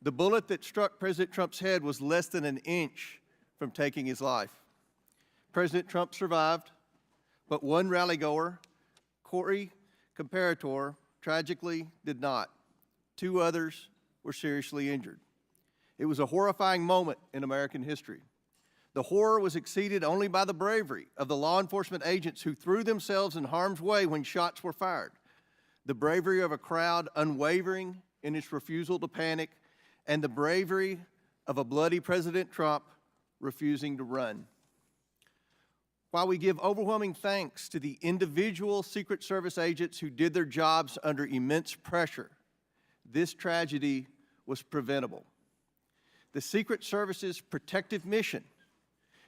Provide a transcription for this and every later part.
The bullet that struck President Trump's head was less than an inch from taking his life. President Trump survived, but one rallygoer, Corey Comparator, tragically did not. 2 others were seriously injured. It was a horrifying moment in American history. The horror was exceeded only by the bravery of the law enforcement agents who threw themselves in harm's way when shots were fired, the bravery of a crowd unwavering in its refusal to panic, and the bravery of a bloody President Trump refusing to run. While we give overwhelming thanks to the individual Secret Service agents who did their jobs under immense pressure, this tragedy was preventable. The Secret Service's protective mission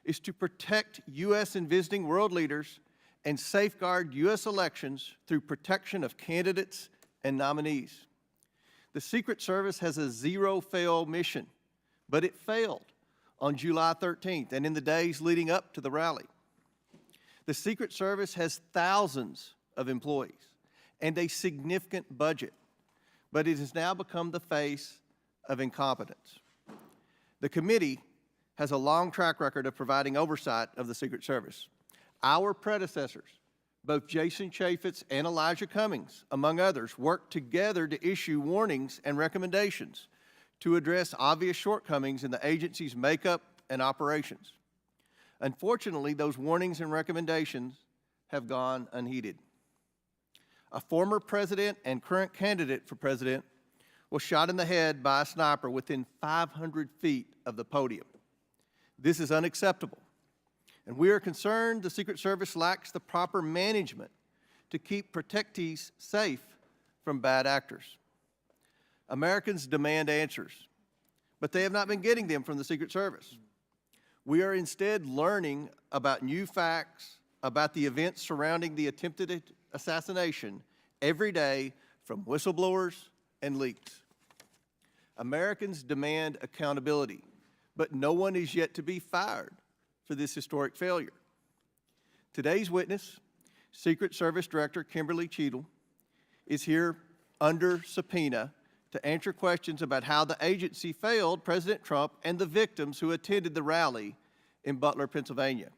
is to protect U.S. and visiting world leaders and safeguard U.S. elections through protection of candidates and nominees. The Secret Service has a zero-fail mission, but it failed on July 13th and in the days leading up to the rally. The Secret Service has thousands of employees and a significant budget, but it has now become the face of incompetence. The committee has a long track record of providing oversight of the Secret Service. Our predecessors, both Jason Chaffetz and Elijah Cummings, among others, worked together to issue warnings and recommendations to address obvious shortcomings in the agency's makeup and operations. Unfortunately, those warnings and recommendations have gone unheeded. A former president and current candidate for president was shot in the head by a sniper within 500 feet of the podium. This is unacceptable, and we are concerned the Secret Service lacks the proper management to keep protectees safe from bad actors. Americans demand answers, but they have not been getting them from the Secret Service. We are instead learning about new facts about the events surrounding the attempted assassination every day from whistleblowers and leaks. Americans demand accountability, but no one is yet to be fired for this historic failure. Today's witness, Secret Service Director Kimberly Cheatle, is here under subpoena to answer questions about how the agency failed President Trump and the victims who attended the rally in Butler, Pennsylvania.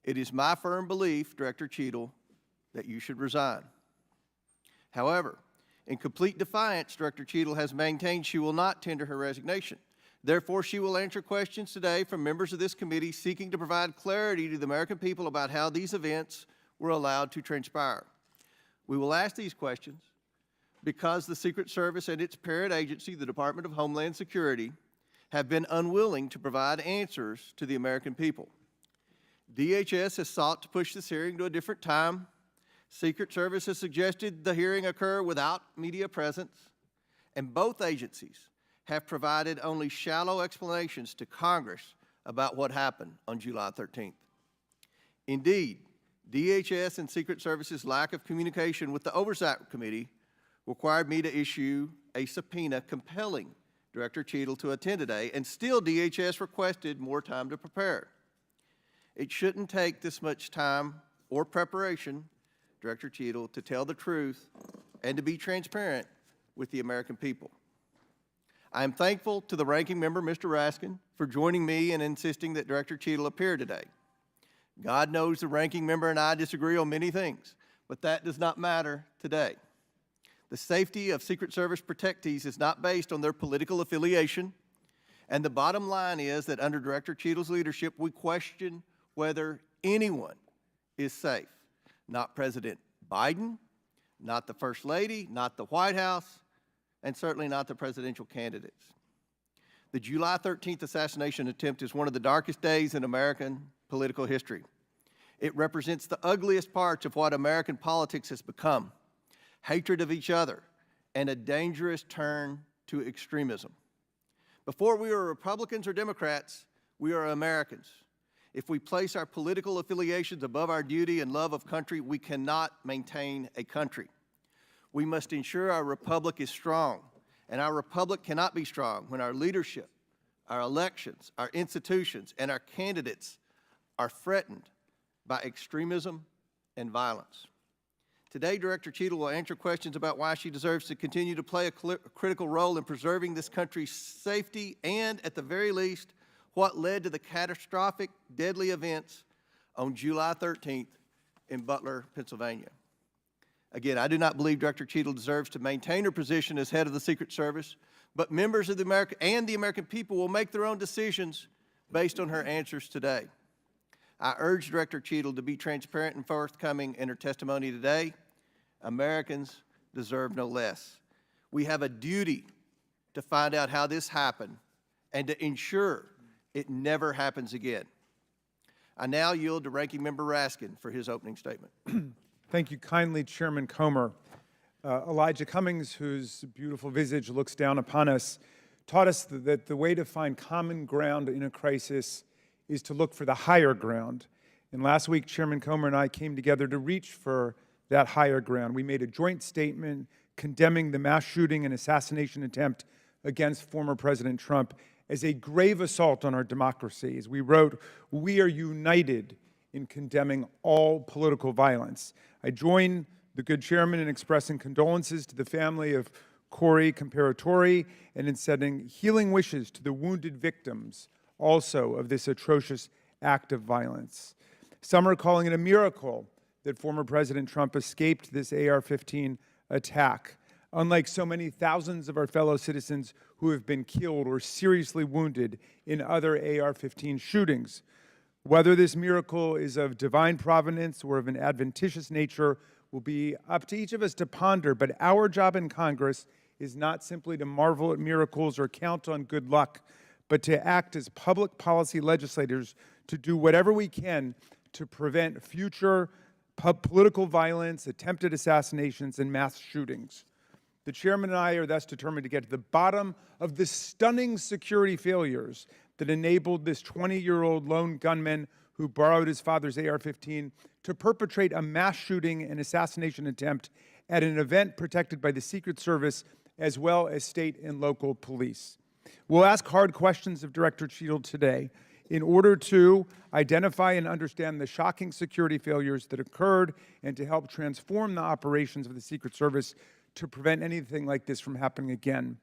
It is my firm belief, Director Cheatle, that you should resign. However, in complete defiance, Director Cheatle has maintained she will not tender her resignation. Therefore, she will answer questions today from members of this committee seeking to provide clarity to the American people about how these events were allowed to transpire. We will ask these questions because the Secret Service and its parent agency, the Department of Homeland Security, have been unwilling to provide answers to the American people. DHS has sought to push this hearing to a different time. Secret Service has suggested the hearing occur without media presence, and both agencies have provided only shallow explanations to Congress about what happened on July 13th. Indeed, DHS and Secret Service's lack of communication with the Oversight Committee required me to issue a subpoena compelling Director Cheatle to attend today, and still DHS requested more time to prepare. It shouldn't take this much time or preparation, Director Cheatle, to tell the truth and to be transparent with the American people. I am thankful to the ranking member, Mr. Raskin, for joining me and insisting that Director Cheatle appear today. God knows the ranking member and I disagree on many things, but that does not matter today. The safety of Secret Service protectees is not based on their political affiliation, and the bottom line is that under Director Cheatle's leadership, we question whether anyone is safe. Not President Biden, not the First Lady, not the White House, and certainly not the presidential candidates. The July 13th assassination attempt is one of the darkest days in American political history. It represents the ugliest parts of what American politics has become: hatred of each other and a dangerous turn to extremism. Before we are Republicans or Democrats, we are Americans. If we place our political affiliations above our duty and love of country, we cannot maintain a country. We must ensure our republic is strong, and our republic cannot be strong when our leadership, our elections, our institutions, and our candidates are threatened by extremism and violence. Today, Director Cheatle will answer questions about why she deserves to continue to play a critical role in preserving this country's safety and, at the very least, what led to the catastrophic, deadly events on July 13th in Butler, Pennsylvania. Again, I do not believe Director Cheatle deserves to maintain her position as head of the Secret Service, but members of the American people will make their own decisions based on her answers today. I urge Director Cheatle to be transparent and forthcoming in her testimony today. Americans deserve no less. We have a duty to find out how this happened and to ensure it never happens again. I now yield to Ranking Member Raskin for his opening statement. Thank you kindly, Chairman Comer. Elijah Cummings, whose beautiful visage looks down upon us, taught us that the way to find common ground in a crisis is to look for the higher ground. And last week, Chairman Comer and I came together to reach for that higher ground. We made a joint statement condemning the mass shooting and assassination attempt against former President Trump as a grave assault on our democracy. As we wrote, "We are united in condemning all political violence." I join the good chairman in expressing condolences to the family of Corey Comparatori and in sending healing wishes to the wounded victims also of this atrocious act of violence. Some are calling it a miracle that former President Trump escaped this AR-15 attack, unlike so many thousands of our fellow citizens who have been killed or seriously wounded in other AR-15 shootings. Whether this miracle is of divine providence or of an adventitious nature will be up to each of us to ponder, but our job in Congress is not simply to marvel at miracles or count on good luck, but to act as public policy legislators to do whatever we can to prevent future political violence, attempted assassinations, and mass shootings. The chairman and I are thus determined to get to the bottom of the stunning security failures that enabled this 20-year-old lone gunman who borrowed his father's AR-15 to perpetrate a mass shooting and assassination attempt at an event protected by the Secret Service as well as state and local police. We'll ask hard questions of Director Cheatle today in order to identify and understand the shocking security failures that occurred and to help transform the operations of the Secret Service to prevent anything like this from happening again.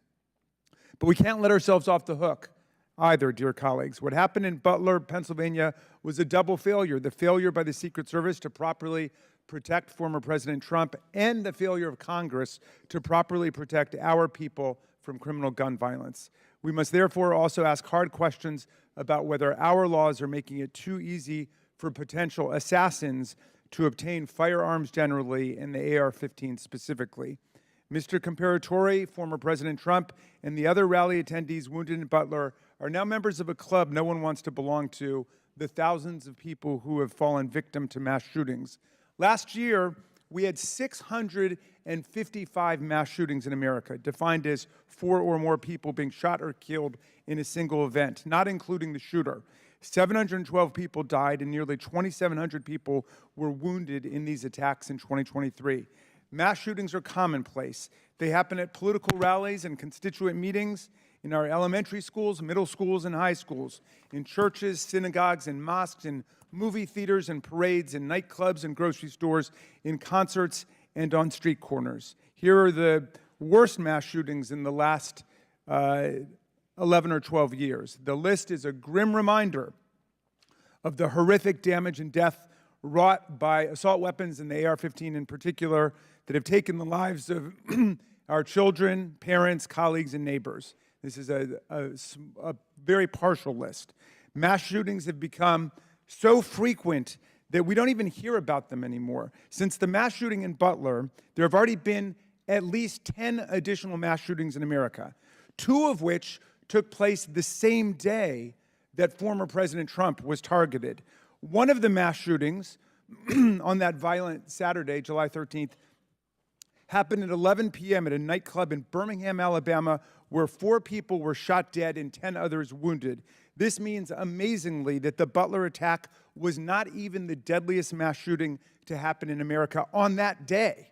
But we can't let ourselves off the hook either, dear colleagues. What happened in Butler, Pennsylvania was a double failure: the failure by the Secret Service to properly protect former President Trump and the failure of Congress to properly protect our people from criminal gun violence. We must therefore also ask hard questions about whether our laws are making it too easy for potential assassins to obtain firearms generally and the AR-15 specifically. Mr. Comparatori, former President Trump, and the other rally attendees wounded in Butler are now members of a club no one wants to belong to, the thousands of people who have fallen victim to mass shootings. Last year, we had 655 mass shootings in America, defined as 4 or more people being shot or killed in a single event, not including the shooter. 712 people died and nearly 2,700 people were wounded in these attacks in 2023. Mass shootings are commonplace. They happen at political rallies and constituent meetings, in our elementary schools, middle schools, and high schools, in churches, synagogues, and mosques, in movie theaters and parades, in nightclubs and grocery stores, in concerts, and on street corners. Here are the worst mass shootings in the last 11 or 12 years. The list is a grim reminder of the horrific damage and death wrought by assault weapons and the AR-15 in particular that have taken the lives of our children, parents, colleagues, and neighbors. This is a very partial list. Mass shootings have become so frequent that we don't even hear about them anymore. Since the mass shooting in Butler, there have already been at least 10 additional mass shootings in America, 2 of which took place the same day that former President Trump was targeted. One of the mass shootings on that violent Saturday, July 13th, happened at 11 p.m. at a nightclub in Birmingham, Alabama, where 4 people were shot dead and 10 others wounded. This means, amazingly, that the Butler attack was not even the deadliest mass shooting to happen in America on that day.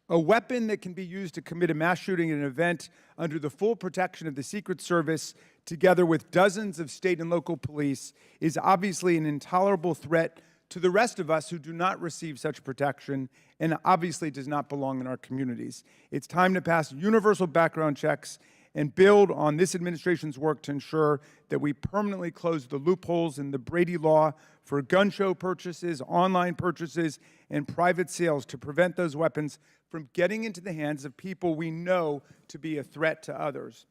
A weapon that can be used to commit a mass shooting at an event under the full protection of the Secret Service, together with dozens of state and local police, is obviously an intolerable threat to the rest of us who do not receive such protection and obviously does not belong in our communities. It's time to pass universal background checks and build on this administration's work to ensure that we permanently close the loopholes in the Brady law for gun show purchases, online purchases, and private sales to prevent those weapons from getting into the hands of people we know to be a threat to others.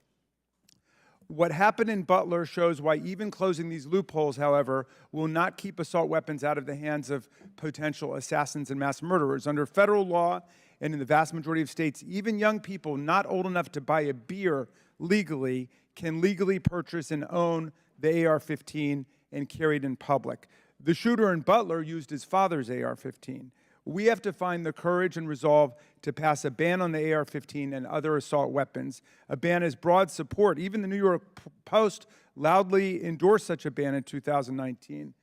What happened in Butler shows why even closing these loopholes, however, will not keep assault weapons out of the hands of potential assassins and mass murderers. Under federal law, and in the vast majority of states, even young people not old enough to buy a beer legally can legally purchase and own the AR-15 and carry it in public. The shooter in Butler used his father's AR-15. We have to find the courage and resolve to pass a ban on the AR-15 and other assault weapons. A ban has broad support. Even the New York Post loudly endorsed such a ban in 2019.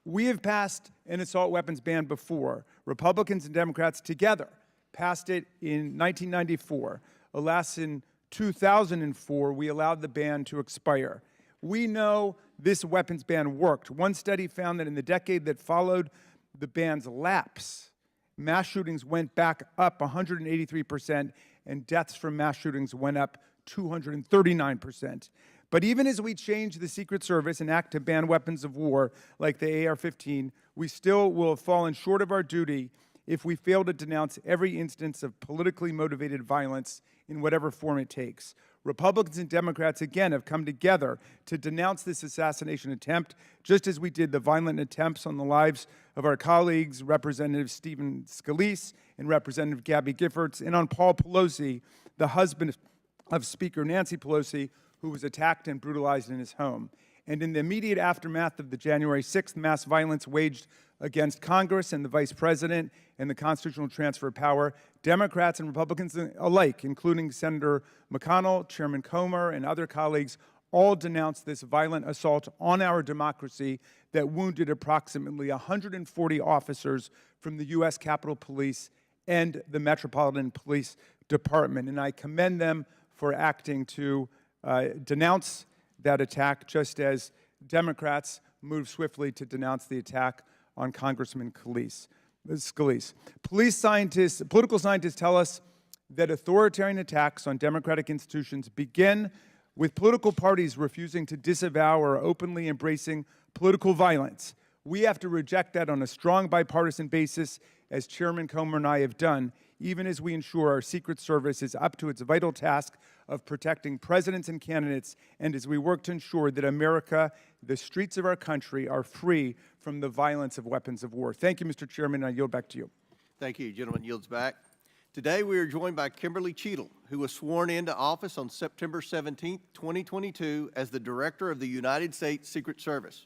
We have passed an assault weapons ban before. Republicans and Democrats together passed it in 1994. Alas, in 2004, we allowed the ban to expire. We know this weapons ban worked. One study found that in the decade that followed the ban's lapse, mass shootings went back up 183%, and deaths from mass shootings went up 239%. But even as we change the Secret Service and act to ban weapons of war like the AR-15, we still will have fallen short of our duty if we fail to denounce every instance of politically motivated violence in whatever form it takes. Republicans and Democrats, again, have come together to denounce this assassination attempt, just as we did the violent attempts on the lives of our colleagues, Representative Stephen Scalise and Representative Gabby Giffords, and on Paul Pelosi, the husband of Speaker Nancy Pelosi, who was attacked and brutalized in his home. And in the immediate aftermath of the January 6th mass violence waged against Congress and the Vice President and the constitutional transfer of power, Democrats and Republicans alike, including Senator McConnell, Chairman Comer, and other colleagues, all denounced this violent assault on our democracy that wounded approximately 140 officers from the U.S. Capitol Police and the Metropolitan Police Department. And I commend them for acting to denounce that attack, just as Democrats moved swiftly to denounce the attack on Congressman Scalise. Political scientists tell us that authoritarian attacks on democratic institutions begin with political parties refusing to disavow or openly embracing political violence. We have to reject that on a strong bipartisan basis, as Chairman Comer and I have done, even as we ensure our Secret Service is up to its vital task of protecting presidents and candidates, and as we work to ensure that America, the streets of our country, are free from the violence of weapons of war. Thank you, Mr. Chairman, and I yield back to you. Thank you. Gentleman yields back. Today we are joined by Kimberly Cheatle, who was sworn into office on September 17, 2022 as the Director of the United States Secret Service.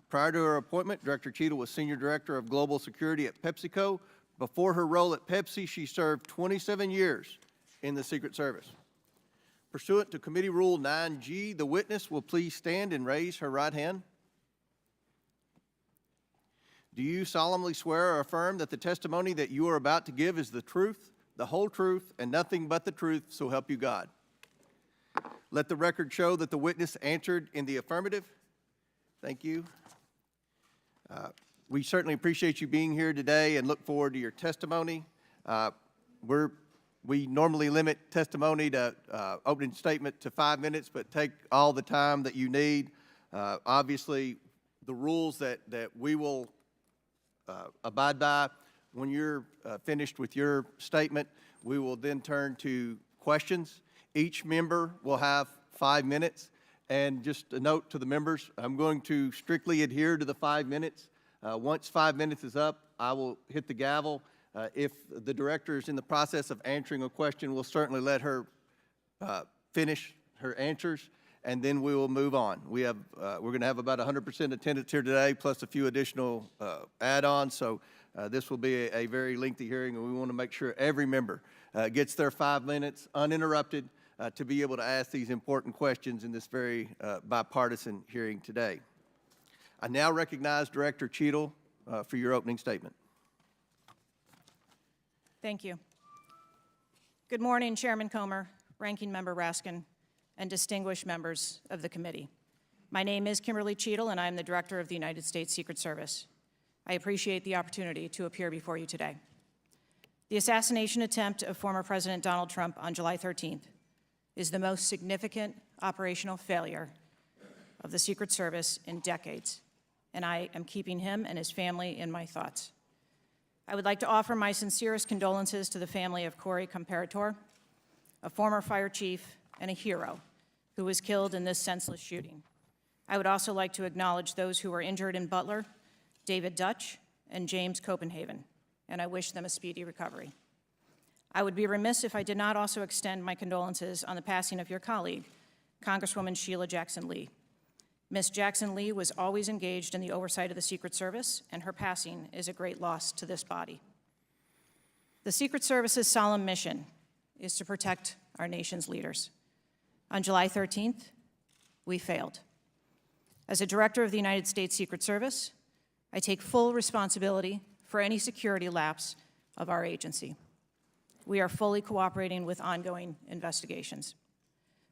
Prior to her appointment, Director Cheatle was Senior Director of Global Security at PepsiCo. Before her role at Pepsi, she served 27 years in the Secret Service. Pursuant to Committee Rule 9G, the witness will please stand and raise her right hand. Do you solemnly swear or affirm that the testimony that you are about to give is the truth, the whole truth, and nothing but the truth, so help you God? Let the record show that the witness answered in the affirmative. Thank you. We certainly appreciate you being here today and look forward to your testimony. We normally limit testimony to opening statement to 5 minutes, but take all the time that you need. Obviously, the rules that we will abide by, when you're finished with your statement, we will then turn to questions. Each member will have 5 minutes. And just a note to the members, I'm going to strictly adhere to the 5 minutes. Once 5 minutes is up, I will hit the gavel. If the director is in the process of answering a question, we'll certainly let her finish her answers, and then we will move on. We're going to have about 100% attendance here today, plus a few additional add-ons, so this will be a very lengthy hearing, and we want to make sure every member gets their 5 minutes uninterrupted to be able to ask these important questions in this very bipartisan hearing today. I now recognize Director Cheatle for your opening statement. Thank you. Good morning, Chairman Comer, Ranking Member Raskin, and distinguished members of the committee. My name is Kimberly Cheatle, and I am the Director of the United States Secret Service. I appreciate the opportunity to appear before you today. The assassination attempt of former President Donald Trump on July 13th is the most significant operational failure of the Secret Service in decades, and I am keeping him and his family in my thoughts. I would like to offer my sincerest condolences to the family of Corey Comparator, a former fire chief and a hero who was killed in this senseless shooting. I would also like to acknowledge those who were injured in Butler, David Dutch and James Copenhagen, and I wish them a speedy recovery. I would be remiss if I did not also extend my condolences on the passing of your colleague, Congresswoman Sheila Jackson Lee. Ms. Jackson Lee was always engaged in the oversight of the Secret Service, and her passing is a great loss to this body. The Secret Service's solemn mission is to protect our nation's leaders. On July 13th, we failed. As a director of the United States Secret Service, I take full responsibility for any security lapse of our agency. We are fully cooperating with ongoing investigations.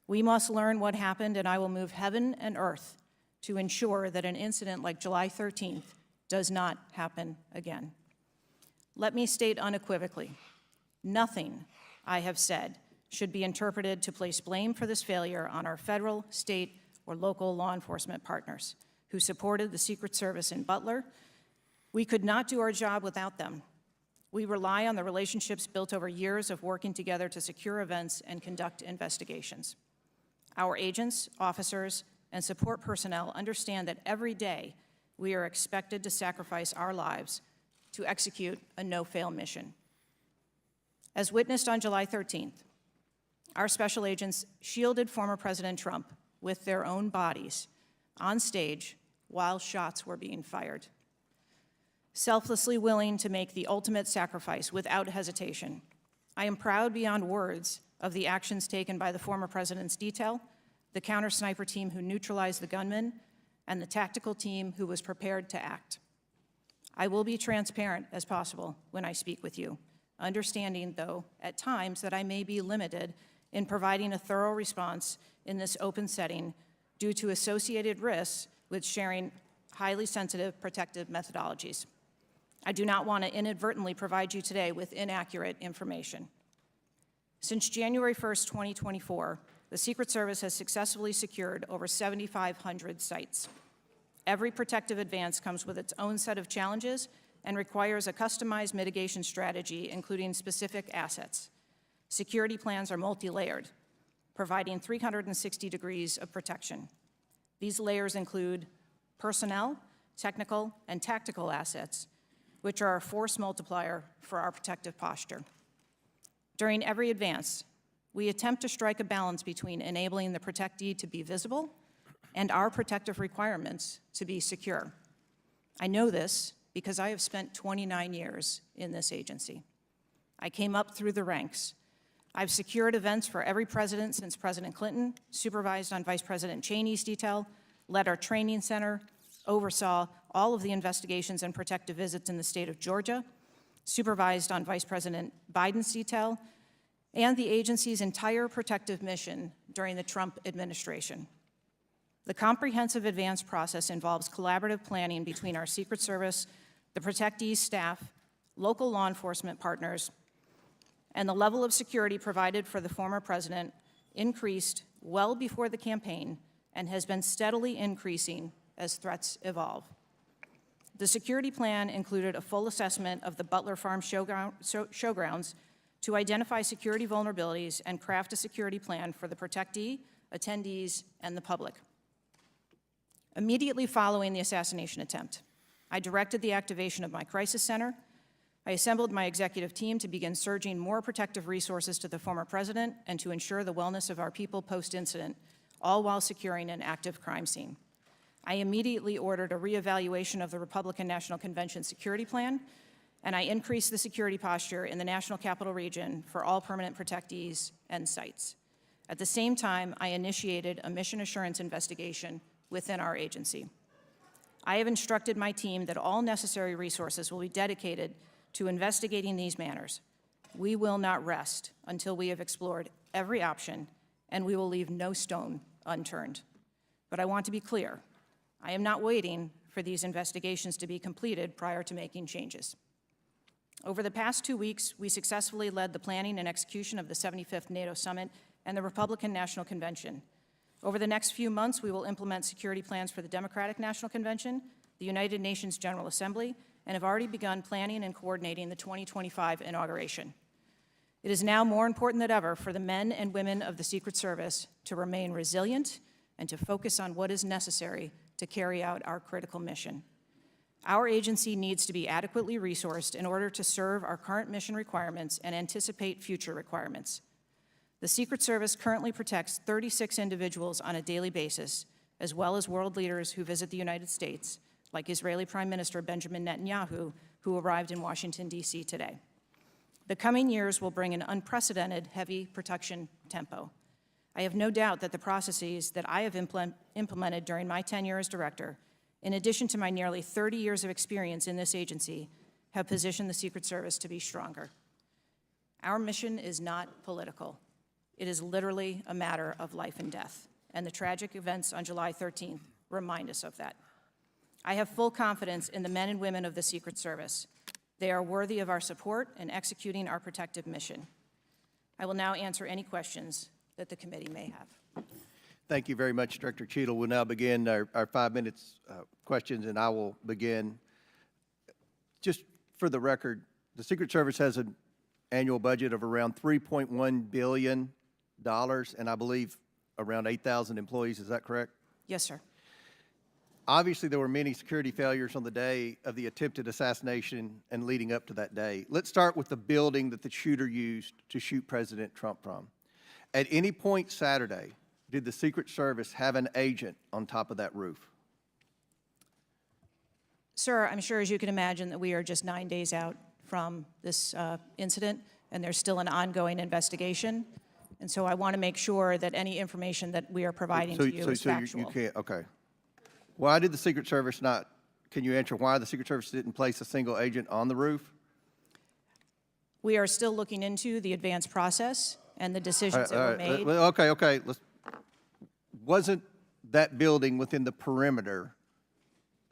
We must learn what happened, and I will move heaven and earth to ensure that an incident like July 13th does not happen again. Let me state unequivocally, nothing I have said should be interpreted to place blame for this failure on our federal, state, or local law enforcement partners who supported the Secret Service in Butler. We could not do our job without them. We rely on the relationships built over years of working together to secure events and conduct investigations. Our agents, officers, and support personnel understand that every day we are expected to sacrifice our lives to execute a no-fail mission. As witnessed on July 13th, our special agents shielded former President Trump with their own bodies on stage while shots were being fired. Selflessly willing to make the ultimate sacrifice without hesitation, I am proud beyond words of the actions taken by the former president's detail, the counter-sniper team who neutralized the gunman, and the tactical team who was prepared to act. I will be transparent as possible when I speak with you, understanding, though, at times that I may be limited in providing a thorough response in this open setting due to associated risks with sharing highly sensitive protective methodologies. I do not want to inadvertently provide you today with inaccurate information. Since January 1st, 2024, the Secret Service has successfully secured over 7,500 sites. Every protective advance comes with its own set of challenges and requires a customized mitigation strategy, including specific assets. Security plans are multi-layered, providing 360 degrees of protection. These layers include personnel, technical, and tactical assets, which are a force multiplier for our protective posture. During every advance, we attempt to strike a balance between enabling the protectee to be visible and our protective requirements to be secure. I know this because I have spent 29 years in this agency. I came up through the ranks. I've secured events for every president since President Clinton, supervised on Vice President Cheney's detail, led our training center, oversaw all of the investigations and protective visits in the state of Georgia, supervised on Vice President Biden's detail, and the agency's entire protective mission during the Trump administration. The comprehensive advance process involves collaborative planning between our Secret Service, the protectee's staff, local law enforcement partners, and the level of security provided for the former president increased well before the campaign and has been steadily increasing as threats evolve. The security plan included a full assessment of the Butler Farm showgrounds to identify security vulnerabilities and craft a security plan for the protectee, attendees, and the public. Immediately following the assassination attempt, I directed the activation of my crisis center. I assembled my executive team to begin surging more protective resources to the former president and to ensure the wellness of our people post-incident, all while securing an active crime scene. I immediately ordered a reevaluation of the Republican National Convention security plan, and I increased the security posture in the National Capital Region for all permanent protectees and sites. At the same time, I initiated a mission assurance investigation within our agency. I have instructed my team that all necessary resources will be dedicated to investigating these matters. We will not rest until we have explored every option, and we will leave no stone unturned. But I want to be clear, I am not waiting for these investigations to be completed prior to making changes. Over the past 2 weeks, we successfully led the planning and execution of the 75th NATO Summit and the Republican National Convention. Over the next few months, we will implement security plans for the Democratic National Convention, the United Nations General Assembly, and have already begun planning and coordinating the 2025 inauguration. It is now more important than ever for the men and women of the Secret Service to remain resilient and to focus on what is necessary to carry out our critical mission. Our agency needs to be adequately resourced in order to serve our current mission requirements and anticipate future requirements. The Secret Service currently protects 36 individuals on a daily basis, as well as world leaders who visit the United States, like Israeli Prime Minister Benjamin Netanyahu, who arrived in Washington, D.C. today. The coming years will bring an unprecedented heavy protection tempo. I have no doubt that the processes that I have implemented during my tenure as director, in addition to my nearly 30 years of experience in this agency, have positioned the Secret Service to be stronger. Our mission is not political. It is literally a matter of life and death, and the tragic events on July 13th remind us of that. I have full confidence in the men and women of the Secret Service. They are worthy of our support in executing our protective mission. I will now answer any questions that the committee may have. Thank you very much, Director Cheatle. We'll now begin our 5 minutes questions, and I will begin. Just for the record, the Secret Service has an annual budget of around $3.1 billion, and I believe around 8,000 employees. Is that correct? Yes, sir. Obviously, there were many security failures on the day of the attempted assassination and leading up to that day. Let's start with the building that the shooter used to shoot President Trump from. At any point Saturday, did the Secret Service have an agent on top of that roof? Sir, I'm sure, as you can imagine, that we are just 9 days out from this incident, and there's still an ongoing investigation. And so I want to make sure that any information that we are providing to you is factual. You can't, okay. Why did the Secret Service not, can you answer why the Secret Service didn't place a single agent on the roof? We are still looking into the advanced process and the decisions that were made. Okay. Wasn't that building within the perimeter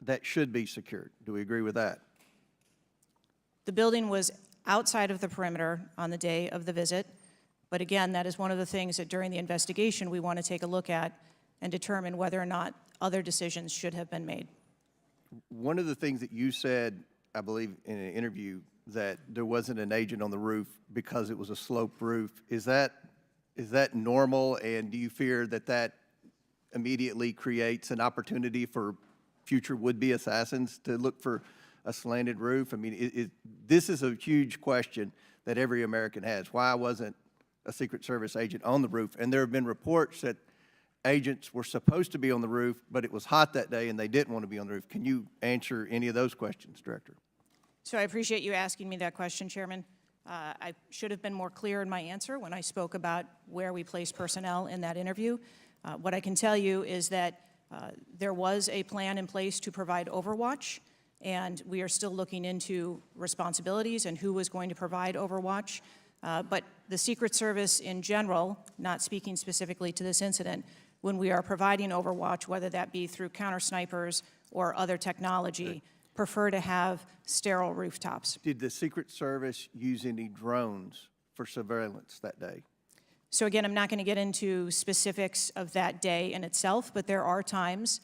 that should be secured? Do we agree with that? The building was outside of the perimeter on the day of the visit. But again, that is one of the things that during the investigation we want to take a look at and determine whether or not other decisions should have been made. One of the things that you said, I believe in an interview, that there wasn't an agent on the roof because it was a sloped roof. Is that normal, and do you fear that that immediately creates an opportunity for future would-be assassins to look for a slanted roof? I mean, this is a huge question that every American has. Why wasn't a Secret Service agent on the roof? And there have been reports that agents were supposed to be on the roof, but it was hot that day and they didn't want to be on the roof. Can you answer any of those questions, Director? So I appreciate you asking me that question, Chairman. I should have been more clear in my answer when I spoke about where we place personnel in that interview. What I can tell you is that there was a plan in place to provide overwatch, and we are still looking into responsibilities and who was going to provide overwatch. But the Secret Service in general, not speaking specifically to this incident, when we are providing overwatch, whether that be through counter snipers or other technology, prefer to have sterile rooftops. Did the Secret Service use any drones for surveillance that day? So again, I'm not going to get into specifics of that day in itself, but there are times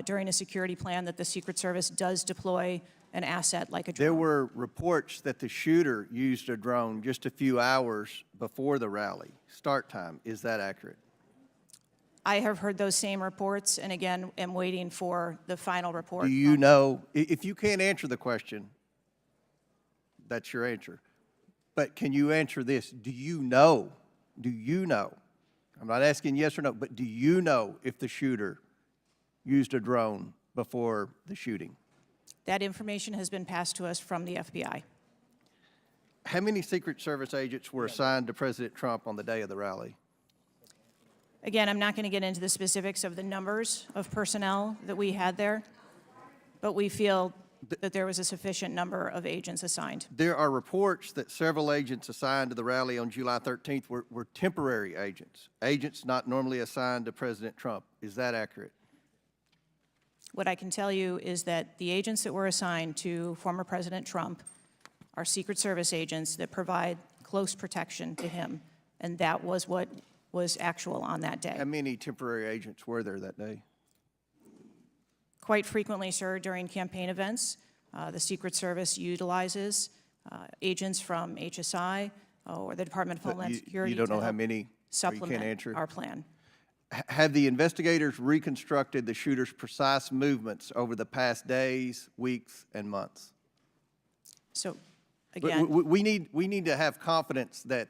during a security plan that the Secret Service does deploy an asset like a drone. There were reports that the shooter used a drone just a few hours before the rally start time. Is that accurate? I have heard those same reports, and again, am waiting for the final report. Do you know, if you can't answer the question, that's your answer. But can you answer this? Do you know, I'm not asking yes or no, but do you know if the shooter used a drone before the shooting? That information has been passed to us from the FBI. How many Secret Service agents were assigned to President Trump on the day of the rally? Again, I'm not going to get into the specifics of the numbers of personnel that we had there, but we feel that there was a sufficient number of agents assigned. There are reports that several agents assigned to the rally on July 13th were temporary agents, agents not normally assigned to President Trump. Is that accurate? What I can tell you is that the agents that were assigned to former President Trump are Secret Service agents that provide close protection to him, and that was what was actual on that day. How many temporary agents were there that day? Quite frequently, sir, during campaign events, the Secret Service utilizes agents from HSI or the Department of Homeland Security You don't to know how help many, or you can't supplement answer? our plan. Have the investigators reconstructed the shooter's precise movements over the past days, weeks, and months? So, We- again, We need to have confidence that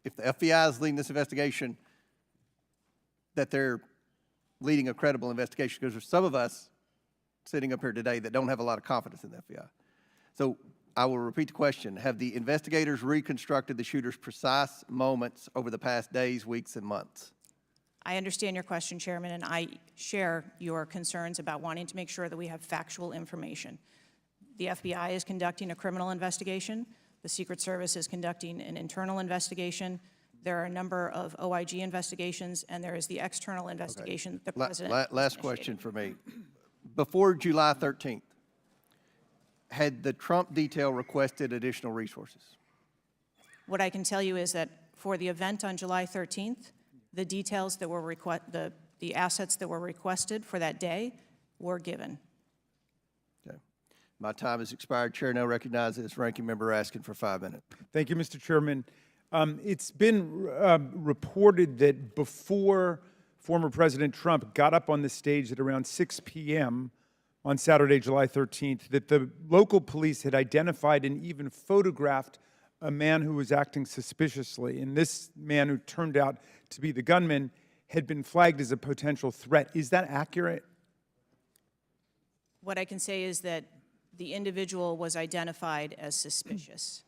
if the FBI is leading this investigation, that they're leading a credible investigation, because there's some of us sitting up here today that don't have a lot of confidence in the FBI. So I will repeat the question. Have the investigators reconstructed the shooter's precise moments over the past days, weeks, and months? I understand your question, Chairman, and I share your concerns about wanting to make sure that we have factual information. The FBI is conducting a criminal investigation. The Secret Service is conducting an internal investigation. There are a number of OIG investigations, and there is the external investigation that the President Last question for me. Before July 13th, had the Trump detail requested additional resources? What I can tell you is that for the event on July 13th, the details that were the assets that were requested for that day were given. Okay. My time has expired. Chair now recognizes Ranking Member Raskin for 5 minutes. Thank you, Mr. Chairman. It's been reported that before former President Trump got up on the stage at around 6 p.m. on Saturday, July 13th, that the local police had identified and even photographed a man who was acting suspiciously. And this man, who turned out to be the gunman, had been flagged as a potential threat. Is that accurate? What I can say is that the individual was identified as suspicious.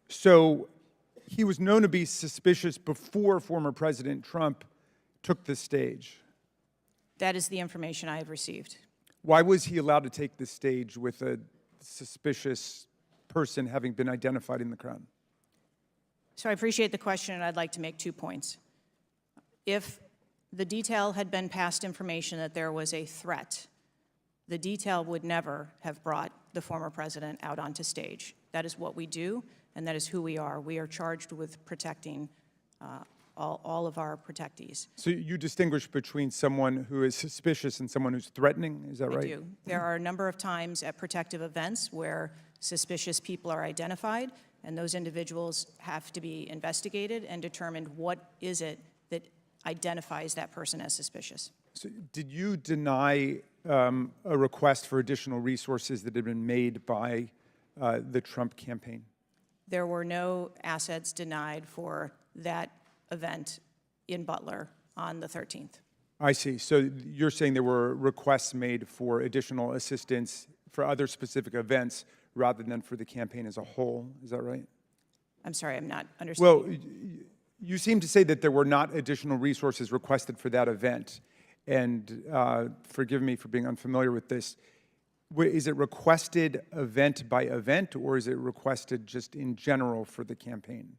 So he was known to be suspicious before former President Trump took the stage. That is the information I have received. Why was he allowed to take the stage with a suspicious person having been identified in the crowd? So I appreciate the question, and I'd like to make 2 points. If the detail had been passed information that there was a threat, the detail would never have brought the former president out onto stage. That is what we do, and that is who we are. We are charged with protecting all of our protectees. So you distinguish between someone who is suspicious and someone who's threatening, is that right? I do. There are a number of times at protective events where suspicious people are identified, and those individuals have to be investigated and determined what is it that identifies that person as suspicious. So did you deny a request for additional resources that had been made by the Trump campaign? There were no assets denied for that event in Butler on the 13th. I see. So you're saying there were requests made for additional assistance for other specific events rather than for the campaign as a whole. Is that right? I'm sorry, I'm not understanding. Well, you seem to say that there were not additional resources requested for that event. And forgive me for being unfamiliar with this. Is it requested event by event, or is it requested just in general for the campaign?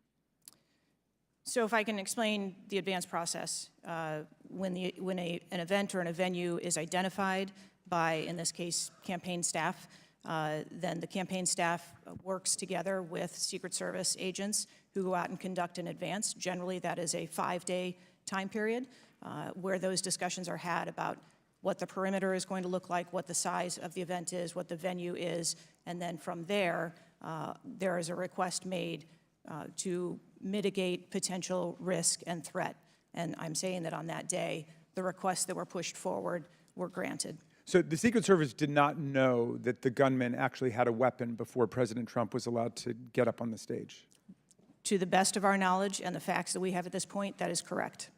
So if I can explain the advance process, when an event or a venue is identified by, in this case, campaign staff, then the campaign staff works together with Secret Service agents who go out and conduct an advance. Generally, that is a 5-day time period where those discussions are had about what the perimeter is going to look like, what the size of the event is, what the venue is, and then from there, there is a request made to mitigate potential risk and threat. And I'm saying that on that day, the requests that were pushed forward were granted. So the Secret Service did not know that the gunman actually had a weapon before President Trump was allowed to get up on the stage? To the best of our knowledge and the facts that we have at this point, that is correct.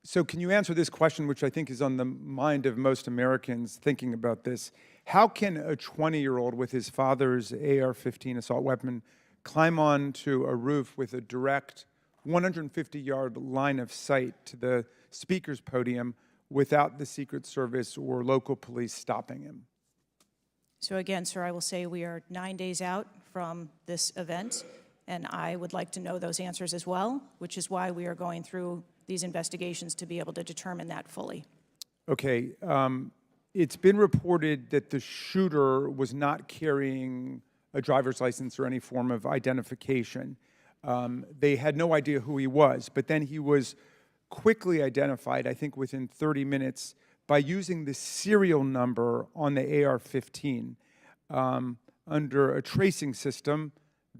So can you answer this question, which I think is on the mind of most Americans thinking about this? How can a 20-year-old with his father's AR-15 assault weapon climb onto a roof with a direct 150-yard line of sight to the speaker's podium without the Secret Service or local police stopping him? So again, sir, I will say we are 9 days out from this event, and I would like to know those answers as well, which is why we are going through these investigations to be able to determine that fully. Okay, it's been reported that the shooter was not carrying a driver's license or any form of identification. They had no idea who he was, but then he was quickly identified, I think within 30 minutes, by using the serial number on the AR-15 under a tracing system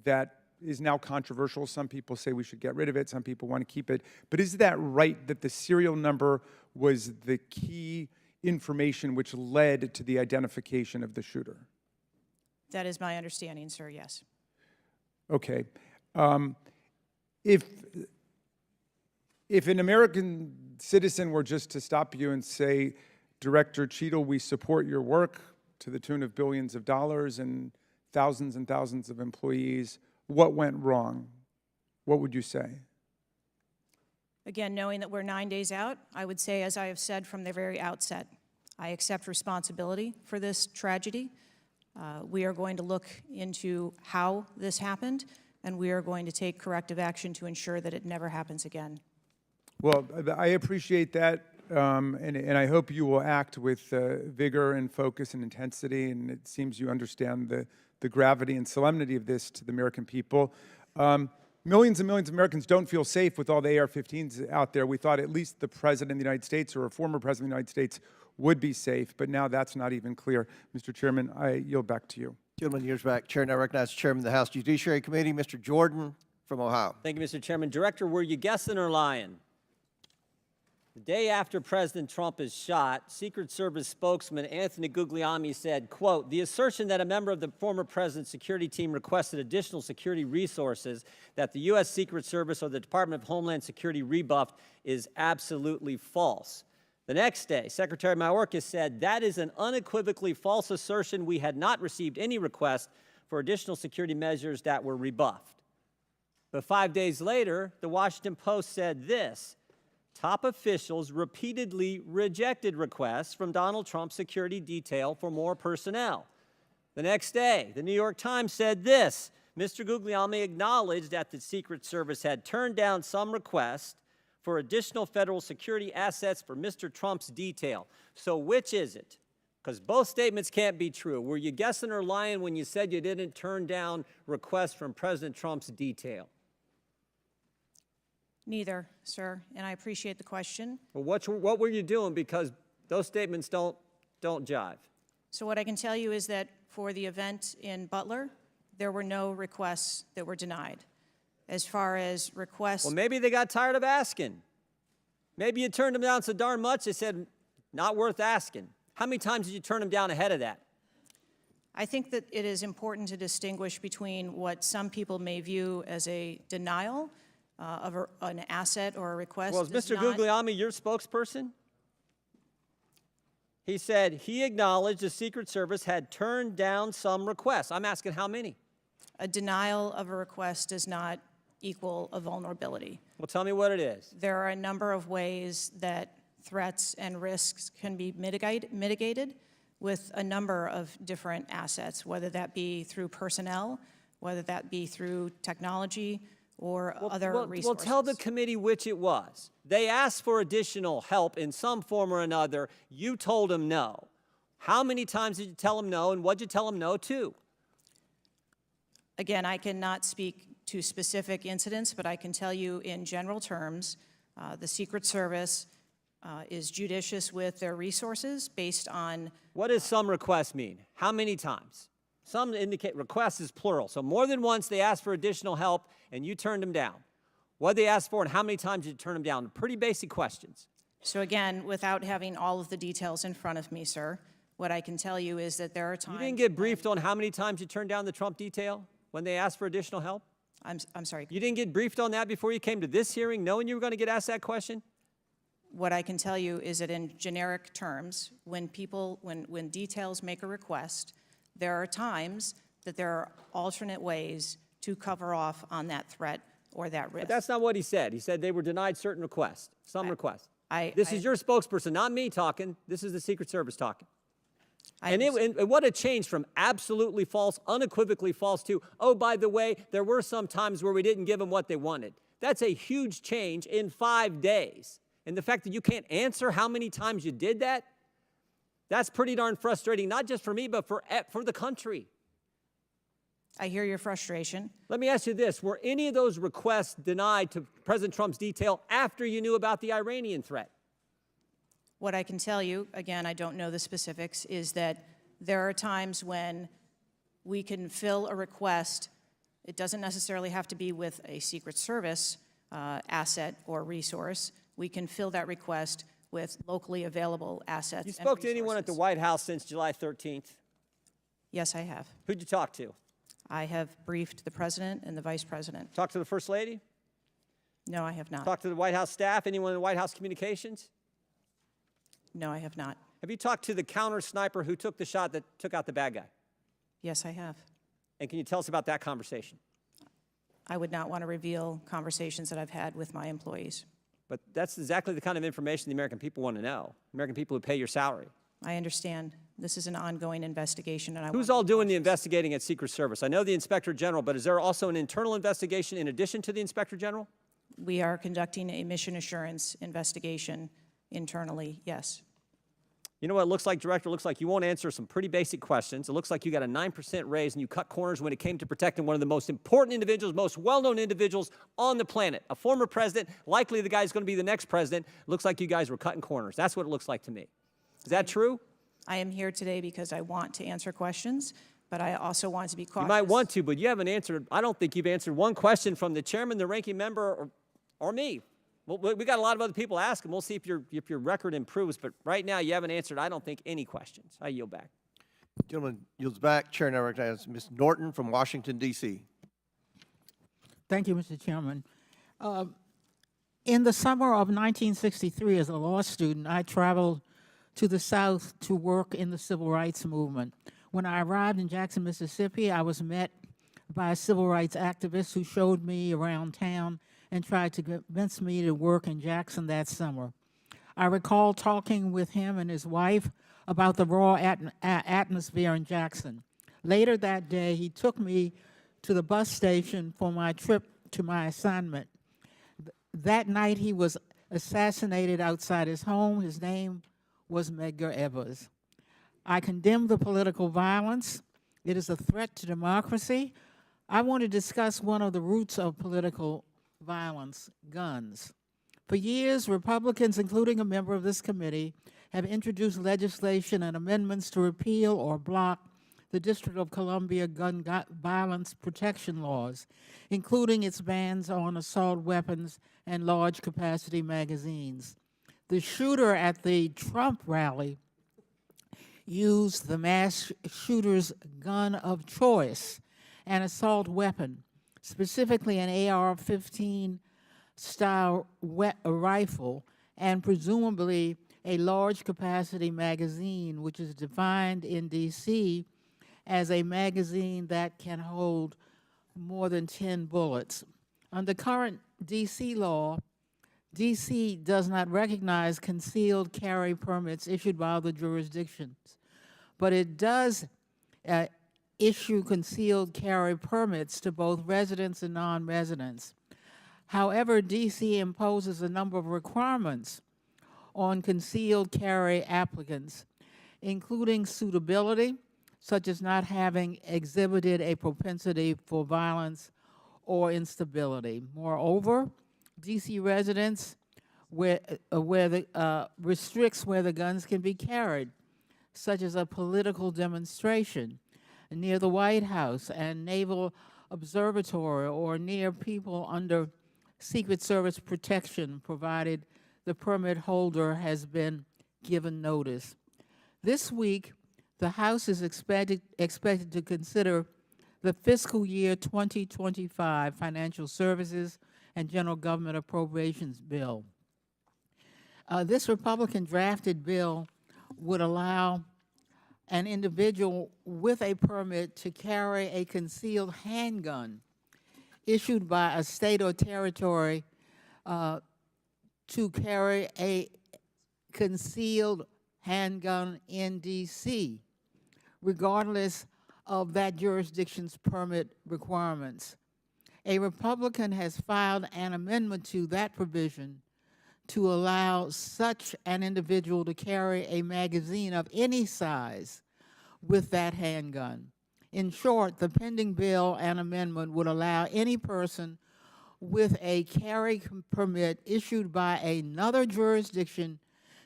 that is now controversial. Some people say we should get rid of it. Some people want to keep it. But is that right that the serial number was the key information which led to the identification of the shooter? That is my understanding, sir, yes. Okay. If an American citizen were just to stop you and say, Director Cheatle, we support your work to the tune of billions of dollars and thousands of employees, what went wrong? What would you say? Again, knowing that we're 9 days out, I would say, as I have said from the very outset, I accept responsibility for this tragedy. We are going to look into how this happened, and we are going to take corrective action to ensure that it never happens again. Well, I appreciate that, and I hope you will act with vigor and focus and intensity, and it seems you understand the gravity and solemnity of this to the American people. Millions and millions of Americans don't feel safe with all the AR-15s out there. We thought at least the President of the United States or a former President of the United States would be safe, but now that's not even clear. Mr. Chairman, I yield back to you. Gentleman yields back. Chair now recognizes Chairman of the House Judiciary Committee, Mr. Jordan from Ohio. Thank you, Mr. Chairman. Director, were you guessing or lying? The day after President Trump is shot, Secret Service spokesman Anthony Guglielmi said, quote, "The assertion that a member of the former president's security team requested additional security resources that the U.S. Secret Service or the Department of Homeland Security rebuffed is absolutely false." The next day, Secretary Mayorkas said, "That is an unequivocally false assertion. We had not received any request for additional security measures that were rebuffed." But 5 days later, the Washington Post said this: "Top officials repeatedly rejected requests from Donald Trump's security detail for more personnel." The next day, the New York Times said this: "Mr. Guglielmi acknowledged that the Secret Service had turned down some requests for additional federal security assets for Mr. Trump's detail." So which is it? Because both statements can't be true. Were you guessing or lying when you said you didn't turn down requests from President Trump's detail? Neither, sir, and I appreciate the question. Well, what were you doing? Because those statements don't jive. So what I can tell you is that for the event in Butler, there were no requests that were denied. As far as requests... Well, maybe they got tired of asking. Maybe you turned them down so darn much, they said, not worth asking. How many times did you turn them down ahead of that? I think that it is important to distinguish between what some people may view as a denial of an asset or a request. Well, is Mr. Guglielmi your spokesperson? He said he acknowledged the Secret Service had turned down some requests. I'm asking how many? A denial of a request does not equal a vulnerability. Well, tell me what it is. There are a number of ways that threats and risks can be mitigated with a number of different assets, whether that be through personnel, whether that be through technology, or other resources. Well, tell the committee which it was. They asked for additional help in some form or another. You told them no. How many times did you tell them no, and what did you tell them no to? Again, I cannot speak to specific incidents, but I can tell you in general terms, the Secret Service is judicious with their resources based on... What does some requests mean? How many times? Some indicate requests is plural. So more than once they asked for additional help and you turned them down. What did they ask for and how many times did you turn them down? Pretty basic questions. So again, without having all of the details in front of me, sir, what I can tell you is that there are times... You didn't get briefed on how many times you turned down the Trump detail when they asked for additional help? I'm sorry. You didn't get briefed on that before you came to this hearing knowing you were going to get asked that question? What I can tell you is that in generic terms, when details make a request, there are times that there are alternate ways to cover off on that threat or that risk. But that's not what he said. He said they were denied certain requests, some requests. This is your spokesperson, not me talking. This is the Secret Service talking. And what a change from absolutely false, unequivocally false to, oh, by the way, there were some times where we didn't give them what they wanted. That's a huge change in 5 days. And the fact that you can't answer how many times you did that, that's pretty darn frustrating, not just for me, but for the country. I hear your frustration. Let me ask you this. Were any of those requests denied to President Trump's detail after you knew about the Iranian threat? What I can tell you, again, I don't know the specifics, is that there are times when we can fill a request. It doesn't necessarily have to be with a Secret Service asset or resource. We can fill that request with locally available assets. You spoke to anyone at the White House since July 13th? Yes, I have. Who'd you talk to? I have briefed the President and the Vice President. Talked to the First Lady? No, I have not. Talked to the White House staff? Anyone in the White House communications? No, I have not. Have you talked to the counter sniper who took the shot that took out the bad guy? Yes, I have. And can you tell us about that conversation? I would not want to reveal conversations that I've had with my employees. But that's exactly the kind of information the American people want to know. American people who pay your salary. I understand this is an ongoing investigation, and Who's all doing the investigating at Secret Service? I know the Inspector General, but is there also an internal investigation in addition to the Inspector General? We are conducting a mission assurance investigation internally, yes. You know what it looks like, Director? It looks like you won't answer some pretty basic questions. It looks like you got a 9% raise and you cut corners when it came to protecting one of the most important individuals, most well-known individuals on the planet. A former president, likely the guy who's going to be the next president. Looks like you guys were cutting corners. That's what it looks like to me. Is that true? I am here today because I want to answer questions, but I also want to be cautious. You might want to, but you haven't answered. I don't think you've answered one question from the chairman, the ranking member, or me. Well, we got a lot of other people asking. We'll see if your record improves, but right now you haven't answered, I don't think, any questions. I yield back. Gentleman yields back. Chair now recognizes Ms. Norton from Washington, D.C. Thank you, Mr. Chairman. In the summer of 1963, as a law student, I traveled to the South to work in the civil rights movement. When I arrived in Jackson, Mississippi, I was met by a civil rights activist who showed me around town and tried to convince me to work in Jackson that summer. I recall talking with him and his wife about the raw atmosphere in Jackson. Later that day, he took me to the bus station for my trip to my assignment. That night, he was assassinated outside his home. His name was Medgar Evers. I condemn the political violence. It is a threat to democracy. I want to discuss one of the roots of political violence, guns. For years, Republicans, including a member of this committee, have introduced legislation and amendments to repeal or block the District of Columbia gun violence protection laws, including its bans on assault weapons and large capacity magazines. The shooter at the Trump rally used the mass shooter's gun of choice, an assault weapon, specifically an AR-15 style rifle, and presumably a large capacity magazine, which is defined in D.C. as a magazine that can hold more than 10 bullets. Under current D.C. law, D.C. does not recognize concealed carry permits issued by other jurisdictions, but it does issue concealed carry permits to both residents and non-residents. However, D.C. imposes a number of requirements on concealed carry applicants, including suitability, such as not having exhibited a propensity for violence or instability. Moreover, D.C. residents restricts where the guns can be carried, such as a political demonstration near the White House and Naval Observatory, or near people under Secret Service protection, provided the permit holder has been given notice. This week, the House is expected to consider the fiscal year 2025 Financial Services and General Government Appropriations Bill. This Republican drafted bill would allow an individual with a permit to carry a concealed handgun issued by a state or territory to carry a concealed handgun in D.C., regardless of that jurisdiction's permit requirements. A Republican has filed an amendment to that provision to allow such an individual to carry a magazine of any size with that handgun. In short, the pending bill and amendment would allow any person with a carry permit issued by another jurisdiction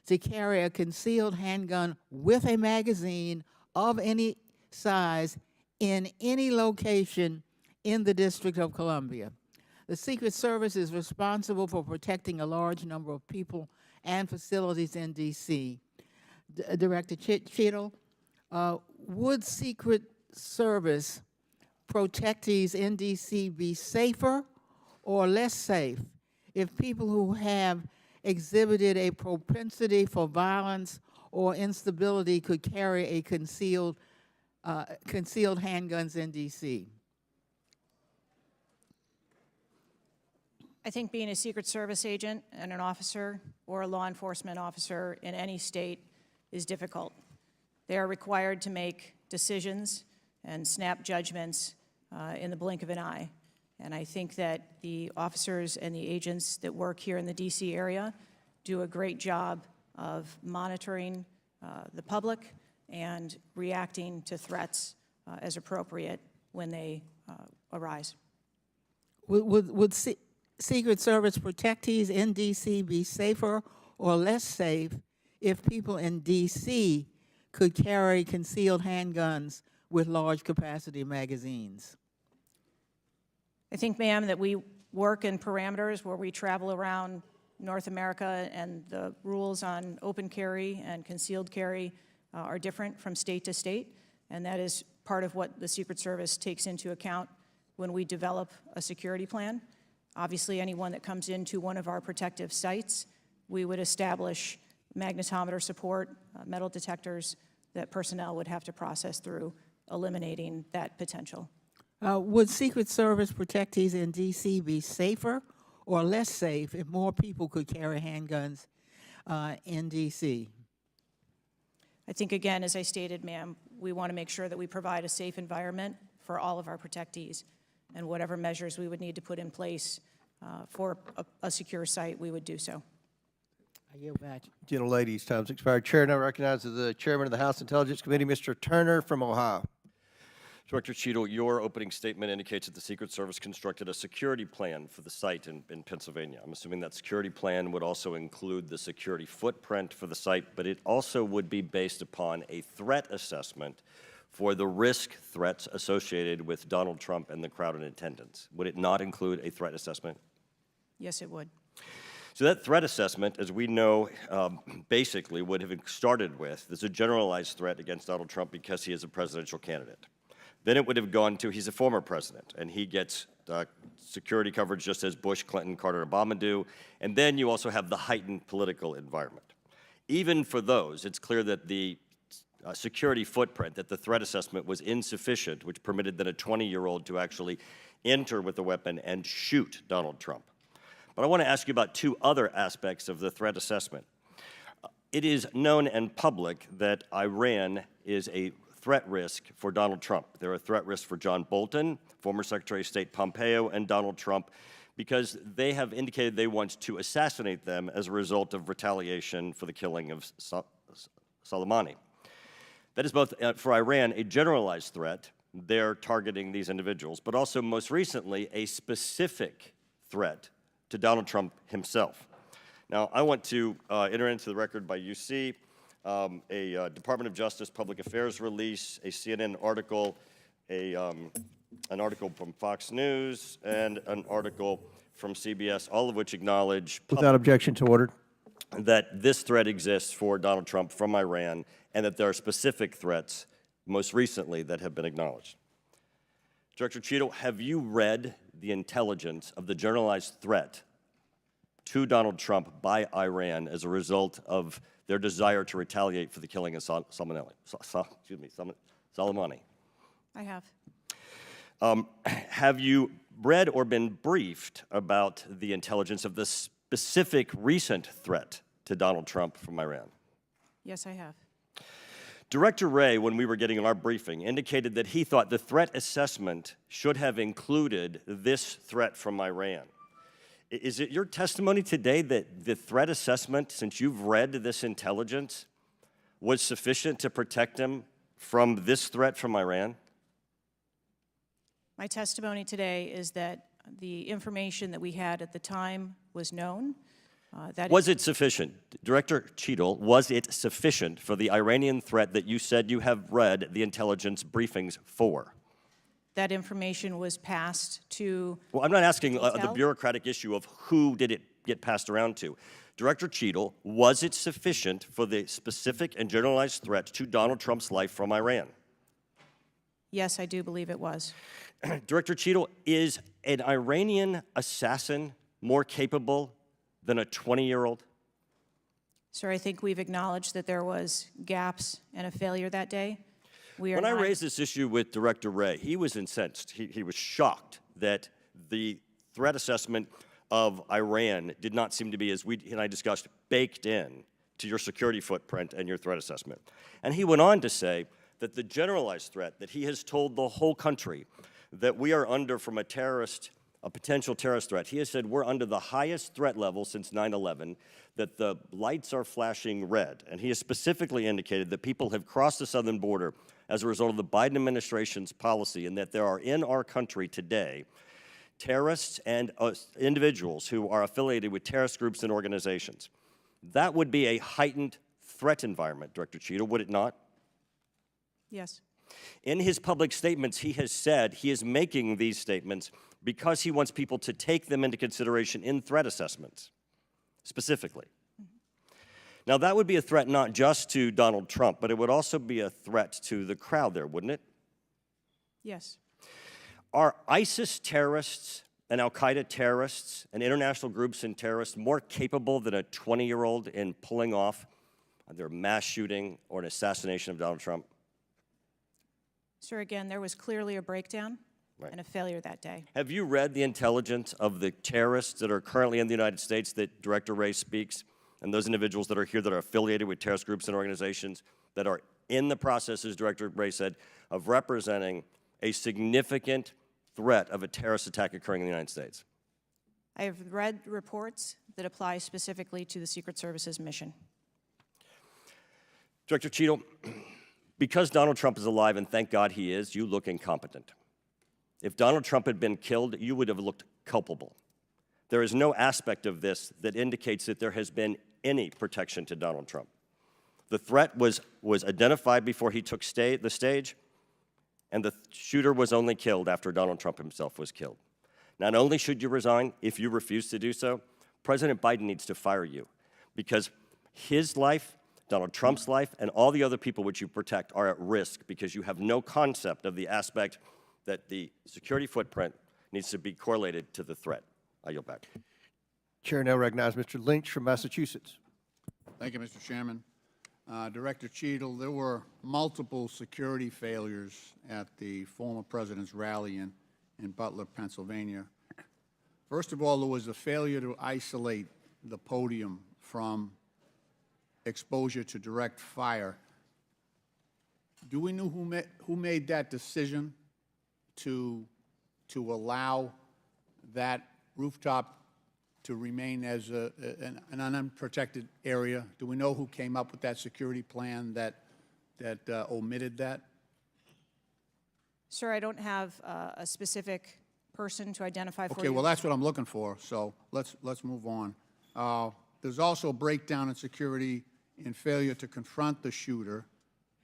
to carry a concealed handgun with a magazine of any size in any location in the District of Columbia. The Secret Service is responsible for protecting a large number of people and facilities in D.C. Director Cheatle, would Secret Service protectees in D.C. be safer or less safe if people who have exhibited a propensity for violence or instability could carry a concealed handguns in D.C.? I think being a Secret Service agent and an officer or a law enforcement officer in any state is difficult. They are required to make decisions and snap judgments in the blink of an eye. And I think that the officers and the agents that work here in the D.C. area do a great job of monitoring the public and reacting to threats as appropriate when they arise. Would Secret Service protectees in D.C. be safer or less safe if people in D.C. could carry concealed handguns with large capacity magazines? I think, ma'am, that we work in parameters where we travel around North America, and the rules on open carry and concealed carry are different from state to state, and that is part of what the Secret Service takes into account when we develop a security plan. Obviously, anyone that comes into one of our protective sites, we would establish magnetometer support, metal detectors that personnel would have to process through, eliminating that potential. Would Secret Service protectees in D.C. be safer or less safe if more people could carry handguns in D.C.? I think, again, as I stated, ma'am, we want to make sure that we provide a safe environment for all of our protectees, and whatever measures we would need to put in place for a secure site, we would do so. I yield back. Gentlelady's time's expired. Chair now recognizes the Chairman of the House Intelligence Committee, Mr. Turner from Ohio. Director Cheatle, your opening statement indicates that the Secret Service constructed a security plan for the site in Pennsylvania. I'm assuming that security plan would also include the security footprint for the site, but it also would be based upon a threat assessment for the risk threats associated with Donald Trump and the crowd in attendance. Would it not include a threat assessment? Yes, it would. So that threat assessment, as we know, basically would have started with, there's a generalized threat against Donald Trump because he is a presidential candidate. Then it would have gone to, he's a former president, and he gets security coverage just as Bush, Clinton, Carter, and Obama do. And then you also have the heightened political environment. Even for those, it's clear that the security footprint, that the threat assessment was insufficient, which permitted then a 20-year-old to actually enter with a weapon and shoot Donald Trump. But I want to ask you about two other aspects of the threat assessment. It is known and public that Iran is a threat risk for Donald Trump. They're a threat risk for John Bolton, former Secretary of State Pompeo, and Donald Trump, because they have indicated they want to assassinate them as a result of retaliation for the killing of Soleimani. That is both, for Iran, a generalized threat. They're targeting these individuals, but also, most recently, a specific threat to Donald Trump himself. Now, I want to enter into the record by UC a Department of Justice Public Affairs release, a CNN article, an article from Fox News, and an article from CBS, all of which acknowledge Without objection to order. that this threat exists for Donald Trump from Iran, and that there are specific threats, most recently, that have been acknowledged. Director Cheatle, have you read the intelligence of the generalized threat to Donald Trump by Iran as a result of their desire to retaliate for the killing of Soleimani? I have. Have you read or been briefed about the intelligence of the specific recent threat to Donald Trump from Iran? Yes, I have. Director Wray, when we were getting our briefing, indicated that he thought the threat assessment should have included this threat from Iran. Is it your testimony today that the threat assessment, since you've read this intelligence, was sufficient to protect him from this threat from Iran? My testimony today is that the information that we had at the time was known. Was it sufficient? Director Cheatle, was it sufficient for the Iranian threat that you said you have read the intelligence briefings for? That information was passed to... Well, I'm not asking the Intel? bureaucratic issue of who did it get passed around to. Director Cheatle, was it sufficient for the specific and generalized threat to Donald Trump's life from Iran? Yes, I do believe it was. Director Cheatle, is an Iranian assassin more capable than a 20-year-old? Sir, I think we've acknowledged that there was gaps and a failure that day. When I raised this issue with Director Wray, he was incensed. He was shocked that the threat assessment of Iran did not seem to be, as we and I discussed, baked in to your security footprint and your threat assessment. And he went on to say that the generalized threat that he has told the whole country that we are under from a potential terrorist threat, he has said we're under the highest threat level since 9/11, that the lights are flashing red. And he has specifically indicated that people have crossed the southern border as a result of the Biden administration's policy, and that there are in our country today terrorists and individuals who are affiliated with terrorist groups and organizations. That would be a heightened threat environment, Director Cheatle, would it not? Yes. In his public statements, he has said he is making these statements because he wants people to take them into consideration in threat assessments, specifically. Now, that would be a threat not just to Donald Trump, but it would also be a threat to the crowd there, wouldn't it? Yes. Are ISIS terrorists and al-Qaeda terrorists and international groups and terrorists more capable than a 20-year-old in pulling off either a mass shooting or an assassination of Donald Trump? Sir, again, there was clearly a breakdown and a failure that day. Have you read the intelligence of the terrorists that are currently in the United States that Director Wray speaks, and those individuals that are here that are affiliated with terrorist groups and organizations that are in the process, as Director Wray said, of representing a significant threat of a terrorist attack occurring in the United States? I have read reports that apply specifically to the Secret Service's mission. Director Cheatle, because Donald Trump is alive, and thank God he is, you look incompetent. If Donald Trump had been killed, you would have looked culpable. There is no aspect of this that indicates that there has been any protection to Donald Trump. The threat was identified before he took the stage, and the shooter was only killed after Donald Trump himself was killed. Not only should you resign, if you refuse to do so, President Biden needs to fire you, because his life, Donald Trump's life, and all the other people which you protect are at risk because you have no concept of the aspect that the security footprint needs to be correlated to the threat. I yield back. Chair now recognizes Mr. Lynch from Massachusetts. Thank you, Mr. Chairman. Director Cheatle, there were multiple security failures at the former president's rally in Butler, Pennsylvania. First of all, there was a failure to isolate the podium from exposure to direct fire. Do we know who made that decision to allow that rooftop to remain as an unprotected area? Do we know who came up with that security plan that omitted that? Sir, I don't have a specific person to identify for you. Okay, well, that's what I'm looking for, so let's move on. There's also a breakdown in security and failure to confront the shooter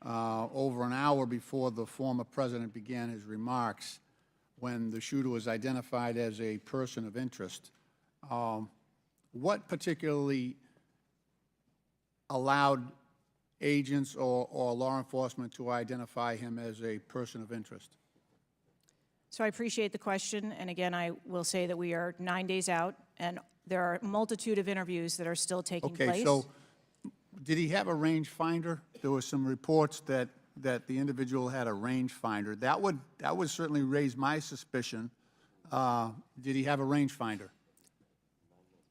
over an hour before the former president began his remarks, when the shooter was identified as a person of interest. What particularly allowed agents or law enforcement to identify him as a person of interest? So I appreciate the question, and again, I will say that we are 9 days out, and there are a multitude of interviews that are still taking place. Okay, so did he have a rangefinder? There were some reports that the individual had a rangefinder. That would certainly raise my suspicion. Did he have a rangefinder?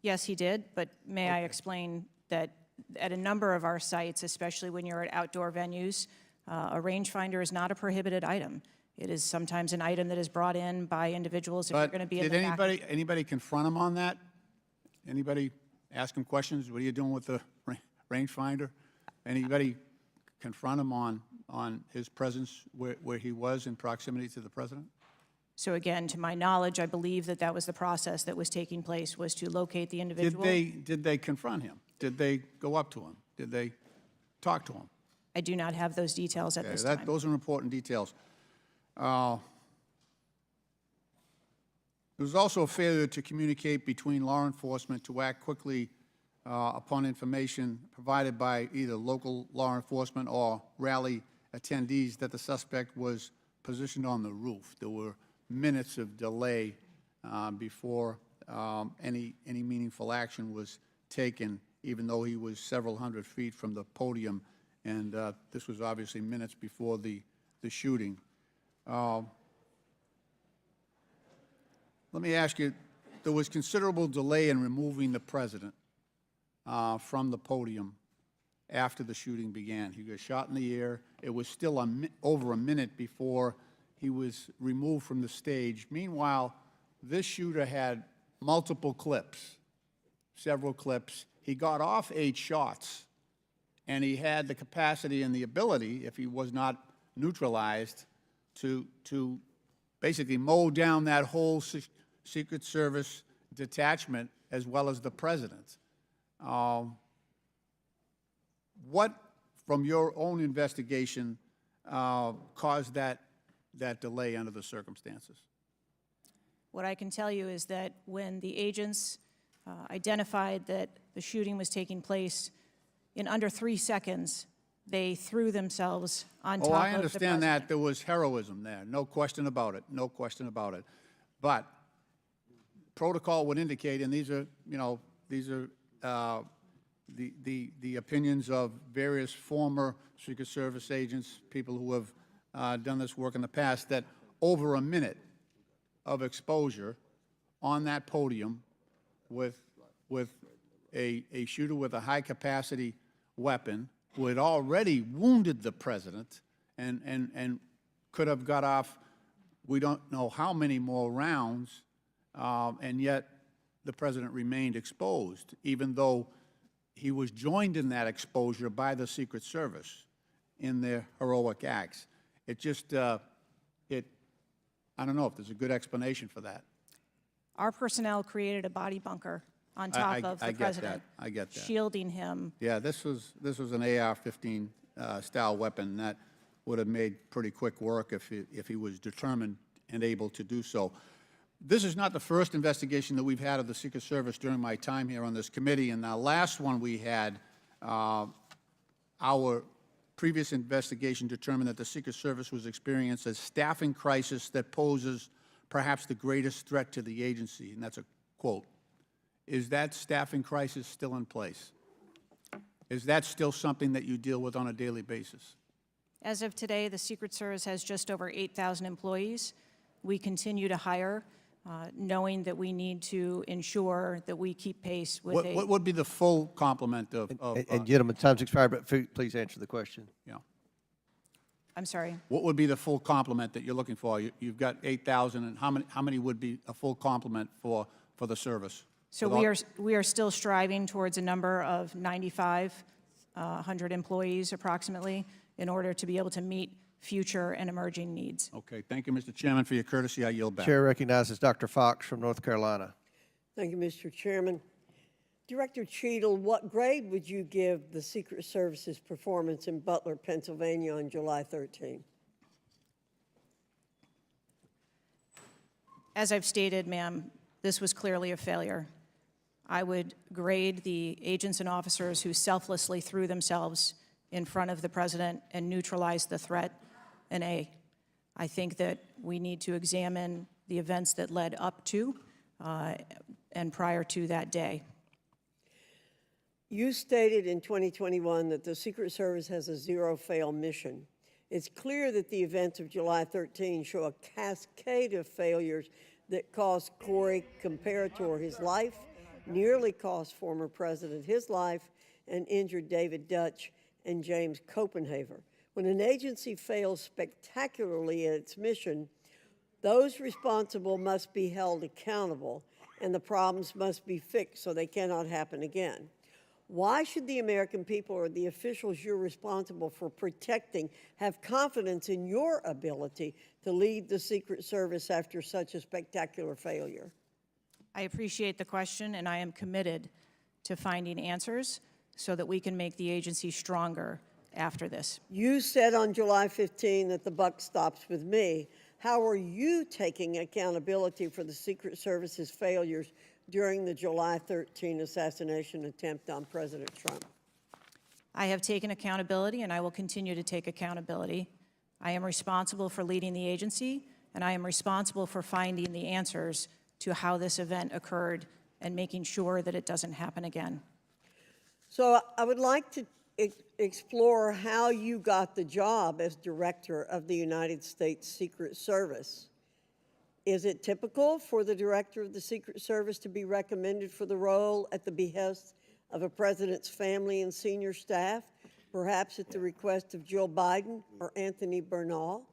Yes, he did, but may I explain that at a number of our sites, especially when you're at outdoor venues, a rangefinder is not a prohibited item. It is sometimes an item that is brought in by individuals if you're going to be in the back. Did anybody confront him on that? Anybody ask him questions? What are you doing with the rangefinder? Anybody confront him on his presence where he was in proximity to the president? So again, to my knowledge, I believe that that was the process that was taking place, was to locate the individual. Did they confront him? Did they go up to him? Did they talk to him? I do not have those details at Okay, this time. those are important details. There was also a failure to communicate between law enforcement to act quickly upon information provided by either local law enforcement or rally attendees that the suspect was positioned on the roof. There were minutes of delay before any meaningful action was taken, even though he was several hundred feet from the podium, and this was obviously minutes before the shooting. Let me ask you, there was considerable delay in removing the president from the podium after the shooting began. He got shot in the air. It was still over a minute before he was removed from the stage. Meanwhile, this shooter had multiple clips, several clips. He got off 8 shots, and he had the capacity and the ability, if he was not neutralized, to basically mow down that whole Secret Service detachment as well as the president. What, from your own investigation, caused that delay under the circumstances? What I can tell you is that when the agents identified that the shooting was taking place, in under 3 seconds, they threw themselves on top of the president. I understand that there was heroism there, no question about it, no question about it. But protocol would indicate, and these are, the opinions of various former Secret Service agents, people who have done this work in the past, that over a minute of exposure on that podium with a shooter with a high-capacity weapon who had already wounded the president and could have got off, we don't know how many more rounds, and yet the president remained exposed, even though he was joined in that exposure by the Secret Service in their heroic acts. It just, I don't know if there's a good explanation for that. Our personnel created a body bunker on top of the president. I get that. Shielding him. Yeah, this was an AR-15 style weapon that would have made pretty quick work if he was determined and able to do so. This is not the first investigation that we've had of the Secret Service during my time here on this committee, and the last one we had, our previous investigation determined that the Secret Service was experiencing a staffing crisis that poses perhaps the greatest threat to the agency, and that's a quote. Is that staffing crisis still in place? Is that still something that you deal with on a daily basis? As of today, the Secret Service has just over 8,000 employees. We continue to hire, knowing that we need to ensure that we keep pace with What would be the full complement of And gentlemen, time's expired, but please answer the question. yeah. I'm sorry. What would be the full complement that you're looking for? You've got 8,000, and how many would be a full complement for the service? So we are still striving towards a number of 9,500 employees approximately in order to be able to meet future and emerging needs. Okay, thank you, Mr. Chairman, for your courtesy. I yield back. Chair recognizes Dr. Fox from North Carolina. Thank you, Mr. Chairman. Director Cheatle, what grade would you give the Secret Service's performance in Butler, Pennsylvania on July 13? As I've stated, ma'am, this was clearly a failure. I would grade the agents and officers who selflessly threw themselves in front of the president and neutralized the threat an A. I think that we need to examine the events that led up to and prior to that day. You stated in 2021 that the Secret Service has a zero-fail mission. It's clear that the events of July 13 show a cascade of failures that cost Corey Comparator his life, nearly cost former president his life, and injured David Dutch and James Copenhaver. When an agency fails spectacularly at its mission, Those responsible must be held accountable, and the problems must be fixed so they cannot happen again. Why should the American people or the officials you're responsible for protecting have confidence in your ability to lead the Secret Service after such a spectacular failure? I appreciate the question, and I am committed to finding answers so that we can make the agency stronger after this. You said on July 15 that the buck stops with me. How are you taking accountability for the Secret Service's failures during the July 13 assassination attempt on President Trump? I have taken accountability, and I will continue to take accountability. I am responsible for leading the agency, and I am responsible for finding the answers to how this event occurred and making sure that it doesn't happen again. So I would like to explore how you got the job as director of the United States Secret Service. Is it typical for the director of the Secret Service to be recommended for the role at the behest of a president's family and senior staff, perhaps at the request of Joe Biden or Anthony Bernal?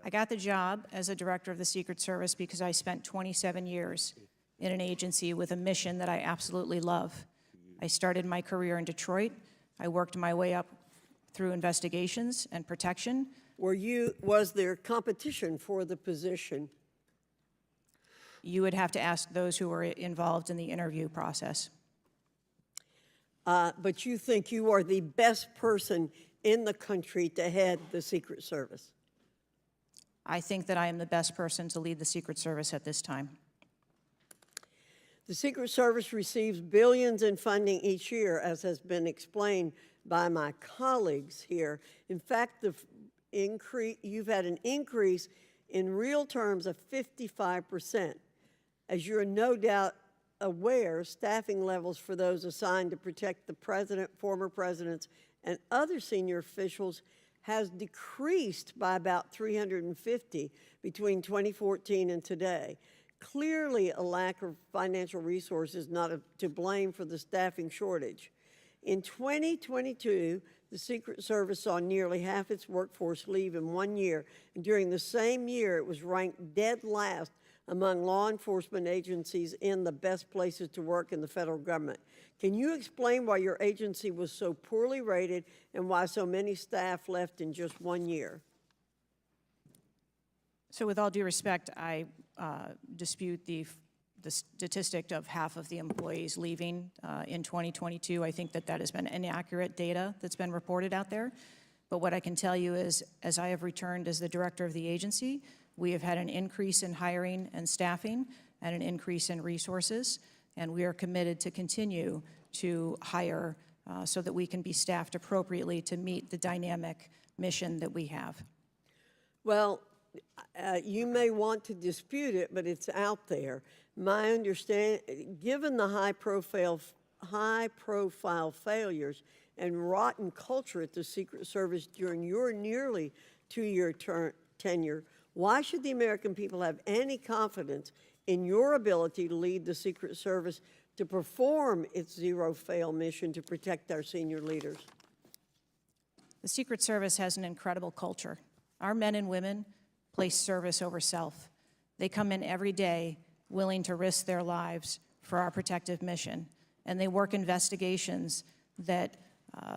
I got the job as a director of the Secret Service because I spent 27 years in an agency with a mission that I absolutely love. I started my career in Detroit. I worked my way up through investigations and protection. Was there competition for the position? You would have to ask those who were involved in the interview process. But you think you are the best person in the country to head the Secret Service? I think that I am the best person to lead the Secret Service at this time. The Secret Service receives billions in funding each year, as has been explained by my colleagues here. In fact, you've had an increase in real terms of 55%. As you're no doubt aware, staffing levels for those assigned to protect the president, former presidents, and other senior officials has decreased by about 350 between 2014 and today. Clearly, a lack of financial resources not to blame for the staffing shortage. In 2022, the Secret Service saw nearly half its workforce leave in 1 year, and during the same year, it was ranked dead last among law enforcement agencies in the best places to work in the federal government. Can you explain why your agency was so poorly rated and why so many staff left in just 1 year? So with all due respect, I dispute the statistic of half of the employees leaving in 2022. I think that that has been inaccurate data that's been reported out there. But what I can tell you is, as I have returned as the director of the agency, we have had an increase in hiring and staffing and an increase in resources, and we are committed to continue to hire so that we can be staffed appropriately to meet the dynamic mission that we have. Well, you may want to dispute it, but it's out there. My understanding, given the high-profile failures and rotten culture at the Secret Service during your nearly two-year tenure, why should the American people have any confidence in your ability to lead the Secret Service to perform its zero-fail mission to protect our senior leaders? The Secret Service has an incredible culture. Our men and women place service over self. They come in every day willing to risk their lives for our protective mission, and they work investigations that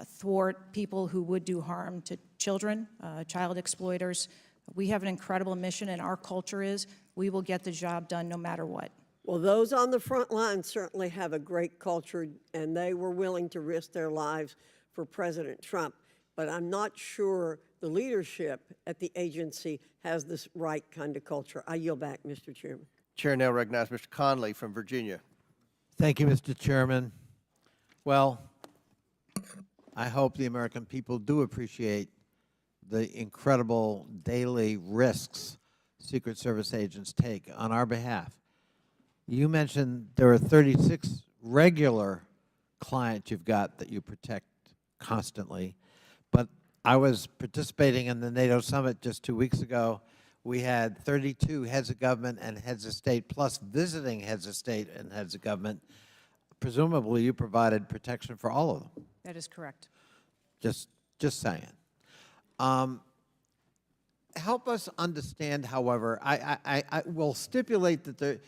thwart people who would do harm to children, child exploiters. We have an incredible mission, and our culture is we will get the job done no matter what. Well, those on the front line certainly have a great culture, and they were willing to risk their lives for President Trump. But I'm not sure the leadership at the agency has this right kind of culture. I yield back, Mr. Chairman. Chair now recognizes Mr. Conley from Virginia. Thank you, Mr. Chairman. Well, I hope the American people do appreciate the incredible daily risks Secret Service agents take on our behalf. You mentioned there are 36 regular clients you've got that you protect constantly, but I was participating in the NATO summit just 2 weeks ago. We had 32 heads of government and heads of state, plus visiting heads of state and heads of government. Presumably, you provided protection for all of them. That is correct. Just saying. help us understand, however, I will stipulate that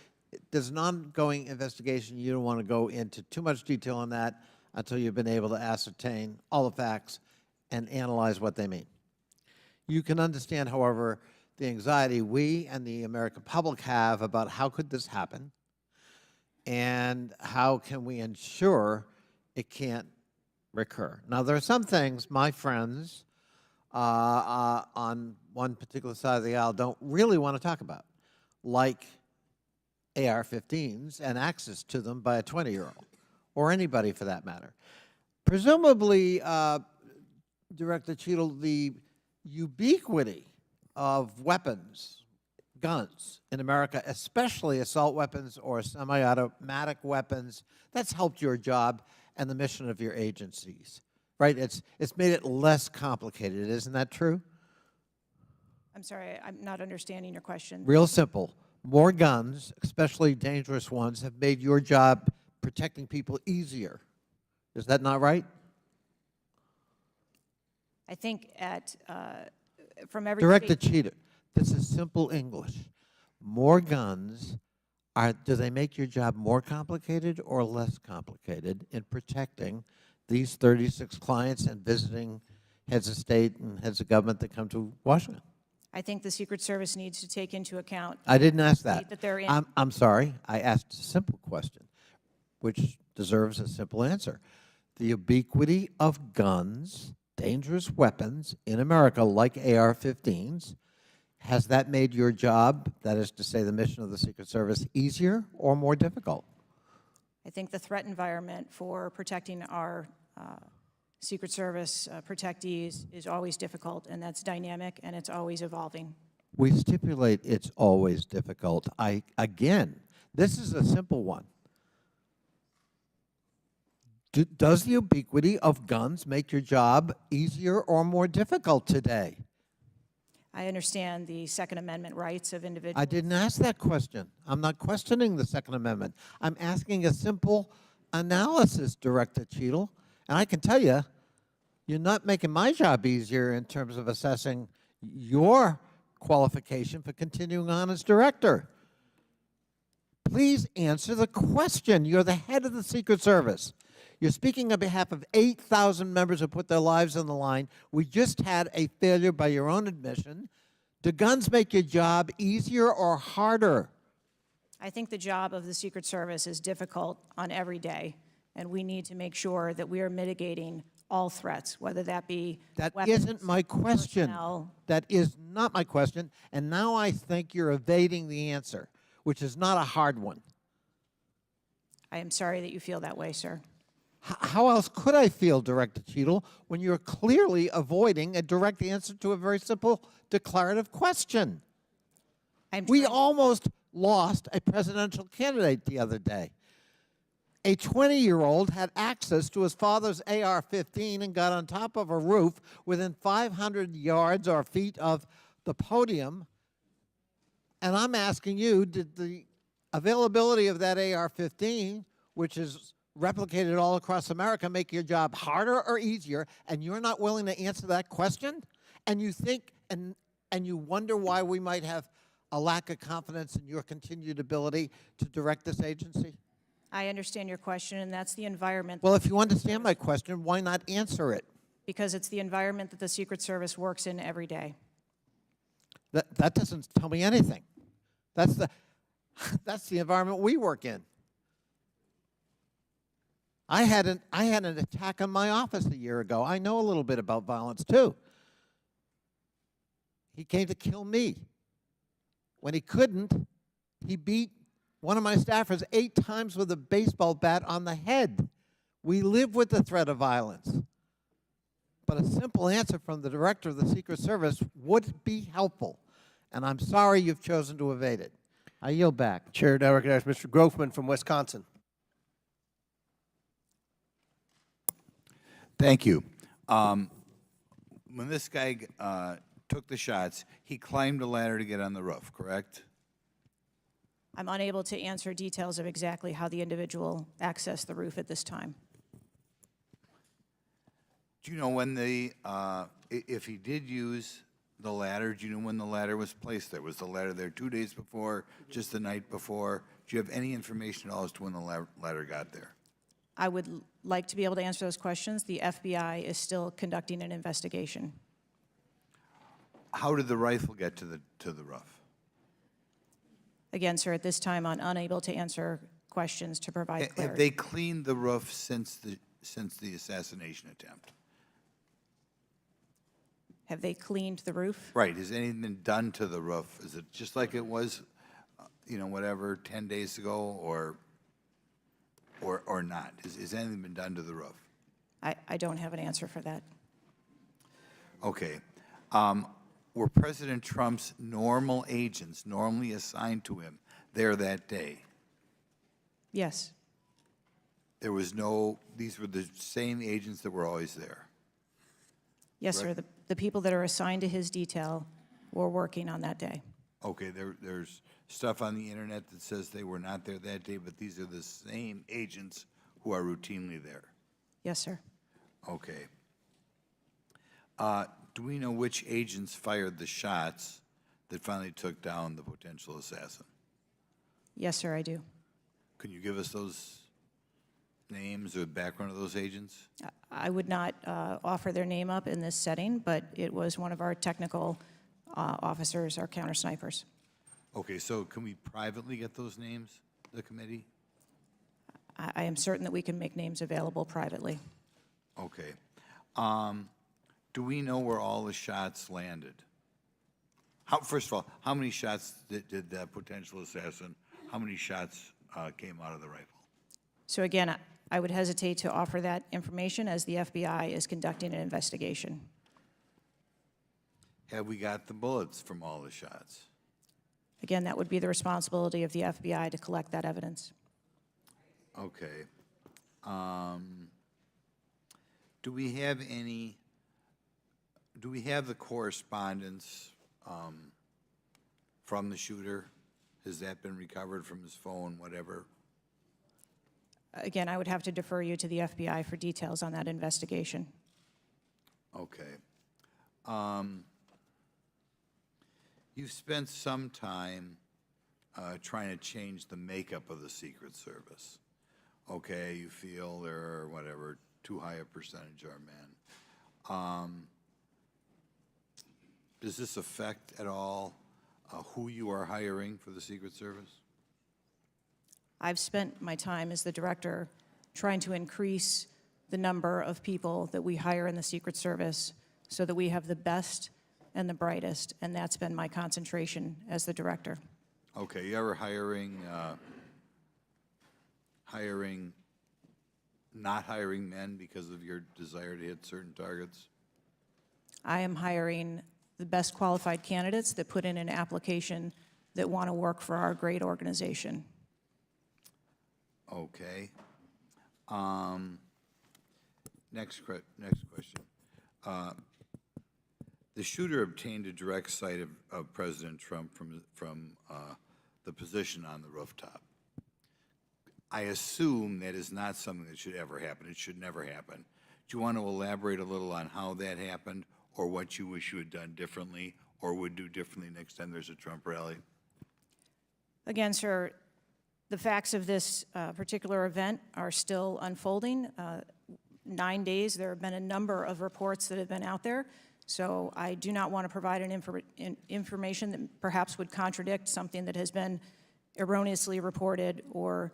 there's an ongoing investigation. You don't want to go into too much detail on that until you've been able to ascertain all the facts and analyze what they mean. You can understand, however, the anxiety we and the American public have about how could this happen and how can we ensure it can't recur. Now, there are some things my friends on one particular side of the aisle don't really want to talk about, like AR-15s and access to them by a 20-year-old, or anybody for that matter. Presumably, Director Cheatle, the ubiquity of weapons, guns in America, especially assault weapons or semi-automatic weapons, that's helped your job and the mission of your agencies, right? It's made it less complicated, isn't that true? I'm sorry, I'm not understanding your question. Real simple. More guns, especially dangerous ones, have made your job protecting people easier. Is that not right? I think from every Director state, Cheatle, this is simple English. More guns, do they make your job more complicated or less complicated in protecting these 36 clients and visiting heads of state and heads of government that come to Washington? I think the Secret Service needs to take into account. I didn't ask that. That they're in. I'm sorry. I asked a simple question, which deserves a simple answer. The ubiquity of guns, dangerous weapons in America, like AR-15s, has that made your job, that is to say the mission of the Secret Service, easier or more difficult? I think the threat environment for protecting our Secret Service protectees is always difficult, and that's dynamic, and it's always evolving. We stipulate it's always difficult. Again, this is a simple one. Does the ubiquity of guns make your job easier or more difficult today? I understand the Second Amendment rights of individuals. I didn't ask that question. I'm not questioning the Second Amendment. I'm asking a simple analysis, Director Cheatle. And I can tell you, you're not making my job easier in terms of assessing your qualification for continuing on as director. Please answer the question. You're the head of the Secret Service. You're speaking on behalf of 8,000 members who put their lives on the line. We just had a failure by your own admission. Do guns make your job easier or harder? I think the job of the Secret Service is difficult on every day, and we need to make sure that we are mitigating all threats, whether that be That weapons, isn't my question. personnel. That is not my question. And now I think you're evading the answer, which is not a hard one. I am sorry that you feel that way, sir. How else could I feel, Director Cheatle, when you're clearly avoiding a direct answer to a very simple declarative question? We almost lost a presidential candidate the other day. A 20-year-old had access to his father's AR-15 and got on top of a roof within 500 yards or feet of the podium. And I'm asking you, did the availability of that AR-15, which is replicated all across America, make your job harder or easier? And you're not willing to answer that question? And you think, and you wonder why we might have a lack of confidence in your continued ability to direct this agency? I understand your question, and that's the environment. Well, if you understand my question, why not answer it? Because it's the environment that the Secret Service works in every day. That doesn't tell me anything. That's the environment we work in. I had an attack on my office a year ago. I know a little bit about violence too. He came to kill me. When he couldn't, he beat one of my staffers 8 times with a baseball bat on the head. We live with the threat of violence. But a simple answer from the director of the Secret Service would be helpful. And I'm sorry you've chosen to evade it. I yield back. Chair, now recognize Mr. Grofman from Wisconsin. Thank you. When this guy took the shots, he climbed a ladder to get on the roof, correct? I'm unable to answer details of exactly how the individual accessed the roof at this time. Do you know when if he did use The ladder, do you know when the ladder was placed there? Was the ladder there 2 days before, just the night before? Do you have any information at all as to when the ladder got there? I would like to be able to answer those questions. The FBI is still conducting an investigation. How did the rifle get to the roof? Again, sir, at this time, I'm unable to answer questions to provide Have clarity. they cleaned the roof since the assassination attempt? Have they cleaned the roof? Right, has anything been done to the roof? Is it just like it was, whatever, 10 days ago, or not? Has anything been done to the roof? I don't have an answer for that. Okay. Were President Trump's normal agents normally assigned to him there that day? Yes, These were the same agents that were always there? yes, sir. The people that are assigned to his detail were working on that day. Okay, there's stuff on the internet that says they were not there that day, but these are the same agents who are routinely there? Yes, sir. Okay. Do we know which agents fired the shots that finally took down the potential assassin? Yes, sir, I do. Can you give us those names or the background of those agents? I would not offer their name up in this setting, but it was one of our technical officers, our counter snipers. Okay, so can we privately get those names, the committee? I am certain that we can make names available privately. Okay. Do we know where all the shots landed? First of all, how many shots did that potential assassin, how many shots came out of the rifle? So again, I would hesitate to offer that information as the FBI is conducting an investigation. Have we got the bullets from all the shots? Again, that would be the responsibility of the FBI to collect that evidence. Okay. Do we have the correspondence from the shooter? Has that been recovered from his phone, whatever? Again, I would have to defer you to the FBI for details on that investigation. Okay. You've spent some time trying to change the makeup of the Secret Service. Okay, you feel there are, whatever, too high a percentage are men. Does this affect at all who you are hiring for the Secret Service? I've spent my time as the director trying to increase the number of people that we hire in the Secret Service so that we have the best and the brightest, and that's been my concentration as the director. Okay, you ever not hiring men because of your desire to hit certain targets? I am hiring the best qualified candidates that put in an application that want to work for our great organization. Okay. Next question. The shooter obtained a direct sight of President Trump from the position on the rooftop. I assume that is not something that should ever happen. It should never happen. Do you want to elaborate a little on how that happened, or what you wish you had done differently, or would do differently next time there's a Trump rally? Again, sir, the facts of this particular event are still unfolding. 9 days, there have been a number of reports that have been out there, so I do not want to provide information that perhaps would contradict something that has been erroneously reported or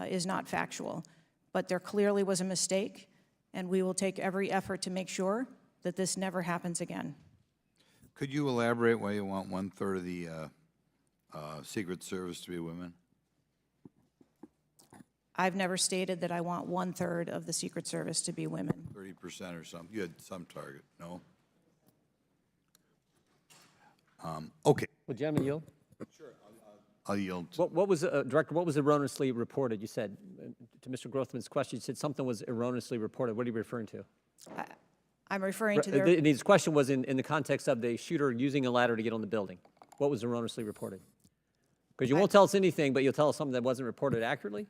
is not factual. But there clearly was a mistake, and we will take every effort to make sure that this never happens again. Could you elaborate why you want 1/3 of the Secret Service to be women? I've never stated that I want 1/3 of the Secret Service to be women. 30% or something? You had some target, no? Okay, Well, gentlemen, yield. I'll yield. What was, Director, what was erroneously reported? You said, to Mr. Grothman's question, you said something was erroneously reported. What are you referring to? I'm referring to their... His question was in the context of the shooter using a ladder to get on the building. What was erroneously reported? Because you won't tell us anything, but you'll tell us something that wasn't reported accurately?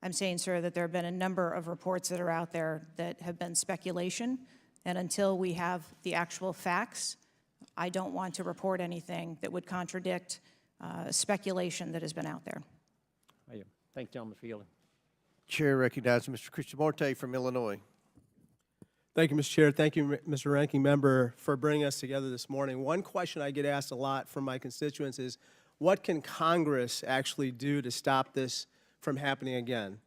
I'm saying, sir, that there have been a number of reports that are out there that have been speculation, and until we have the actual facts, I don't want to report anything that would contradict speculation that has been out there. Thank you, gentleman, for yielding. Chair recognizes Mr. Krishnamurti from Illinois. Thank you, Mr. Chair. Thank you, Mr. Ranking Member, for bringing us together this morning. One question I get asked a lot from my constituents is, what can Congress actually do to stop this from happening again?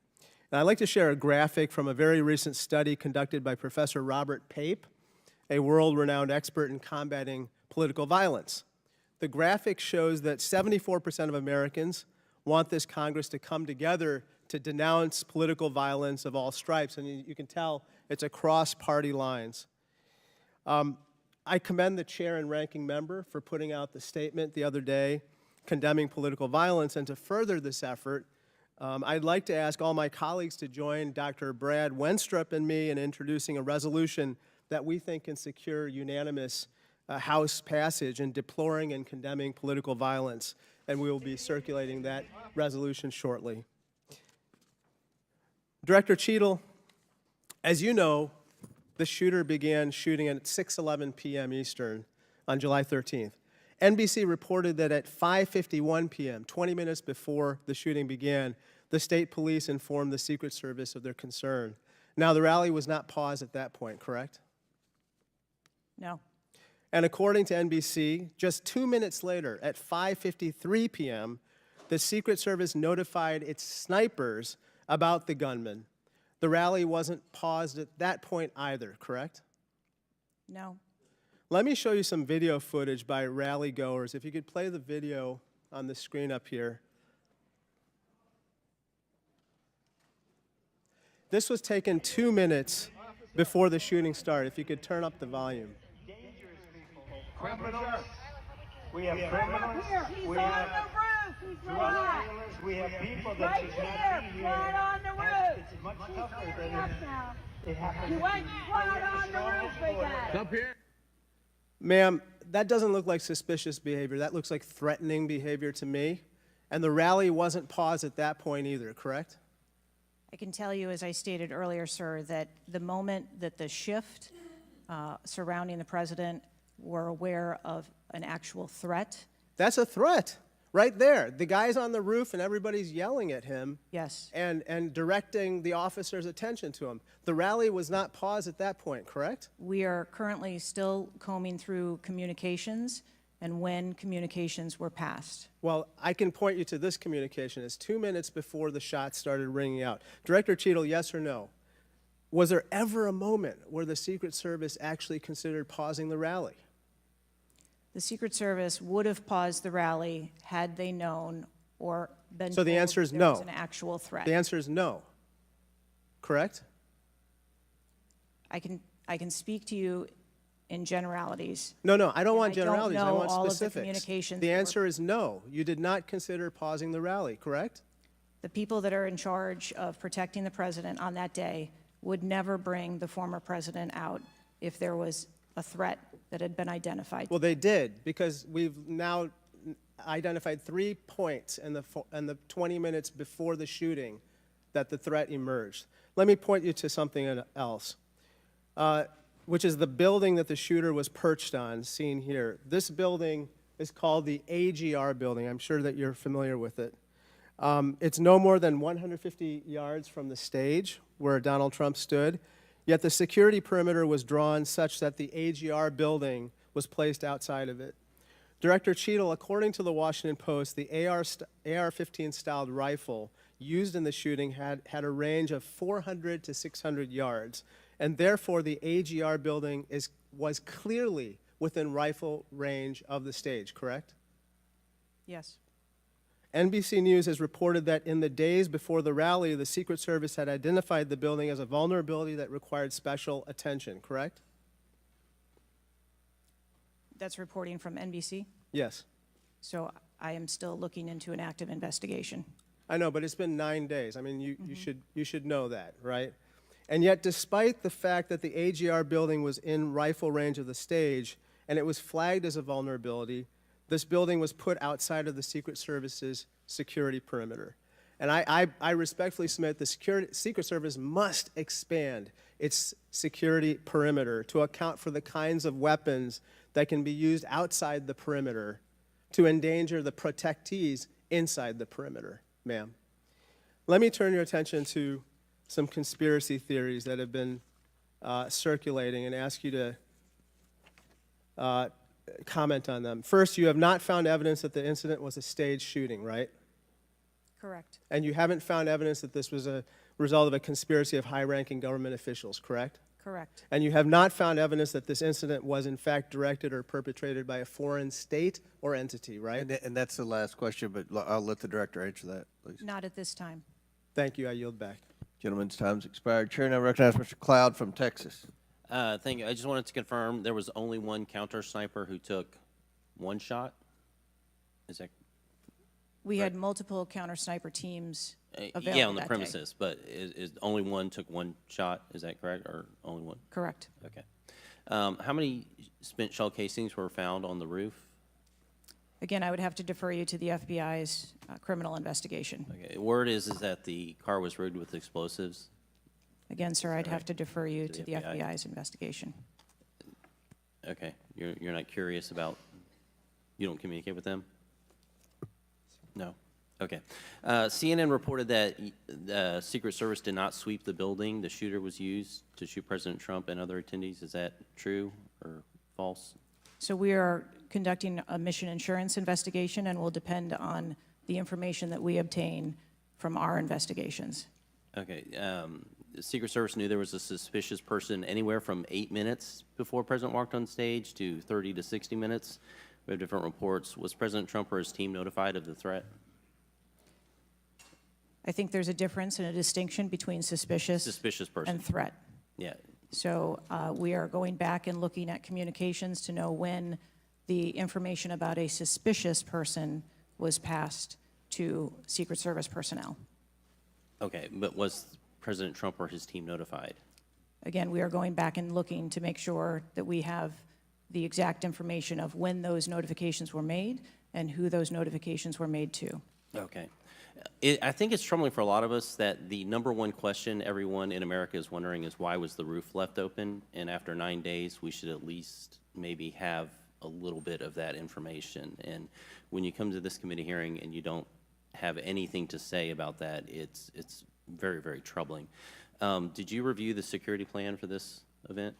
And I'd like to share a graphic from a very recent study conducted by Professor Robert Pape, a world-renowned expert in combating political violence. The graphic shows that 74% of Americans want this Congress to come together to denounce political violence of all stripes, and you can tell it's across party lines. I commend the chair and ranking member for putting out the statement the other day condemning political violence, and to further this effort, I'd like to ask all my colleagues to join Dr. Brad Wenstrup and me in introducing a resolution that we think can secure unanimous House passage in deploring and condemning political violence, and we will be circulating that resolution shortly. Director Cheatle, as you know, the shooter began shooting at 6:11 p.m. Eastern on July 13th. NBC reported that at 5:51 p.m., 20 minutes before the shooting began, the state police informed the Secret Service of their concern. Now, the rally was not paused at that point, correct? No. And according to NBC, just 2 minutes later, at 5:53 p.m., the Secret Service notified its snipers about the gunman. The rally wasn't paused at that point either, correct? No. Let me show you some video footage by rally goers. If you could play the video on the screen up here. This was taken 2 minutes before the shooting started. If you could turn up the volume. Criminals. We have criminals. We have drug dealers. We have people that should not be here. Right on the roof. It's much tougher than it happens. You went right on the roof, big guy. Up here. Ma'am, that doesn't look like suspicious behavior. That looks like threatening behavior to me. And the rally wasn't paused at that point either, correct? I can tell you, as I stated earlier, sir, that the moment that the shift surrounding the president were aware of an actual threat. That's a threat right there. The guy's on the roof and everybody's yelling at him. Yes. And directing the officer's attention to him. The rally was not paused at that point, correct? We are currently still combing through communications and when communications were passed. Well, I can point you to this communication. It's 2 minutes before the shots started ringing out. Director Cheatle, yes or no? Was there ever a moment where the Secret Service actually considered pausing the rally? The Secret Service would have paused the rally had they known or been So the told answer is there no. was an actual threat. The answer is no, correct? I can speak to you in generalities. No, I don't want I don't generalities. I know want all of the specifics. communications The that were- answer is no. You did not consider pausing the rally, correct? The people that are in charge of protecting the president on that day would never bring the former president out if there was a threat that had been identified. Well, they did, because we've now identified 3 points in the 20 minutes before the shooting that the threat emerged. Let me point you to something else, which is the building that the shooter was perched on, seen here. This building is called the AGR building. I'm sure that you're familiar with it. It's no more than 150 yards from the stage where Donald Trump stood, yet the security perimeter was drawn such that the AGR building was placed outside of it. Director Cheatle, according to the Washington Post, the AR-15 styled rifle used in the shooting had a range of 400 to 600 yards, and therefore the AGR building was clearly within rifle range of the stage, correct? Yes. NBC News has reported that in the days before the rally, the Secret Service had identified the building as a vulnerability that required special attention, correct? That's reporting from NBC. Yes. So I am still looking into an active investigation. I know, but it's been 9 days. I mean, you should know that, right? And yet, despite the fact that the AGR building was in rifle range of the stage, and it was flagged as a vulnerability, this building was put outside of the Secret Service's security perimeter. And I respectfully submit the Secret Service must expand its security perimeter to account for the kinds of weapons that can be used outside the perimeter to endanger the protectees inside the perimeter, ma'am. Let me turn your attention to some conspiracy theories that have been circulating and ask you to comment on them. First, you have not found evidence that the incident was a staged shooting, right? Correct. And you haven't found evidence that this was a result of a conspiracy of high-ranking government officials, correct? Correct. And you have not found evidence that this incident was in fact directed or perpetrated by a foreign state or entity, right? And that's the last question, but I'll let the director answer that, please. Not at this time. Thank you. I yield back. Gentleman's time's expired. Chair now recognizes Mr. Cloud from Texas. Thank you. I just wanted to confirm there was only one counter sniper who took one shot? Is that We had multiple counter sniper teams available yeah, on the that day. premises, but is only one took one shot? Is that correct, or only one? Correct. Okay. How many spent shell casings were found on the roof? Again, I would have to defer you to the FBI's criminal investigation. Okay. Word is that the car was rigged with explosives. Again, sir, I'd have to defer you To to the the FBI. FBI's investigation. Okay. You're not curious about? You don't communicate with them? No. Okay. CNN reported that the Secret Service did not sweep the building the shooter was used to shoot President Trump and other attendees. Is that true or false? So we are conducting a mission insurance investigation and will depend on the information that we obtain from our investigations. Okay. The Secret Service knew there was a suspicious person anywhere from 8 minutes before President walked on stage to 30 to 60 minutes. We have different reports. Was President Trump or his team notified of the threat? I think there's a difference and a distinction between suspicious person. and threat. Yeah. So we are going back and looking at communications to know when the information about a suspicious person was passed to Secret Service personnel. Okay, but was President Trump or his team notified? Again, we are going back and looking to make sure that we have the exact information of when those notifications were made and who those notifications were made to. Okay. I think it's troubling for a lot of us that the number one question everyone in America is wondering is why was the roof left open? And after 9 days, we should at least maybe have a little bit of that information. And when you come to this committee hearing and you don't have anything to say about that, it's very, very troubling. Did you review the security plan for this event?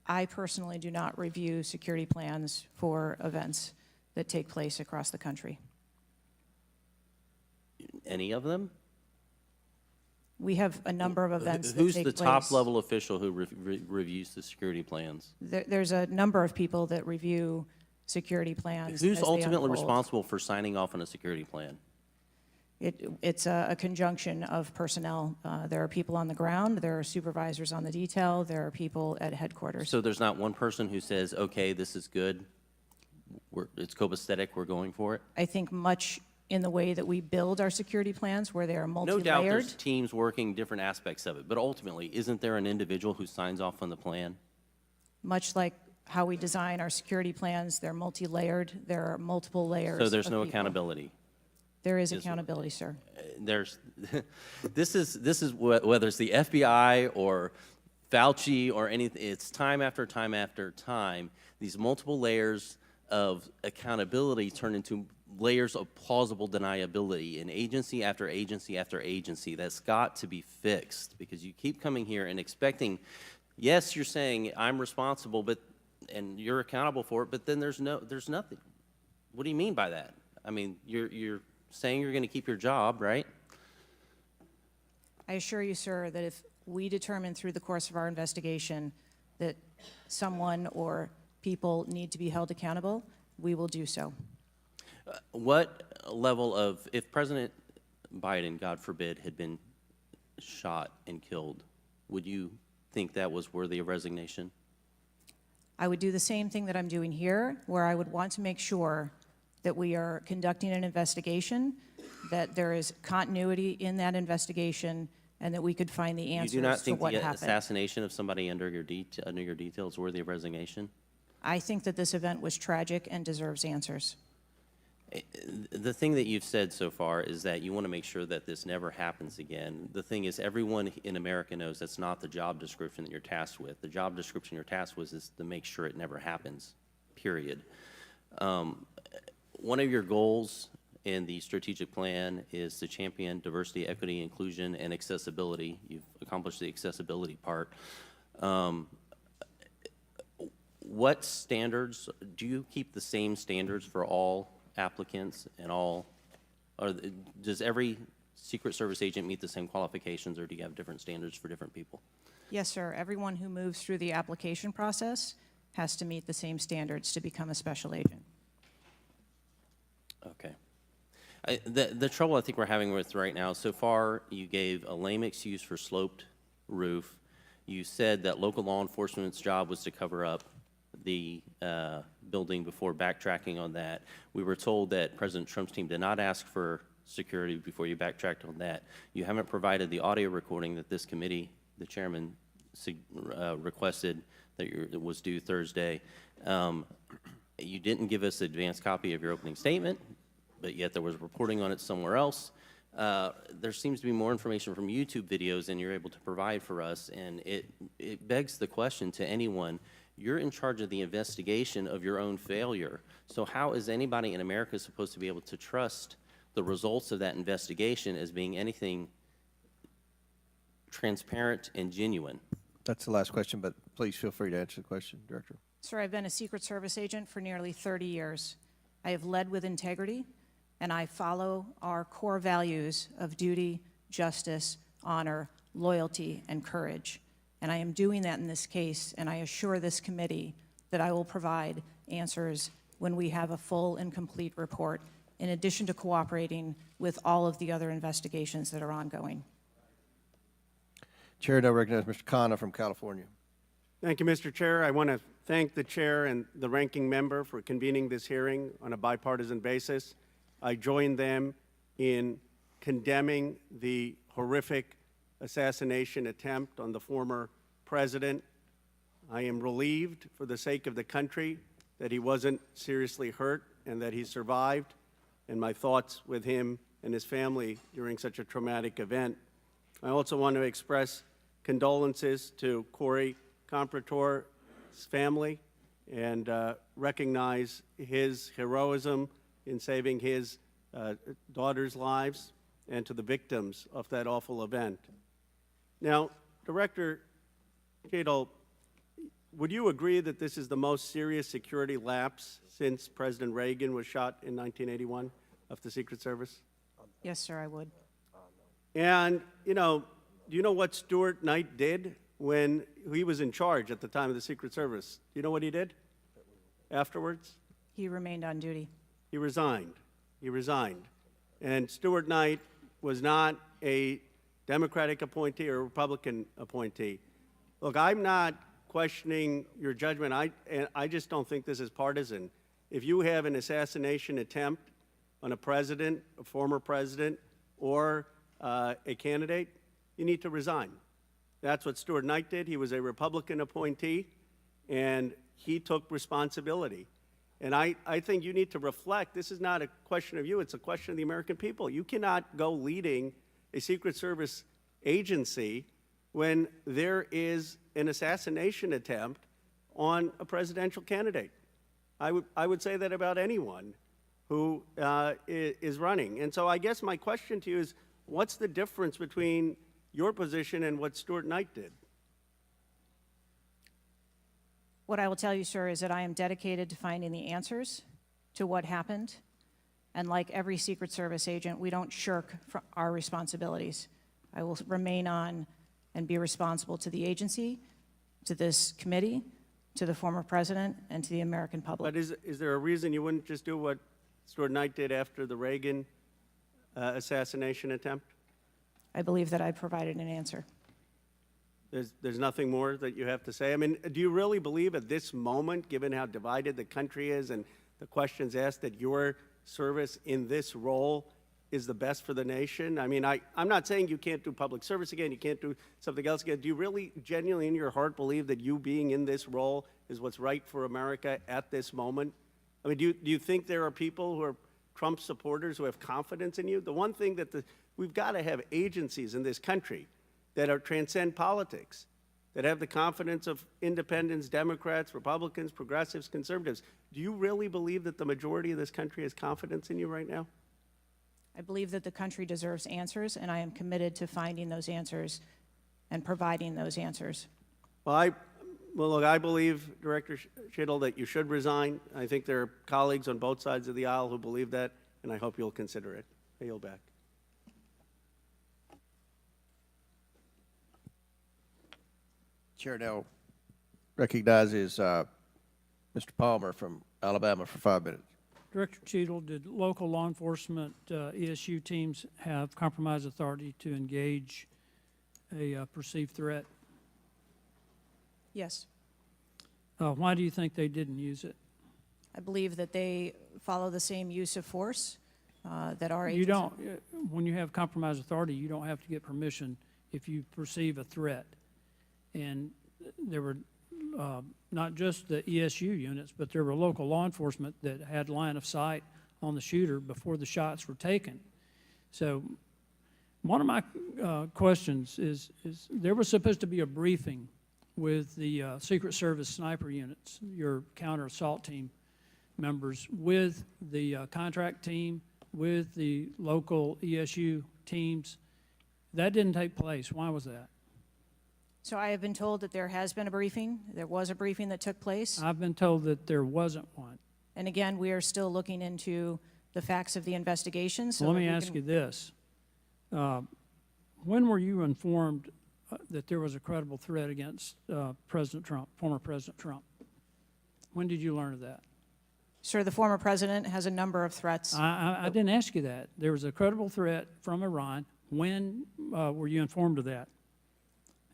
I personally do not review security plans for events that take place across the country. Any of them? We have a number of events that Who's take the place. top level official who reviews the security plans? There's a number of people that review security plans. Who's as they ultimately unfold. responsible for signing off on a security plan? It's a conjunction of personnel. There are people on the ground, there are supervisors on the detail, there are people at headquarters. So there's not one person who says, okay, this is good, it's copacetic, we're going for it? I think much in the way that we build our security plans, where they are No multi-layered. doubt there's teams working different aspects of it, but ultimately, isn't there an individual who signs off on the plan? Much like how we design our security plans, they're multi-layered, there are multiple layers. So there's of no people. accountability? There is accountability, sir. There's, this is whether it's the FBI or Fauci or anything, it's time after time after time, these multiple layers of accountability turn into layers of plausible deniability in agency after agency after agency. That's got to be fixed, because you keep coming here and expecting, yes, you're saying I'm responsible, but and you're accountable for it, but then there's nothing. What do you mean by that? I mean, you're saying you're going to keep your job, right? I assure you, sir, that if we determine through the course of our investigation that someone or people need to be held accountable, we will do so. What level of, if President Biden, God forbid, had been shot and killed, would you think that was worthy of resignation? I would do the same thing that I'm doing here, where I would want to make sure that we are conducting an investigation, that there is continuity in that investigation, and that we could find the answers You do not to think what the happened. assassination of somebody under your details is worthy of resignation? I think that this event was tragic and deserves answers. The thing that you've said so far is that you want to make sure that this never happens again. The thing is, everyone in America knows that's not the job description that you're tasked with. The job description you're tasked with is to make sure it never happens, period. One of your goals in the strategic plan is to champion diversity, equity, inclusion, and accessibility. You've accomplished the accessibility part. What standards, do you keep the same standards for all applicants and all, or does every Secret Service agent meet the same qualifications, or do you have different standards for different people? Yes, sir. Everyone who moves through the application process has to meet the same standards to become a special agent. Okay. The trouble I think we're having with right now, so far you gave a lame excuse for sloped roof. You said that local law enforcement's job was to cover up the building before backtracking on that. We were told that President Trump's team did not ask for security before you backtracked on that. You haven't provided the audio recording that this committee, the chairman, requested that was due Thursday. You didn't give us an advance copy of your opening statement, but yet there was reporting on it somewhere else. There seems to be more information from YouTube videos than you're able to provide for us, and it begs the question to anyone, you're in charge of the investigation of your own failure. So how is anybody in America supposed to be able to trust the results of that investigation as being anything transparent and genuine? That's the last question, but please feel free to answer the question, Director. Sir, I've been a Secret Service agent for nearly 30 years. I have led with integrity, and I follow our core values of duty, justice, honor, loyalty, and courage. And I am doing that in this case, and I assure this committee that I will provide answers when we have a full and complete report, in addition to cooperating with all of the other investigations that are ongoing. Chair now recognizes Mr. Khanna from California. Thank you, Mr. Chair. I want to thank the chair and the ranking member for convening this hearing on a bipartisan basis. I join them in condemning the horrific assassination attempt on the former president. I am relieved for the sake of the country that he wasn't seriously hurt and that he survived, and my thoughts with him and his family during such a traumatic event. I also want to express condolences to Corey Comprator's family and recognize his heroism in saving his daughter's lives, and to the victims of that awful event. Now, Director Cheatle, would you agree that this is the most serious security lapse since President Reagan was shot in 1981 of the Secret Service? Yes, sir, I would. And, you know, do you know what Stuart Knight did when he was in charge at the time of the Secret Service? Do you know what he did afterwards? He remained on duty. He resigned. He resigned. And Stuart Knight was not a Democratic appointee or a Republican appointee. Look, I'm not questioning your judgment. I just don't think this is partisan. If you have an assassination attempt on a president, a former president, or a candidate, you need to resign. That's what Stuart Knight did. He was a Republican appointee, and he took responsibility. And I think you need to reflect. This is not a question of you. It's a question of the American people. You cannot go leading a Secret Service agency when there is an assassination attempt on a presidential candidate. I would say that about anyone who is running. And so I guess my question to you is, what's the difference between your position and what Stuart Knight did? What I will tell you, sir, is that I am dedicated to finding the answers to what happened. And like every Secret Service agent, we don't shirk from our responsibilities. I will remain on and be responsible to the agency, to this committee, to the former president, and to the American public. But is there a reason you wouldn't just do what Stuart Knight did after the Reagan assassination attempt? I believe that I provided an answer. There's nothing more that you have to say? I mean, do you really believe at this moment, given how divided the country is and the questions asked, that your service in this role is the best for the nation? I mean, I'm not saying you can't do public service again, you can't do something else again. Do you really genuinely in your heart believe that you being in this role is what's right for America at this moment? I mean, do you think there are people who are Trump supporters who have confidence in you? The one thing that we've got to have agencies in this country that transcend politics, that have the confidence of independents, Democrats, Republicans, progressives, conservatives. Do you really believe that the majority of this country has confidence in you right now? I believe that the country deserves answers, and I am committed to finding those answers and providing those answers. Well, look, I believe, Director Cheatle, that you should resign. I think there are colleagues on both sides of the aisle who believe that, and I hope you'll consider it. I yield back. Chair now recognizes Mr. Palmer from Alabama for 5 minutes. Director Cheatle, did local law enforcement ESU teams have compromise authority to engage a perceived threat? Yes. Why do you think they didn't use it? I believe that they follow the same use of force that our agency. You don't, when you have compromise authority, you don't have to get permission if you perceive a threat. And there were not just the ESU units, but there were local law enforcement that had line of sight on the shooter before the shots were taken. So one of my questions is there was supposed to be a briefing with the Secret Service sniper units, your counter assault team members, with the contract team, with the local ESU teams. That didn't take place. Why was that? So I have been told that there has been a briefing. There was a briefing that took place. I've been told that there wasn't one. And again, we are still looking into the facts of the investigation. So Well, let that me we ask can- you this. When were you informed that there was a credible threat against President Trump, former President Trump? When did you learn of that? Sir, the former president has a number of threats. I didn't ask you that. There was a credible threat from Iran. When were you informed of that?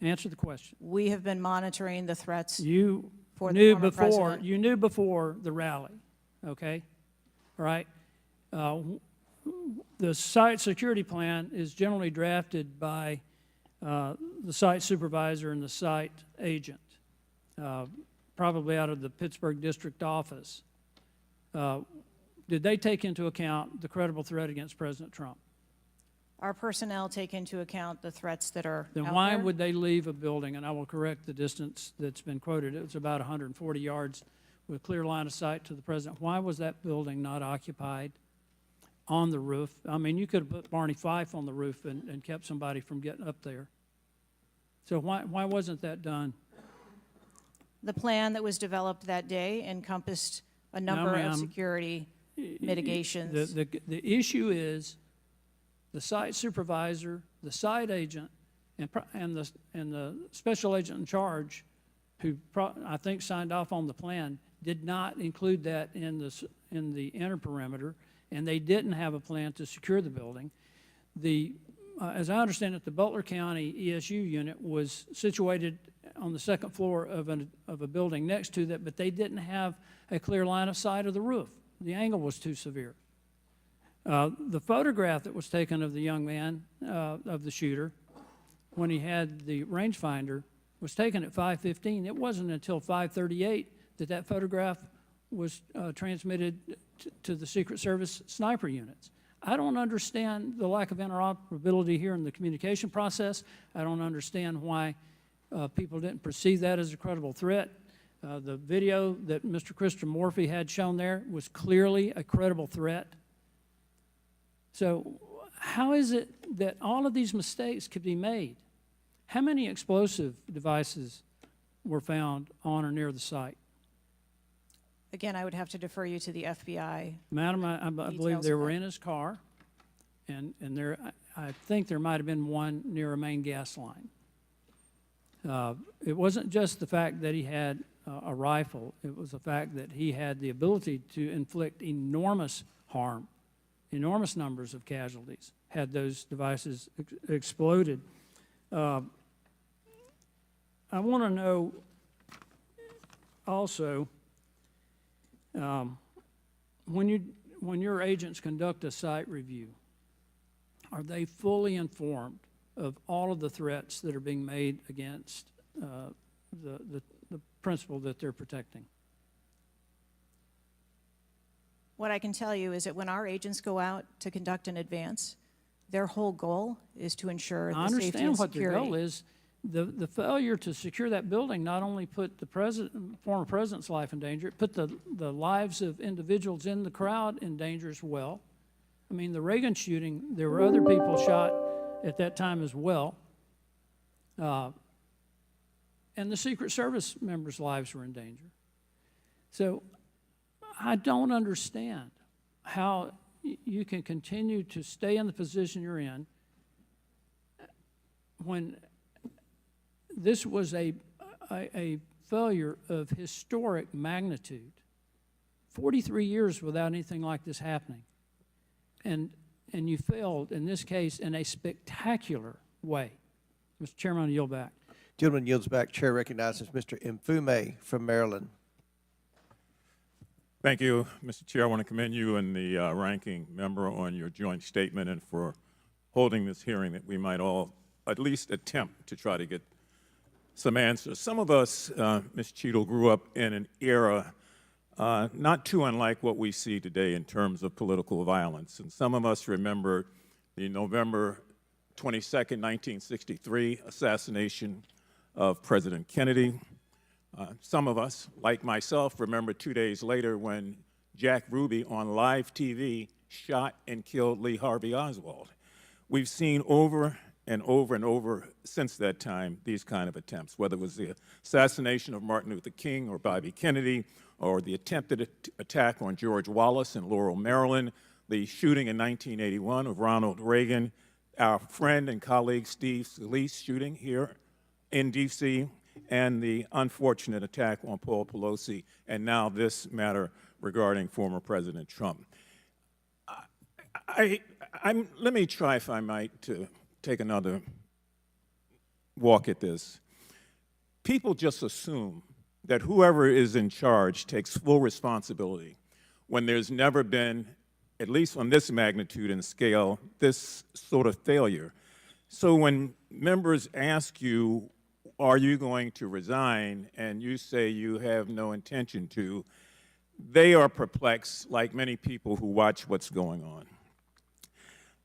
Answer the question. We have been monitoring the threats You for the knew former before. president. You knew before the rally, okay? All right. The site security plan is generally drafted by the site supervisor and the site agent, probably out of the Pittsburgh district office. Did they take into account the credible threat against President Trump? Our personnel take into account the threats that are Then out why there. would they leave a building? And I will correct the distance that's been quoted. It was about 140 yards with clear line of sight to the president. Why was that building not occupied on the roof? I mean, you could have put Barney Fife on the roof and kept somebody from getting up there. So why wasn't that done? The plan that was developed that day encompassed a number ma'am. of security mitigations. The issue is the site supervisor, the site agent, and the special agent in charge, who I think signed off on the plan, did not include that in the inner perimeter, and they didn't have a plan to secure the building. As I understand it, the Butler County ESU unit was situated on the second floor of a building next to that, but they didn't have a clear line of sight of the roof. The angle was too severe. The photograph that was taken of the young man, of the shooter, when he had the rangefinder, was taken at 5:15. It wasn't until 5:38 that photograph was transmitted to the Secret Service sniper units. I don't understand the lack of interoperability here in the communication process. I don't understand why people didn't perceive that as a credible threat. The video that Mr. Christopher Morphy had shown there was clearly a credible threat. So how is it that all of these mistakes could be made? How many explosive devices were found on or near the site? Again, I would have to defer you to the FBI. Madam, I believe Details they of were that. in his car, and I think there might have been one near a main gas line. It wasn't just the fact that he had a rifle. It was the fact that he had the ability to inflict enormous harm, enormous numbers of casualties, had those devices exploded. I want to know also, when your agents conduct a site review, are they fully informed of all of the threats that are being made against the principle that they're protecting? What I can tell you is that when our agents go out to conduct an advance, their whole goal is to ensure I the safety and understand what the security. goal is. The failure to secure that building not only put the former president's life in danger, it put the lives of individuals in the crowd in danger as well. I mean, the Reagan shooting, there were other people shot at that time as well. And the Secret Service members' lives were in danger. So I don't understand how you can continue to stay in the position you're in when this was a failure of historic magnitude. 43 years without anything like this happening. And you failed, in this case, in a spectacular way. Mr. Chairman, I yield back. Gentleman yields back. Chair recognizes Mr. Mfume from Maryland. Thank you, Mr. Chair. I want to commend you and the ranking member on your joint statement and for holding this hearing that we might all at least attempt to try to get some answers. Some of us, Ms. Cheatle, grew up in an era not too unlike what we see today in terms of political violence. And some of us remember the November 22nd, 1963 assassination of President Kennedy. Some of us, like myself, remember 2 days later when Jack Ruby on live TV shot and killed Lee Harvey Oswald. We've seen over and over and over since that time these kind of attempts, whether it was the assassination of Martin Luther King or Bobby Kennedy, or the attempted attack on George Wallace in Laurel, Maryland, the shooting in 1981 of Ronald Reagan, our friend and colleague Steve Scalise shooting here in D.C., and the unfortunate attack on Paul Pelosi, and now this matter regarding former President Trump. Let me try, if I might, to take another walk at this. People just assume that whoever is in charge takes full responsibility when there's never been, at least on this magnitude and scale, this sort of failure. So when members ask you, are you going to resign, and you say you have no intention to, they are perplexed, like many people who watch what's going on.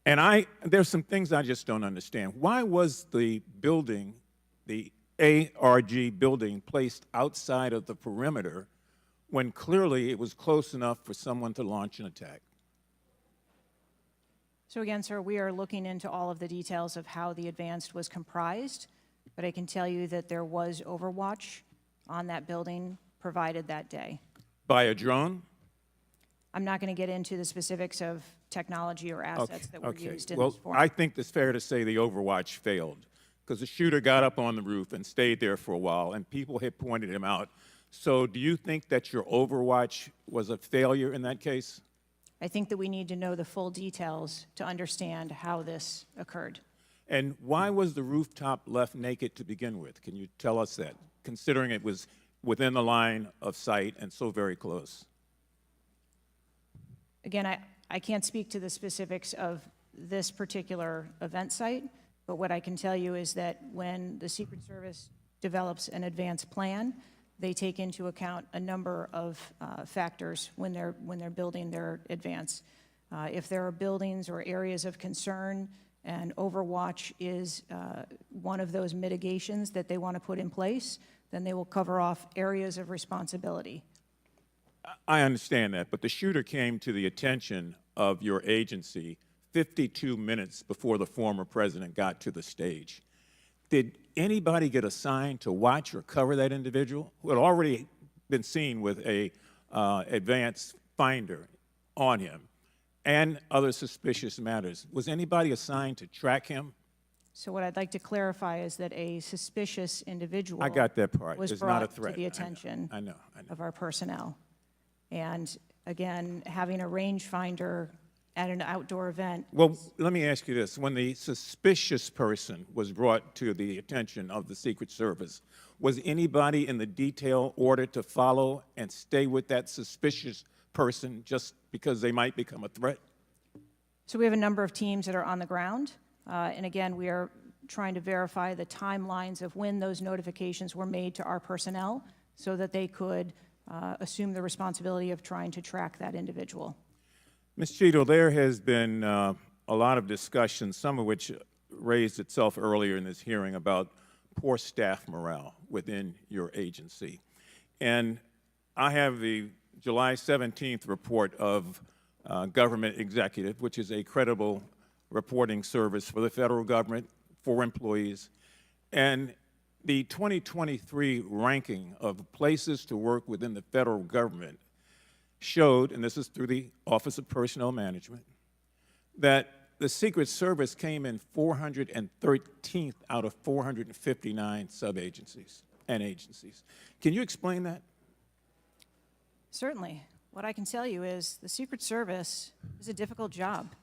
And there's some things I just don't understand. Why was the building, the ARG building, placed outside of the perimeter when clearly it was close enough for someone to launch an attack? So again, sir, we are looking into all of the details of how the advance was comprised, but I can tell you that there was overwatch on that building provided that day. By a drone? I'm not going to get into the specifics of technology or assets that were used in this Well, forum. I think it's fair to say the overwatch failed because the shooter got up on the roof and stayed there for a while, and people had pointed him out. So do you think that your overwatch was a failure in that case? I think that we need to know the full details to understand how this occurred. And why was the rooftop left naked to begin with? Can you tell us that, considering it was within the line of sight and so very close? Again, I can't speak to the specifics of this particular event site, but what I can tell you is that when the Secret Service develops an advance plan, they take into account a number of factors when they're building their advance. If there are buildings or areas of concern, and overwatch is one of those mitigations that they want to put in place, then they will cover off areas of responsibility. I understand that, but the shooter came to the attention of your agency 52 minutes before the former president got to the stage. Did anybody get assigned to watch or cover that individual who had already been seen with a advanced finder on him and other suspicious matters? Was anybody assigned to track him? So what I'd like to clarify is that a suspicious individual I got that part. was It's brought not a threat. to the attention I know. of our personnel. And again, having a rangefinder at an outdoor event. Well, let me ask you this. When the suspicious person was brought to the attention of the Secret Service, was anybody in the detail ordered to follow and stay with that suspicious person just because they might become a threat? So we have a number of teams that are on the ground. And again, we are trying to verify the timelines of when those notifications were made to our personnel so that they could assume the responsibility of trying to track that individual. Ms. Cheatle, there has been a lot of discussion, some of which raised itself earlier in this hearing, about poor staff morale within your agency. And I have the July 17th report of Government Executive, which is a credible reporting service for the federal government, for employees. And the 2023 ranking of places to work within the federal government showed, and this is through the Office of Personnel Management, that the Secret Service came in 413th out of 459 sub-agencies and agencies. Can you explain that? Certainly. What I can tell you is the Secret Service is a difficult job.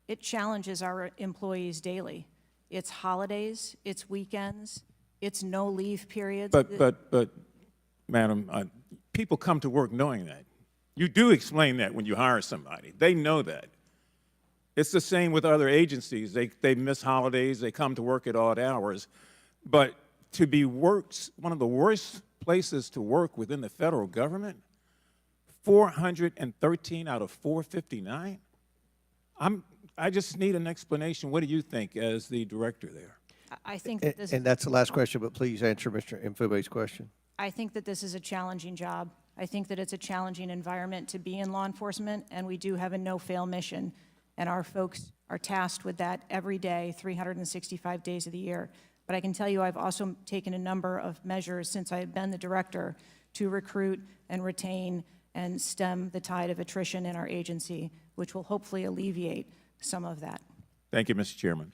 It challenges our employees daily. It's holidays, it's weekends, it's no leave periods. But, Madam, people come to work knowing that. You do explain that when you hire somebody. They know that. It's the same with other agencies. They miss holidays, they come to work at odd hours. But to be one of the worst places to work within the federal government, 413 out of 459? I just need an explanation. What do you think as the director there? I think that this And that's the last question, but please answer Mr. Mfube's question. I think that this is a challenging job. I think that it's a challenging environment to be in law enforcement, and we do have a no-fail mission, and our folks are tasked with that every day, 365 days of the year. But I can tell you I've also taken a number of measures since I've been the director to recruit and retain and stem the tide of attrition in our agency, which will hopefully alleviate some of that. Thank you, Mr. Chairman.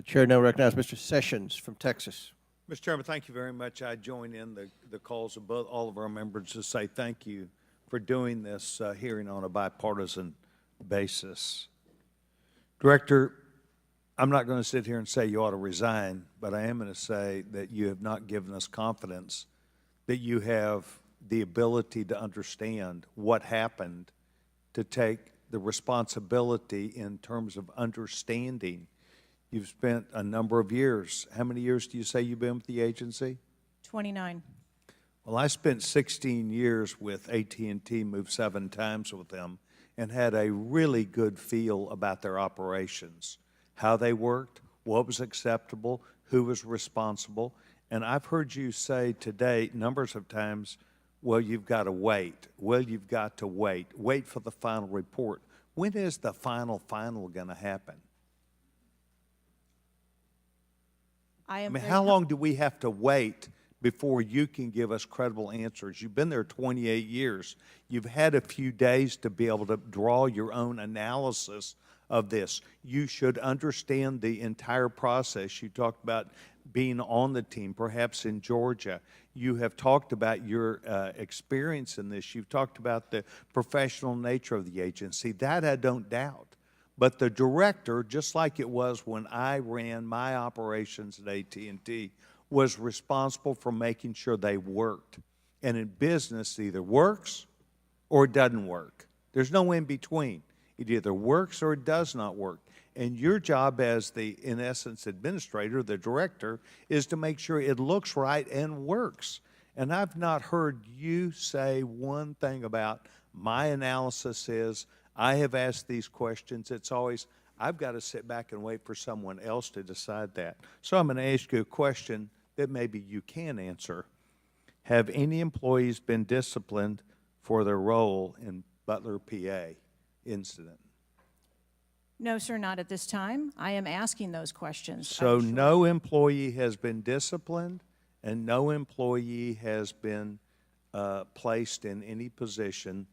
Chair now recognizes Mr. Sessions from Texas. Mr. Chairman, thank you very much. I join in the calls of all of our members to say thank you for doing this hearing on a bipartisan basis. Director, I'm not going to sit here and say you ought to resign, but I am going to say that you have not given us confidence that you have the ability to understand what happened, to take the responsibility in terms of understanding. You've spent a number of years. How many years do you say you've been with the agency? 29. Well, I spent 16 years with AT&T, moved 7 times with them, and had a really good feel about their operations, how they worked, what was acceptable, who was responsible. And I've heard you say today numbers of times, well, you've got to wait. Well, you've got to wait. Wait for the final report. When is the final going to happen? I mean, how long do we have to wait before you can give us credible answers? You've been there 28 years. You've had a few days to be able to draw your own analysis of this. You should understand the entire process. You talked about being on the team, perhaps in Georgia. You have talked about your experience in this. You've talked about the professional nature of the agency. That I don't doubt. But the director, just like it was when I ran my operations at AT&T, was responsible for making sure they worked. And in business, it either works or it doesn't work. There's no in between. It either works or it does not work. And your job as the, in essence, administrator, the director, is to make sure it looks right and works. And I've not heard you say one thing about my analysis is, I have asked these questions. It's always, I've got to sit back and wait for someone else to decide that. So I'm going to ask you a question that maybe you can answer. Have any employees been disciplined for their role in Butler, PA incident? No, sir, not at this time. I am asking those questions. So no employee has been disciplined and no employee has been placed in any position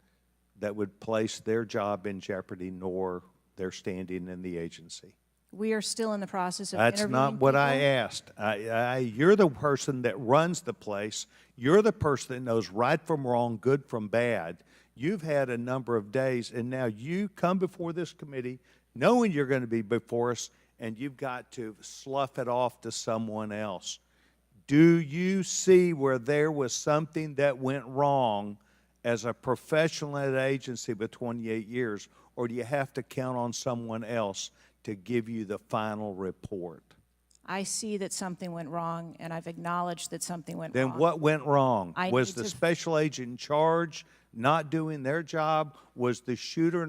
that would place their job in jeopardy nor their standing in the agency. We are still in the process of That's interviewing not what I people. asked. You're the person that runs the place. You're the person that knows right from wrong, good from bad. You've had a number of days, and now you come before this committee knowing you're going to be before us, and you've got to slough it off to someone else. Do you see where there was something that went wrong as a professional at an agency with 28 years, or do you have to count on someone else to give you the final report? I see that something went wrong, and I've acknowledged that something went Then wrong. what went wrong? I Was need the to- special agent in charge not doing their job? Was the shooter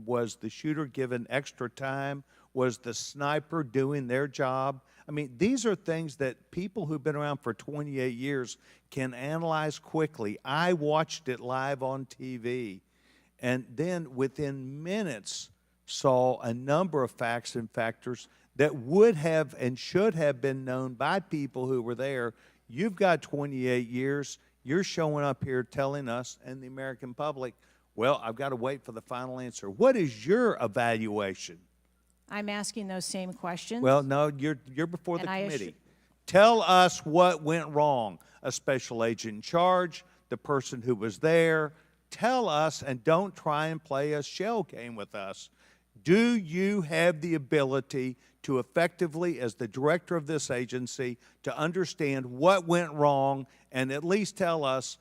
was the shooter given extra time? Was the sniper doing their job? I mean, these are things that people who've been around for 28 years can analyze quickly. I watched it live on TV, and then within minutes saw a number of facts and factors that would have and should have been known by people who were there. You've got 28 years. You're showing up here telling us and the American public, well, I've got to wait for the final answer. What is your evaluation? I'm asking those same questions. Well, no, you're before the And committee. Tell us what went wrong. A special agent in charge, the person who was there. Tell us, and don't try and play a shell game with us. Do you have the ability to effectively, as the director of this agency, to understand what went wrong and at least tell us,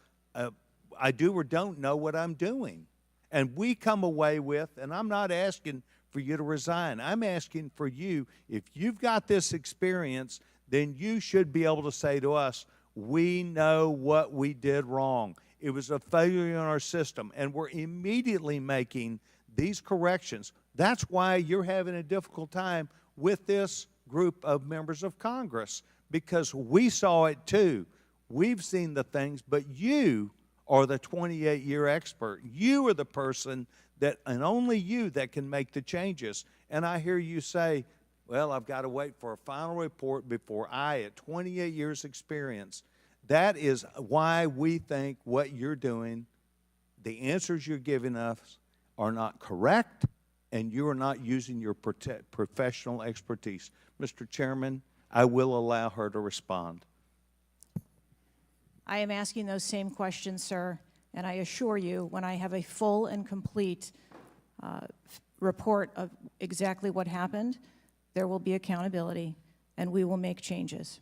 I do or don't know what I'm doing? And we come away with, and I'm not asking for you to resign. I'm asking for you, if you've got this experience, then you should be able to say to us, we know what we did wrong. It was a failure in our system, and we're immediately making these corrections. That's why you're having a difficult time with this group of members of Congress, because we saw it too. We've seen the things, but you are the 28-year expert. You are the person that, and only you, that can make the changes. And I hear you say, well, I've got to wait for a final report before at 28 years experience. That is why we think what you're doing, the answers you're giving us are not correct, and you are not using your professional expertise. Mr. Chairman, I will allow her to respond. I am asking those same questions, sir, and I assure you, when I have a full and complete report of exactly what happened, there will be accountability, and we will make changes.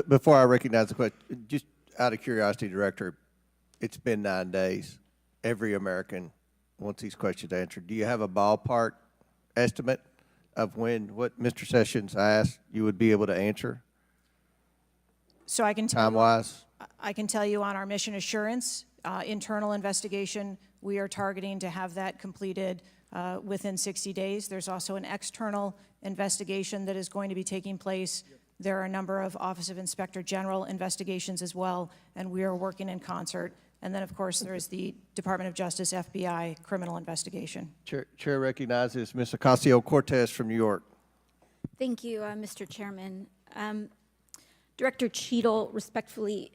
Before I recognize the question, just out of curiosity, Director, it's been 9 days. Every American wants these questions answered. Do you have a ballpark estimate of when what Mr. Sessions asked you would be able to answer? So I can tell time-wise? I can tell you on our mission assurance, internal investigation, we are targeting to have that completed within 60 days. There's also an external investigation that is going to be taking place. There are a number of Office of Inspector General investigations as well, and we are working in concert. And then, of course, there is the Department of Justice, FBI, criminal investigation. Chair recognizes Ms. Ocasio-Cortez from New York. Thank you, Mr. Chairman. Director Cheatle, respectfully,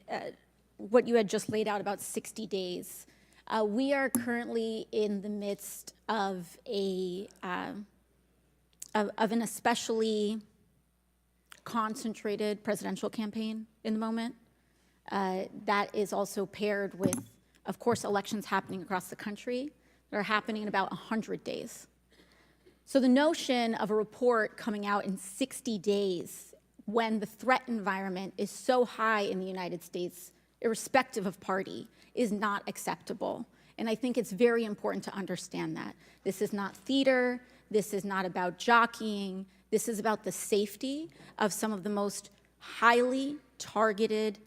what you had just laid out about 60 days. We are currently in the midst of an especially concentrated presidential campaign in the moment. That is also paired with, of course, elections happening across the country that are happening in about 100 days. So the notion of a report coming out in 60 days when the threat environment is so high in the United States, irrespective of party, is not acceptable. And I think it's very important to understand that. This is not theater. This is not about jockeying. This is about the safety of some of the most highly targeted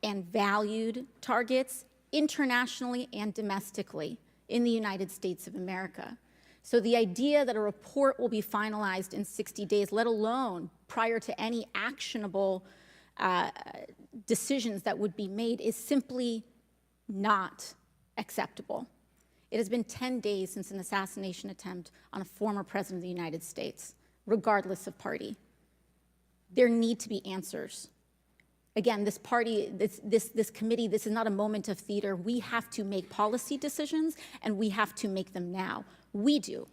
and valued targets internationally and domestically in the United States of America. So the idea that a report will be finalized in 60 days, let alone prior to any actionable decisions that would be made, is simply not acceptable. It has been 10 days since an assassination attempt on a former president of the United States, regardless of party. There need to be answers. Again, this committee, this is not a moment of theater. We have to make policy decisions, and we have to make them now. We do.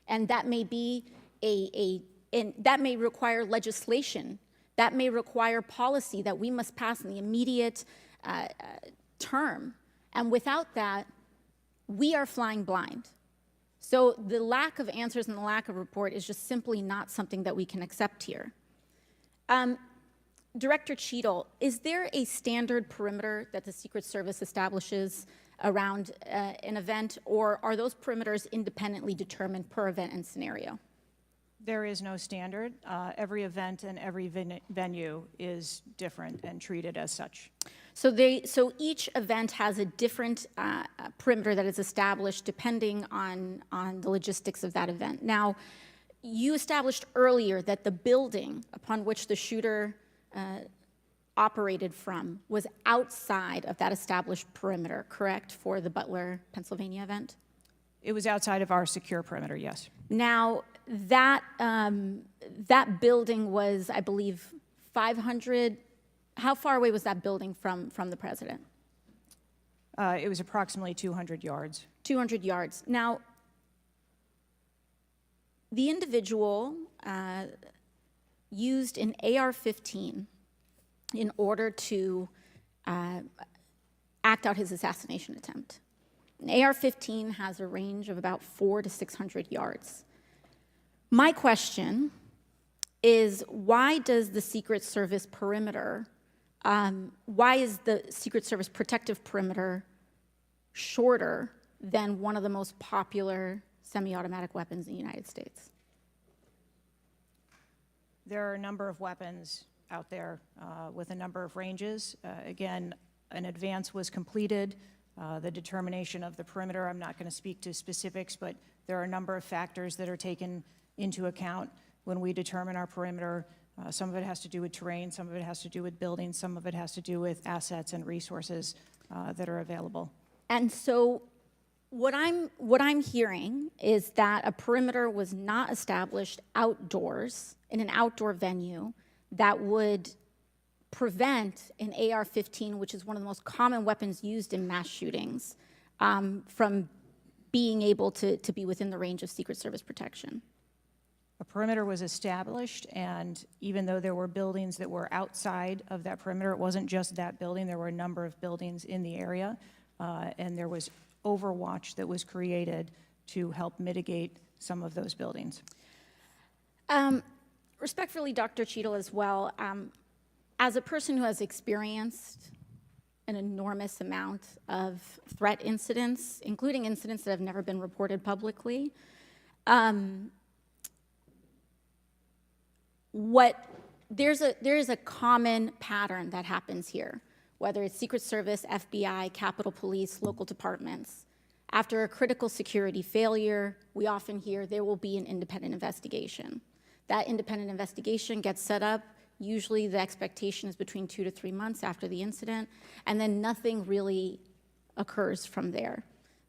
And that may be that may require legislation. That may require policy that we must pass in the immediate term. And without that, we are flying blind. So the lack of answers and the lack of report is just simply not something that we can accept here. Director Cheatle, is there a standard perimeter that the Secret Service establishes around an event, or are those perimeters independently determined per event and scenario? There is no standard. Every event and every venue is different and treated as such. So each event has a different perimeter that is established depending on the logistics of that event. Now, you established earlier that the building upon which the shooter operated from was outside of that established perimeter, correct, for the Butler, Pennsylvania event? It was outside of our secure perimeter, yes. Now, that building was, I believe, 500. How far away was that building from the president? It was approximately 200 yards. 200 yards. Now, the individual used an AR-15 in order to act out his assassination attempt. An AR-15 has a range of about 400 to 600 yards. My question is, why does the Secret Service perimeter, why is the Secret Service protective perimeter shorter than one of the most popular semi-automatic weapons in the United States? There are a number of weapons out there with a number of ranges. Again, an advance was completed. The determination of the perimeter, I'm not going to speak to specifics, but there are a number of factors that are taken into account when we determine our perimeter. Some of it has to do with terrain, some of it has to do with buildings, some of it has to do with assets and resources that are available. And so what I'm hearing is that a perimeter was not established outdoors in an outdoor venue that would prevent an AR-15, which is one of the most common weapons used in mass shootings, from being able to be within the range of Secret Service protection. A perimeter was established, and even though there were buildings that were outside of that perimeter, it wasn't just that building. There were a number of buildings in the area, and there was overwatch that was created to help mitigate some of those buildings. Respectfully, Dr. Cheatle, as well, as a person who has experienced an enormous amount of threat incidents, including incidents that have never been reported publicly, there is a common pattern that happens here, whether it's Secret Service, FBI, Capitol Police, local departments. After a critical security failure, we often hear there will be an independent investigation. That independent investigation gets set up. Usually the expectation is between 2 to 3 months after the incident, and then nothing really occurs from there.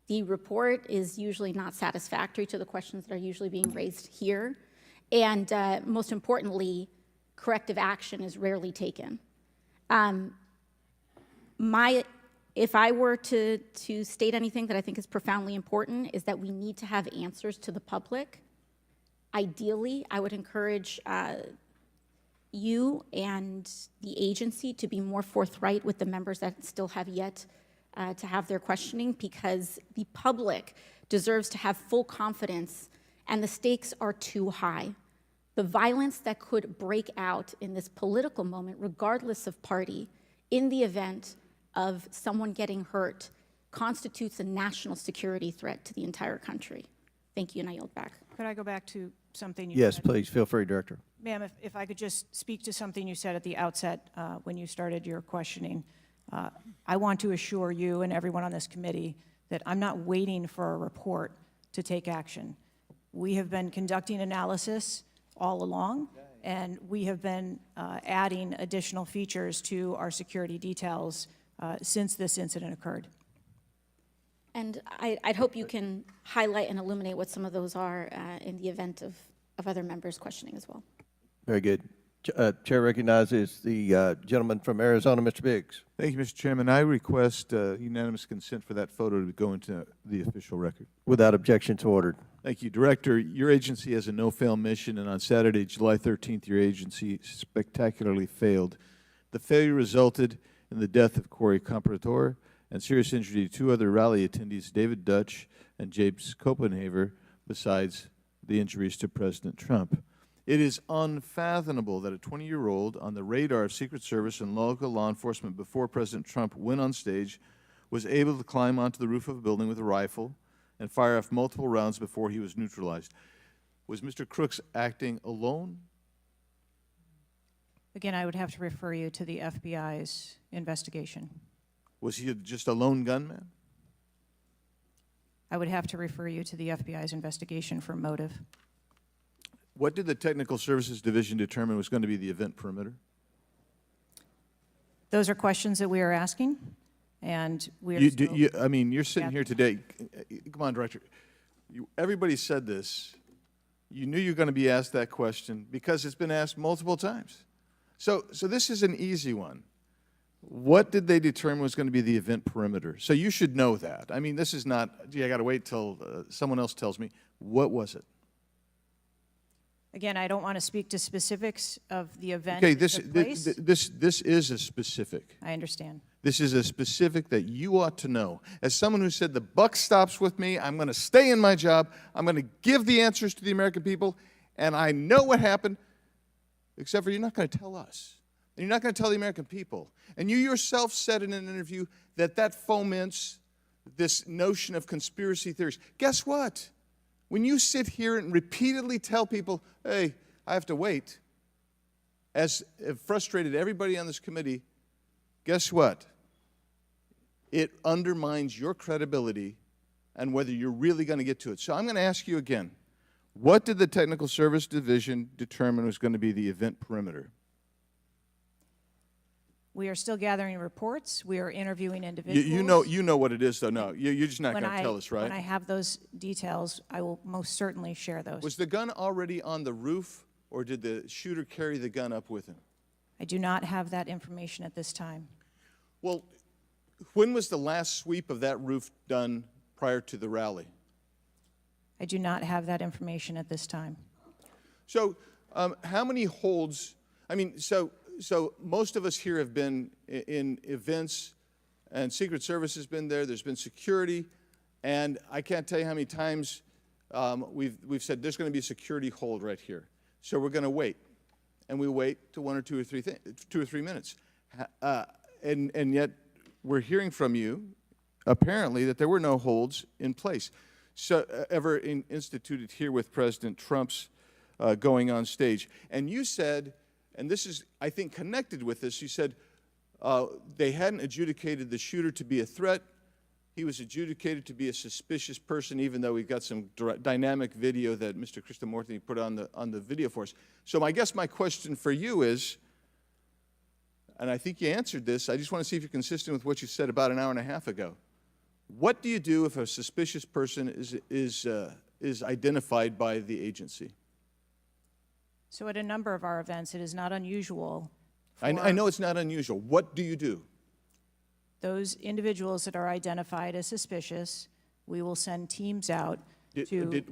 The report is usually not satisfactory to the questions that are usually being raised here, and most importantly, corrective action is rarely taken. If I were to state anything that I think is profoundly important, is that we need to have answers to the public. Ideally, I would encourage you and the agency to be more forthright with the members that still have yet to have their questioning, because the public deserves to have full confidence, and the stakes are too high. The violence that could break out in this political moment, regardless of party, in the event of someone getting hurt, constitutes a national security threat to the entire country. Thank you, and I yield back. Could I go back to something you Yes, said? please, feel free, Director. Ma'am, if I could just speak to something you said at the outset when you started your questioning. I want to assure you and everyone on this committee that I'm not waiting for a report to take action. We have been conducting analysis all along, and we have been adding additional features to our security details since this incident occurred. And I'd hope you can highlight and illuminate what some of those are in the event of other members questioning as well. Very good. Chair recognizes the gentleman from Arizona, Mr. Biggs. Thank you, Mr. Chairman. I request unanimous consent for that photo to go into the official record. Without objection, so ordered. Thank you. Director, your agency has a no-fail mission, and on Saturday, July 13th, your agency spectacularly failed. The failure resulted in the death of Corey Comparator and serious injury to 2 other rally attendees, David Dutch and James Copenhaver, besides the injuries to President Trump. It is unfathomable that a 20-year-old on the radar of Secret Service and local law enforcement before President Trump went on stage was able to climb onto the roof of a building with a rifle and fire off multiple rounds before he was neutralized. Was Mr. Crooks acting alone? Again, I would have to refer you to the FBI's investigation. Was he just a lone gunman? I would have to refer you to the FBI's investigation for motive. What did the Technical Services Division determine was going to be the event perimeter? Those are questions that we are asking, and we are I mean, you're sitting here today. Come on, Director. Everybody said this. You knew you were going to be asked that question because it's been asked multiple times. So this is an easy one. What did they determine was going to be the event perimeter? So you should know that. I mean, this is not, gee, I got to wait till someone else tells me. What was it? Again, I don't want to speak to specifics of the event Okay, that took place. this is a specific. I understand. This is a specific that you ought to know. As someone who said the buck stops with me, I'm going to stay in my job, I'm going to give the answers to the American people, and I know what happened, except for you're not going to tell us. And you're not going to tell the American people. And you yourself said in an interview that foments this notion of conspiracy theories. Guess what? When you sit here and repeatedly tell people, hey, I have to wait, as it frustrated everybody on this committee, guess what? It undermines your credibility and whether you're really going to get to it. So I'm going to ask you again, what did the Technical Service Division determine was going to be the event perimeter? We are still gathering reports. We are interviewing individuals. You know what it is, though. No, you're just not going to tell us, right? When I have those details, I will most certainly share those. Was the gun already on the roof, or did the shooter carry the gun up with him? I do not have that information at this time. Well, when was the last sweep of that roof done prior to the rally? I do not have that information at this time. So how many holds, I mean, so most of us here have been in events, and Secret Service has been there, there's been security, and I can't tell you how many times we've said there's going to be a security hold right here. So we're going to wait. And we wait to 1 or 2 or 3 minutes. And yet we're hearing from you, apparently, that there were no holds in place. So ever instituted here with President Trump's going on stage. And you said, and this is, I think, connected with this, you said they hadn't adjudicated the shooter to be a threat. He was adjudicated to be a suspicious person, even though we've got some dynamic video that Mr. Krishnamurthy put on the video for us. So I guess my question for you is, and I think you answered this, I just want to see if you're consistent with what you said about an hour and a half ago. What do you do if a suspicious person is identified by the agency? So at a number of our events, it is not unusual. I know it's not unusual. What do you do? Those individuals that are identified as suspicious, we will send teams out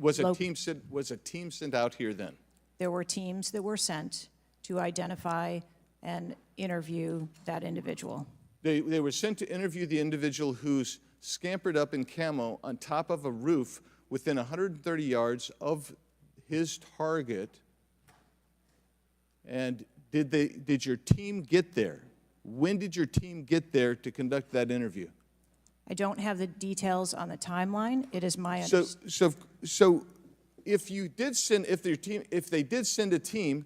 Was a team sent out here then? There were teams that were sent to identify and interview that individual. They were sent to interview the individual who's scampered up in camo on top of a roof within 130 yards of his target. And did your team get there? When did your team get there to conduct that interview? I don't have the details on the timeline. It is my understanding. So if they did send a team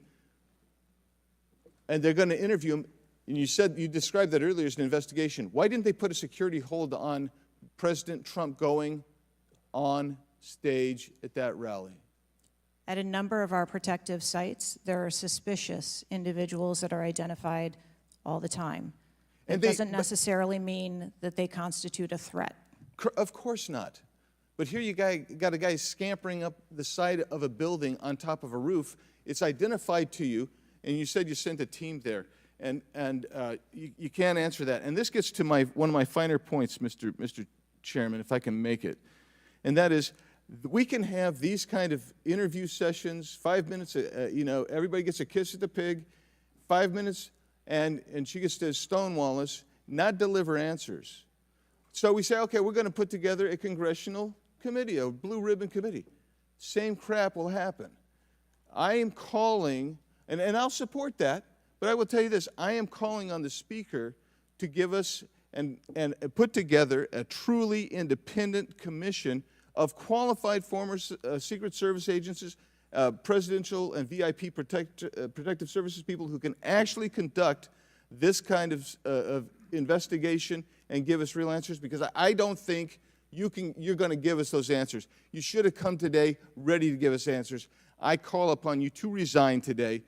and they're going to interview him, and you described that earlier as an investigation, why didn't they put a security hold on President Trump going on stage at that rally? At a number of our protective sites, there are suspicious individuals that are identified all the time. It doesn't necessarily mean that they constitute a threat. Of course not. But here you got a guy scampering up the side of a building on top of a roof. It's identified to you, and you said you sent a team there. And you can't answer that. And this gets to one of my finer points, Mr. Chairman, if I can make it. And that is, we can have these kind of interview sessions, 5 minutes, everybody gets a kiss at the pig, 5 minutes, and she gets to stonewall us, not deliver answers. So we say, okay, we're going to put together a congressional committee, a blue ribbon committee. Same crap will happen. I am calling, and I'll support that, but I will tell you this, I am calling on the Speaker to give us and put together a truly independent commission of qualified former Secret Service agents presidential and VIP protective services people who can actually conduct this kind of investigation and give us real answers? Because I don't think you're going to give us those answers. You should have come today ready to give us answers. I call upon you to resign today.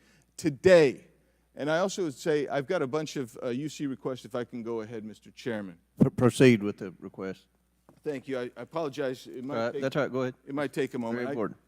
And I also would say I've got a bunch of UC requests, if I can go ahead, Mr. Chairman. Proceed with the request. Thank you. I apologize. It might take, that's all right. Go ahead. It might take a moment. Very important.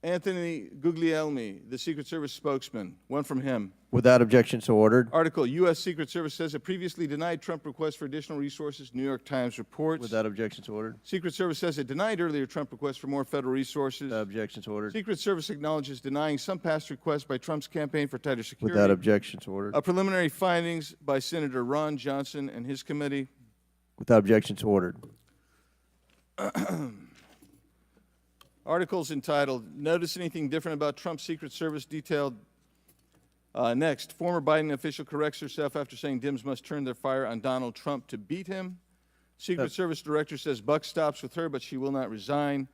Anthony Guglielmi, the Secret Service spokesman, one from him. Without objection, so ordered. Article, U.S. Secret Service says it previously denied Trump requests for additional resources, New York Times reports. Without objection, so ordered. Secret Service says it denied earlier Trump requests for more federal resources. Without objection, so ordered. Secret Service acknowledges denying some past requests by Trump's campaign for tighter security. Without objection, so ordered. Preliminary findings by Senator Ron Johnson and his committee. Without objection, so ordered. Articles entitled, Notice Anything Different About Trump's Secret Service detailed. Next, former Biden official corrects herself after saying Dems must turn their fire on Donald Trump to beat him. Secret Service director says buck stops with her, but she will not resign.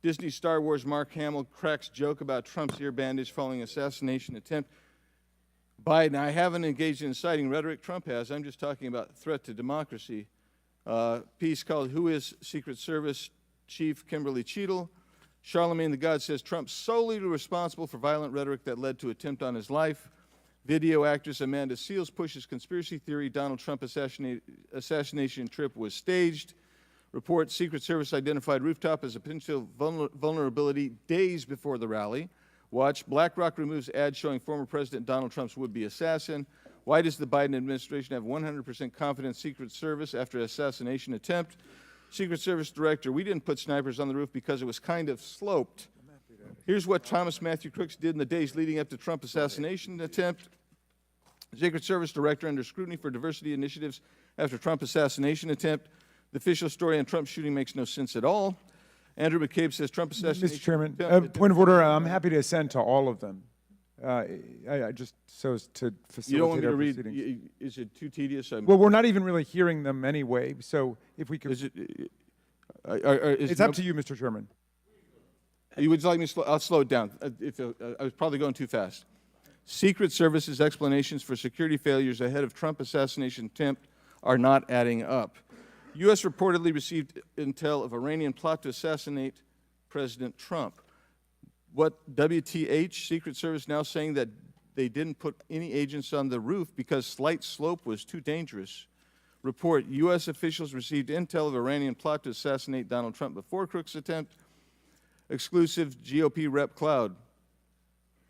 Disney Star Wars Mark Hamill cracks joke about Trump's ear bandage following assassination attempt. Biden, I haven't engaged in inciting rhetoric. Trump has. I'm just talking about threat to democracy. Piece called Who is Secret Service Chief Kimberly Cheatle? Charlemagne the God says Trump solely responsible for violent rhetoric that led to attempt on his life. Video actress Amanda Seales pushes conspiracy theory Donald Trump assassination trip was staged. Report Secret Service identified rooftop as a potential vulnerability days before the rally. Watch BlackRock removes ad showing former President Donald Trump's would-be assassin. Why does the Biden administration have 100% confidence Secret Service after assassination attempt? Secret Service director, we didn't put snipers on the roof because it was kind of sloped. Here's what Thomas Matthew Crooks did in the days leading up to Trump assassination attempt. Secret Service director under scrutiny for diversity initiatives after Trump assassination attempt. The official story on Trump's shooting makes no sense at all. Andrew McCabe says Trump assassination. Mr. Chairman, point of order. I'm happy to assent to all of them. I just so as to facilitate You don't want me to our read? proceedings. Is it too tedious? Well, we're not even really hearing them anyway. So if we could, it's up to you, Mr. Chairman. You would like me to I'll slow it down. I was probably going too fast. Secret Service's explanations for security failures ahead of Trump assassination attempt are not adding up. U.S. reportedly received intel of Iranian plot to assassinate President Trump. What WTH, Secret Service now saying that they didn't put any agents on the roof because slight slope was too dangerous. Report, U.S. officials received intel of Iranian plot to assassinate Donald Trump before Crook's attempt. Exclusive GOP rep Cloud.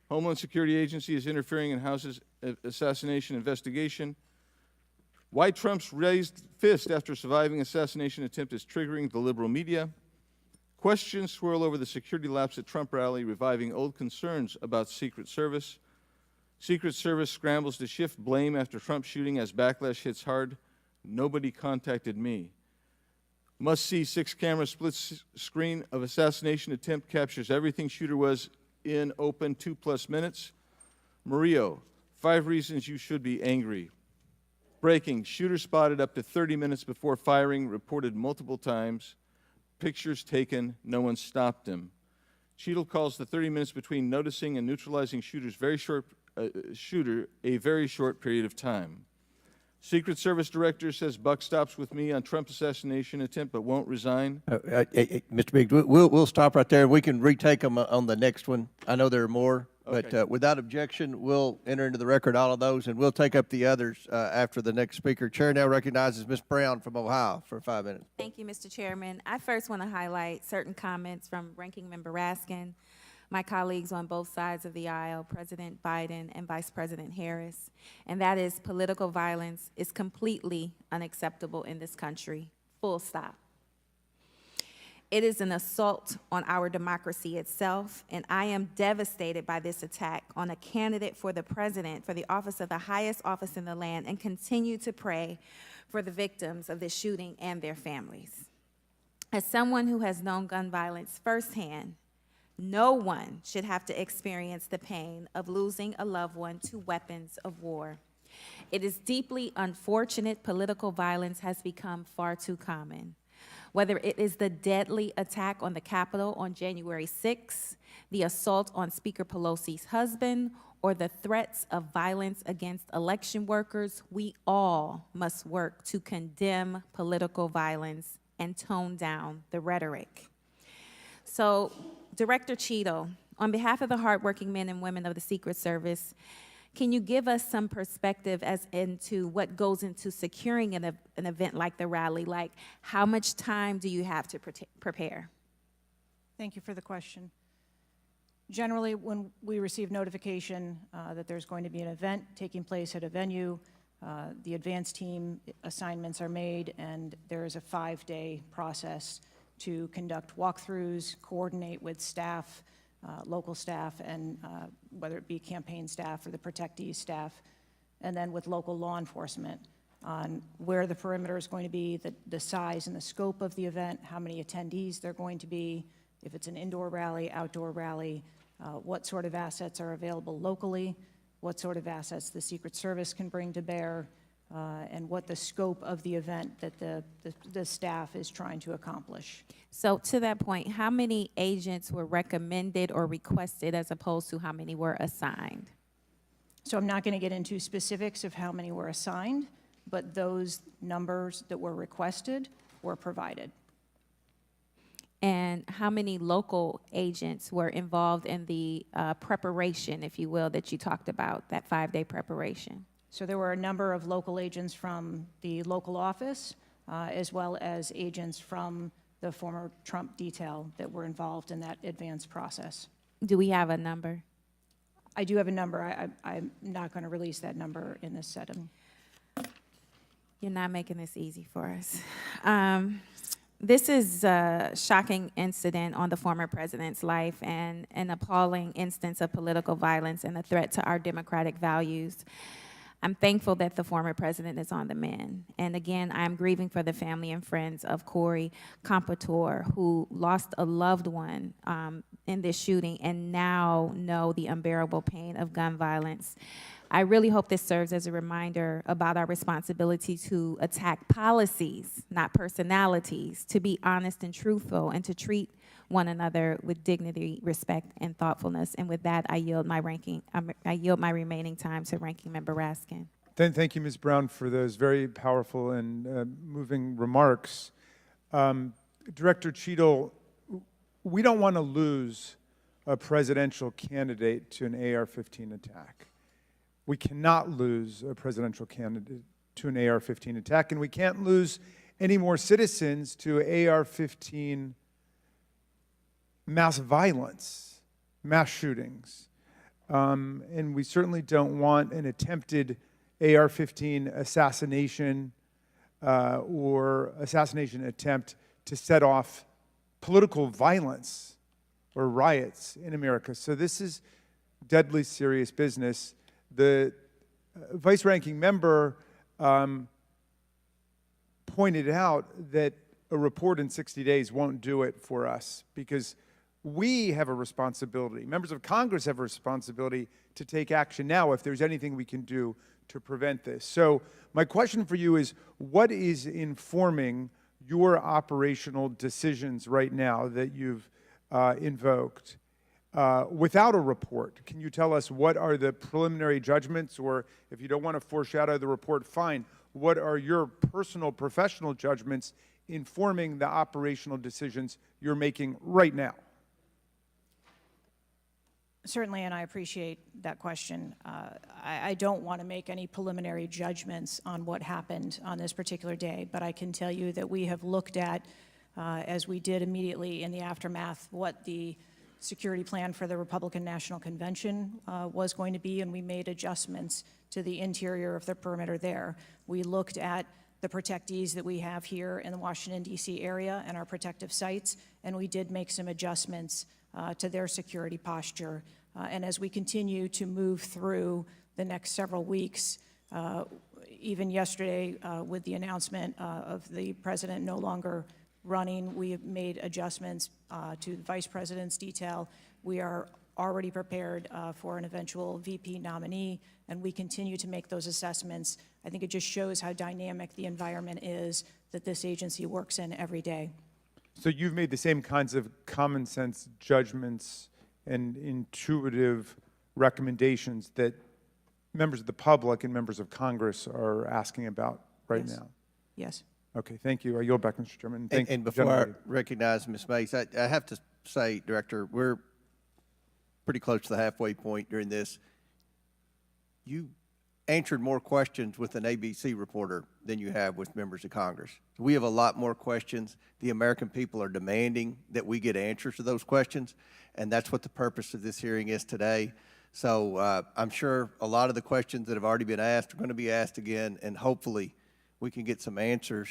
Homeland Security Agency is interfering in House's assassination investigation. Why Trump's raised fist after surviving assassination attempt is triggering the liberal media. Questions swirl over the security lapse at Trump rally, reviving old concerns about Secret Service. Secret Service scrambles to shift blame after Trump shooting as backlash hits hard. Nobody contacted me. Must-see 6-camera split screen of assassination attempt captures everything shooter was in open 2+ minutes. Murillo, 5 reasons you should be angry. Breaking, shooter spotted up to 30 minutes before firing, reported multiple times. Pictures taken, no one stopped him. Cheatle calls the 30 minutes between noticing and neutralizing shooter a very short period of time. Secret Service director says buck stops with me on Trump assassination attempt but won't resign. Mr. Biggs, we'll stop right there. We can retake them on the next one. I know there are more, but without objection, we'll enter into the record all of those, and we'll take up the others after the next speaker. Chair now recognizes Ms. Brown from Ohio for 5 minutes. Thank you, Mr. Chairman. I first want to highlight certain comments from Ranking Member Raskin, my colleagues on both sides of the aisle, President Biden and Vice President Harris, and that is political violence is completely unacceptable in this country, full stop. It is an assault on our democracy itself, and I am devastated by this attack on a candidate for the president, for the office of the highest office in the land, and continue to pray for the victims of this shooting and their families. As someone who has known gun violence firsthand, no one should have to experience the pain of losing a loved one to weapons of war. It is deeply unfortunate political violence has become far too common. whether it is the deadly attack on the Capitol on January 6th, the assault on Speaker Pelosi's husband, or the threats of violence against election workers, we all must work to condemn political violence and tone down the rhetoric. So, Director Cheatle, on behalf of the hardworking men and women of the Secret Service, can you give us some perspective as into what goes into securing an event like the rally? Like, how much time do you have to prepare? Thank you for the question. Generally, when we receive notification that there's going to be an event taking place at a venue, the advance team assignments are made, and there is a 5-day process to conduct walkthroughs, coordinate with staff, local staff, and whether it be campaign staff or the protectees staff, and then with local law enforcement on where the perimeter is going to be, the size and the scope of the event, how many attendees there are going to be, if it's an indoor rally, outdoor rally, what sort of assets are available locally, what sort of assets the Secret Service can bring to bear, and what the scope of the event that the staff is trying to accomplish. So to that point, how many agents were recommended or requested as opposed to how many were assigned? So I'm not going to get into specifics of how many were assigned, but those numbers that were requested were provided. And how many local agents were involved in the preparation, if you will, that you talked about, that 5-day preparation? So there were a number of local agents from the local office, as well as agents from the former Trump detail that were involved in that advance process. Do we have a number? I do have a number. I'm not going to release that number in this setting. You're not making this easy for us. This is a shocking incident on the former president's life and an appalling instance of political violence and a threat to our democratic values. I'm thankful that the former president is on the mend. And again, I'm grieving for the family and friends of Corey Compatore, who lost a loved one in this shooting and now know the unbearable pain of gun violence. I really hope this serves as a reminder about our responsibility to attack policies, not personalities, to be honest and truthful, and to treat one another with dignity, respect, and thoughtfulness. And with that, I yield my remaining time to Ranking Member Raskin. Thank you, Ms. Brown, for those very powerful and moving remarks. Director Cheatle, we don't want to lose a presidential candidate to an AR-15 attack. We cannot lose a presidential candidate to an AR-15 attack, and we can't lose any more citizens to AR-15 mass violence, mass shootings. And we certainly don't want an attempted AR-15 assassination or assassination attempt to set off political violence or riots in America. So this is deadly serious business. The vice-ranking member pointed out that a report in 60 days won't do it for us because we have a responsibility. Members of Congress have a responsibility to take action now if there's anything we can do to prevent this. So my question for you is, what is informing your operational decisions right now that you've invoked? Without a report, can you tell us what are the preliminary judgments, or if you don't want to foreshadow the report, fine. What are your personal, professional judgments informing the operational decisions you're making right now? Certainly, and I appreciate that question. I don't want to make any preliminary judgments on what happened on this particular day, but I can tell you that we have looked at, as we did immediately in the aftermath, what the security plan for the Republican National Convention was going to be, and we made adjustments to the interior of the perimeter there. We looked at the protectees that we have here in the Washington, D.C. area and our protective sites, and we did make some adjustments to their security posture. And as we continue to move through the next several weeks, even yesterday with the announcement of the president no longer running, we have made adjustments to the vice president's detail. We are already prepared for an eventual VP nominee, and we continue to make those assessments. I think it just shows how dynamic the environment is that this agency works in every day. So you've made the same kinds of common sense judgments and intuitive recommendations that members of the public and members of Congress are asking about right Yes. now? Yes. Okay, thank you. I yield back, Mr. Chairman. And before I recognize Ms. Mace, I have to say, Director, we're pretty close to the halfway point during this. You answered more questions with an ABC reporter than you have with members of Congress. So we have a lot more questions. The American people are demanding that we get answers to those questions, and that's what the purpose of this hearing is today. So I'm sure a lot of the questions that have already been asked are going to be asked again, and hopefully we can get some answers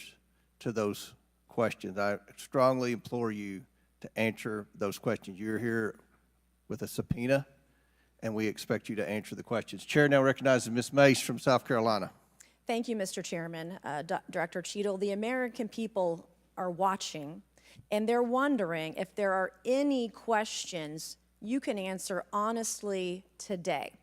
to those questions. I strongly implore you to answer those questions. You're here with a subpoena, and we expect you to answer the questions. Chair now recognizes Ms. Mace from South Carolina. Thank you, Mr. Chairman. Director Cheatle, the American people are watching, and they're wondering if there are any questions you can answer honestly today.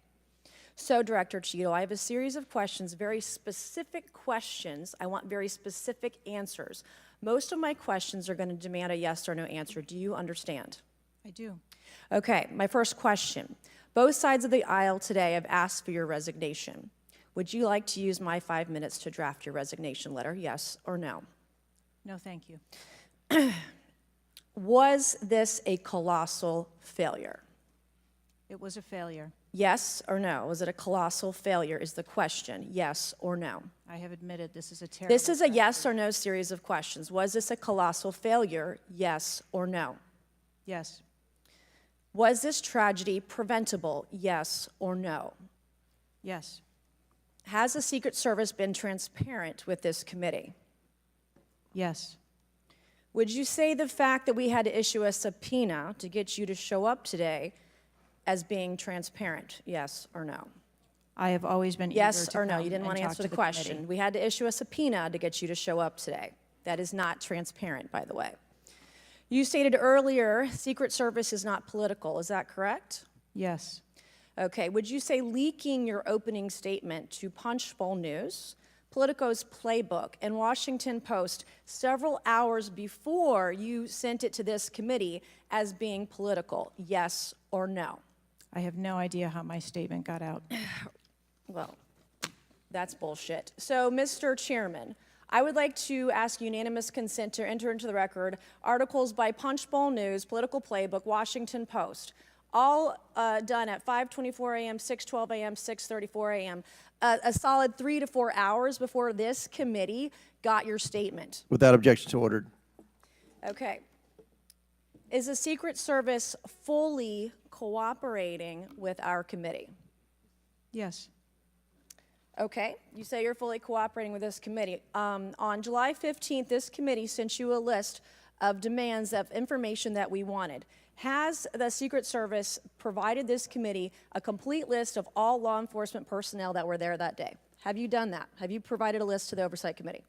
So, Director Cheatle, I have a series of questions, very specific questions. I want very specific answers. Most of my questions are going to demand a yes or no answer. Do you understand? I do. Okay, my first question. Both sides of the aisle today have asked for your resignation. Would you like to use my 5 minutes to draft your resignation letter, yes or no? No, thank you. Was this a colossal failure? It was a failure. Yes or no? Was it a colossal failure is the question, yes or no? I have admitted this is a terrible This is a yes or no series of questions. Was this a colossal failure, yes or no? Yes. Was this tragedy preventable, yes or no? Yes. Has the Secret Service been transparent with this committee? Yes. Would you say the fact that we had to issue a subpoena to get you to show up today as being transparent, yes or no? I have always been Yes eager to or no? come You didn't and want to talk answer to the question. committee. We had to issue a subpoena to get you to show up today. That is not transparent, by the way. You stated earlier, Secret Service is not political. Is that correct? Yes. Okay. Would you say leaking your opening statement to Punchbowl News, Politico's Playbook, and Washington Post several hours before you sent it to this committee as being political, yes or no? I have no idea how my statement got out. Well, that's bullshit. So, Mr. Chairman, I would like to ask unanimous consent to enter into the record articles by Punchbowl News, Political Playbook, Washington Post, all done at 5:24 a.m., 6:12 a.m., 6:34 a.m., a solid 3 to 4 hours before this committee got your statement. Without objection, so ordered. Okay. Is the Secret Service fully cooperating with our committee? Yes. Okay, you say you're fully cooperating with this committee. On July 15th, this committee sent you a list of demands of information that we wanted. Has the Secret Service provided this committee a complete list of all law enforcement personnel that were there that day? Have you done that? Have you provided a list to the Oversight Committee?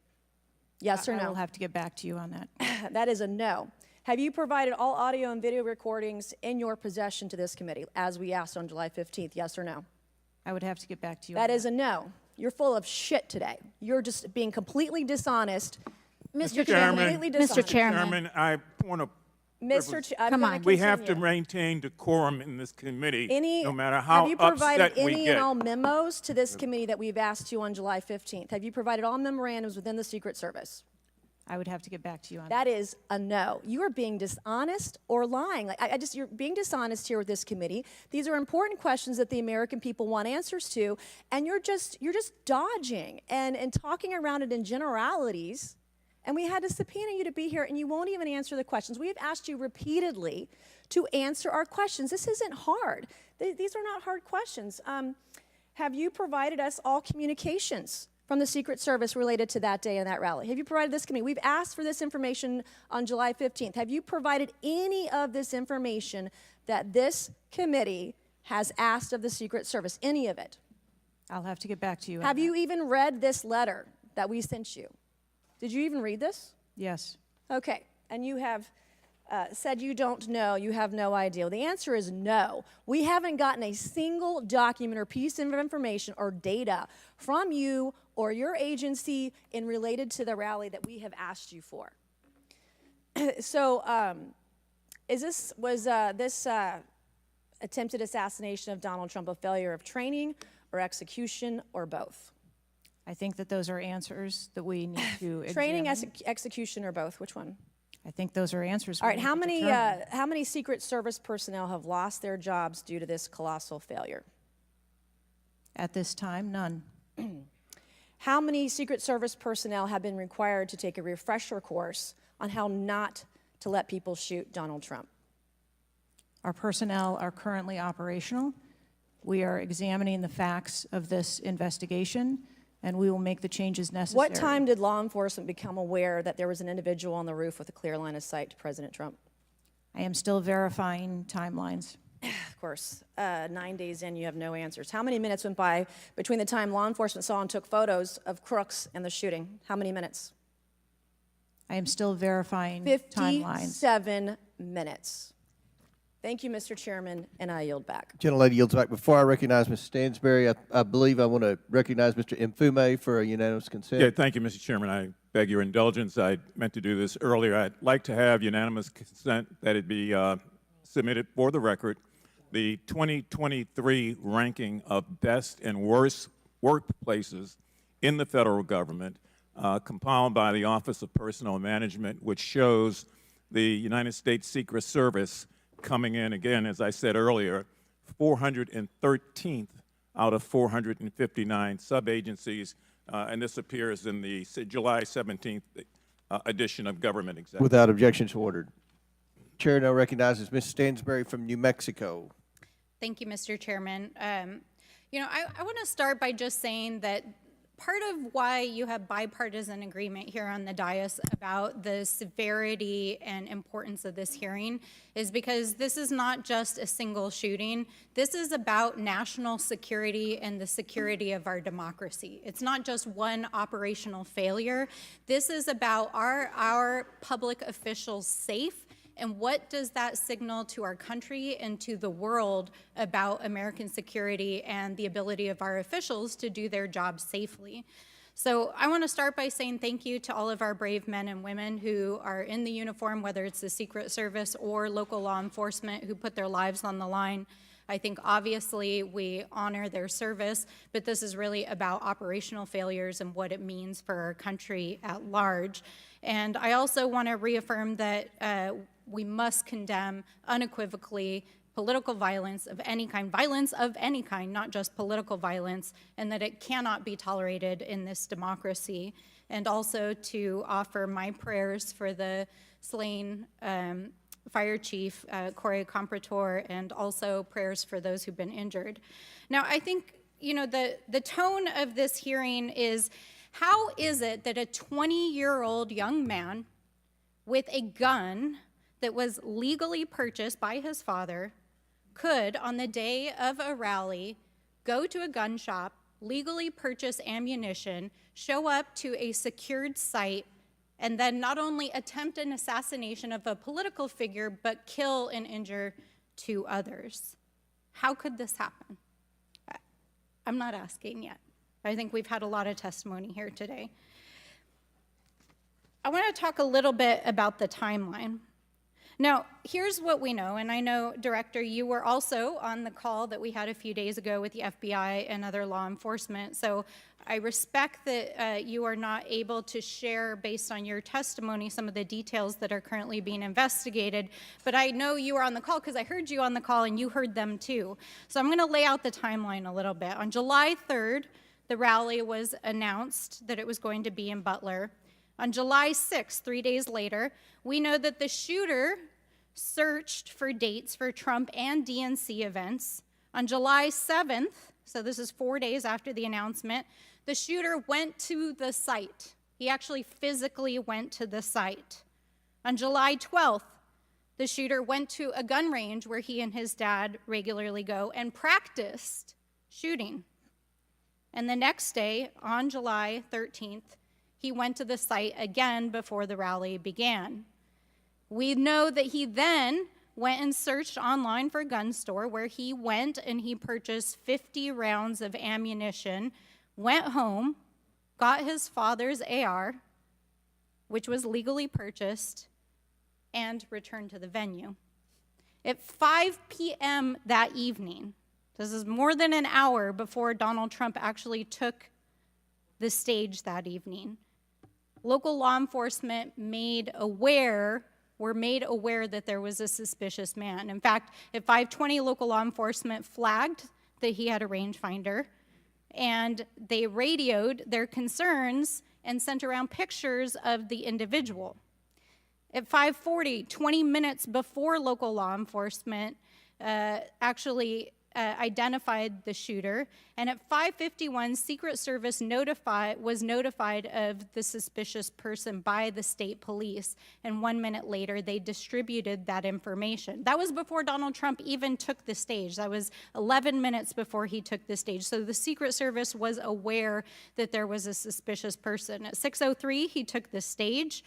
Yes or no? I will have to get back to you on that. That is a no. Have you provided all audio and video recordings in your possession to this committee, as we asked on July 15th, yes or no? I would have to get back to you That on is a no. You're full of shit today. You're just being completely dishonest. Mr. Chairman, Completely dishonest. Mr. Chairman, I want to. I'm Come gonna on. We have to continue. maintain decorum in this committee, Any, no matter how have you provided upset we any get. and all memos to this committee that we've asked you on July 15th? Have you provided all memorandums within the Secret Service? I would have to get back to you on That is a no. You are being dishonest or lying. Like, you're being dishonest here with this committee. These are important questions that the American people want answers to, and you're just dodging and talking around it in generalities. And we had to subpoena you to be here, and you won't even answer the questions. We have asked you repeatedly to answer our questions. This isn't hard. These are not hard questions. Have you provided us all communications from the Secret Service related to that day and that rally? Have you provided this committee? We've asked for this information on July 15th. Have you provided any of this information that this committee has asked of the Secret Service? Any of it? I'll have to get back to you on Have that. you even read this letter that we sent you? Did you even read this? Yes. Okay. And you have said you don't know, you have no idea. Well, the answer is no. We haven't gotten a single document or piece of information or data from you or your agency in related to the rally that we have asked you for. So was this attempted assassination of Donald Trump a failure of training or execution or both? I think that those are answers that we need to Training, examine. execution, or both? Which one? I think those are answers. All we right. need How to many determine. how many Secret Service personnel have lost their jobs due to this colossal failure? At this time, none. How many Secret Service personnel have been required to take a refresher course on how not to let people shoot Donald Trump? Our personnel are currently operational. We are examining the facts of this investigation, and we will make the changes necessary. What time did law enforcement become aware that there was an individual on the roof with a clear line of sight to President Trump? I am still verifying timelines. Of course, 9 days in, you have no answers. How many minutes went by between the time law enforcement saw and took photos of crooks and the shooting? How many minutes? I am still verifying timelines. 57 minutes. Thank you, Mr. Chairman, and I yield back. Gentlelady yields back. Before I recognize Ms. Stansberry, I believe I want to recognize Mr. Mfume for a unanimous consent. Yeah, thank you, Mr. Chairman. I beg your indulgence. I meant to do this earlier. I'd like to have unanimous consent that it be submitted for the record. The 2023 ranking of best and worst workplaces in the federal government, compiled by the Office of Personnel Management, which shows the United States Secret Service coming in, again, as I said earlier, 413th out of 459 sub-agencies, and this appears in the July 17th edition of Government Executive. Without objections ordered. Chair now recognizes Ms. Stansberry from New Mexico. Thank you, Mr. Chairman. You know, I want to start by just saying that part of why you have bipartisan agreement here on the dais about the severity and importance of this hearing is because this is not just a single shooting. This is about national security and the security of our democracy. It's not just one operational failure. This is about our public officials safe. And what does that signal to our country and to the world about American security and the ability of our officials to do their job safely? So I want to start by saying thank you to all of our brave men and women who are in the uniform, whether it's the Secret Service or local law enforcement, who put their lives on the line. I think obviously we honor their service, but this is really about operational failures and what it means for our country at large. And I also want to reaffirm that we must condemn unequivocally political violence of any kind, not just political violence, and that it cannot be tolerated in this democracy. And also to offer my prayers for the slain Fire Chief Corey Comprator, and also prayers for those who've been injured. Now, I think, you know, the tone of this hearing is, how is it that a 20-year-old young man with a gun that was legally purchased by his father could, on the day of a rally, go to a gun shop, legally purchase ammunition, show up to a secured site, and then not only attempt an assassination of a political figure, but kill and injure 2 others? How could this happen? I'm not asking yet. I think we've had a lot of testimony here today. I want to talk a little bit about the timeline. Now, here's what we know, and I know, Director, you were also on the call that we had a few days ago with the FBI and other law enforcement, so I respect that you are not able to share, based on your testimony, some of the details that are currently being investigated, but I know you were on the call because I heard you on the call and you heard them too. So I'm going to lay out the timeline a little bit. On July 3rd, the rally was announced that it was going to be in Butler. On July 6th, 3 days later, we know that the shooter searched for dates for Trump and DNC events. On July 7th, so this is 4 days after the announcement, the shooter went to the site. He actually physically went to the site. On July 12th, the shooter went to a gun range where he and his dad regularly go and practiced shooting. And the next day, on July 13th, he went to the site again before the rally began. We know that he then went and searched online for a gun store, where he went and he purchased 50 rounds of ammunition, went home, got his father's AR, which was legally purchased, and returned to the venue. At 5 p.m. that evening, this is more than an hour before Donald Trump actually took the stage that evening, local law enforcement were made aware that there was a suspicious man. In fact, at 5:20, local law enforcement flagged that he had a rangefinder, and they radioed their concerns and sent around pictures of the individual. At 5:40, 20 minutes before local law enforcement actually identified the shooter, and at 5:51, Secret Service was notified of the suspicious person by the state police, and 1 minute later, they distributed that information. That was before Donald Trump even took the stage. That was 11 minutes before he took the stage. So the Secret Service was aware that there was a suspicious person. At 6:03, he took the stage.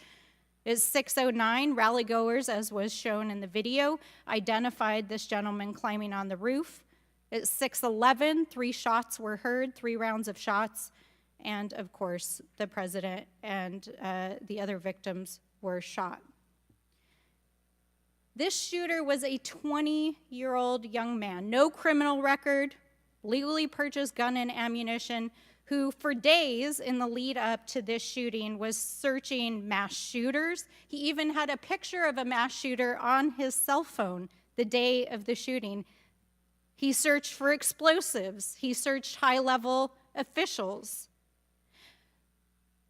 At 6:09, rallygoers, as was shown in the video, identified this gentleman climbing on the roof. At 6:11, 3 shots were heard, 3 rounds of shots, and of course, the president and the other victims were shot. This shooter was a 20-year-old young man, no criminal record, legally purchased gun and ammunition, who for days in the lead up to this shooting was searching mass shooters. He even had a picture of a mass shooter on his cell phone the day of the shooting. He searched for explosives. He searched high-level officials.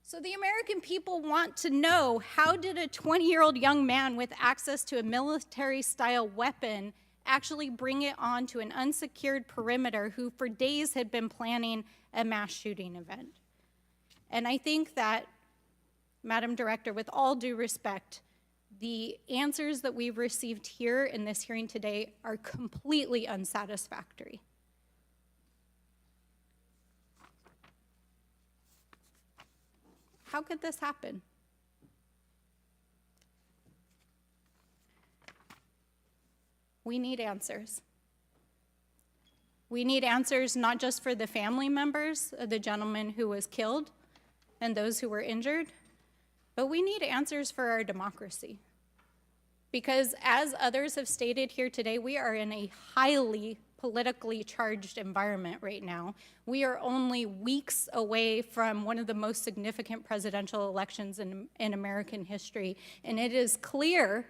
So the American people want to know, how did a 20-year-old young man with access to a military-style weapon actually bring it onto an unsecured perimeter who for days had been planning a mass shooting event? And I think that, Madam Director, with all due respect, the answers that we've received here in this hearing today are completely unsatisfactory. How could this happen? We need answers. We need answers not just for the family members of the gentleman who was killed and those who were injured, but we need answers for our democracy. Because as others have stated here today, we are in a highly politically charged environment right now. We are only weeks away from one of the most significant presidential elections in American history, and it is clear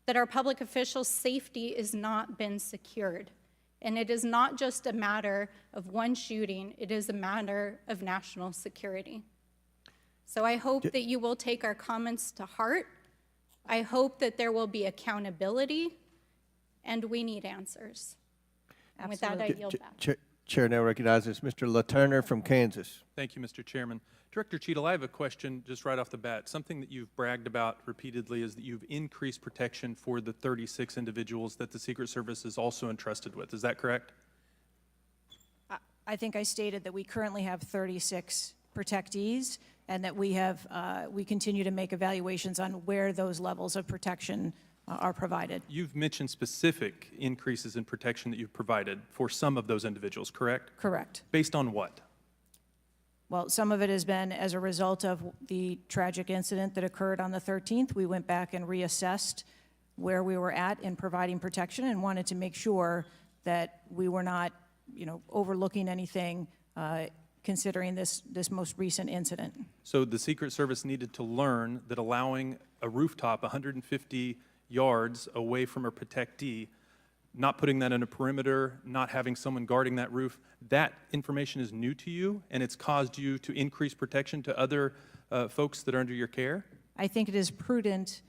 that our public officials' safety has not been secured. And it is not just a matter of one shooting, it is a matter of national security. So I hope that you will take our comments to heart. I hope that there will be accountability, and we need answers. And with that, I yield back. Chair now recognizes Mr. LaTurner from Kansas. Thank you, Mr. Chairman. Director Cheatle, I have a question just right off the bat. Something that you've bragged about repeatedly is that you've increased protection for the 36 individuals that the Secret Service is also entrusted with. Is that correct? I think I stated that we currently have 36 protectees, and that we continue to make evaluations on where those levels of protection are provided. You've mentioned specific increases in protection that you've provided for some of those individuals, correct? Correct. Based on what? Well, some of it has been as a result of the tragic incident that occurred on the 13th. We went back and reassessed where we were at in providing protection and wanted to make sure that we were not, overlooking anything considering this most recent incident. So the Secret Service needed to learn that allowing a rooftop 150 yards away from a protectee, not putting that in a perimeter, not having someone guarding that roof, that information is new to you, and it's caused you to increase protection to other folks that are under your care? I think it is prudent,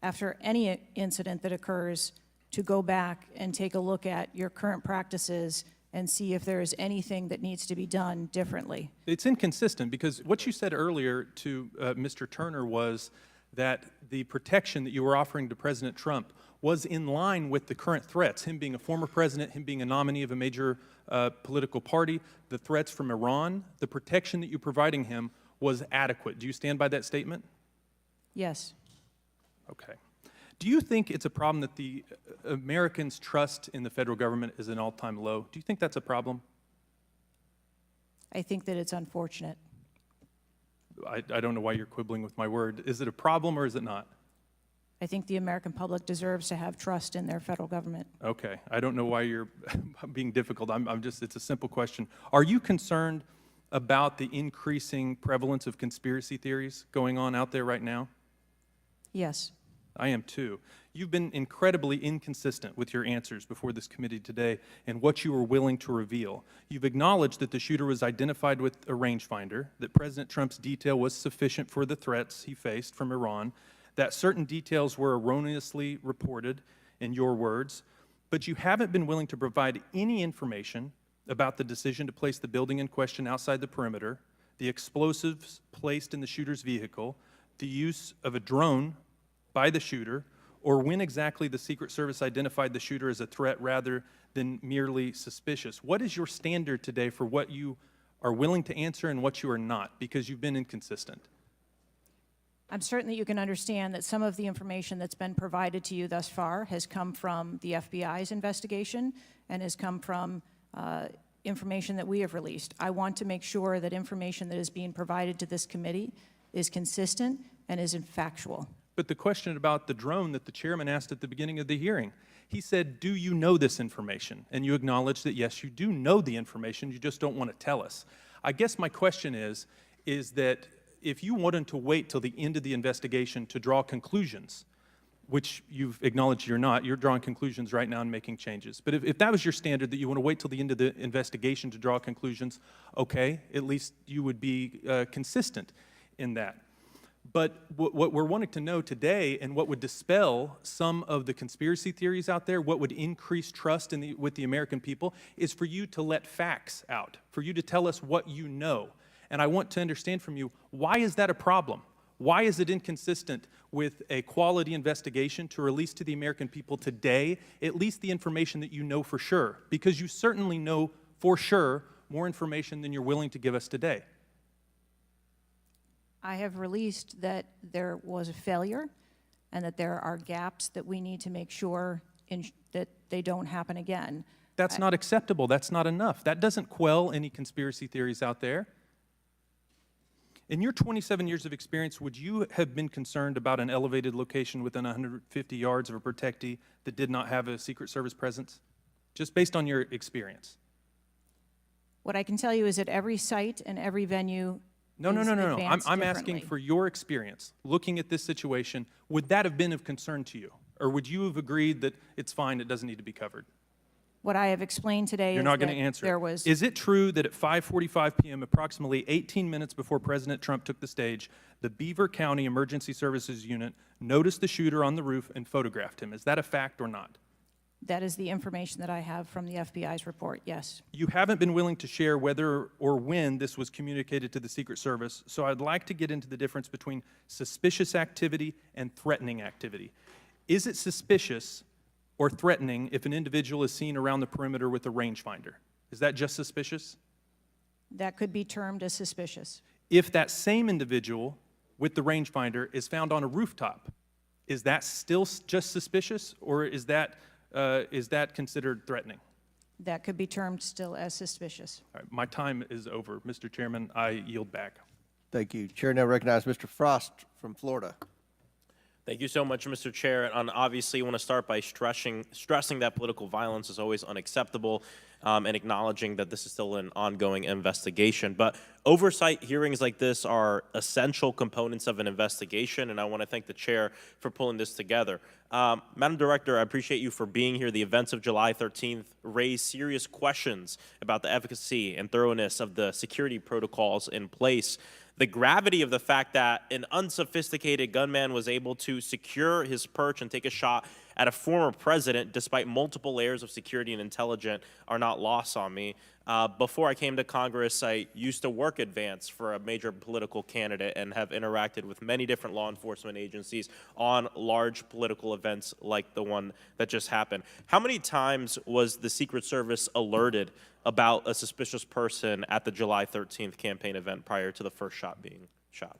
after any incident that occurs, to go back and take a look at your current practices and see if there is anything that needs to be done differently. It's inconsistent, because what you said earlier to Mr. Turner was that the protection that you were offering to President Trump was in line with the current threats, him being a former president, him being a nominee of a major political party, the threats from Iran, the protection that you're providing him was adequate. Do you stand by that statement? Yes. Okay. Do you think it's a problem that the Americans' trust in the federal government is an all-time low? Do you think that's a problem? I think that it's unfortunate. I don't know why you're quibbling with my word. Is it a problem or is it not? I think the American public deserves to have trust in their federal government. Okay, I don't know why you're being difficult. It's a simple question. Are you concerned about the increasing prevalence of conspiracy theories going on out there right now? Yes. I am too. You've been incredibly inconsistent with your answers before this committee today and what you were willing to reveal. You've acknowledged that the shooter was identified with a rangefinder, that President Trump's detail was sufficient for the threats he faced from Iran, that certain details were erroneously reported, in your words, but you haven't been willing to provide any information about the decision to place the building in question outside the perimeter, the explosives placed in the shooter's vehicle, the use of a drone by the shooter, or when exactly the Secret Service identified the shooter as a threat rather than merely suspicious. What is your standard today for what you are willing to answer and what you are not, because you've been inconsistent? I'm certain that you can understand that some of the information that's been provided to you thus far has come from the FBI's investigation and has come from information that we have released. I want to make sure that information that is being provided to this committee is consistent and is factual. But the question about the drone that the chairman asked at the beginning of the hearing, he said, do you know this information? And you acknowledged that, yes, you do know the information, you just don't want to tell us. I guess my question is that if you wanted to wait till the end of the investigation to draw conclusions, which you've acknowledged you're not, you're drawing conclusions right now and making changes. But if that was your standard, that you want to wait till the end of the investigation to draw conclusions, okay, at least you would be consistent in that. But what we're wanting to know today, and what would dispel some of the conspiracy theories out there, what would increase trust with the American people, is for you to let facts out, for you to tell us what you know. And I want to understand from you, why is that a problem? Why is it inconsistent with a quality investigation to release to the American people today at least the information that you know for sure? Because you certainly know for sure more information than you're willing to give us today. I have released that there was a failure and that there are gaps that we need to make sure that they don't happen again. That's not acceptable. That's not enough. That doesn't quell any conspiracy theories out there. In your 27 years of experience, would you have been concerned about an elevated location within 150 yards of a protectee that did not have a Secret Service presence, just based on your experience? What I can tell you is that every site and every venue No. I'm asking for your experience. Looking at this situation, would that have been of concern to you? Or would you have agreed that it's fine, it doesn't need to be covered? What I have explained today You're is not going that to answer. there was... Is it true that at 5:45 p.m., approximately 18 minutes before President Trump took the stage, the Beaver County Emergency Services Unit noticed the shooter on the roof and photographed him? Is that a fact or not? That is the information that I have from the FBI's report, yes. You haven't been willing to share whether or when this was communicated to the Secret Service, so I'd like to get into the difference between suspicious activity and threatening activity. Is it suspicious or threatening if an individual is seen around the perimeter with a rangefinder? Is that just suspicious? That could be termed as suspicious. If that same individual with the rangefinder is found on a rooftop, is that still just suspicious, or is that considered threatening? That could be termed still as suspicious. All right, my time is over. Mr. Chairman, I yield back. Thank you. Chair now recognizes Mr. Frost from Florida. Thank you so much, Mr. Chair. And obviously, I want to start by stressing that political violence is always unacceptable, and acknowledging that this is still an ongoing investigation. But oversight hearings like this are essential components of an investigation, and I want to thank the chair for pulling this together. Madam Director, I appreciate you for being here. The events of July 13th raised serious questions about the efficacy and thoroughness of the security protocols in place. The gravity of the fact that an unsophisticated gunman was able to secure his perch and take a shot at a former president despite multiple layers of security and intelligence are not lost on me. Before I came to Congress, I used to work advance for a major political candidate and have interacted with many different law enforcement agencies on large political events like the one that just happened. How many times was the Secret Service alerted about a suspicious person at the July 13th campaign event prior to the first shot being shot?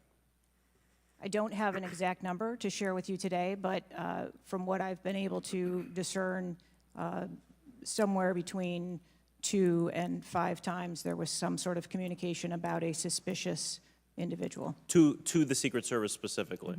I don't have an exact number to share with you today, but from what I've been able to discern, somewhere between 2 and 5 times there was some sort of communication about a suspicious individual. To the Secret Service specifically.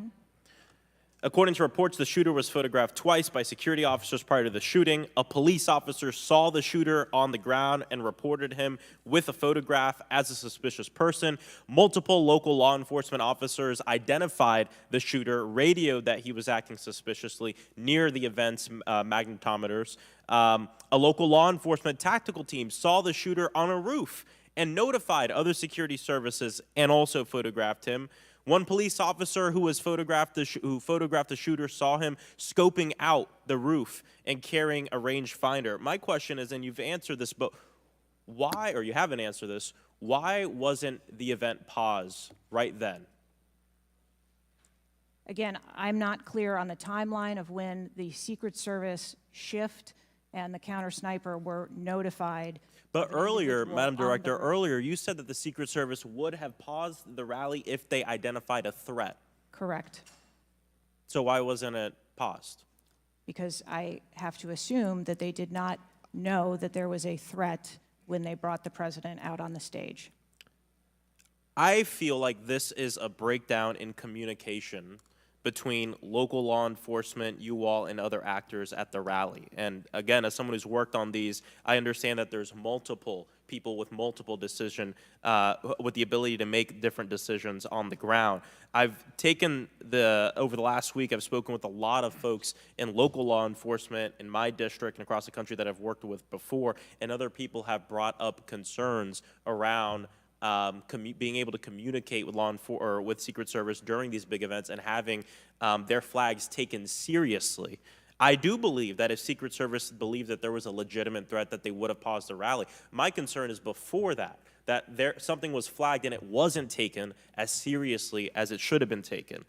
According to reports, the shooter was photographed twice by security officers prior to the shooting. A police officer saw the shooter on the ground and reported him with a photograph as a suspicious person. Multiple local law enforcement officers identified the shooter, radioed that he was acting suspiciously near the event's magnetometers. A local law enforcement tactical team saw the shooter on a roof and notified other security services and also photographed him. One police officer who photographed the shooter saw him scoping out the roof and carrying a rangefinder. My question is, and you've answered this, but why, or you haven't answered this, why wasn't the event paused right then? Again, I'm not clear on the timeline of when the Secret Service shift and the counter sniper were notified. But earlier, Madam Director, earlier you said that the Secret Service would have paused the rally if they identified a threat. Correct. So why wasn't it paused? Because I have to assume that they did not know that there was a threat when they brought the president out on the stage. I feel like this is a breakdown in communication between local law enforcement, you all, and other actors at the rally. And again, as someone who's worked on these, I understand that there's multiple people with multiple decision, with the ability to make different decisions on the ground. I've taken over the last week, I've spoken with a lot of folks in local law enforcement in my district and across the country that I've worked with before, and other people have brought up concerns around being able to communicate with with Secret Service during these big events and having their flags taken seriously. I do believe that if Secret Service believed that there was a legitimate threat, that they would have paused the rally. My concern is before that something was flagged and it wasn't taken as seriously as it should have been taken.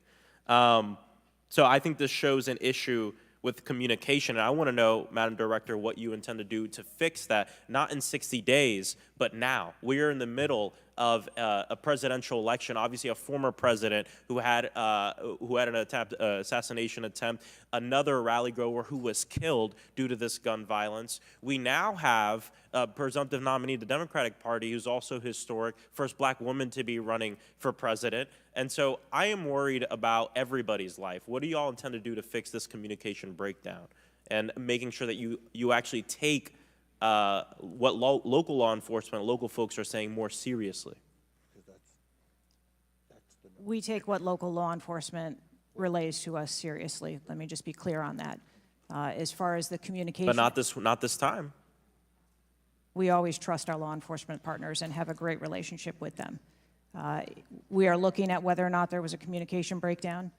So I think this shows an issue with communication, and I want to know, Madam Director, what you intend to do to fix that, not in 60 days, but now. We are in the middle of a presidential election, obviously a former president who had an assassination attempt, another rally goer who was killed due to this gun violence. We now have a presumptive nominee of the Democratic Party who's also historic, first black woman to be running for president. And so I am worried about everybody's life. What do you all intend to do to fix this communication breakdown and making sure that you actually take what local law enforcement, local folks are saying more seriously? We take what local law enforcement relays to us seriously. Let me just be clear on that. As far as the communication. But not this time. We always trust our law enforcement partners and have a great relationship with them. We are looking at whether or not there was a communication breakdown.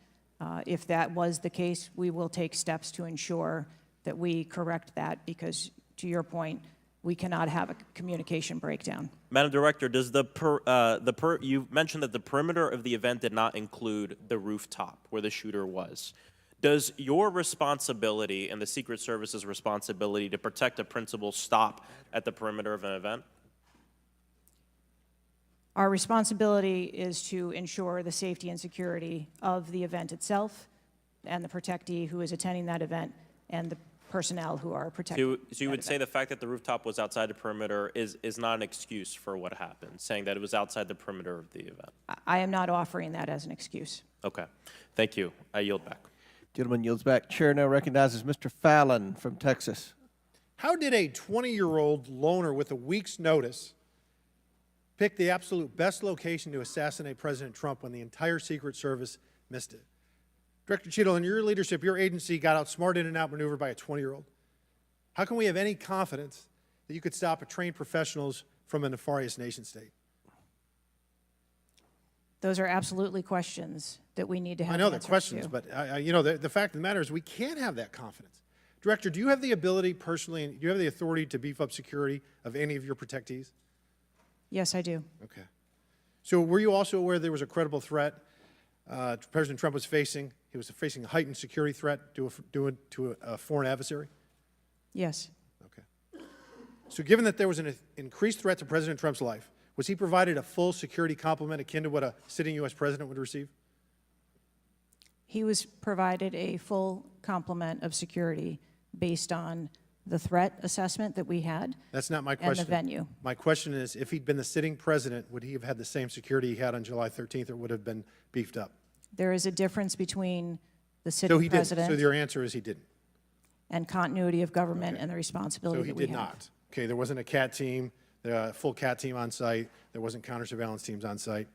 If that was the case, we will take steps to ensure that we correct that because, to your point, we cannot have a communication breakdown. Madam Director, does you mentioned that the perimeter of the event did not include the rooftop where the shooter was. Does your responsibility and the Secret Service's responsibility to protect a principal stop at the perimeter of an event? Our responsibility is to ensure the safety and security of the event itself and the protectee who is attending that event and the personnel who are protecting. So you would say the fact that the rooftop was outside the perimeter is not an excuse for what happened, saying that it was outside the perimeter of the event? I am not offering that as an excuse. Okay. Thank you. I yield back. Gentleman yields back. Chair now recognizes Mr. Fallon from Texas. How did a 20-year-old loner with a week's notice pick the absolute best location to assassinate President Trump when the entire Secret Service missed it? Director Cheatle, in your leadership, your agency got outsmarted and outmaneuvered by a 20-year-old. How can we have any confidence that you could stop trained professionals from a nefarious nation state? Those are absolutely questions that we need to have. I know they're answers questions, to. but you know, the fact of the matter is we can't have that confidence. Director, do you have the ability personally, and do you have the authority to beef up security of any of your protectees? Yes, I do. Okay. So were you also aware there was a credible threat President Trump was facing? He was facing a heightened security threat to a foreign adversary? Yes. Okay. So given that there was an increased threat to President Trump's life, was he provided a full security complement akin to what a sitting U.S. president would receive? He was provided a full complement of security based on the threat assessment that we had. That's not my and question. the venue. My question is, if he'd been the sitting president, would he have had the same security he had on July 13th, or would have been beefed up? There is a difference between the So sitting he didn't. president So your answer is he didn't. and continuity of government and the responsibility So he that we did have. not. Okay, there wasn't a CAT team, a full CAT team on site. There wasn't counter-surveillance teams on site.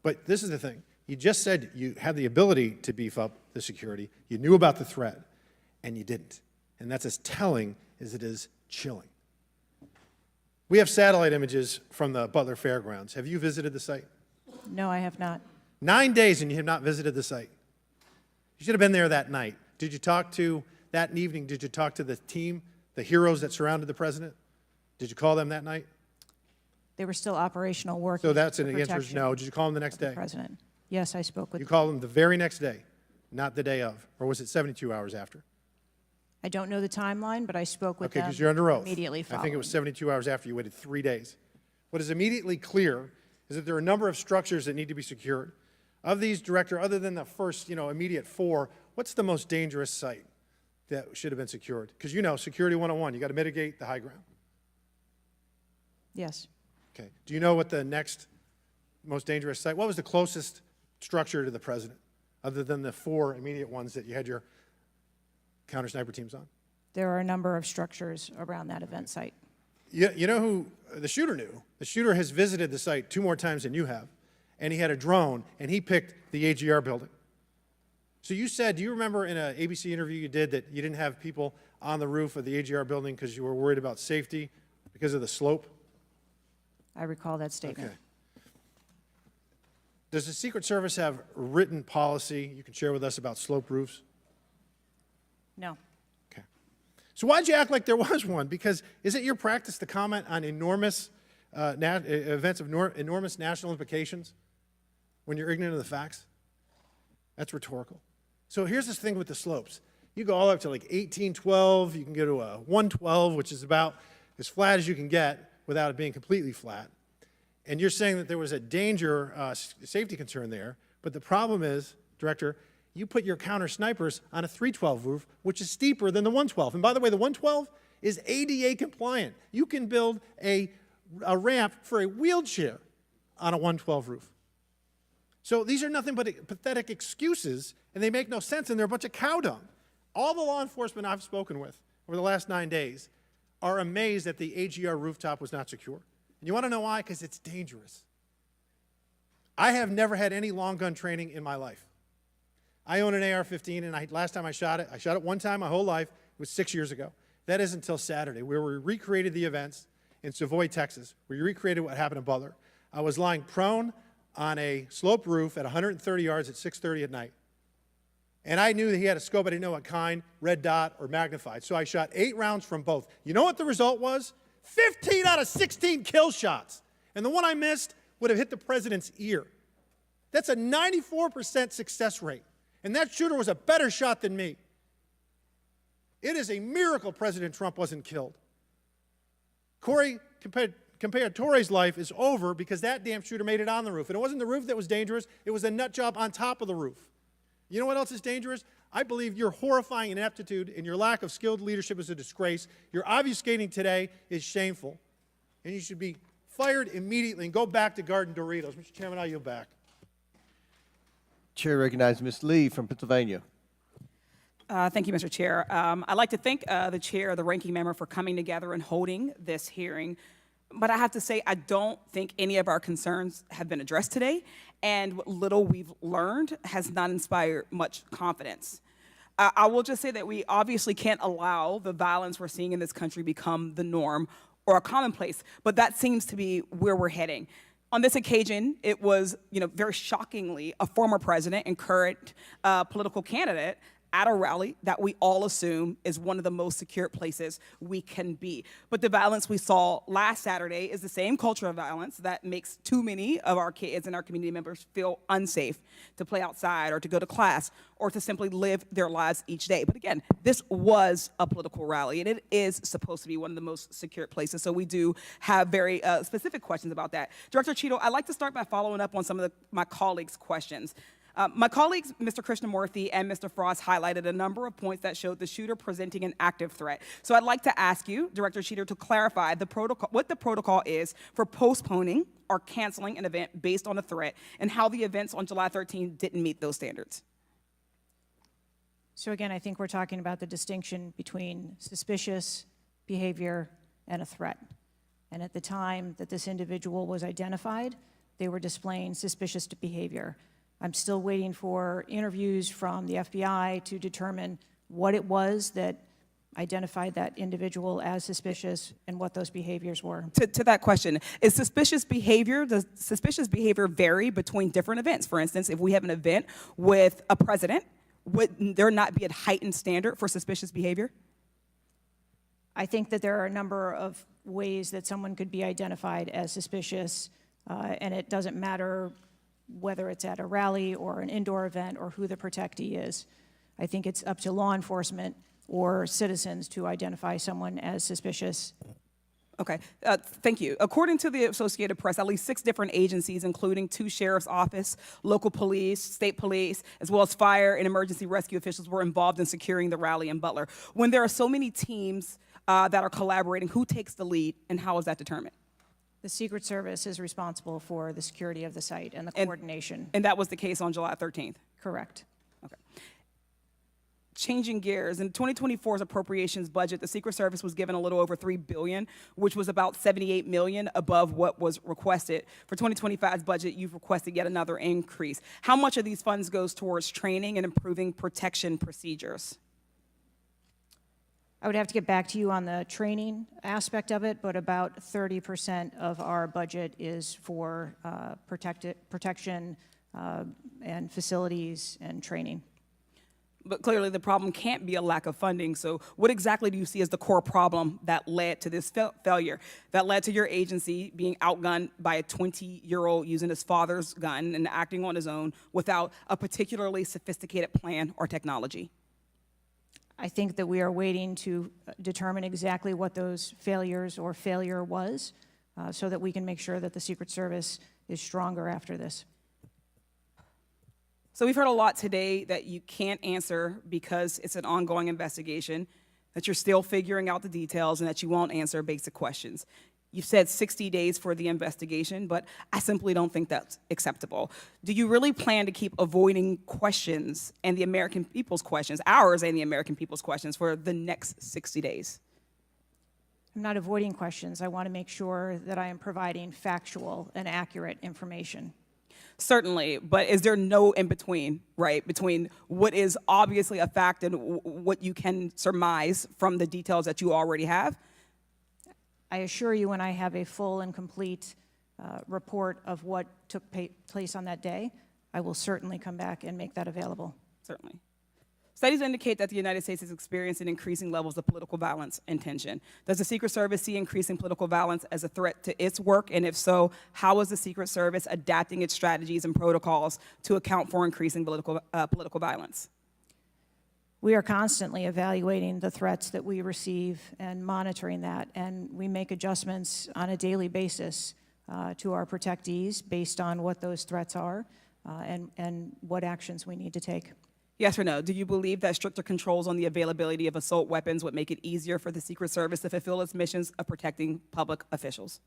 But this is the thing. You just said you had the ability to beef up the security. You knew about the threat, and you didn't. And that's as telling as it is chilling. We have satellite images from the Butler Fairgrounds. Have you visited the site? No, I have not. 9 days and you have not visited the site. You should have been there that night. Did you talk to, that evening, did you talk to the team, the heroes that surrounded the president? Did you call them that night? They were still operational work. So that's an answer is no. Did you call them the next day? President. Yes, I spoke with. You called them the very next day, not the day of, or was it 72 hours after? I don't know the timeline, but I spoke with Okay, them because you're under oath. immediately I following. think it was 72 hours after. You waited 3 days. What is immediately clear is that there are a number of structures that need to be secured. Of these, Director, other than the first, immediate 4, what's the most dangerous site that should have been secured? Because Security 101, you got to mitigate the high ground. Yes. Okay. Do you know what the next most dangerous site, what was the closest structure to the president, other than the 4 immediate ones that you had your counter-sniper teams on? There are a number of structures around that event site. You know who the shooter knew? The shooter has visited the site 2 more times than you have, and he had a drone, and he picked the AGR building. So you said, do you remember in an ABC interview you did that you didn't have people on the roof of the AGR building because you were worried about safety because of the slope? I recall that statement. Okay. Does the Secret Service have written policy you can share with us about slope roofs? No. Okay. So why'd you act like there was one? Because is it your practice to comment on enormous events of enormous national implications when you're ignorant of the facts? That's rhetorical. So here's this thing with the slopes. You go all the way up to like 1812. You can go to a 112, which is about as flat as you can get without it being completely flat. And you're saying that there was a danger, safety concern there. But the problem is, Director, you put your counter snipers on a 312 roof, which is steeper than the 112. And by the way, the 112 is ADA compliant. You can build a ramp for a wheelchair on a 112 roof. So these are nothing but pathetic excuses, and they make no sense, and they're a bunch of cow dung. All the law enforcement I've spoken with over the last 9 days are amazed that the AGR rooftop was not secure. And you want to know why? Because it's dangerous. I have never had any long gun training in my life. I own an AR-15, and last time I shot it one time my whole life. It was 6 years ago. That is until Saturday, where we recreated the events in Savoy, Texas. We recreated what happened in Butler. I was lying prone on a sloped roof at 130 yards at 6:30 at night. And I knew that he had a scope. I didn't know what kind, red dot or magnified. So I shot 8 rounds from both. You know what the result was? 15 out of 16 kill shots. And the one I missed would have hit the president's ear. That's a 94% success rate. And that shooter was a better shot than me. It is a miracle President Trump wasn't killed. Corey Comparatore's life is over because that damn shooter made it on the roof. And it wasn't the roof that was dangerous. It was the nut job on top of the roof. You know what else is dangerous? I believe your horrifying ineptitude and your lack of skilled leadership is a disgrace. Your obfuscating today is shameful. And you should be fired immediately and go back to Garden Doritos. Mr. Chairman, I yield back. Chair recognizes Ms. Lee from Pennsylvania. Thank you, Mr. Chair. I'd like to thank the chair, the ranking member, for coming together and holding this hearing. But I have to say, I don't think any of our concerns have been addressed today, and what little we've learned has not inspired much confidence. I will just say that we obviously can't allow the violence we're seeing in this country become the norm or a commonplace, but that seems to be where we're heading. On this occasion, it was, very shockingly, a former president and current political candidate at a rally that we all assume is one of the most secure places we can be. But the violence we saw last Saturday is the same culture of violence that makes too many of our kids and our community members feel unsafe to play outside or to go to class or to simply live their lives each day. But again, this was a political rally, and it is supposed to be one of the most secure places, so we do have very specific questions about that. Director Cheatle, I'd like to start by following up on some of my colleagues' questions. My colleagues, Mr. Krishnamurthy and Mr. Frost, highlighted a number of points that showed the shooter presenting an active threat. So I'd like to ask you, Director Cheatle, to clarify what the protocol is for postponing or canceling an event based on a threat, and how the events on July 13th didn't meet those standards. So again, I think we're talking about the distinction between suspicious behavior and a threat. And at the time that this individual was identified, they were displaying suspicious behavior. I'm still waiting for interviews from the FBI to determine what it was that identified that individual as suspicious and what those behaviors were. To that question, does suspicious behavior vary between different events? For instance, if we have an event with a president, would there not be a heightened standard for suspicious behavior? I think that there are a number of ways that someone could be identified as suspicious, and it doesn't matter whether it's at a rally or an indoor event or who the protectee is. I think it's up to law enforcement or citizens to identify someone as suspicious. Okay, thank you. According to the Associated Press, at least 6 different agencies, including 2 sheriff's office, local police, state police, as well as fire and emergency rescue officials, were involved in securing the rally in Butler. When there are so many teams that are collaborating, who takes the lead and how is that determined? The Secret Service is responsible for the security of the site and the coordination. And that was the case on July 13th? Correct. Okay. Changing gears, in 2024's appropriations budget, the Secret Service was given a little over $3 billion, which was about $78 million above what was requested. For 2025's budget, you've requested yet another increase. How much of these funds goes towards training and improving protection procedures? I would have to get back to you on the training aspect of it, but about 30% of our budget is for protection and facilities and training. But clearly the problem can't be a lack of funding. So what exactly do you see as the core problem that led to this failure, that led to your agency being outgunned by a 20-year-old using his father's gun and acting on his own without a particularly sophisticated plan or technology? I think that we are waiting to determine exactly what those failures or failure was so that we can make sure that the Secret Service is stronger after this. So we've heard a lot today that you can't answer because it's an ongoing investigation, that you're still figuring out the details, and that you won't answer basic questions. You've said 60 days for the investigation, but I simply don't think that's acceptable. Do you really plan to keep avoiding questions and the American people's questions, ours and the American people's questions, for the next 60 days? I'm not avoiding questions. I want to make sure that I am providing factual and accurate information. Certainly, but is there no in-between, right, between what is obviously a fact and what you can surmise from the details that you already have? I assure you, when I have a full and complete report of what took place on that day, I will certainly come back and make that available. Certainly. Studies indicate that the United States is experiencing increasing levels of political violence and tension. Does the Secret Service see increasing political violence as a threat to its work? And if so, how is the Secret Service adapting its strategies and protocols to account for increasing political violence? We are constantly evaluating the threats that we receive and monitoring that, and we make adjustments on a daily basis to our protectees based on what those threats are and what actions we need to take. Yes or no? Do you believe that stricter controls on the availability of assault weapons would make it easier for the Secret Service to fulfill its missions of protecting public officials?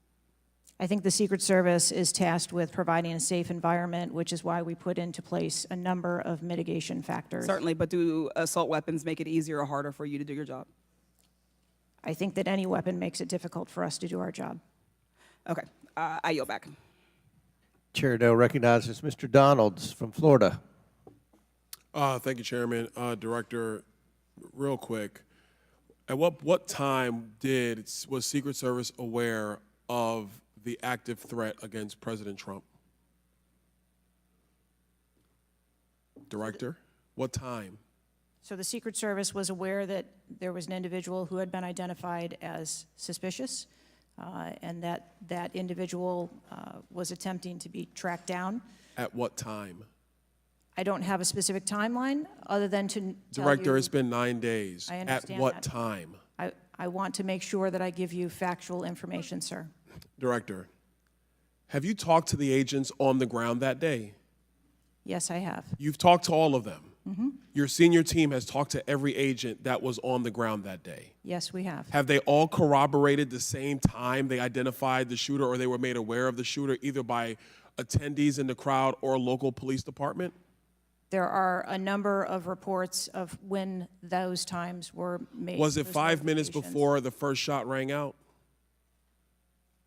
I think the Secret Service is tasked with providing a safe environment, which is why we put into place a number of mitigation factors. Certainly, but do assault weapons make it easier or harder for you to do your job? I think that any weapon makes it difficult for us to do our job. Okay, I yield back. Chair Dale recognizes Mr. Donalds from Florida. Thank you, Chairman. Director, real quick, at what time was Secret Service aware of the active threat against President Trump? Director, what time? So the Secret Service was aware that there was an individual who had been identified as suspicious, and that individual was attempting to be tracked down. At what time? I don't have a specific timeline other than to Director, it's been 9 days. I understand At what that. time? I want to make sure that I give you factual information, sir. Director, have you talked to the agents on the ground that day? Yes, I have. You've talked to all of them. Your senior team has talked to every agent that was on the ground that day. Yes, we have. Have they all corroborated the same time they identified the shooter or they were made aware of the shooter, either by attendees in the crowd or a local police department? There are a number of reports of when those times were made. Was it those 5 minutes notifications. before the first shot rang out?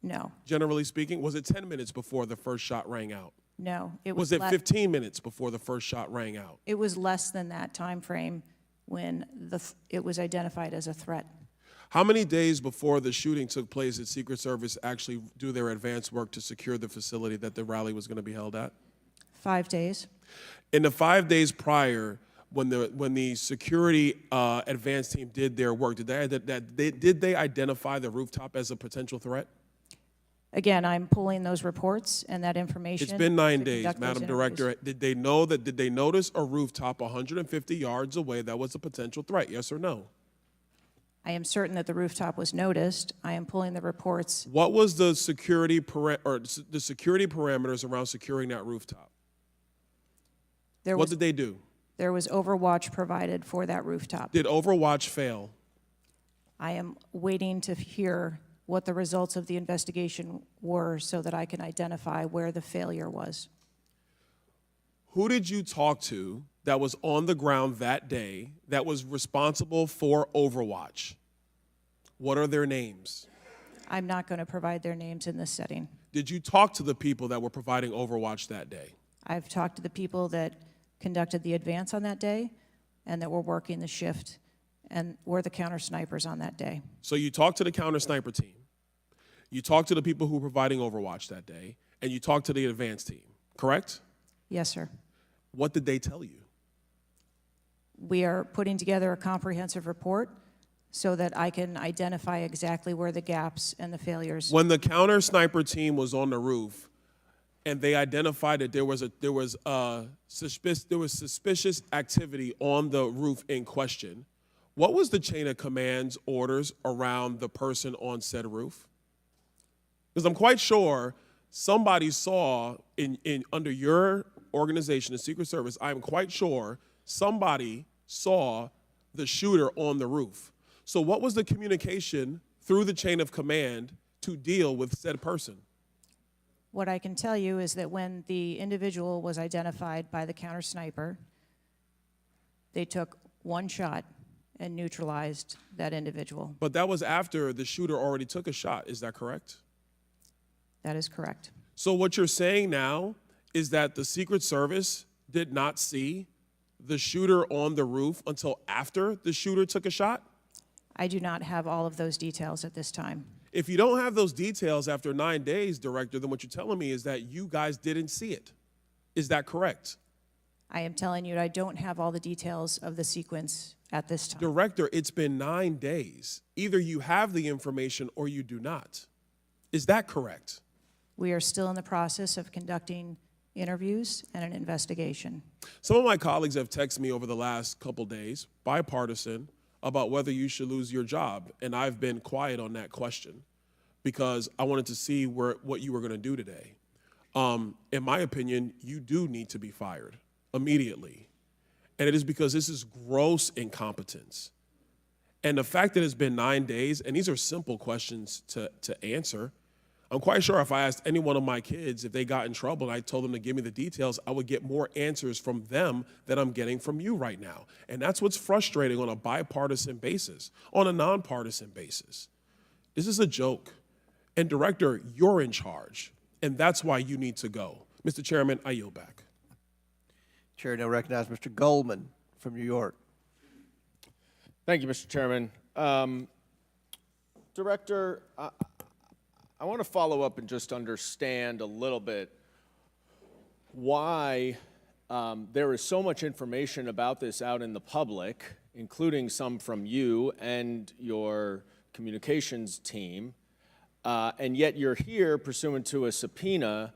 No, Generally speaking, was it 10 minutes before the first shot rang out? no. It Was it 15 minutes before the first shot rang out? It was less than that time frame when it was identified as a threat. How many days before the shooting took place did Secret Service actually do their advance work to secure the facility that the rally was going to be held at? 5 days. In the 5 days prior, when the security advance team did their work, did they identify the rooftop as a potential threat? Again, I'm pulling those reports and that information. It's been 9 to days, conduct those Madam interviews. Director. Did they notice a rooftop 150 yards away that was a potential threat? Yes or no? I am certain that the rooftop was noticed. I am pulling the reports. What was the security parameters around securing that rooftop? What did they do? There was overwatch provided for that rooftop. Did Overwatch fail? I am waiting to hear what the results of the investigation were so that I can identify where the failure was. Who did you talk to that was on the ground that day that was responsible for Overwatch? What are their names? I'm not going to provide their names in this setting. Did you talk to the people that were providing Overwatch that day? I've talked to the people that conducted the advance on that day and that were working the shift and were the counter snipers on that day. So you talked to the counter sniper team, you talked to the people who were providing Overwatch that day, and you talked to the advance team, correct? Yes, sir. What did they tell you? We are putting together a comprehensive report so that I can identify exactly where the gaps and the failures. When the counter sniper team was on the roof and they identified that there was suspicious activity on the roof in question, what was the chain of command's orders around the person on said roof? Because I'm quite sure somebody saw under your organization, the Secret Service, I'm quite sure somebody saw the shooter on the roof. So what was the communication through the chain of command to deal with said person? What I can tell you is that when the individual was identified by the counter sniper, they took one shot and neutralized that individual. But that was after the shooter already took a shot, is that correct? That is correct. So what you're saying now is that the Secret Service did not see the shooter on the roof until after the shooter took a shot? I do not have all of those details at this time. If you don't have those details after 9 days, Director, then what you're telling me is that you guys didn't see it. Is that correct? I am telling you I don't have all the details of the sequence at this time. Director, it's been 9 days. Either you have the information or you do not. Is that correct? We are still in the process of conducting interviews and an investigation. Some of my colleagues have texted me over the last couple days, bipartisan, about whether you should lose your job, and I've been quiet on that question because I wanted to see what you were going to do today. In my opinion, you do need to be fired immediately, and it is because this is gross incompetence. And the fact that it's been 9 days, and these are simple questions to answer, I'm quite sure if I asked any one of my kids if they got in trouble and I told them to give me the details, I would get more answers from them than I'm getting from you right now. And that's what's frustrating on a bipartisan basis, on a nonpartisan basis. This is a joke. And Director, you're in charge, and that's why you need to go. Mr. Chairman, I yield back. Chair now recognizes Mr. Goldman from New York. Thank you, Mr. Chairman. Director, I want to follow up and just understand a little bit why there is so much information about this out in the public, including some from you and your communications team, and yet you're here pursuant to a subpoena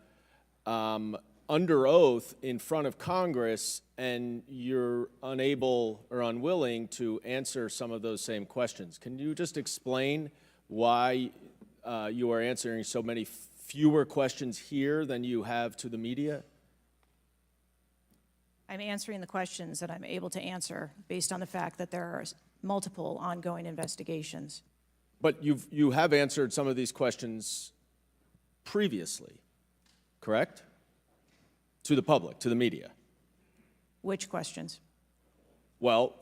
under oath in front of Congress, and you're unable or unwilling to answer some of those same questions. Can you just explain why you are answering so many fewer questions here than you have to the media? I'm answering the questions that I'm able to answer based on the fact that there are multiple ongoing investigations. But you have answered some of these questions previously, correct? To the public, to the media. Which questions? Well,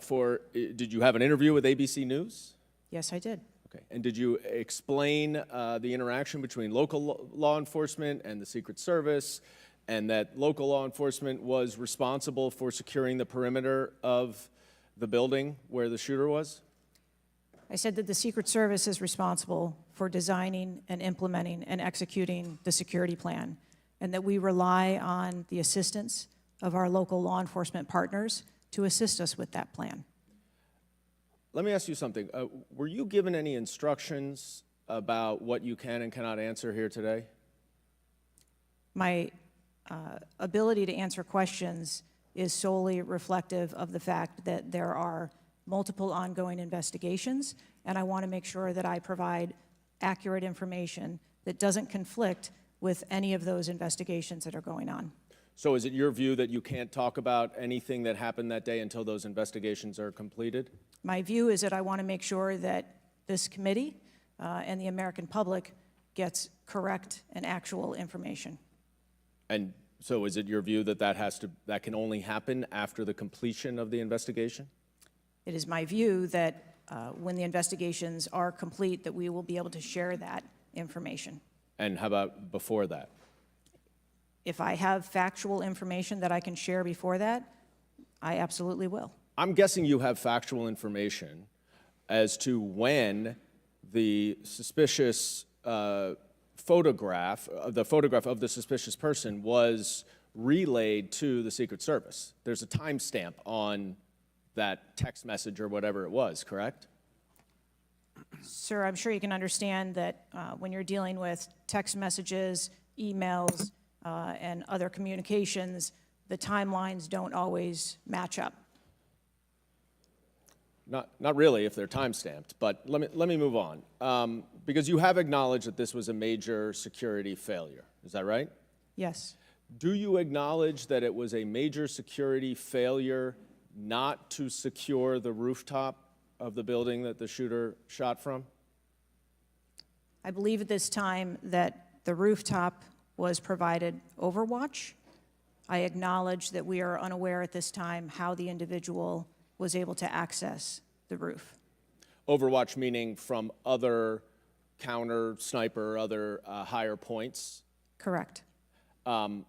did you have an interview with ABC News? Yes, I did. Okay. And did you explain the interaction between local law enforcement and the Secret Service, and that local law enforcement was responsible for securing the perimeter of the building where the shooter was? I said that the Secret Service is responsible for designing and implementing and executing the security plan, and that we rely on the assistance of our local law enforcement partners to assist us with that plan. Let me ask you something. Were you given any instructions about what you can and cannot answer here today? My ability to answer questions is solely reflective of the fact that there are multiple ongoing investigations, and I want to make sure that I provide accurate information that doesn't conflict with any of those investigations that are going on. So is it your view that you can't talk about anything that happened that day until those investigations are completed? My view is that I want to make sure that this committee and the American public gets correct and actual information. And so is it your view that that can only happen after the completion of the investigation? It is my view that when the investigations are complete, that we will be able to share that information. And how about before that? If I have factual information that I can share before that, I absolutely will. I'm guessing you have factual information as to when the suspicious photograph of the suspicious person was relayed to the Secret Service. There's a timestamp on that text message or whatever it was, correct? Sir, I'm sure you can understand that when you're dealing with text messages, emails, and other communications, the timelines don't always match up. Not really if they're timestamped, but let me move on. Because you have acknowledged that this was a major security failure. Is that right? Yes. Do you acknowledge that it was a major security failure not to secure the rooftop of the building that the shooter shot from? I believe at this time that the rooftop was provided Overwatch. I acknowledge that we are unaware at this time how the individual was able to access the roof. Overwatch meaning from other counter, sniper, other higher points? Correct. And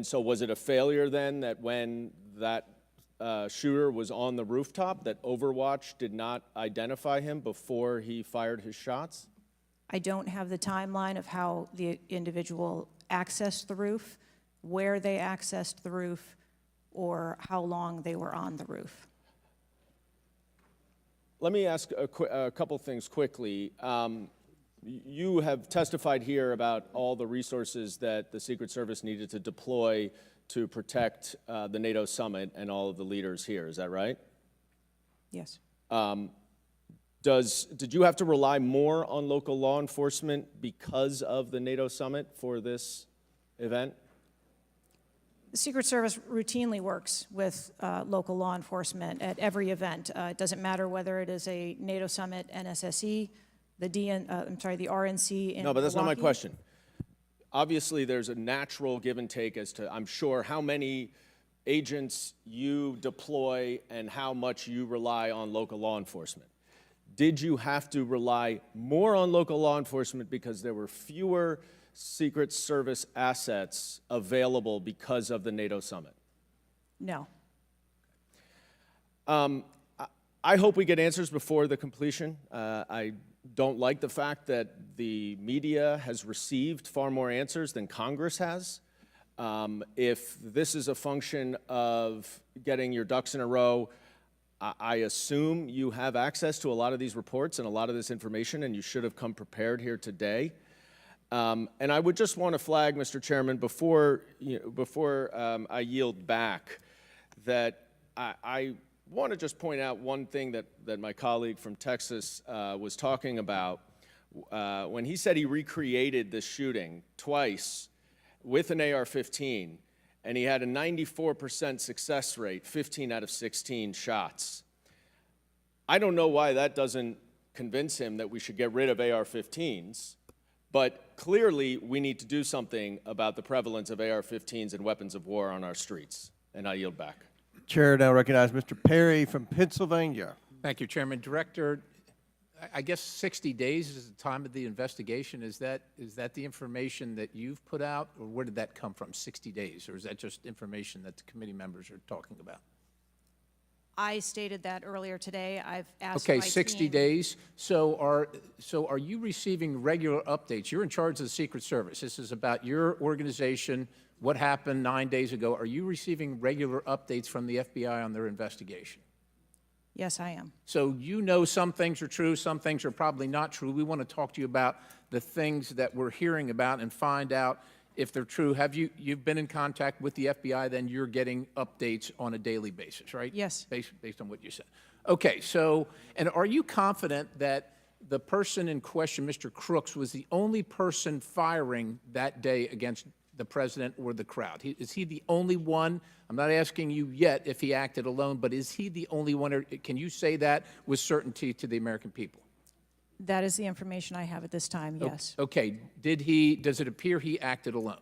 so was it a failure then that when that shooter was on the rooftop, that Overwatch did not identify him before he fired his shots? I don't have the timeline of how the individual accessed the roof, where they accessed the roof, or how long they were on the roof. Let me ask a couple things quickly. You have testified here about all the resources that the Secret Service needed to deploy to protect the NATO summit and all of the leaders here. Is that right? Yes. Did you have to rely more on local law enforcement because of the NATO summit for this event? The Secret Service routinely works with local law enforcement at every event. It doesn't matter whether it is a NATO summit, NSSE, the RNC in No, but that's not my Milwaukee. question. Obviously, there's a natural give and take as to, I'm sure, how many agents you deploy and how much you rely on local law enforcement. Did you have to rely more on local law enforcement because there were fewer Secret Service assets available because of the NATO summit? No. I hope we get answers before the completion. I don't like the fact that the media has received far more answers than Congress has. If this is a function of getting your ducks in a row, I assume you have access to a lot of these reports and a lot of this information, and you should have come prepared here today. And I would just want to flag, Mr. Chairman, before I yield back, that I want to just point out one thing that my colleague from Texas was talking about. When he said he recreated this shooting twice with an AR-15, and he had a 94% success rate, 15 out of 16 shots. I don't know why that doesn't convince him that we should get rid of AR-15s, but clearly we need to do something about the prevalence of AR-15s and weapons of war on our streets. And I yield back. Chair now recognize Mr. Perry from Pennsylvania. Thank you, Chairman. Director, I guess 60 days is the time of the investigation. Is that the information that you've put out, or where did that come from, 60 days? Or is that just information that the committee members are talking about? I stated that earlier today. I've asked Okay, my 60 team- days. So are you receiving regular updates? You're in charge of the Secret Service. This is about your organization, what happened 9 days ago. Are you receiving regular updates from the FBI on their investigation? Yes, I am. So you know some things are true, some things are probably not true. We want to talk to you about the things that we're hearing about and find out if they're true. You've been in contact with the FBI, then you're getting updates on a daily basis, right? Yes. Based on what you said. Okay, so, and are you confident that the person in question, Mr. Crooks, was the only person firing that day against the president or the crowd? Is he the only one? I'm not asking you yet if he acted alone, but is he the only one, or can you say that with certainty to the American people? That is the information I have at this time, yes. Okay, does it appear he acted alone?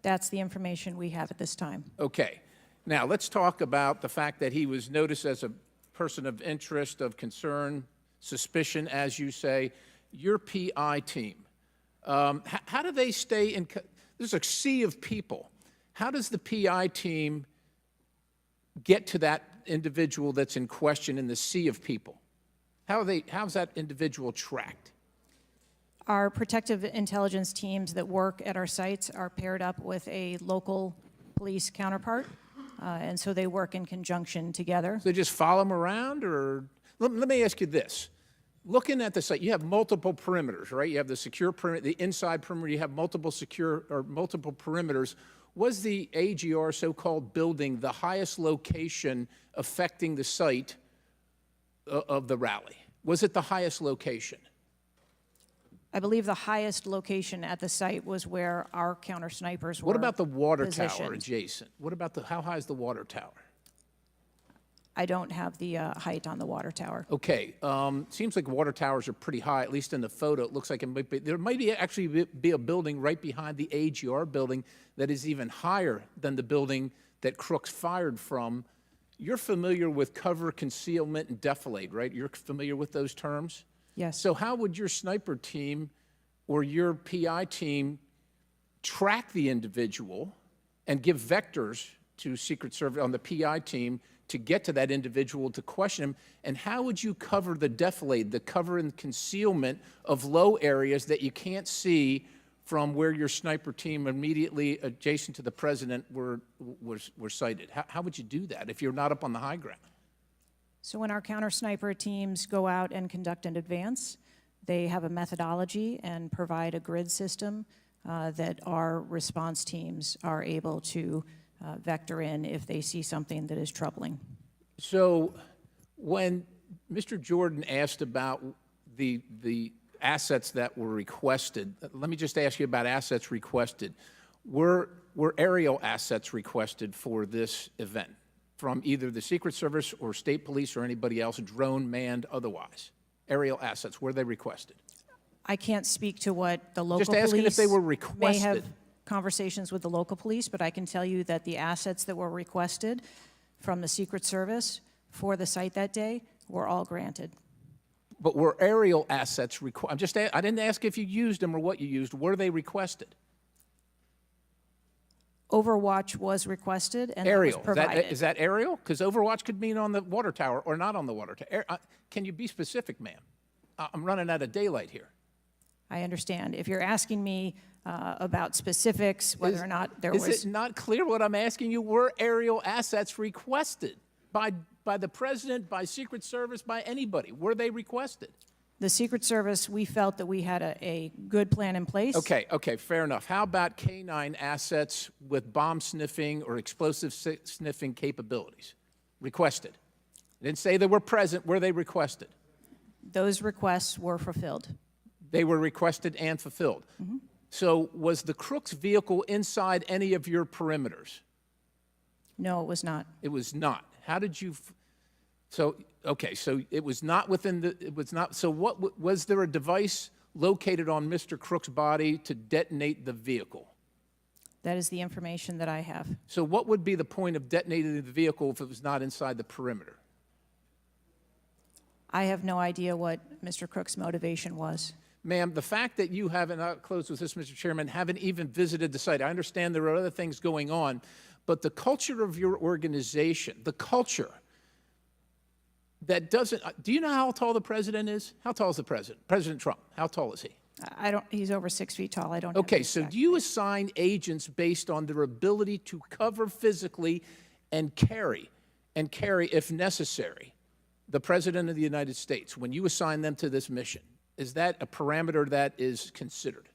That's the information we have at this time. Okay, now let's talk about the fact that he was noticed as a person of interest, of concern, suspicion, as you say. Your PI team, how do they stay in, there's a sea of people. How does the PI team get to that individual that's in question in the sea of people? How's that individual tracked? Our protective intelligence teams that work at our sites are paired up with a local police counterpart, and so they work in conjunction together. So they just follow them around, or let me ask you this. Looking at the site, you have multiple perimeters, right? You have the secure perimeter, the inside perimeter, you have multiple perimeters. Was the AGR so-called building the highest location affecting the site of the rally? Was it the highest location? I believe the highest location at the site was where our counter snipers were What about the water tower positioned. adjacent? What about how high is the water tower? I don't have the height on the water tower. Okay, seems like water towers are pretty high, at least in the photo. It looks like it might be, there might actually be a building right behind the AGR building that is even higher than the building that Crooks fired from. You're familiar with cover, concealment, and defilade, right? You're familiar with those terms? Yes. So how would your sniper team or your PI team track the individual and give vectors to Secret Service on the PI team to get to that individual to question him? And how would you cover the defilade, the cover and concealment of low areas that you can't see from where your sniper team immediately adjacent to the president were sighted? How would you do that if you're not up on the high ground? So when our counter sniper teams go out and conduct an advance, they have a methodology and provide a grid system that our response teams are able to vector in if they see something that is troubling. So when Mr. Jordan asked about the assets that were requested, let me just ask you about assets requested. Were aerial assets requested for this event from either the Secret Service or state police or anybody else, drone, manned, otherwise? Aerial assets, were they requested? I can't speak to what the local Just asking police if they were may requested. have conversations with the local police, but I can tell you that the assets that were requested from the Secret Service for the site that day were all granted. But were aerial assets requested? I didn't ask if you used them or what you used. Were they requested? Overwatch was requested and Aerial. that was provided. Is that aerial? Because Overwatch could mean on the water tower or not on the water tower. Can you be specific, ma'am? I'm running out of daylight here. I understand. If you're asking me about specifics, whether or not there was... Is it not clear what I'm asking you? Were aerial assets requested by the president, by Secret Service, by anybody? Were they requested? The Secret Service, we felt that we had a good plan in place. Okay, fair enough. How about K-9 assets with bomb sniffing or explosive sniffing capabilities? Requested. I didn't say they were present. Were they requested? Those requests were fulfilled. They were requested and fulfilled. So was the crook's vehicle inside any of your perimeters? No, it was not. It was not. How did you, so, okay, so it was not within the, it was not, so what, was there a device located on Mr. Crook's body to detonate the vehicle? That is the information that I have. So what would be the point of detonating the vehicle if it was not inside the perimeter? I have no idea what Mr. Crook's motivation was. Ma'am, the fact that you haven't, I'll close with this, Mr. Chairman, haven't even visited the site. I understand there are other things going on, but the culture of your organization, the culture that doesn't, do you know how tall the president is? How tall is the president? President Trump, how tall is he? I don't, he's over 6 feet tall. I don't have Okay, the so exact- do you assign agents based on their ability to cover physically and carry, if necessary, the President of the United States when you assign them to this mission? Is that a parameter that is considered?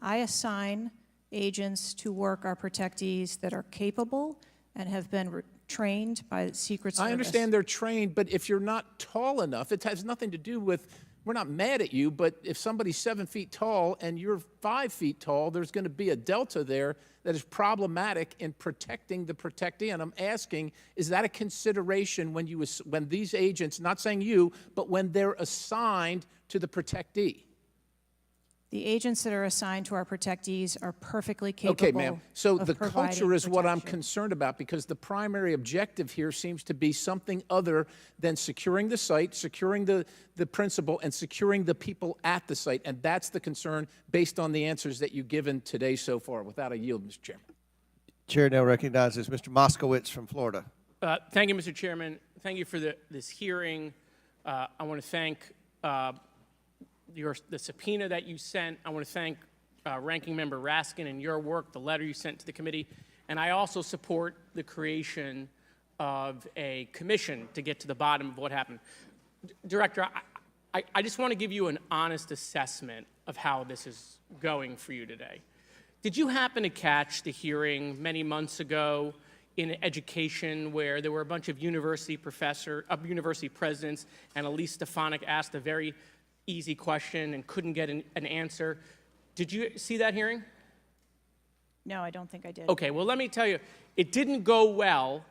I assign agents to work our protectees that are capable and have been trained by the Secret Service. I understand they're trained, but if you're not tall enough, it has nothing to do with, we're not mad at you, but if somebody's 7 feet tall and you're 5 feet tall, there's going to be a delta there that is problematic in protecting the protectee. And I'm asking, is that a consideration when these agents, not saying you, but when they're assigned to the protectee? The agents that are assigned to our protectees are perfectly capable. Okay, ma'am. So of the providing culture is what I'm protection. concerned about, because the primary objective here seems to be something other than securing the site, securing the principal, and securing the people at the site. And that's the concern based on the answers that you've given today so far. Without a yield, Mr. Chairman. Chair now recognizes Mr. Moskowitz from Florida. Thank you, Mr. Chairman. Thank you for this hearing. I want to thank the subpoena that you sent. I want to thank Ranking Member Raskin and your work, the letter you sent to the committee. And I also support the creation of a commission to get to the bottom of what happened. Director, I just want to give you an honest assessment of how this is going for you today. Did you happen to catch the hearing many months ago in education where there were a bunch of university presidents and Elise Stefanik asked a very easy question and couldn't get an answer? Did you see that hearing? No, I don't think I did. Okay, well, let me tell you, it didn't go well,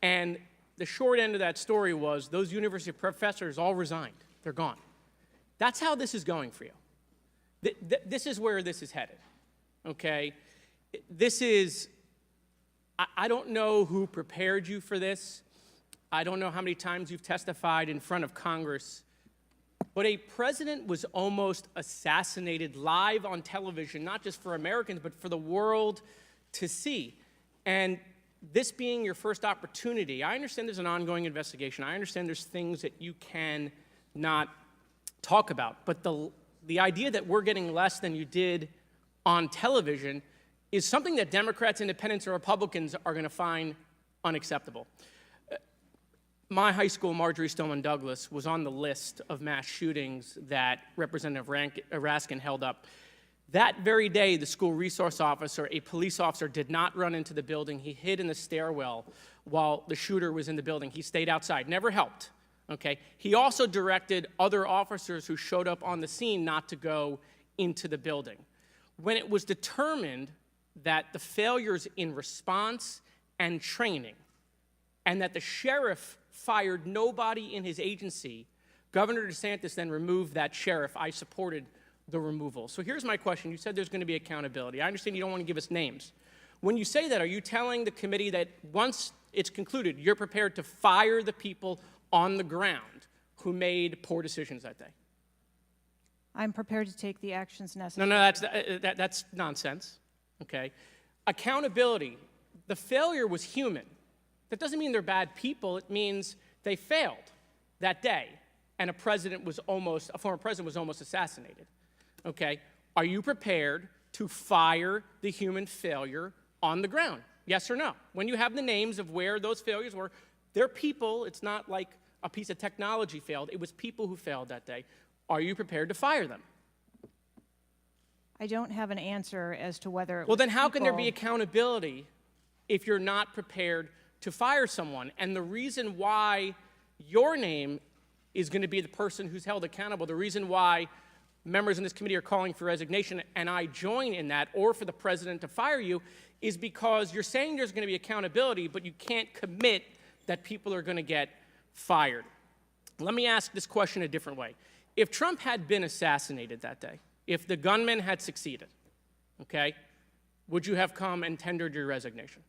and the short end of that story was those university professors all resigned. They're gone. That's how this is going for you. This is where this is headed, okay? This is, I don't know who prepared you for this. I don't know how many times you've testified in front of Congress, but a president was almost assassinated live on television, not just for Americans, but for the world to see. And this being your first opportunity, I understand there's an ongoing investigation. I understand there's things that you can not talk about. But the idea that we're getting less than you did on television is something that Democrats, Independents, or Republicans are going to find unacceptable. My high school, Marjorie Stoneman Douglas, was on the list of mass shootings that Representative Raskin held up. That very day, the school resource officer, a police officer, did not run into the building. He hid in the stairwell while the shooter was in the building. He stayed outside, never helped, okay? He also directed other officers who showed up on the scene not to go into the building. When it was determined that the failures in response and training, and that the sheriff fired nobody in his agency, Governor DeSantis then removed that sheriff. I supported the removal. So here's my question. You said there's going to be accountability. I understand you don't want to give us names. When you say that, are you telling the committee that once it's concluded, you're prepared to fire the people on the ground who made poor decisions that day? I'm prepared to take the actions necessary. No, that's nonsense, okay? Accountability. The failure was human. That doesn't mean they're bad people. It means they failed that day, and a former president was almost assassinated, okay? Are you prepared to fire the human failure on the ground? Yes or no? When you have the names of where those failures were, they're people. It's not like a piece of technology failed. It was people who failed that day. Are you prepared to fire them? I don't have an answer as to whether Well, then how can there be accountability if you're not prepared to fire someone? And the reason why your name is going to be the person who's held accountable, the reason why members in this committee are calling for resignation and I join in that, or for the president to fire you, is because you're saying there's going to be accountability, but you can't commit that people are going to get fired. Let me ask this question a different way. If Trump had been assassinated that day, if the gunman had succeeded, okay, would you have come and tendered your resignation?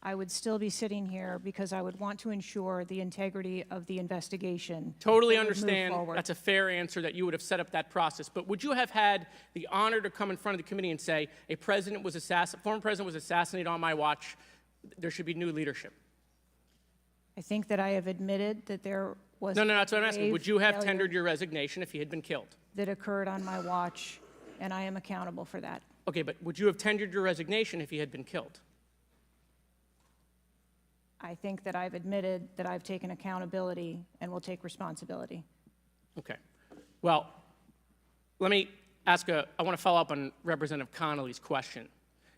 I would still be sitting here because I would want to ensure the integrity of the investigation. Totally that would move understand forward. that's a fair answer, that you would have set up that process. But would you have had the honor to come in front of the committee and say, a president was former president was assassinated on my watch, there should be new leadership? I think that I have admitted that there was No, that's what I'm asking. grave Would you have failure tendered your resignation if he had been killed? that occurred on my watch, and I am accountable for that. Okay, but would you have tendered your resignation if he had been killed? I think that I've admitted that I've taken accountability and will take responsibility. Okay. Well, let me ask I want to follow up on Representative Connolly's question,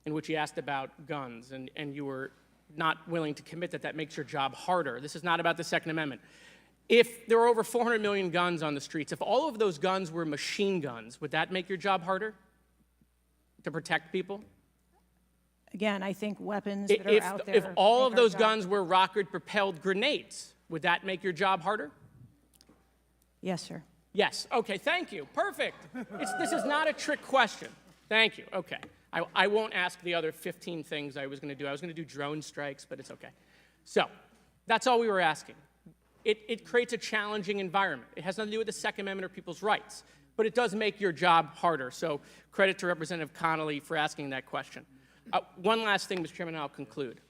in which he asked about guns, and you were not willing to commit that that makes your job harder. This is not about the Second Amendment. If there were over 400 million guns on the streets, if all of those guns were machine guns, would that make your job harder to protect people? Again, I think weapons that are out there. If all make of our those job- guns were rocket-propelled grenades, would that make your job harder? Yes, sir. Yes. Okay, thank you. Perfect. This is not a trick question. Thank you. Okay. I won't ask the other 15 things I was going to do. I was going to do drone strikes, but it's okay. So that's all we were asking. It creates a challenging environment. It has nothing to do with the Second Amendment or people's rights, but it does make your job harder. So credit to Representative Connolly for asking that question. One last thing, Mr. Chairman, and I'll conclude.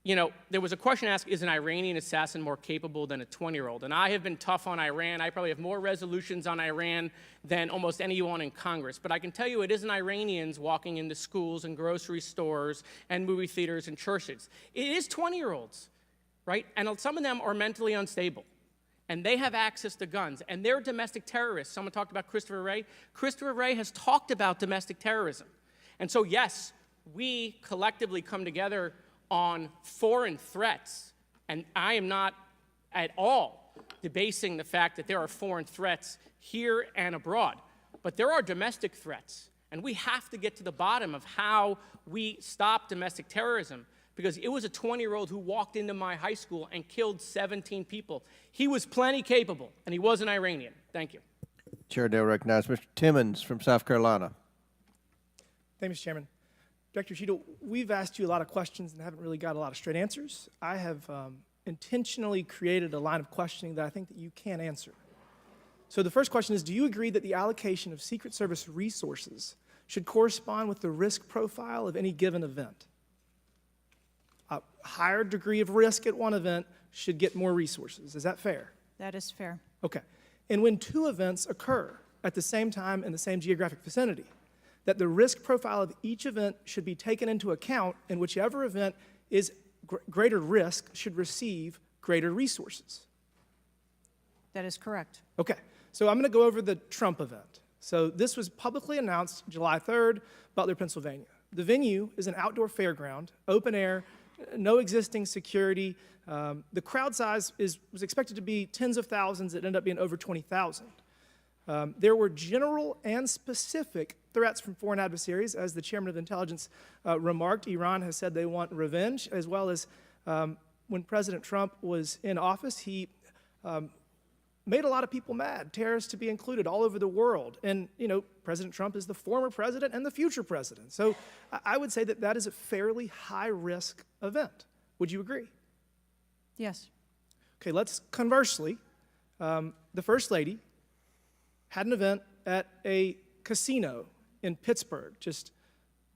You know, there was a question asked, is an Iranian assassin more capable than a 20-year-old? And I have been tough on Iran. I probably have more resolutions on Iran than almost anyone in Congress. But I can tell you it isn't Iranians walking into schools and grocery stores and movie theaters and churches. It is 20-year-olds, right? And some of them are mentally unstable. And they have access to guns. And they're domestic terrorists. Someone talked about Christopher Wray. Christopher Wray has talked about domestic terrorism. And so, yes, we collectively come together on foreign threats, and I am not at all debasing the fact that there are foreign threats here and abroad, but there are domestic threats, and we have to get to the bottom of how we stop domestic terrorism, because it was a 20-year-old who walked into my high school and killed 17 people. He was plenty capable, and he was an Iranian. Thank you. Chair now recognizes Mr. Timmons from South Carolina. Thank you, Mr. Chairman. Director Cheatle, we've asked you a lot of questions and haven't really got a lot of straight answers. I have intentionally created a line of questioning that I think that you can answer. So the first question is, do you agree that the allocation of Secret Service resources should correspond with the risk profile of any given event? A higher degree of risk at one event should get more resources. Is that fair? That is fair. Okay. And when two events occur at the same time in the same geographic vicinity, that the risk profile of each event should be taken into account, and whichever event is greater risk should receive greater resources. That is correct. Okay, so I'm going to go over the Trump event. So this was publicly announced July 3rd, Butler, Pennsylvania. The venue is an outdoor fairground, open air, no existing security. The crowd size was expected to be tens of thousands. It ended up being over 20,000. There were general and specific threats from foreign adversaries. As the chairman of intelligence remarked, Iran has said they want revenge, as well as when President Trump was in office, he made a lot of people mad, terrorists to be included all over the world. And, you know, President Trump is the former president and the future president. So I would say that that is a fairly high-risk event. Would you agree? Yes. Okay, let's conversely, the First Lady had an event at a casino in Pittsburgh, just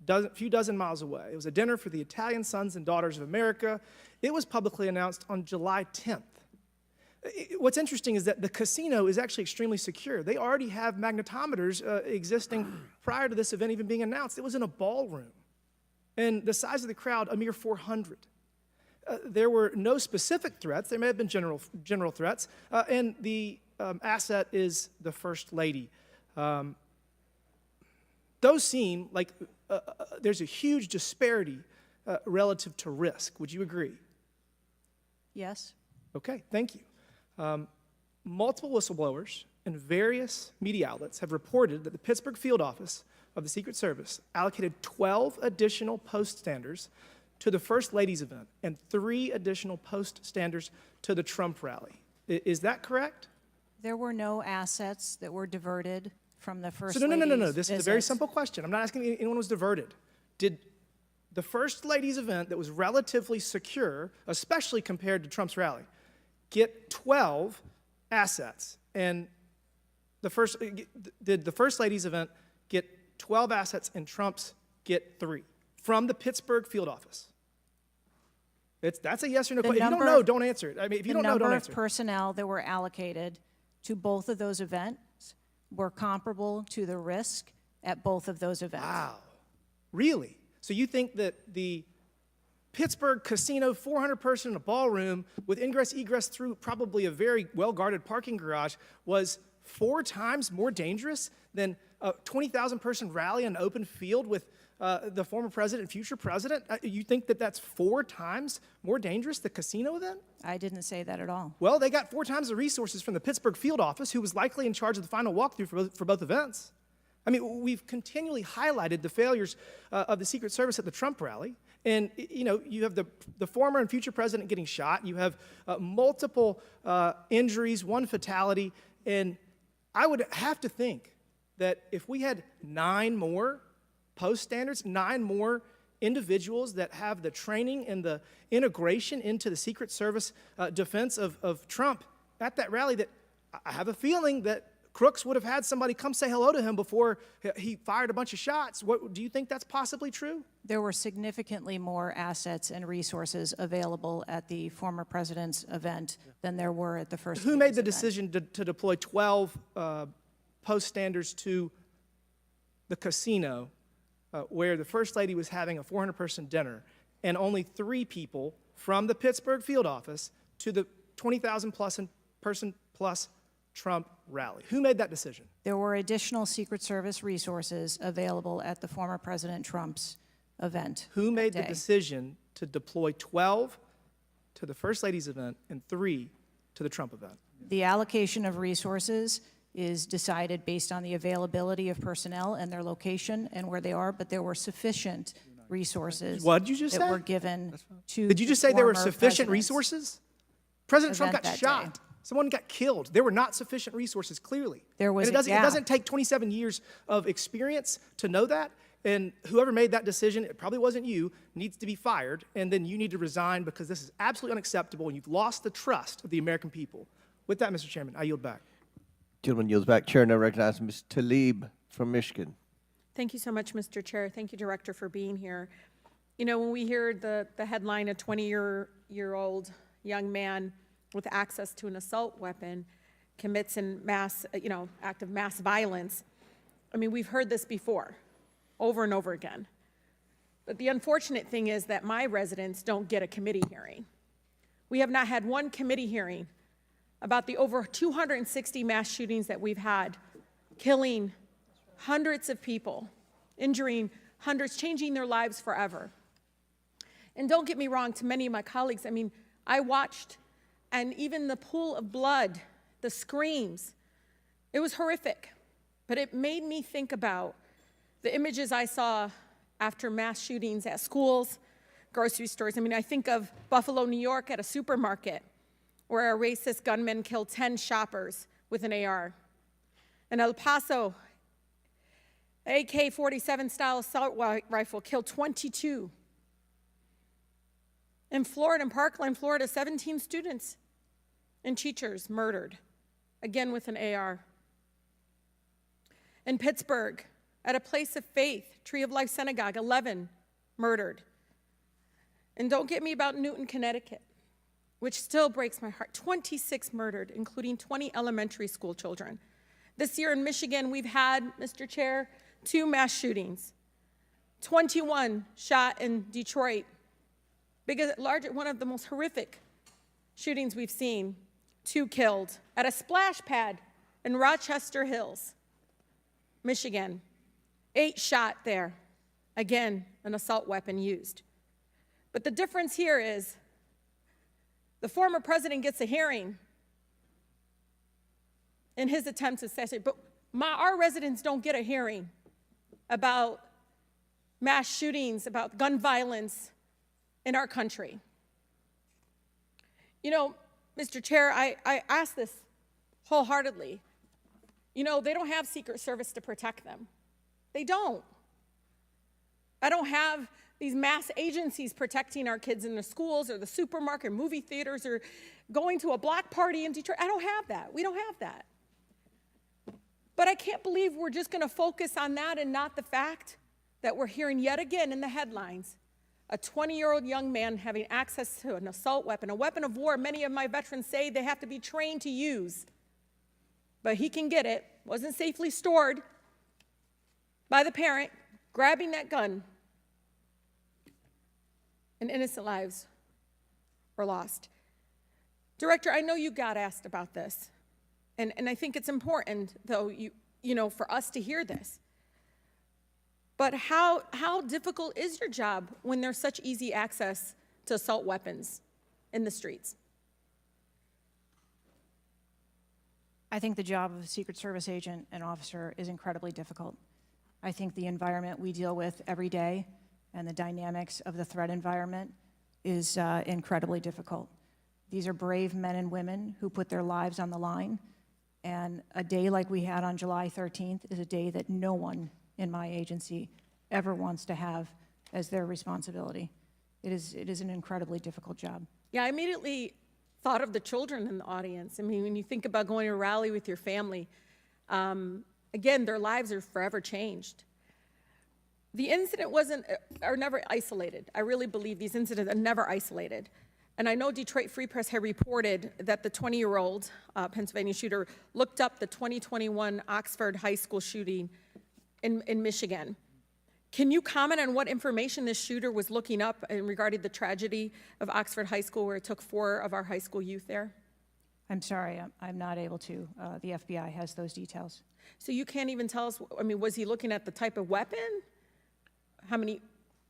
a few dozen miles away. It was a dinner for the Italian Sons and Daughters of America. It was publicly announced on July 10th. What's interesting is that the casino is actually extremely secure. They already have magnetometers existing prior to this event even being announced. It was in a ballroom. And the size of the crowd, a mere 400. There were no specific threats. There may have been general threats. And the asset is the First Lady. Those seem like there's a huge disparity relative to risk. Would you agree? Yes. Okay, thank you. multiple whistleblowers and various media outlets have reported that the Pittsburgh field office of the Secret Service allocated 12 additional post standers to the First Lady's event and 3 additional post standers to the Trump rally. Is that correct? There were no assets that were diverted from the First So no. Lady's This is a very visit. simple question. I'm not asking if anyone was diverted. Did the First Lady's event that was relatively secure, especially compared to Trump's rally, get 12 assets? And did the First Lady's event get 12 assets and Trump's get 3 from the Pittsburgh field office? That's a yes or no question. If you don't know, don't answer it. I mean, if you don't know, don't The number answer of it. personnel that were allocated to both of those events were comparable to the risk at both of those events. Wow. Really? So you think that the Pittsburgh casino, 400 person in a ballroom with ingress egress through probably a very well-guarded parking garage was 4 times more dangerous than a 20,000 person rally on an open field with the former president and future president? You think that that's 4 times more dangerous, the casino event? I didn't say that at all. Well, they got 4 times the resources from the Pittsburgh field office, who was likely in charge of the final walkthrough for both events. I mean, we've continually highlighted the failures of the Secret Service at the Trump rally. And, you know, you have the former and future president getting shot. You have multiple injuries, 1 fatality. And I would have to think that if we had 9 more post standards, 9 more individuals that have the training and the integration into the Secret Service defense of Trump at that rally, that I have a feeling that Crooks would have had somebody come say hello to him before he fired a bunch of shots. Do you think that's possibly true? There were significantly more assets and resources available at the former president's event than there were at the First Who Lady's made the event. decision to deploy 12 post standards to the casino where the First Lady was having a 400-person dinner, and only 3 people from the Pittsburgh field office to the 20,000-person plus Trump rally? Who made that decision? There were additional Secret Service resources available at the former President Trump's event. Who made that the day. decision to deploy 12 to the First Lady's event and 3 to the Trump event? The allocation of resources is decided based on the availability of personnel and their location and where they are, but there were sufficient resources What did you just that say? were given to Did you just the say there were former sufficient president's resources? President Trump event got that shot. day. Someone got killed. There were not sufficient resources, clearly. There was and a it gap. doesn't take 27 years of experience to know that. And whoever made that decision, it probably wasn't you, needs to be fired. And then you need to resign because this is absolutely unacceptable. And you've lost the trust of the American people. With that, Mr. Chairman, I yield back. Gentleman yields back. Chair now recognizes Ms. Tlaib from Michigan. Thank you so much, Mr. Chair. Thank you, Director, for being here. You know, when we hear the headline, a 20-year-old young man with access to an assault weapon commits an act of mass violence, I mean, we've heard this before, over and over again. But the unfortunate thing is that my residents don't get a committee hearing. We have not had one committee hearing about the over 260 mass shootings that we've had, killing hundreds of people, injuring hundreds, changing their lives forever. And don't get me wrong, to many of my colleagues, I mean, I watched, and even the pool of blood, the screams, it was horrific. But it made me think about the images I saw after mass shootings at schools, grocery stores. I mean, I think of Buffalo, New York at a supermarket where a racist gunman killed 10 shoppers with an AR. In El Paso, AK-47 style assault rifle killed 22. In Florida, in Parkland, Florida, 17 students and teachers murdered, again with an AR. In Pittsburgh, at a place of faith, Tree of Life Synagogue, 11 murdered. And don't get me about Newton, Connecticut, which still breaks my heart. 26 murdered, including 20 elementary school children. This year in Michigan, we've had, Mr. Chair, 2 mass shootings. 21 shot in Detroit. One of the most horrific shootings we've seen. 2 killed at a splash pad in Rochester Hills, Michigan. 8 shot there. Again, an assault weapon used. But the difference here is the former president gets a hearing, in his attempt to assassinate. But our residents don't get a hearing about mass shootings, about gun violence in our country. You know, Mr. Chair, I ask this wholeheartedly. You know, they don't have Secret Service to protect them. They don't. I don't have these mass agencies protecting our kids in the schools or the supermarket, movie theaters, or going to a block party in Detroit. I don't have that. We don't have that. But I can't believe we're just going to focus on that and not the fact that we're hearing yet again in the headlines a 20-year-old young man having access to an assault weapon, a weapon of war many of my veterans say they have to be trained to use. But he can get it, wasn't safely stored by the parent, grabbing that gun, and innocent lives were lost. Director, I know you got asked about this, and I think it's important, though, you know, for us to hear this. But how difficult is your job when there's such easy access to assault weapons in the streets? I think the job of a Secret Service agent and officer is incredibly difficult. I think the environment we deal with every day and the dynamics of the threat environment is incredibly difficult. These are brave men and women who put their lives on the line, and a day like we had on July 13th is a day that no one in my agency ever wants to have as their responsibility. It is an incredibly difficult job. Yeah, I immediately thought of the children in the audience. I mean, when you think about going to a rally with your family, again, their lives are forever changed. The incident are never isolated. I really believe these incidents are never isolated. And I know Detroit Free Press had reported that the 20-year-old Pennsylvania shooter looked up the 2021 Oxford High School shooting in Michigan. Can you comment on what information this shooter was looking up in regarding the tragedy of Oxford High School, where it took 4 of our high school youth there? I'm sorry, I'm not able to. The FBI has those details. So you can't even tell us, I mean, was he looking at the type of weapon? How many?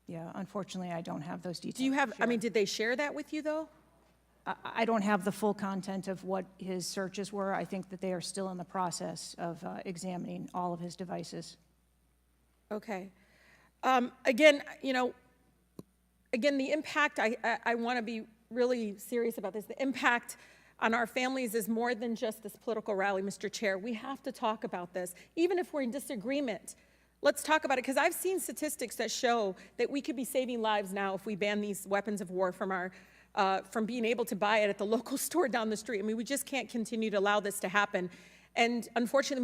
Yeah, unfortunately, I don't have those details. Do you have, I mean, did they share that with you, though? I don't have the full content of what his searches were. I think that they are still in the process of examining all of his devices. Okay. Again, you know, the impact, I want to be really serious about this. The impact on our families is more than just this political rally, Mr. Chair. We have to talk about this, even if we're in disagreement. Let's talk about it, because I've seen statistics that show that we could be saving lives now if we ban these weapons of war from being able to buy it at the local store down the street. I mean, we just can't continue to allow this to happen. And unfortunately,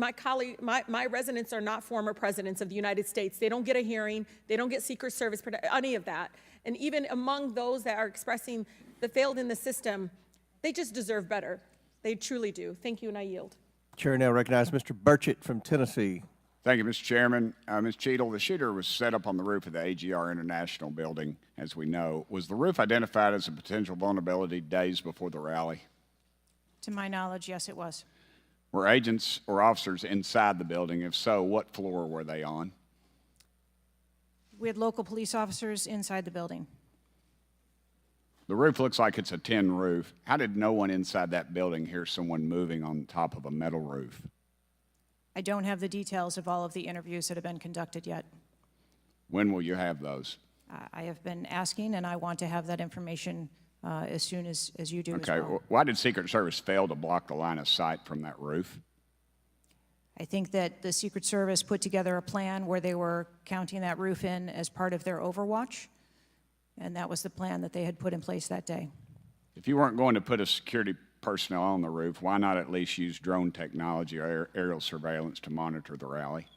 my residents are not former presidents of the United States. They don't get a hearing. They don't get Secret Service, any of that. And even among those that are expressing the failed in the system, they just deserve better. They truly do. Thank you, and I yield. Chair now recognizes Mr. Burchett from Tennessee. Thank you, Mr. Chairman. Ms. Cheatle, the shooter was set up on the roof of the AGR International building, as we know. Was the roof identified as a potential vulnerability days before the rally? To my knowledge, yes, it was. Were agents or officers inside the building? If so, what floor were they on? We had local police officers inside the building. The roof looks like it's a tin roof. How did no one inside that building hear someone moving on top of a metal roof? I don't have the details of all of the interviews that have been conducted yet. When will you have those? I have been asking, and I want to have that information as soon as you do as Okay. well. Why did Secret Service fail to block the line of sight from that roof? I think that the Secret Service put together a plan where they were counting that roof in as part of their overwatch, and that was the plan that they had put in place that day. If you weren't going to put a security personnel on the roof, why not at least use drone technology or aerial surveillance to monitor the rally?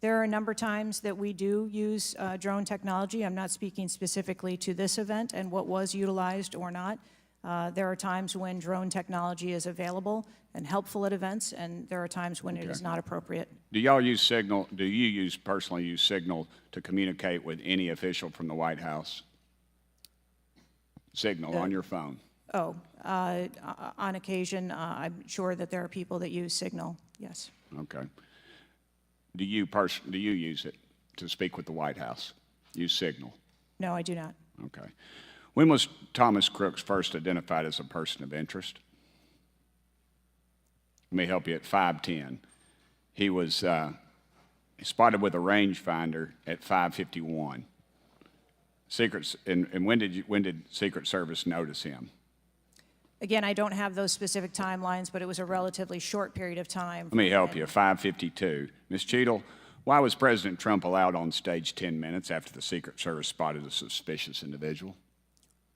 There are a number of times that we do use drone technology. I'm not speaking specifically to this event and what was utilized or not. There are times when drone technology is available and helpful at events, and there are times when it is not appropriate. Do y'all use Signal? Do you personally use Signal to communicate with any official from the White House? Signal on your phone? Oh, on occasion, I'm sure that there are people that use Signal, yes. Okay. Do you use it to speak with the White House? Use Signal? No, I do not. Okay. When was Thomas Crooks first identified as a person of interest? Let me help you. At 5:10, he was spotted with a rangefinder at 5:51. And when did Secret Service notice him? Again, I don't have those specific timelines, but it was a relatively short period of time. Let me help you. 5:52. Ms. Cheatle, why was President Trump allowed on stage 10 minutes after the Secret Service spotted a suspicious individual?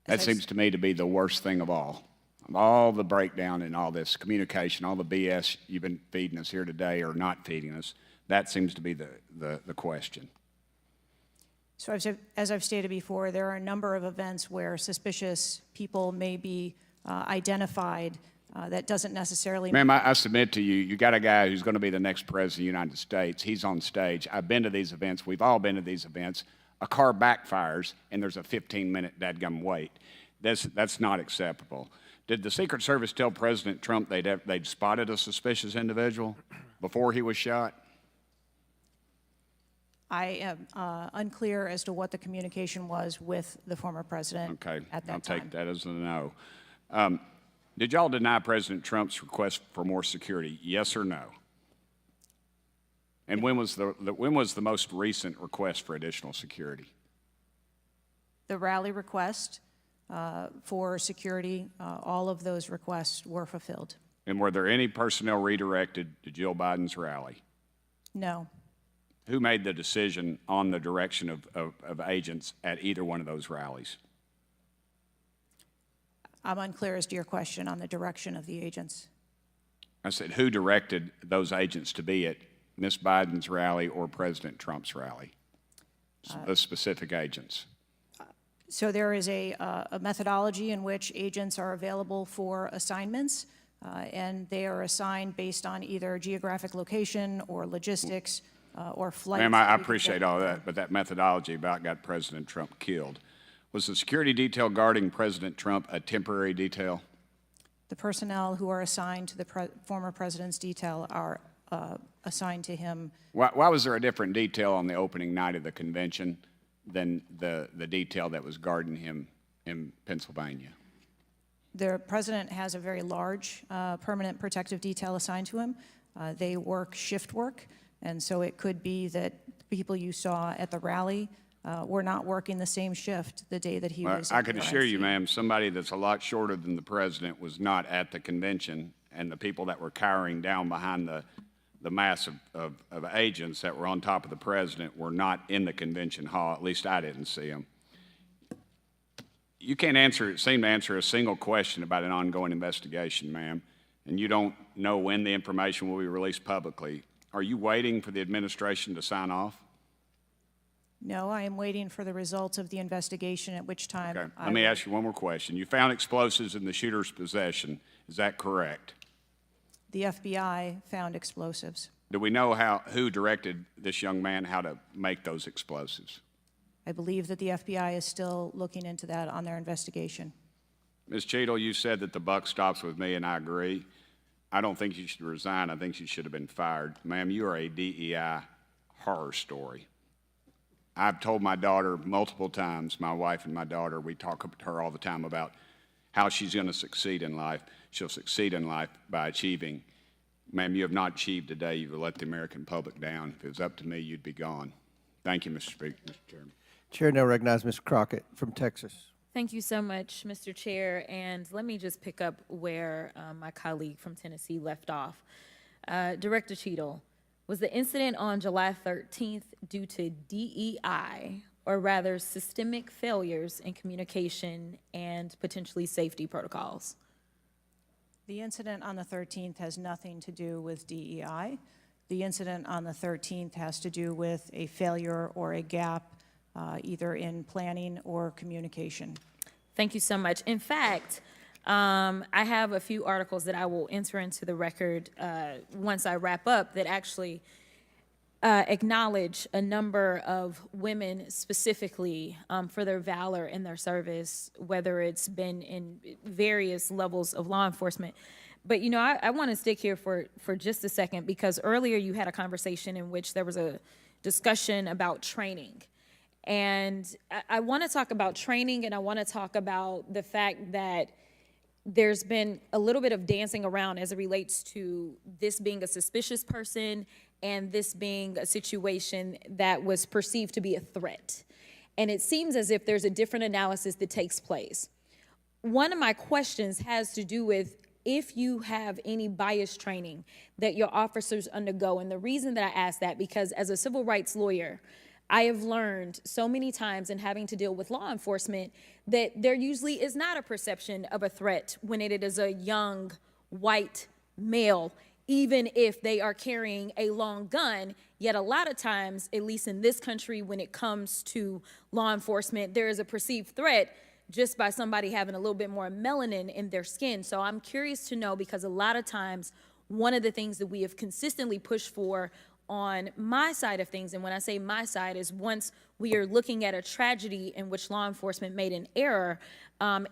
That seems to me to be the worst thing of all. All the breakdown in all this communication, all the BS you've been feeding us here today or not feeding us, that seems to be the question. So as I've stated before, there are a number of events where suspicious people may be identified. That doesn't necessarily... Ma'am, I submit to you, you got a guy who's going to be the next president of the United States. He's on stage. I've been to these events. We've all been to these events. A car backfires, and there's a 15-minute dadgum wait. That's not acceptable. Did the Secret Service tell President Trump they'd spotted a suspicious individual before he was shot? I am unclear as to what the communication was with the former president at that time. I'll take that as a no. Did y'all deny President Trump's request for more security, yes or no? And when was the most recent request for additional security? The rally request for security, all of those requests were fulfilled. And were there any personnel redirected to Jill Biden's rally? No. Who made the decision on the direction of agents at either one of those rallies? I'm unclear as to your question on the direction of the agents. I said, who directed those agents to be at Ms. Biden's rally or President Trump's rally? The specific agents. So there is a methodology in which agents are available for assignments, and they are assigned based on either geographic location or logistics or flight. Ma'am, I appreciate all that, but that methodology about got President Trump killed. Was the security detail guarding President Trump a temporary detail? The personnel who are assigned to the former president's detail are assigned to him. Why was there a different detail on the opening night of the convention than the detail that was guarding him in Pennsylvania? The president has a very large permanent protective detail assigned to him. They work shift work, and so it could be that people you saw at the rally were not working the same shift the day that he was. I can assure you, ma'am, somebody that's a lot shorter than the president was not at the convention, and the people that were cowering down behind the mass of agents that were on top of the president were not in the convention hall. At least I didn't see them. You can't seem to answer a single question about an ongoing investigation, ma'am, and you don't know when the information will be released publicly. Are you waiting for the administration to sign off? No, I am waiting for the results of the investigation, at which time. Okay. Let me ask you one more question. You found explosives in the shooter's possession. Is that correct? The FBI found explosives. Do we know who directed this young man how to make those explosives? I believe that the FBI is still looking into that on their investigation. Ms. Cheatle, you said that the buck stops with me, and I agree. I don't think you should resign. I think you should have been fired. Ma'am, you are a DEI horror story. I've told my daughter multiple times, my wife and my daughter, we talk to her all the time about how she's going to succeed in life. She'll succeed in life by achieving. Ma'am, you have not achieved today. You've let the American public down. If it was up to me, you'd be gone. Thank you, Mr. Chairman. Chair now recognizes Ms. Crockett from Texas. Thank you so much, Mr. Chair. And let me just pick up where my colleague from Tennessee left off. Director Cheatle, was the incident on July 13th due to DEI, or rather systemic failures in communication and potentially safety protocols? The incident on the 13th has nothing to do with DEI. The incident on the 13th has to do with a failure or a gap either in planning or communication. Thank you so much. In fact, I have a few articles that I will enter into the record once I wrap up that actually acknowledge a number of women specifically for their valor in their service, whether it's been in various levels of law enforcement. But, you know, I want to stick here for just a second, because earlier you had a conversation in which there was a discussion about training. And I want to talk about training, and I want to talk about the fact that there's been a little bit of dancing around as it relates to this being a suspicious person and this being a situation that was perceived to be a threat. And it seems as if there's a different analysis that takes place. One of my questions has to do with if you have any bias training that your officers undergo. And the reason that I ask that, because as a civil rights lawyer, I have learned so many times in having to deal with law enforcement that there usually is not a perception of a threat when it is a young, white male, even if they are carrying a long gun. Yet a lot of times, at least in this country, when it comes to law enforcement, there is a perceived threat just by somebody having a little bit more melanin in their skin. So I'm curious to know, because a lot of times, one of the things that we have consistently pushed for on my side of things, and when I say my side, is once we are looking at a tragedy in which law enforcement made an error,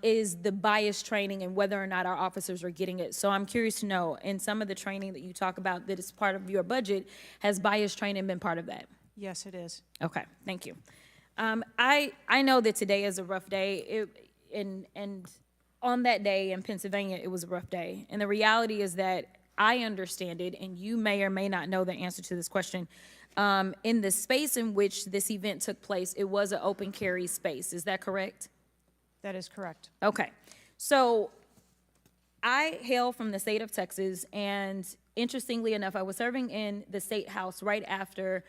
is the bias training and whether or not our officers are getting it. So I'm curious to know, in some of the training that you talk about that is part of your budget, has bias training been part of that? Yes, it is. Okay, thank you. I know that today is a rough day, and on that day in Pennsylvania, it was a rough day. And the reality is that I understand it, and you may or may not know the answer to this question. In the space in which this event took place, it was an open carry space. Is that correct? That is correct. Okay. So I hail from the state of Texas, and interestingly enough, I was serving in the state house right after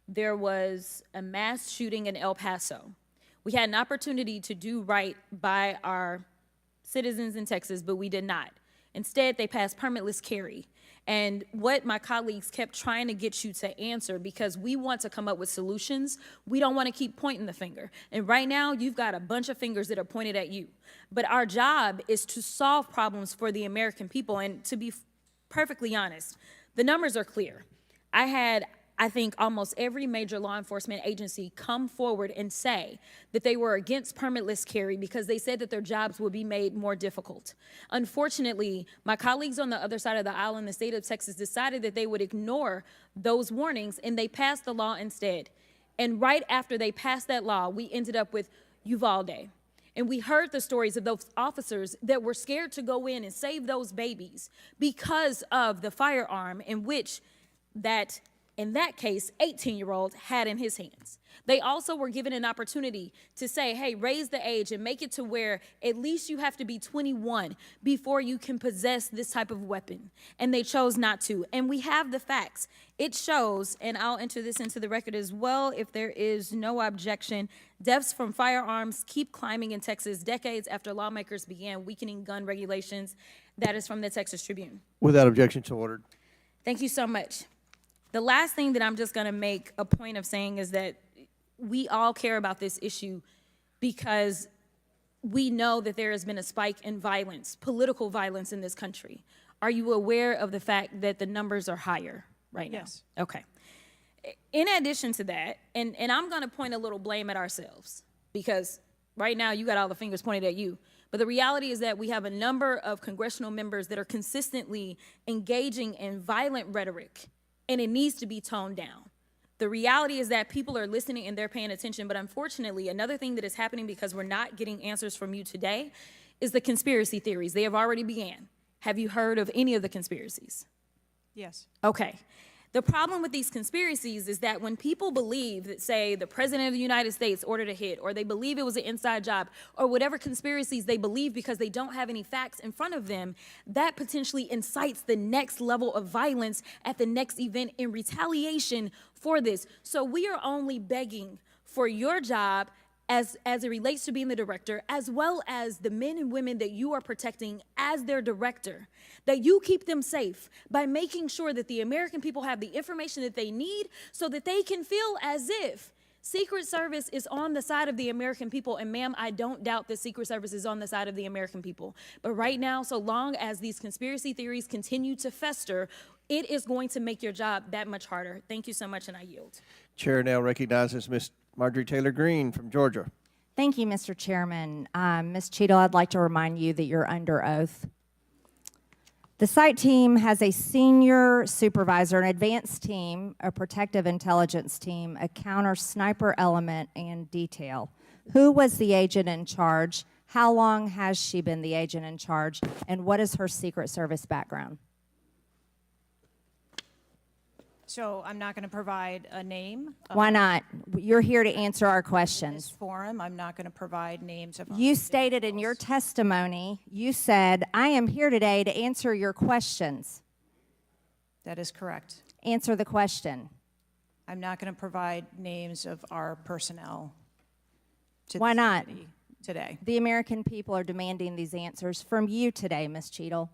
there was a mass shooting in El Paso. We had an opportunity to do right by our citizens in Texas, but we did not. Instead, they passed permitless carry. And what my colleagues kept trying to get you to answer, because we want to come up with solutions, we don't want to keep pointing the finger. And right now, you've got a bunch of fingers that are pointed at you. But our job is to solve problems for the American people. And to be perfectly honest, the numbers are clear. I had, I think, almost every major law enforcement agency come forward and say that they were against permitless carry because they said that their jobs would be made more difficult. Unfortunately, my colleagues on the other side of the aisle in the state of Texas decided that they would ignore those warnings, and they passed the law instead. And right after they passed that law, we ended up with Uvalde. And we heard the stories of those officers that were scared to go in and save those babies because of the firearm in which that, in that case, 18-year-old had in his hands. They also were given an opportunity to say, hey, raise the age and make it to where at least you have to be 21 before you can possess this type of weapon. And they chose not to. And we have the facts. It shows, and I'll enter this into the record as well if there is no objection, deaths from firearms keep climbing in Texas decades after lawmakers began weakening gun regulations. That is from the Texas Tribune. Without objection, so ordered. Thank you so much. The last thing that I'm just going to make a point of saying is that we all care about this issue because we know that there has been a spike in violence, political violence in this country. Are you aware of the fact that the numbers are higher right now? Yes. Okay. In addition to that, and I'm going to point a little blame at ourselves because right now you got all the fingers pointed at you. But the reality is that we have a number of congressional members that are consistently engaging in violent rhetoric, and it needs to be toned down. The reality is that people are listening and they're paying attention, but unfortunately, another thing that is happening because we're not getting answers from you today is the conspiracy theories. They have already began. Have you heard of any of the conspiracies? Yes. Okay. The problem with these conspiracies is that when people believe that, say, the President of the United States ordered a hit, or they believe it was an inside job, or whatever conspiracies they believe because they don't have any facts in front of them, that potentially incites the next level of violence at the next event in retaliation for this. So we are only begging for your job as it relates to being the director, as well as the men and women that you are protecting as their director, that you keep them safe by making sure that the American people have the information that they need so that they can feel as if Secret Service is on the side of the American people. And ma'am, I don't doubt that Secret Service is on the side of the American people. But right now, so long as these conspiracy theories continue to fester, it is going to make your job that much harder. Thank you so much, and I yield. Chair now recognizes Ms. Marjorie Taylor Greene from Georgia. Thank you, Mr. Chairman. Ms. Cheatle, I'd like to remind you that you're under oath. The site team has a senior supervisor, an advanced team, a protective intelligence team, a counter sniper element, and detail. Who was the agent in charge? How long has she been the agent in charge, and what is her Secret Service background? So I'm not going to provide a name. Why not? You're here to answer our In this questions. forum, I'm not going to provide names of. You stated in your testimony, you said, I am here today to answer your questions. That is correct. Answer the question. I'm not going to provide names of our personnel. To Why this not? committee today. The American people are demanding these answers from you today, Ms. Cheatle.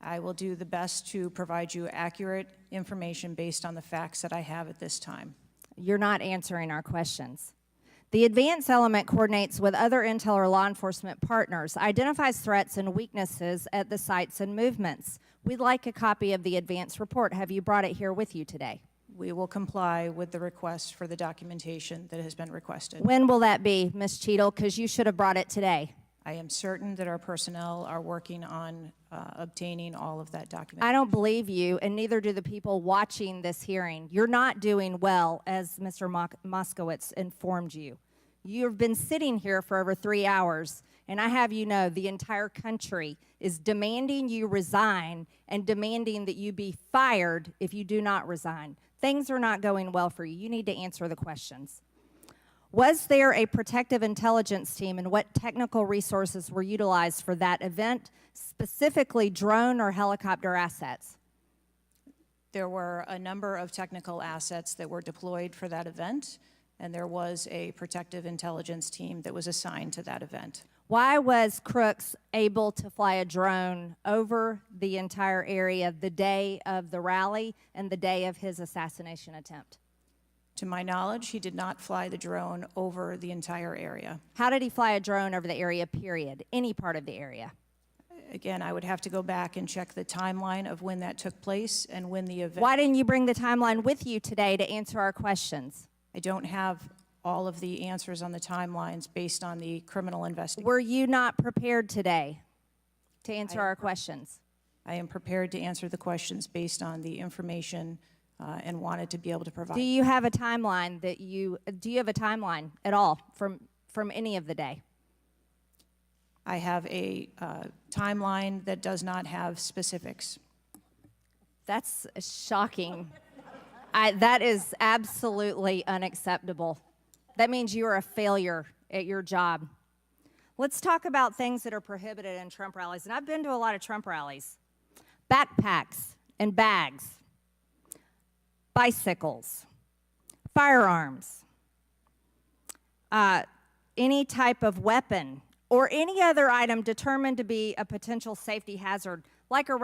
I will do the best to provide you accurate information based on the facts that I have at this time. You're not answering our questions. The advance element coordinates with other intel or law enforcement partners, identifies threats and weaknesses at the sites and movements. We'd like a copy of the advance report. Have you brought it here with you today? We will comply with the request for the documentation that has been requested. When will that be, Ms. Cheatle? Because you should have brought it today. I am certain that our personnel are working on obtaining all of that documentation. I don't believe you, and neither do the people watching this hearing. You're not doing well, as Mr. Moskowitz informed you. You've been sitting here for over 3 hours, and I have you know the entire country is demanding you resign and demanding that you be fired if you do not resign. Things are not going well for you. You need to answer the questions. Was there a protective intelligence team, and what technical resources were utilized for that event, specifically drone or helicopter assets? There were a number of technical assets that were deployed for that event, and there was a protective intelligence team that was assigned to that event. Why was Crooks able to fly a drone over the entire area the day of the rally and the day of his assassination attempt? To my knowledge, he did not fly the drone over the entire area. How did he fly a drone over the area, period? Any part of the area? Again, I would have to go back and check the timeline of when that took place and when the event. Why didn't you bring the timeline with you today to answer our questions? I don't have all of the answers on the timelines based on the criminal investigation. Were you not prepared today to answer our questions? I am prepared to answer the questions based on the information and wanted to be able to provide. Do you have a timeline do you have a timeline at all from any of the day? I have a timeline that does not have specifics. That's shocking. That is absolutely unacceptable. That means you are a failure at your job. Let's talk about things that are prohibited in Trump rallies. And I've been to a lot of Trump rallies. Backpacks and bags, bicycles, firearms, any type of weapon, or any other item determined to be a potential safety hazard, like a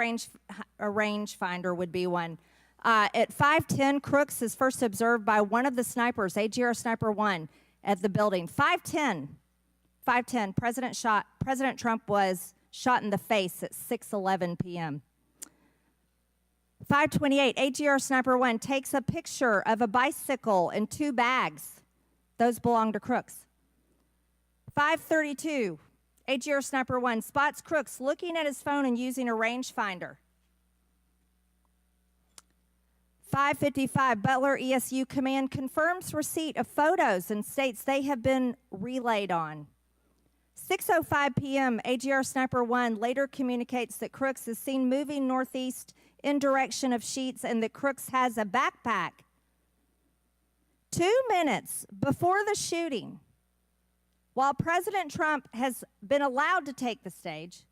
rangefinder would be one. At 5:10, Crooks is first observed by one of the snipers, AGR Sniper 1, at the building. 5:10, President Trump was shot in the face at 6:11 p.m. 5:28, AGR Sniper 1 takes a picture of a bicycle and 2 bags. Those belong to Crooks. 5:32, AGR Sniper 1 spots Crooks looking at his phone and using a rangefinder. 5:55, Butler ESU Command confirms receipt of photos and states they have been relayed on. 6:05 p.m., AGR Sniper 1 later communicates that Crooks is seen moving northeast in direction of Sheetz and that Crooks has a backpack. 2 minutes before the shooting, while President Trump has been allowed to take the stage,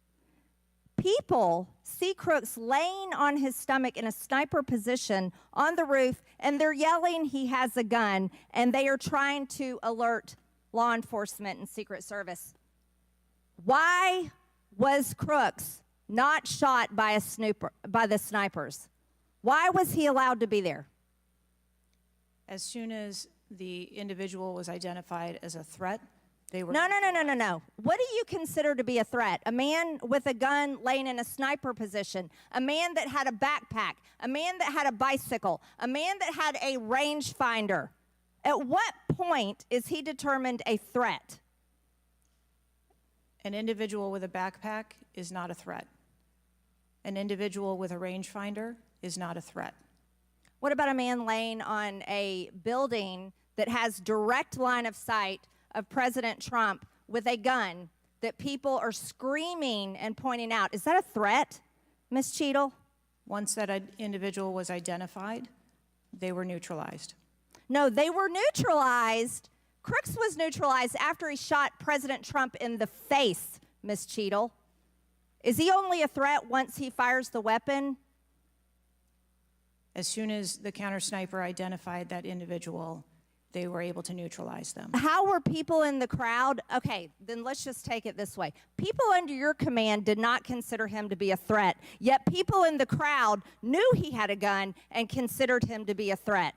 people see Crooks laying on his stomach in a sniper position on the roof, and they're yelling he has a gun, and they are trying to alert law enforcement and Secret Service. Why was Crooks not shot by the snipers? Why was he allowed to be there? As soon as the individual was identified as a threat, they were... No. What do you consider to be a threat? A man with a gun laying in a sniper position, a man that had a backpack, a man that had a bicycle, a man that had a rangefinder. At what point is he determined a threat? An individual with a backpack is not a threat. An individual with a rangefinder is not a threat. What about a man laying on a building that has direct line of sight of President Trump with a gun that people are screaming and pointing out. Is that a threat, Ms. Cheatle? Once that individual was identified, they were neutralized. No, they were neutralized. Crooks was neutralized after he shot President Trump in the face, Ms. Cheatle. Is he only a threat once he fires the weapon? As soon as the counter sniper identified that individual, they were able to neutralize them. How were people in the crowd? Okay, then let's just take it this way. People under your command did not consider him to be a threat, yet people in the crowd knew he had a gun and considered him to be a threat.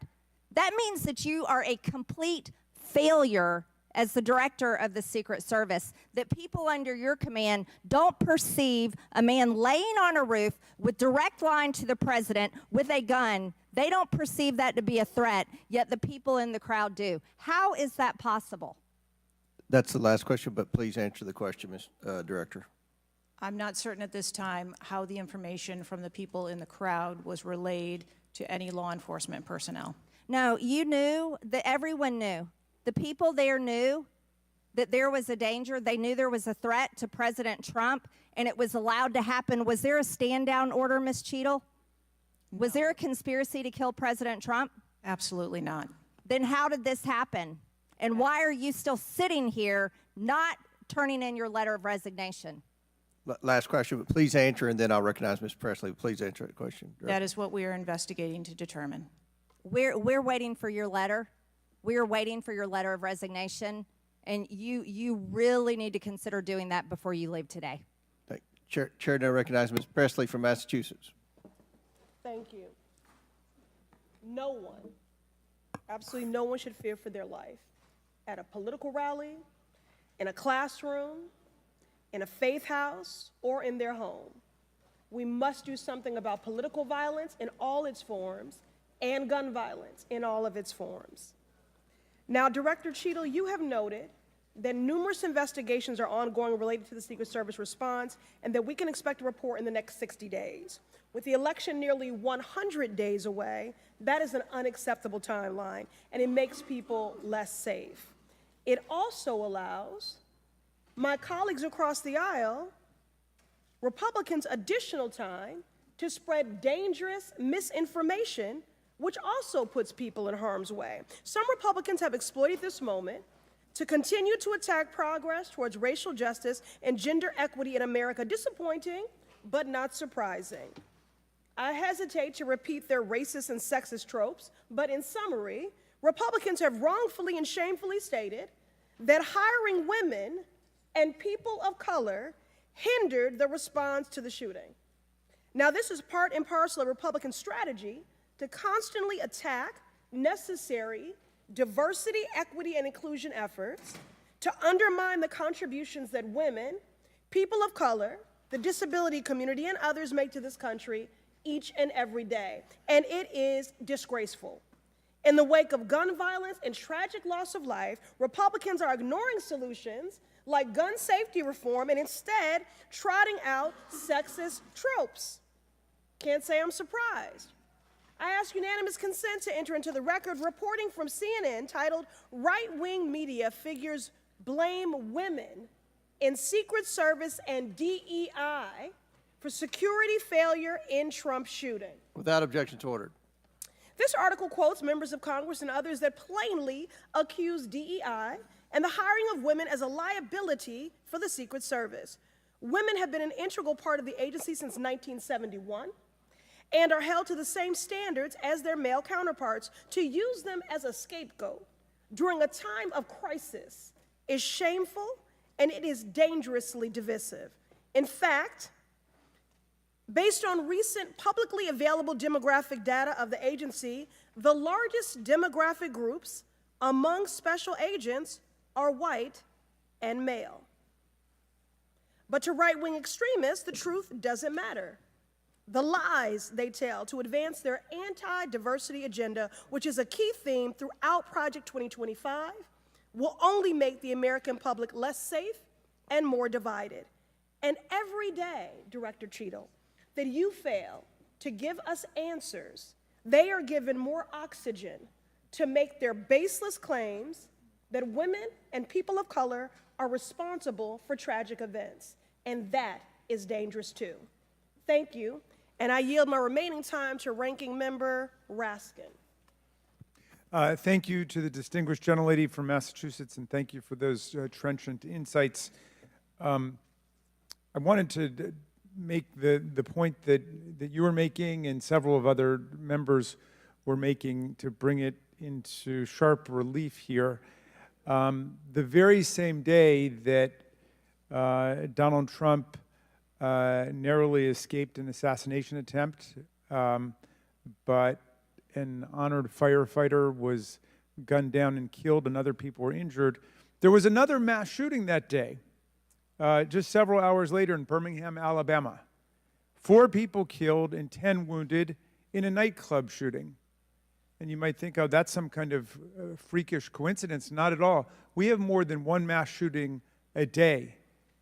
That means that you are a complete failure as the director of the Secret Service, that people under your command don't perceive a man laying on a roof with direct line to the president with a gun. They don't perceive that to be a threat, yet the people in the crowd do. How is that possible? That's the last question, but please answer the question, Ms. Director. I'm not certain at this time how the information from the people in the crowd was relayed to any law enforcement personnel. No, you knew, that everyone knew. The people there knew that there was a danger. They knew there was a threat to President Trump, and it was allowed to happen. Was there a stand-down order, Ms. Cheatle? No. Was there a conspiracy to kill President Trump? Absolutely not. Then how did this happen? And why are you still sitting here not turning in your letter of resignation? Last question, but please answer, and then I'll recognize Ms. Presley. Please answer that question. That is what we are investigating to determine. We're waiting for your letter. We are waiting for your letter of resignation, and you really need to consider doing that before you leave today. Chair now recognizes Ms. Presley from Massachusetts. Thank you. No one, absolutely no one should fear for their life at a political rally, in a classroom, in a faith house, or in their home. We must do something about political violence in all its forms and gun violence in all of its forms. Now, Director Cheatle, you have noted that numerous investigations are ongoing related to the Secret Service response and that we can expect a report in the next 60 days. With the election nearly 100 days away, that is an unacceptable timeline, and it makes people less safe. It also allows my colleagues across the aisle, Republicans, additional time to spread dangerous misinformation, which also puts people in harm's way. Some Republicans have exploited this moment to continue to attack progress towards racial justice and gender equity in America. Disappointing, but not surprising. I hesitate to repeat their racist and sexist tropes, but in summary, Republicans have wrongfully and shamefully stated that hiring women and people of color hindered the response to the shooting. Now, this is part and parcel of Republican strategy to constantly attack necessary diversity, equity, and inclusion efforts, to undermine the contributions that women, people of color, the disability community, and others make to this country each and every day. And it is disgraceful. In the wake of gun violence and tragic loss of life, Republicans are ignoring solutions like gun safety reform and instead trotting out sexist tropes. Can't say I'm surprised. I ask unanimous consent to enter into the record reporting from CNN titled "Right-Wing Media Figures Blame Women in Secret Service and DEI for Security Failure in Trump Shooting." Without objection to order. This article quotes members of Congress and others that plainly accuse DEI and the hiring of women as a liability for the Secret Service. Women have been an integral part of the agency since 1971. And are held to the same standards as their male counterparts. To use them as a scapegoat during a time of crisis is shameful and it is dangerously divisive. In fact, based on recent publicly available demographic data of the agency, the largest demographic groups among special agents are white and male. But to right-wing extremists, the truth doesn't matter. The lies they tell to advance their anti-diversity agenda, which is a key theme throughout Project 2025, will only make the American public less safe and more divided. And every day, Director Cheatle, that you fail to give us answers, they are given more oxygen to make their baseless claims that women and people of color are responsible for tragic events, and that is dangerous too. Thank you, and I yield my remaining time to Ranking Member Raskin. Thank you to the distinguished gentlelady from Massachusetts, and thank you for those trenchant insights. I wanted to make the point that you were making and several of other members were making to bring it into sharp relief here. The very same day that Donald Trump narrowly escaped an assassination attempt, but an honored firefighter was gunned down and killed and other people were injured, there was another mass shooting that day, just several hours later in Birmingham, Alabama. 4 people killed and 10 wounded in a nightclub shooting. And you might think, oh, that's some kind of freakish coincidence. Not at all. We have more than one mass shooting a day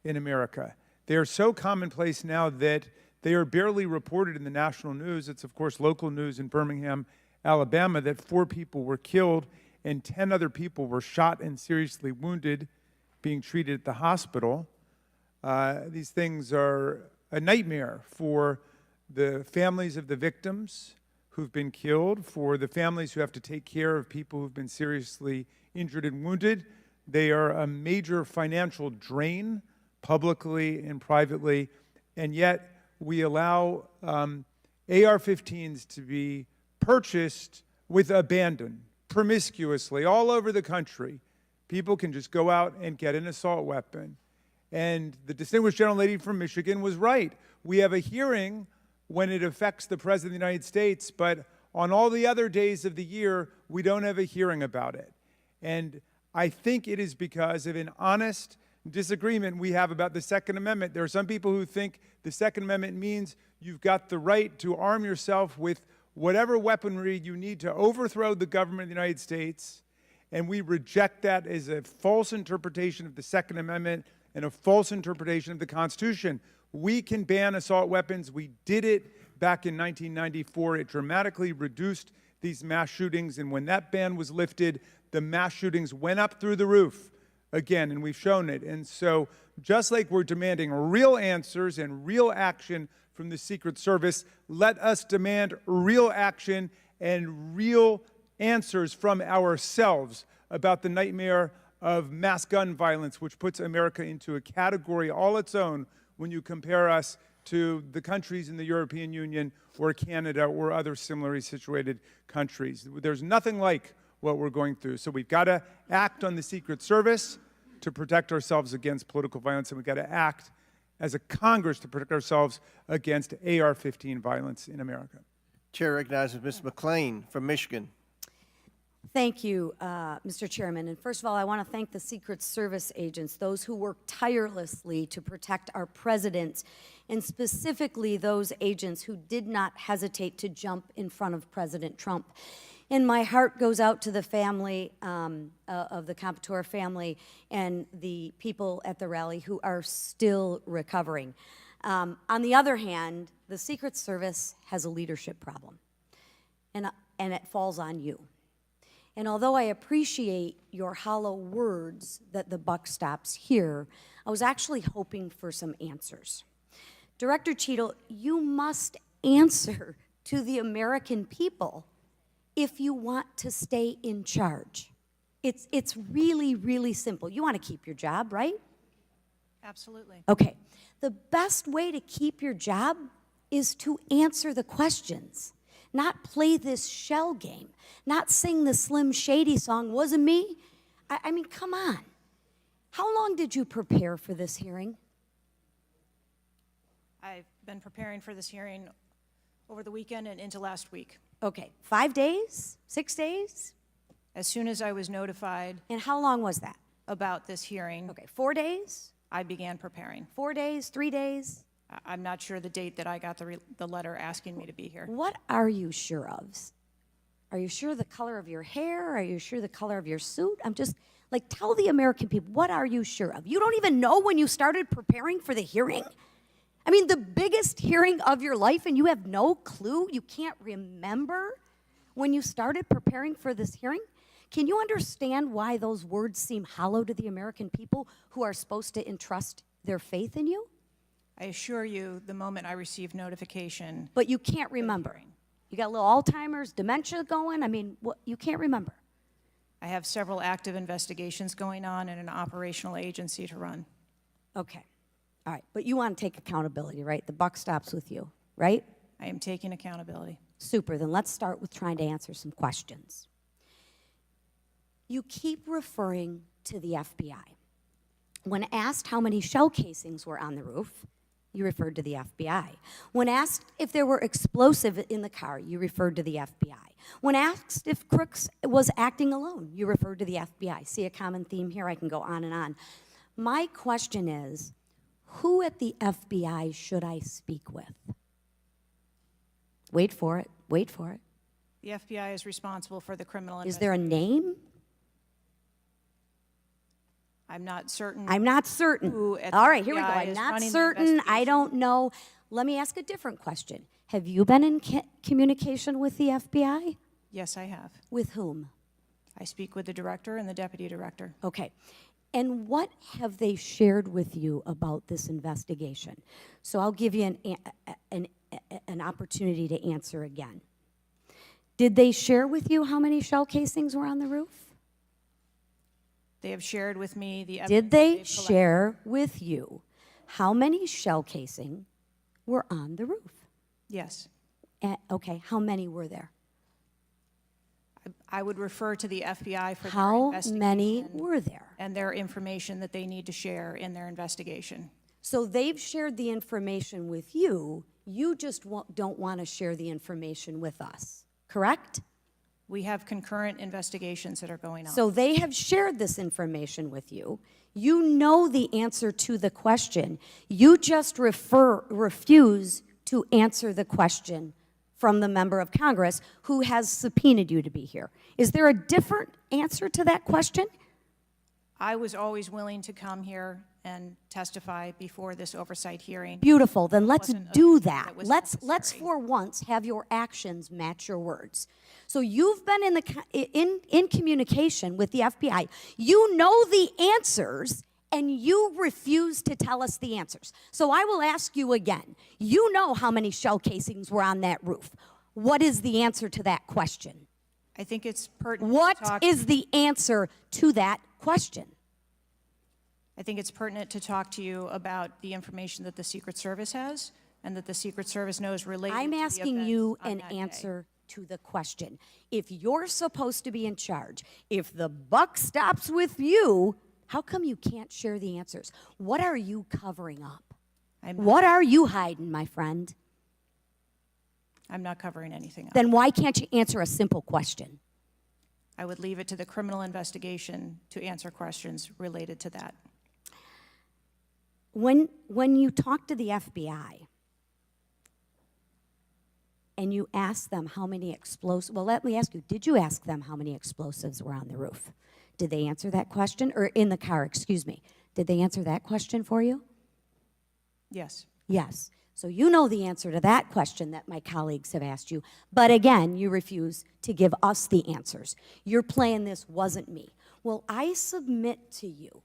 in America. They are so commonplace now that they are barely reported in the national news. It's, of course, local news in Birmingham, Alabama, that 4 people were killed and 10 other people were shot and seriously wounded, being treated at the hospital. These things are a nightmare for the families of the victims who've been killed, for the families who have to take care of people who've been seriously injured and wounded. They are a major financial drain, publicly and privately, and yet we allow AR-15s to be purchased with abandon, promiscuously, all over the country. People can just go out and get an assault weapon. And the distinguished gentlelady from Michigan was right. We have a hearing when it affects the President of the United States, but on all the other days of the year, we don't have a hearing about it. And I think it is because of an honest disagreement we have about the Second Amendment. There are some people who think the Second Amendment means you've got the right to arm yourself with whatever weaponry you need to overthrow the government of the United States, and we reject that as a false interpretation of the Second Amendment and a false interpretation of the Constitution. We can ban assault weapons. We did it back in 1994. It dramatically reduced these mass shootings, and when that ban was lifted, the mass shootings went up through the roof again, and we've shown it. And so just like we're demanding real answers and real action from the Secret Service, let us demand real action and real answers from ourselves about the nightmare of mass gun violence, which puts America into a category all its own when you compare us to the countries in the European Union or Canada or other similarly situated countries. There's nothing like what we're going through. So we've got to act on the Secret Service to protect ourselves against political violence, and we've got to act as a Congress to protect ourselves against AR-15 violence in America. Chair recognizes Ms. McClain from Michigan. Thank you, Mr. Chairman. And first of all, I want to thank the Secret Service agents, those who work tirelessly to protect our president, and specifically those agents who did not hesitate to jump in front of President Trump. And my heart goes out to the family of the Campator family and the people at the rally who are still recovering. On the other hand, the Secret Service has a leadership problem, and it falls on you. And although I appreciate your hollow words that the buck stops here, I was actually hoping for some answers. Director Cheatle, you must answer to the American people if you want to stay in charge. It's really, really simple. You want to keep your job, right? Absolutely. Okay. The best way to keep your job is to answer the questions, not play this shell game, not sing the Slim Shady song, wasn't me. I mean, come on. How long did you prepare for this hearing? I've been preparing for this hearing over the weekend and into last week. Okay, 5 days, 6 days? As soon as I was notified. And how long was that? About this hearing. Okay, 4 days? I began preparing. 4 days, 3 days? I'm not sure the date that I got the letter asking me to be here. What are you sure of? Are you sure the color of your hair? Are you sure the color of your suit? I'm just, like, tell the American people, what are you sure of? You don't even know when you started preparing for the hearing? I mean, the biggest hearing of your life, and you have no clue? You can't remember when you started preparing for this hearing? Can you understand why those words seem hollow to the American people who are supposed to entrust their faith in you? I assure you, the moment I received notification. But you can't remember. You got a little Alzheimer's, dementia going? I mean, what, you can't remember. I have several active investigations going on and an operational agency to run. Okay. All right. But you want to take accountability, right? The buck stops with you, right? I am taking accountability. Super. Then let's start with trying to answer some questions. You keep referring to the FBI. When asked how many shell casings were on the roof, you referred to the FBI. When asked if there were explosives in the car, you referred to the FBI. When asked if Crooks was acting alone, you referred to the FBI. See a common theme here? I can go on and on. My question is, who at the FBI should I speak with? Wait for it. Wait for it. The FBI is responsible for the criminal Is there a name? I'm not certain. I'm not certain. Who at All the right, here we go. FBI I'm is not running the certain. I investigation. don't know. Let me ask a different question. Have you been in communication with the FBI? Yes, I have. With whom? I speak with the director and the deputy director. Okay. And what have they shared with you about this investigation? So I'll give you an opportunity to answer again. Did they share with you how many shell casings were on the roof? They have shared with me the evidence. Did they they've collected. share with you how many shell casing were on the roof? Yes. Okay, how many were there? I would refer to the FBI for their How investigation many were there? and their information that they need to share in their investigation. So they've shared the information with you, you just don't want to share the information with us, correct? We have concurrent investigations that are going on. So they have shared this information with you. You know the answer to the question. You just refuse to answer the question from the member of Congress who has subpoenaed you to be here. Is there a different answer to that question? I was always willing to come here and testify before this oversight hearing. Beautiful. Then let's Wasn't a do thing that. that was Let's necessary. for once have your actions match your words. So you've been in communication with the FBI. You know the answers, and you refuse to tell us the answers. So I will ask you again. You know how many shell casings were on that roof. What is the answer to that question? I think it's pertinent. What to talk, is the answer to that question? I think it's pertinent to talk to you about the information that the Secret Service has and that the Secret Service knows related I'm to the asking events you on an that day. answer to the question. If you're supposed to be in charge, if the buck stops with you, how come you can't share the answers? What are you covering up? What are you hiding, my friend? I'm not covering anything up. Then why can't you answer a simple question? I would leave it to the criminal investigation to answer questions related to that. When you talk to the FBI and you ask them how many explosives, well, let me ask you, did you ask them how many explosives were on the roof? Did they answer that question? Or in the car, excuse me. Did they answer that question for you? Yes. Yes. So you know the answer to that question that my colleagues have asked you. But again, you refuse to give us the answers. You're playing this wasn't me. Well, I submit to you,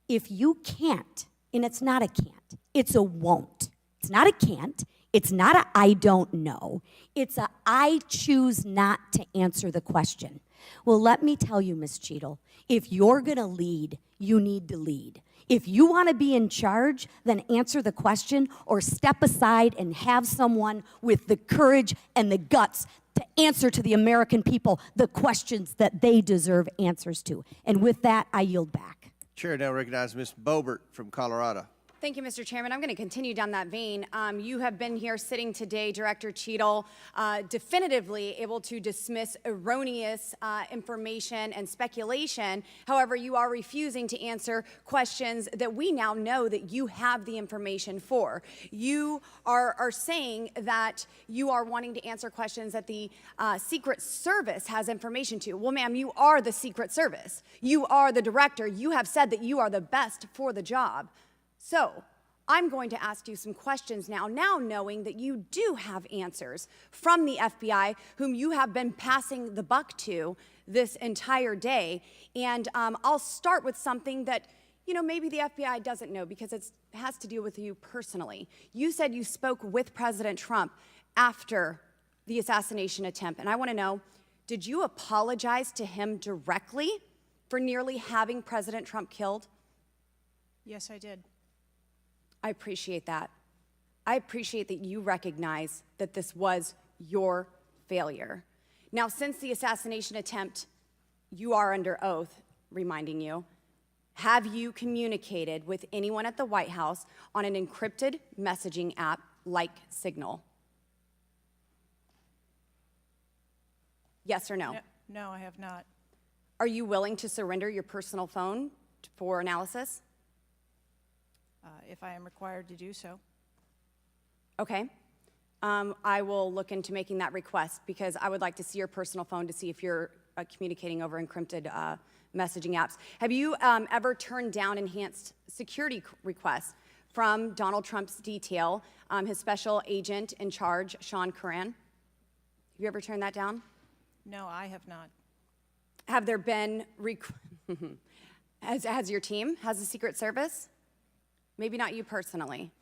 if you can't, and it's not a can't, it's a won't. It's not a can't. It's not a I don't know. It's a I choose not to answer the question. Well, let me tell you, Ms. Cheatle, if you're going to lead, you need to lead. If you want to be in charge, then answer the question or step aside and have someone with the courage and the guts to answer to the American people the questions that they deserve answers to. And with that, I yield back. Chair now recognizes Ms. Boebert from Colorado. Thank you, Mr. Chairman. I'm going to continue down that vein. You have been here sitting today, Director Cheatle, definitively able to dismiss erroneous information and speculation. However, you are refusing to answer questions that we now know that you have the information for. You are saying that you are wanting to answer questions that the Secret Service has information to. Well, ma'am, you are the Secret Service. You are the director. You have said that you are the best for the job. So, I'm going to ask you some questions now knowing that you do have answers from the FBI, whom you have been passing the buck to this entire day. And I'll start with something that, you know, maybe the FBI doesn't know because it has to do with you personally. You said you spoke with President Trump after the assassination attempt, and I want to know, did you apologize to him directly for nearly having President Trump killed? Yes, I did. I appreciate that. I appreciate that you recognize that this was your failure. Now, since the assassination attempt, you are under oath, reminding you, have you communicated with anyone at the White House on an encrypted messaging app like Signal? Yes or no? No, I have not. Are you willing to surrender your personal phone for analysis? If I am required to do so. Okay. I will look into making that request because I would like to see your personal phone to see if you're communicating over encrypted messaging apps. Have you ever turned down enhanced security requests from Donald Trump's detail, his special agent in charge, Sean Curran? Have you ever turned that down? No, I have not. Have there been, has your team, has the Secret Service? Maybe not you personally.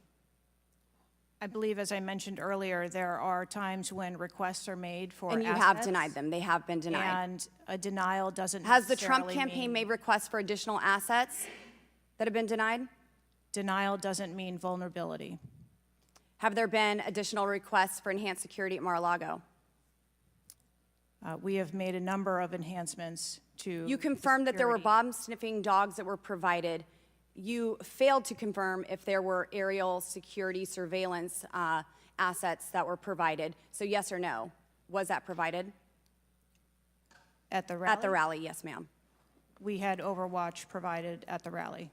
I believe, as I mentioned earlier, there are times when requests are made for And you assets, have denied them. They have been denied. and a denial doesn't Has the Trump necessarily campaign mean- made requests for additional assets that have been denied? Denial doesn't mean vulnerability. Have there been additional requests for enhanced security at Mar-a-Lago? We have made a number of enhancements to. You confirmed that there were bomb-sniffing dogs that were provided. You failed to confirm if there were aerial security surveillance assets that were provided. So yes or no, was that provided? At the rally? At the rally, yes, ma'am. We had Overwatch provided at the rally.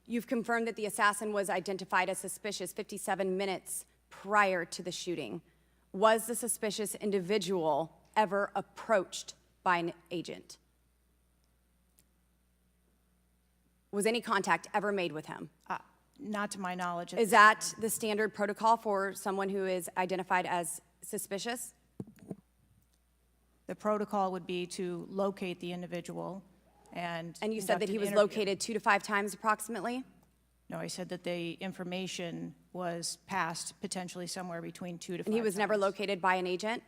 You've confirmed that the assassin was identified as suspicious 57 minutes prior to the shooting. Was the suspicious individual ever approached by an agent? Was any contact ever made with him? Not to my knowledge. Is that the standard protocol for someone who is identified as suspicious? The protocol would be to locate the individual and. And you said that conduct he an was interview. located 2 to 5 times approximately? No, I said that the information was passed potentially somewhere between 2 to 5 And he was never times. located by an agent?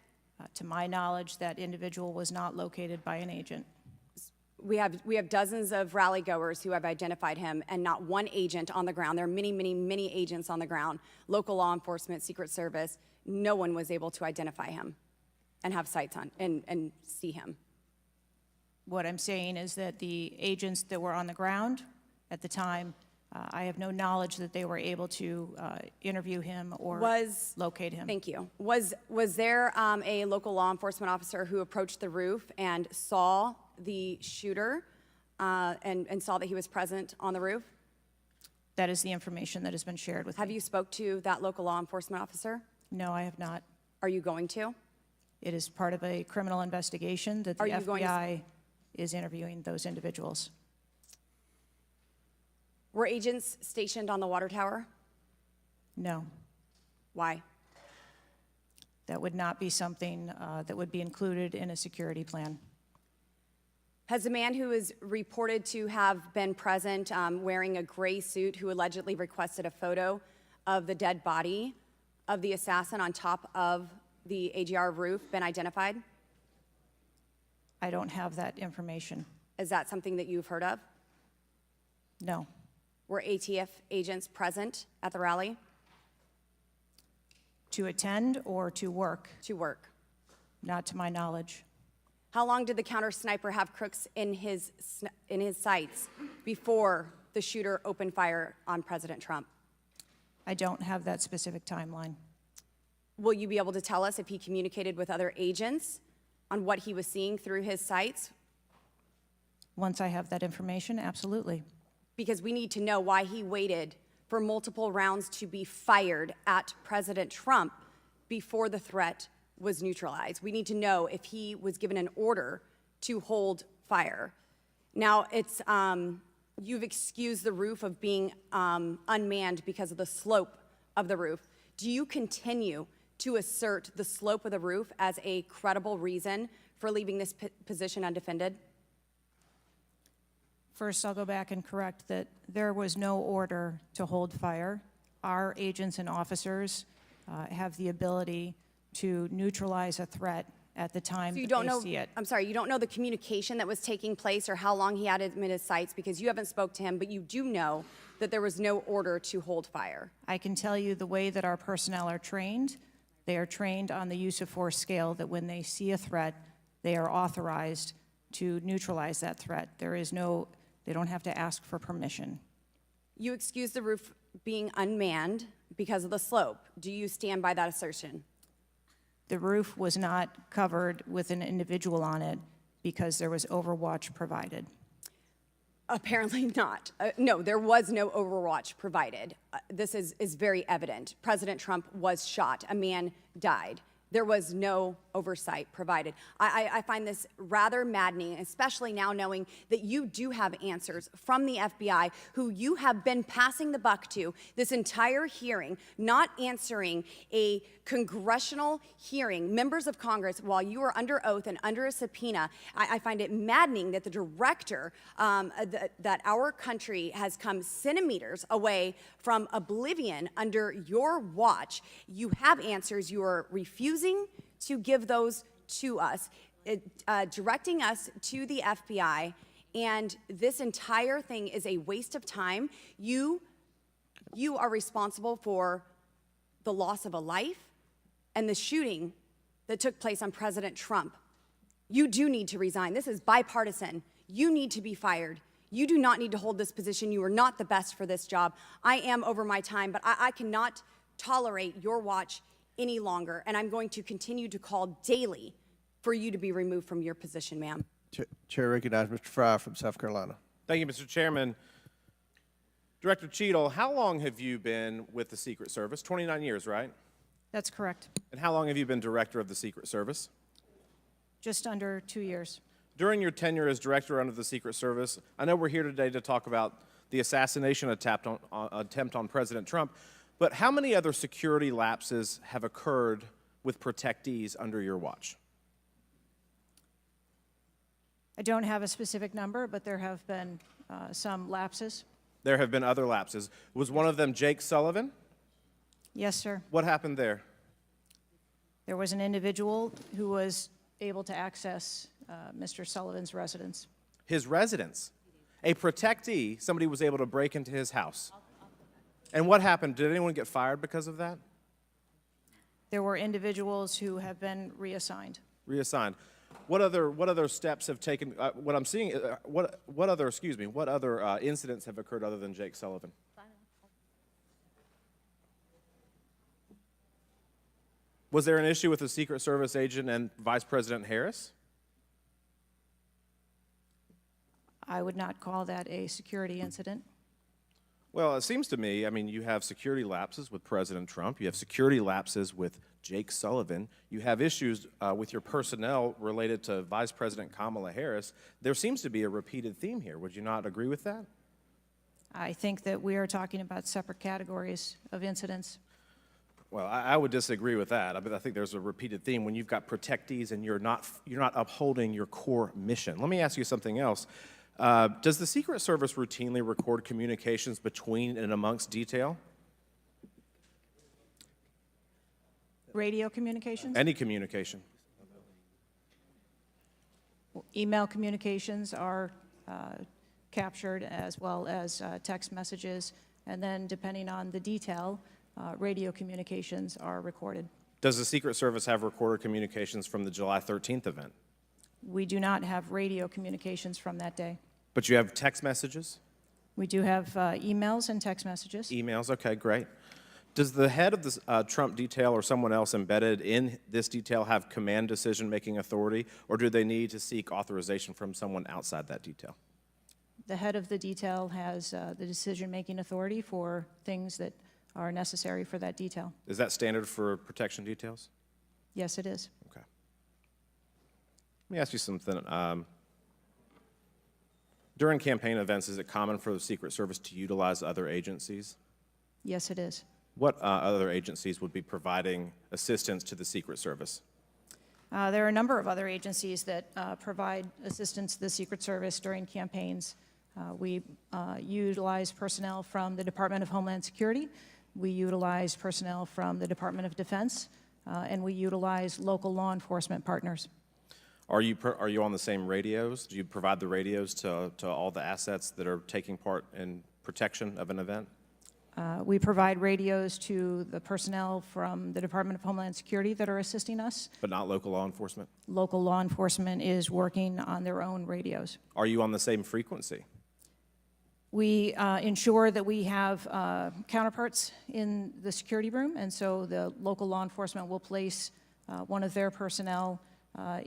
To my knowledge, that individual was not located by an agent. We have dozens of rally goers who have identified him and not one agent on the ground. There are many, many, many agents on the ground, local law enforcement, Secret Service. No one was able to identify him and have sights on and see him. What I'm saying is that the agents that were on the ground at the time, I have no knowledge that they were able to interview him or locate him. Thank you. Was there a local law enforcement officer who approached the roof and saw the shooter and saw that he was present on the roof? That is the information that has been shared with me. Have you spoke to that local law enforcement officer? No, I have not. Are you going to? It is part of a criminal investigation that the Are you going to- FBI is interviewing those individuals. Were agents stationed on the water tower? No. Why? That would not be something that would be included in a security plan. Has the man who is reported to have been present wearing a gray suit who allegedly requested a photo of the dead body of the assassin on top of the AGR roof been identified? I don't have that information. Is that something that you've heard of? No. Were ATF agents present at the rally? To attend or to work? To work. Not to my knowledge. How long did the counter sniper have crooks in his sights before the shooter opened fire on President Trump? I don't have that specific timeline. Will you be able to tell us if he communicated with other agents on what he was seeing through his sights? Once I have that information, absolutely. Because we need to know why he waited for multiple rounds to be fired at President Trump before the threat was neutralized. We need to know if he was given an order to hold fire. Now, it's you've excused the roof of being unmanned because of the slope of the roof. Do you continue to assert the slope of the roof as a credible reason for leaving this position undefended? First, I'll go back and correct that there was no order to hold fire. Our agents and officers have the ability to neutralize a threat at the time So you that don't they know, see it. I'm sorry, you don't know the communication that was taking place or how long he had him in his sights because you haven't spoke to him, but you do know that there was no order to hold fire. I can tell you the way that our personnel are trained. They are trained on the use of force scale, that when they see a threat, they are authorized to neutralize that threat. They don't have to ask for permission. You excused the roof being unmanned because of the slope. Do you stand by that assertion? The roof was not covered with an individual on it because there was overwatch provided. Apparently not. No, there was no overwatch provided. This is very evident. President Trump was shot. A man died. There was no oversight provided. I find this rather maddening, especially now knowing that you do have answers from the FBI, who you have been passing the buck to this entire hearing, not answering a congressional hearing, members of Congress, while you are under oath and under a subpoena. I find it maddening that the director, that our country has come centimeters away from oblivion under your watch. You have answers. You are refusing to give those to us, directing us to the FBI, and this entire thing is a waste of time. You are responsible for the loss of a life and the shooting that took place on President Trump. You do need to resign. This is bipartisan. You need to be fired. You do not need to hold this position. You are not the best for this job. I am over my time, but I cannot tolerate your watch any longer, and I'm going to continue to call daily for you to be removed from your position, ma'am. Chair recognizes Mr. Fry from South Carolina. Thank you, Mr. Chairman. Director Cheatle, how long have you been with the Secret Service? 29 years, right? That's correct. And how long have you been director of the Secret Service? Just under 2 years. During your tenure as director under the Secret Service, I know we're here today to talk about the assassination attempt on President Trump, but how many other security lapses have occurred with protectees under your watch? I don't have a specific number, but there have been some lapses. There have been other lapses. Was one of them Jake Sullivan? Yes, sir. What happened there? There was an individual who was able to access Mr. Sullivan's residence. His residence. A protectee, somebody was able to break into his house. And what happened? Did anyone get fired because of that? There were individuals who have been reassigned. Reassigned. What other steps have taken? What I'm seeing, what other incidents have occurred other than Jake Sullivan? Was there an issue with the Secret Service agent and Vice President Harris? I would not call that a security incident. Well, it seems to me, I mean, you have security lapses with President Trump. You have security lapses with Jake Sullivan. You have issues with your personnel related to Vice President Kamala Harris. There seems to be a repeated theme here. Would you not agree with that? I think that we are talking about separate categories of incidents. Well, I would disagree with that. I mean, I think there's a repeated theme when you've got protectees and you're not upholding your core mission. Let me ask you something else. Does the Secret Service routinely record communications between and amongst detail? Radio communications? Any communication? Email communications are captured, as well as text messages, and then depending on the detail, radio communications are recorded. Does the Secret Service have recorded communications from the July 13th event? We do not have radio communications from that day. But you have text messages? We do have emails and text messages. Emails, okay, great. Does the head of the Trump detail or someone else embedded in this detail have command decision-making authority, or do they need to seek authorization from someone outside that detail? The head of the detail has the decision-making authority for things that are necessary for that detail. Is that standard for protection details? Yes, it is. Okay. Let me ask you something. During campaign events, is it common for the Secret Service to utilize other agencies? Yes, it is. What other agencies would be providing assistance to the Secret Service? There are a number of other agencies that provide assistance to the Secret Service during campaigns. We utilize personnel from the Department of Homeland Security. We utilize personnel from the Department of Defense, and we utilize local law enforcement partners. Are you on the same radios? Do you provide the radios to all the assets that are taking part in protection of an event? We provide radios to the personnel from the Department of Homeland Security that are assisting us. But not local law enforcement? Local law enforcement is working on their own radios. Are you on the same frequency? We ensure that we have counterparts in the security room, and so the local law enforcement will place one of their personnel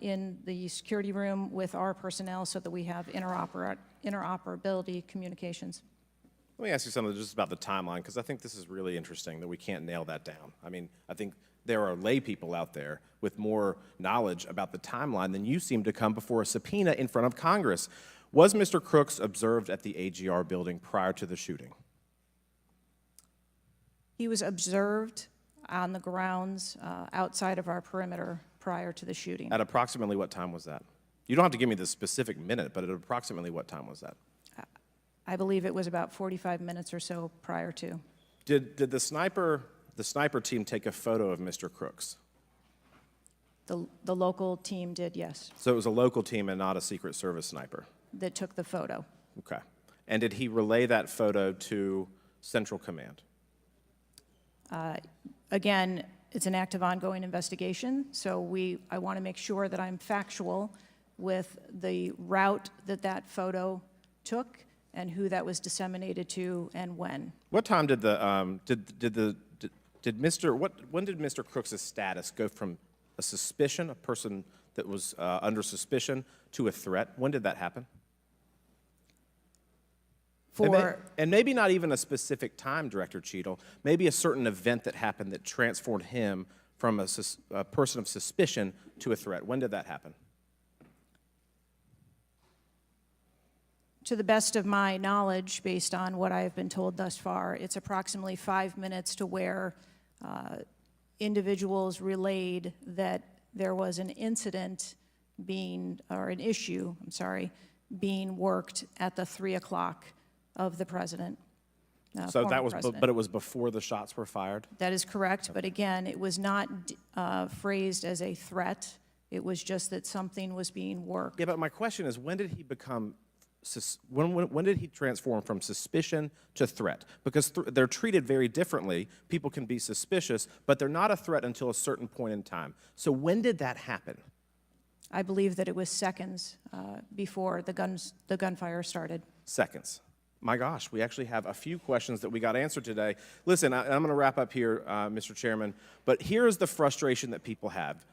in the security room with our personnel so that we have interoperability communications. Let me ask you something just about the timeline, because I think this is really interesting that we can't nail that down. I mean, I think there are lay people out there with more knowledge about the timeline than you seem to come before a subpoena in front of Congress. Was Mr. Crooks observed at the AGR building prior to the shooting? He was observed on the grounds outside of our perimeter prior to the shooting. At approximately what time was that? You don't have to give me the specific minute, but at approximately what time was that? I believe it was about 45 minutes or so prior to. Did the sniper team take a photo of Mr. Crooks? The local team did, yes, So it was a local team and not a Secret Service sniper? that took the photo. Okay. And did he relay that photo to Central Command? Again, it's an active ongoing investigation, so I want to make sure that I'm factual with the route that that photo took and who that was disseminated to and when. What time did when did Mr. Crooks' status go from a suspicion, a person that was under suspicion, to a threat? When did that happen? And maybe not even a specific time, Director Cheatle, maybe a certain event that happened that transformed him from a person of suspicion to a threat. When did that happen? To the best of my knowledge, based on what I have been told thus far, it's approximately 5 minutes to where individuals relayed that there was an incident being worked at the 3 o'clock of the president. So that was, but it was before the shots were fired? That is correct, but again, it was not phrased as a threat. It was just that something was being worked. Yeah, but my question is, when did he become, when did he transform from suspicion to threat? Because they're treated very differently. People can be suspicious, but they're not a threat until a certain point in time. So when did that happen? I believe that it was seconds before the gunfire started. Seconds. My gosh, we actually have a few questions that we got answered today. Listen, I'm going to wrap up here, Mr. Chairman, but here is the frustration that people have.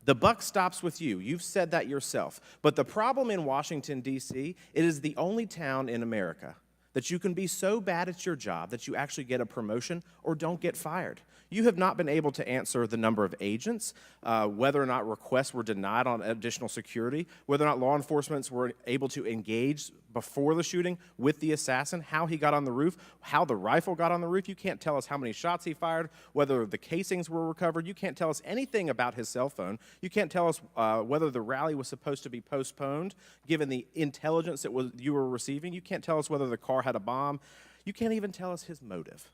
The buck stops with you. You've said that yourself. But the problem in Washington, D.C., it is the only town in America that you can be so bad at your job that you actually get a promotion or don't get fired. You have not been able to answer the number of agents, whether or not requests were denied on additional security, whether or not law enforcement were able to engage before the shooting with the assassin, how he got on the roof, how the rifle got on the roof. You can't tell us how many shots he fired, whether the casings were recovered. You can't tell us anything about his cell phone. You can't tell us whether the rally was supposed to be postponed, given the intelligence that you were receiving. You can't tell us whether the car had a bomb. You can't even tell us his motive.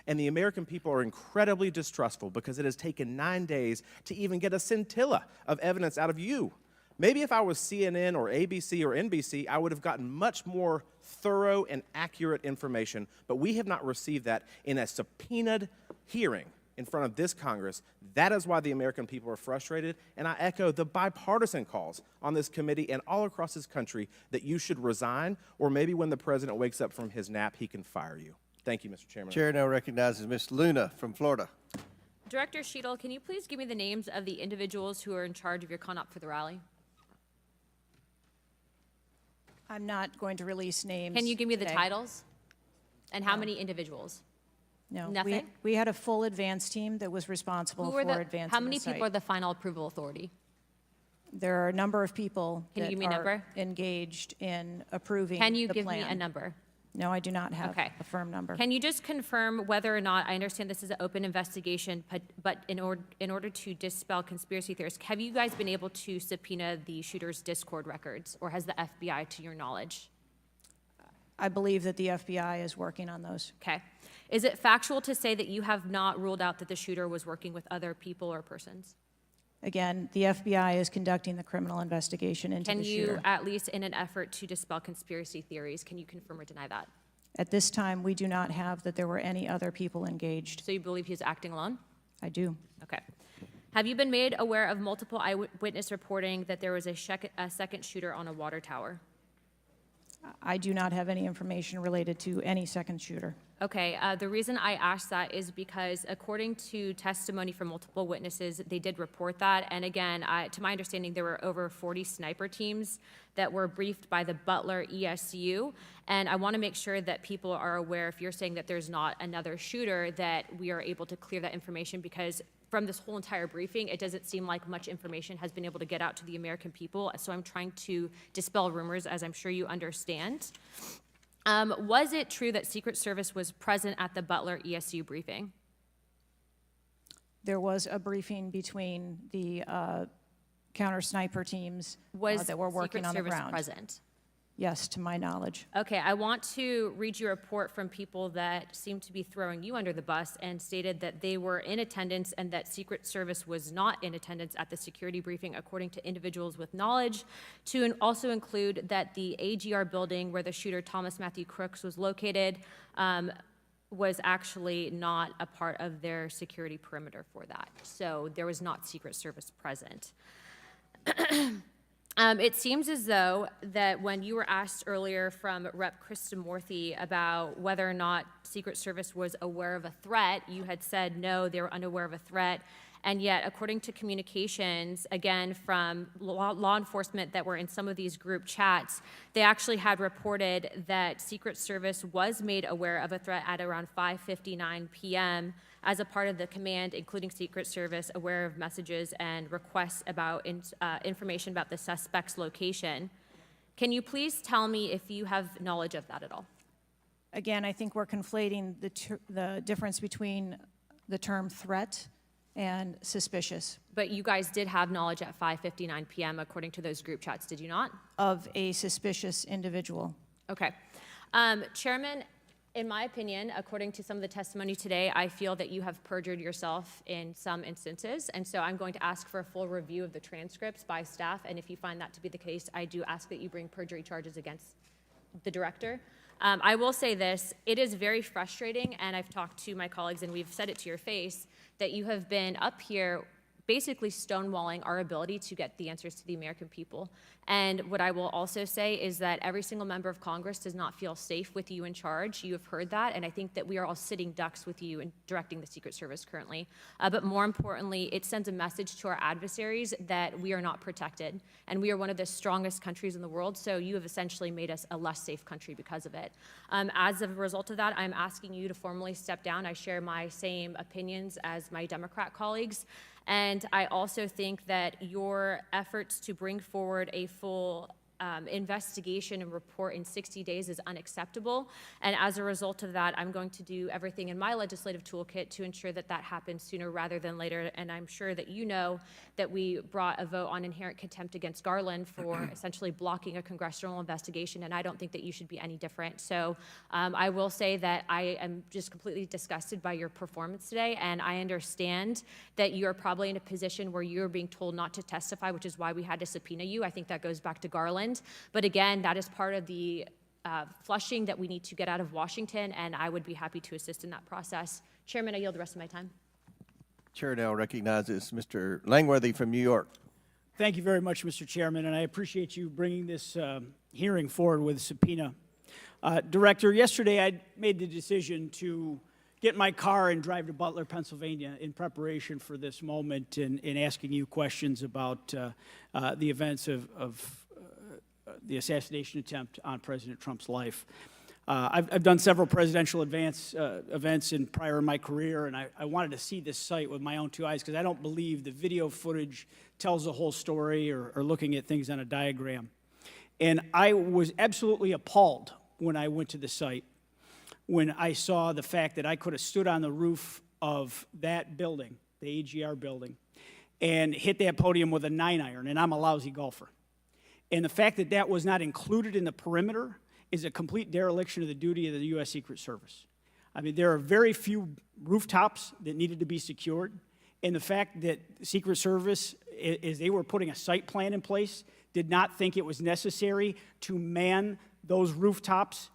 And the American people are incredibly distrustful because it has taken 9 days to even get a scintilla of evidence out of you. Maybe if I was CNN or ABC or NBC, I would have gotten much more thorough and accurate information, but we have not received that in a subpoenaed hearing in front of this Congress. That is why the American people are frustrated, and I echo the bipartisan calls on this committee and all across this country that you should resign, or maybe when the president wakes up from his nap, he can fire you. Thank you, Mr. Chairman. Chair now recognizes Ms. Luna from Florida. Director Cheatle, can you please give me the names of the individuals who are in charge of your conduct for the rally? I'm not going to release names. Can you give me the today. titles? And how many individuals? No. Nothing? We had a full advance team that was responsible Who for are advancing how many the site. people are the final approval authority? There are a number of people Can you that give me a are number? engaged in approving Can you the give me a plan. number? No, I do not have Okay. a firm number. Can you just confirm whether or not, I understand this is an open investigation, but in order to dispel conspiracy theories, have you guys been able to subpoena the shooter's Discord records, or has the FBI, to your knowledge? I believe that the FBI is working on those. Okay. Is it factual to say that you have not ruled out that the shooter was working with other people or persons? Again, the FBI is conducting the criminal investigation into Can the you, shooter. at least in an effort to dispel conspiracy theories, can you confirm or deny that? At this time, we do not have that there were any other people engaged. So you believe he was acting alone? I do. Okay. Have you been made aware of multiple eyewitness reporting that there was a second shooter on a water tower? I do not have any information related to any second shooter. Okay, the reason I asked that is because according to testimony from multiple witnesses, they did report that. And again, to my understanding, there were over 40 sniper teams that were briefed by the Butler ESU. And I want to make sure that people are aware, if you're saying that there's not another shooter, that we are able to clear that information, because from this whole entire briefing, it doesn't seem like much information has been able to get out to the American people. So I'm trying to dispel rumors, as I'm sure you understand. Was it true that Secret Service was present at the Butler ESU briefing? There was a briefing between the counter sniper teams that were working Secret on the Service ground. present? Yes, to my knowledge. Okay, I want to read you a report from people that seem to be throwing you under the bus and stated that they were in attendance and that Secret Service was not in attendance at the security briefing, according to individuals with knowledge, to also include that the AGR building where the shooter Thomas Matthew Crooks was located was actually not a part of their security perimeter for that. So there was not Secret Service present. It seems as though that when you were asked earlier from Rep. Kristamurthy about whether or not Secret Service was aware of a threat, you had said no, they were unaware of a threat. And yet, according to communications, again, from law enforcement that were in some of these group chats, they actually had reported that Secret Service was made aware of a threat at around 5:59 p.m. as a part of the command, including Secret Service, aware of messages and requests about information about the suspect's location. Can you please tell me if you have knowledge of that at all? Again, I think we're conflating the difference between the term threat and suspicious. But you guys did have knowledge at 5:59 p.m. according to those group chats, did you not? Of a suspicious individual. Okay. Chairman, in my opinion, according to some of the testimony today, I feel that you have perjured yourself in some instances, and so I'm going to ask for a full review of the transcripts by staff, and if you find that to be the case, I do ask that you bring perjury charges against the director. I will say this, it is very frustrating, and I've talked to my colleagues and we've said it to your face, that you have been up here basically stonewalling our ability to get the answers to the American people. And what I will also say is that every single member of Congress does not feel safe with you in charge. You have heard that, and I think that we are all sitting ducks with you in directing the Secret Service currently. But more importantly, it sends a message to our adversaries that we are not protected, and we are one of the strongest countries in the world, so you have essentially made us a less safe country because of it. As a result of that, I'm asking you to formally step down. I share my same opinions as my Democrat colleagues. And I also think that your efforts to bring forward a full investigation and report in 60 days is unacceptable. And as a result of that, I'm going to do everything in my legislative toolkit to ensure that that happens sooner rather than later. And I'm sure that you know that we brought a vote on inherent contempt against Garland for essentially blocking a congressional investigation, and I don't think that you should be any different. So I will say that I am just completely disgusted by your performance today, and I understand that you're probably in a position where you're being told not to testify, which is why we had to subpoena you. I think that goes back to Garland. But again, that is part of the flushing that we need to get out of Washington, and I would be happy to assist in that process. Chairman, I yield the rest of my time. Chair now recognizes Mr. Langworthy from New York. Thank you very much, Mr. Chairman, and I appreciate you bringing this hearing forward with a subpoena. Director, yesterday I made the decision to get in my car and drive to Butler, Pennsylvania in preparation for this moment and asking you questions about the events of the assassination attempt on President Trump's life. I've done several presidential events in prior in my career, and I wanted to see this site with my own two eyes because I don't believe the video footage tells the whole story or looking at things on a diagram. And I was absolutely appalled when I went to the site, when I saw the fact that I could have stood on the roof of that building, the AGR building, and hit that podium with a 9-iron, and I'm a lousy golfer. And the fact that that was not included in the perimeter is a complete dereliction of the duty of the U.S. Secret Service. I mean, there are very few rooftops that needed to be secured, and the fact that Secret Service, as they were putting a site plan in place, did not think it was necessary to man those rooftops,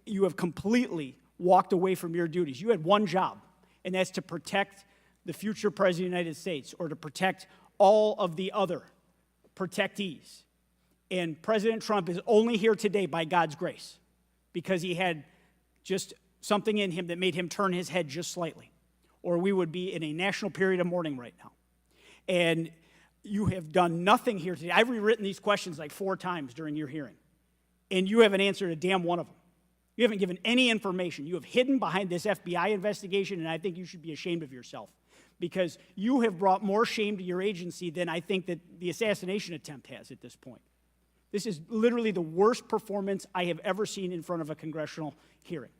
you have completely walked away from your duties. You had one job, and that's to protect the future President of the United States or to protect all of the other protectees. And President Trump is only here today by God's grace because he had just something in him that made him turn his head just slightly, or we would be in a national period of mourning right now. And you have done nothing here today. I've rewritten these questions like 4 times during your hearing, and you haven't answered a damn one of them. You haven't given any information. You have hidden behind this FBI investigation, and I think you should be ashamed of yourself because you have brought more shame to your agency than I think that the assassination attempt has at this point. This is literally the worst performance I have ever seen in front of a congressional hearing.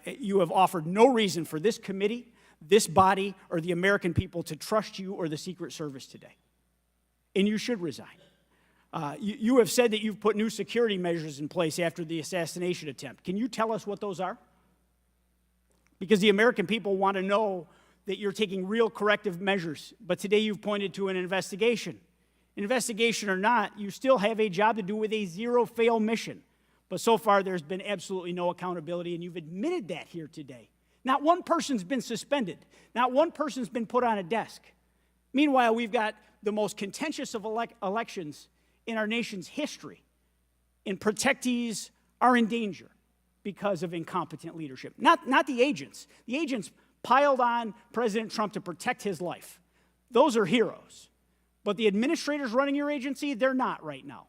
You have offered no reason for this committee, this body, or the American people to trust you or the Secret Service today. And you should resign. You have said that you've put new security measures in place after the assassination attempt. Can you tell us what those are? Because the American people want to know that you're taking real corrective measures. But today you've pointed to an investigation. Investigation or not, you still have a job to do with a zero-fail mission. But so far, there's been absolutely no accountability, and you've admitted that here today. Not one person's been suspended. Not one person's been put on a desk. Meanwhile, we've got the most contentious of elections in our nation's history, and protectees are in danger because of incompetent leadership. Not the agents. The agents piled on President Trump to protect his life. Those are heroes. But the administrators running your agency, they're not right now.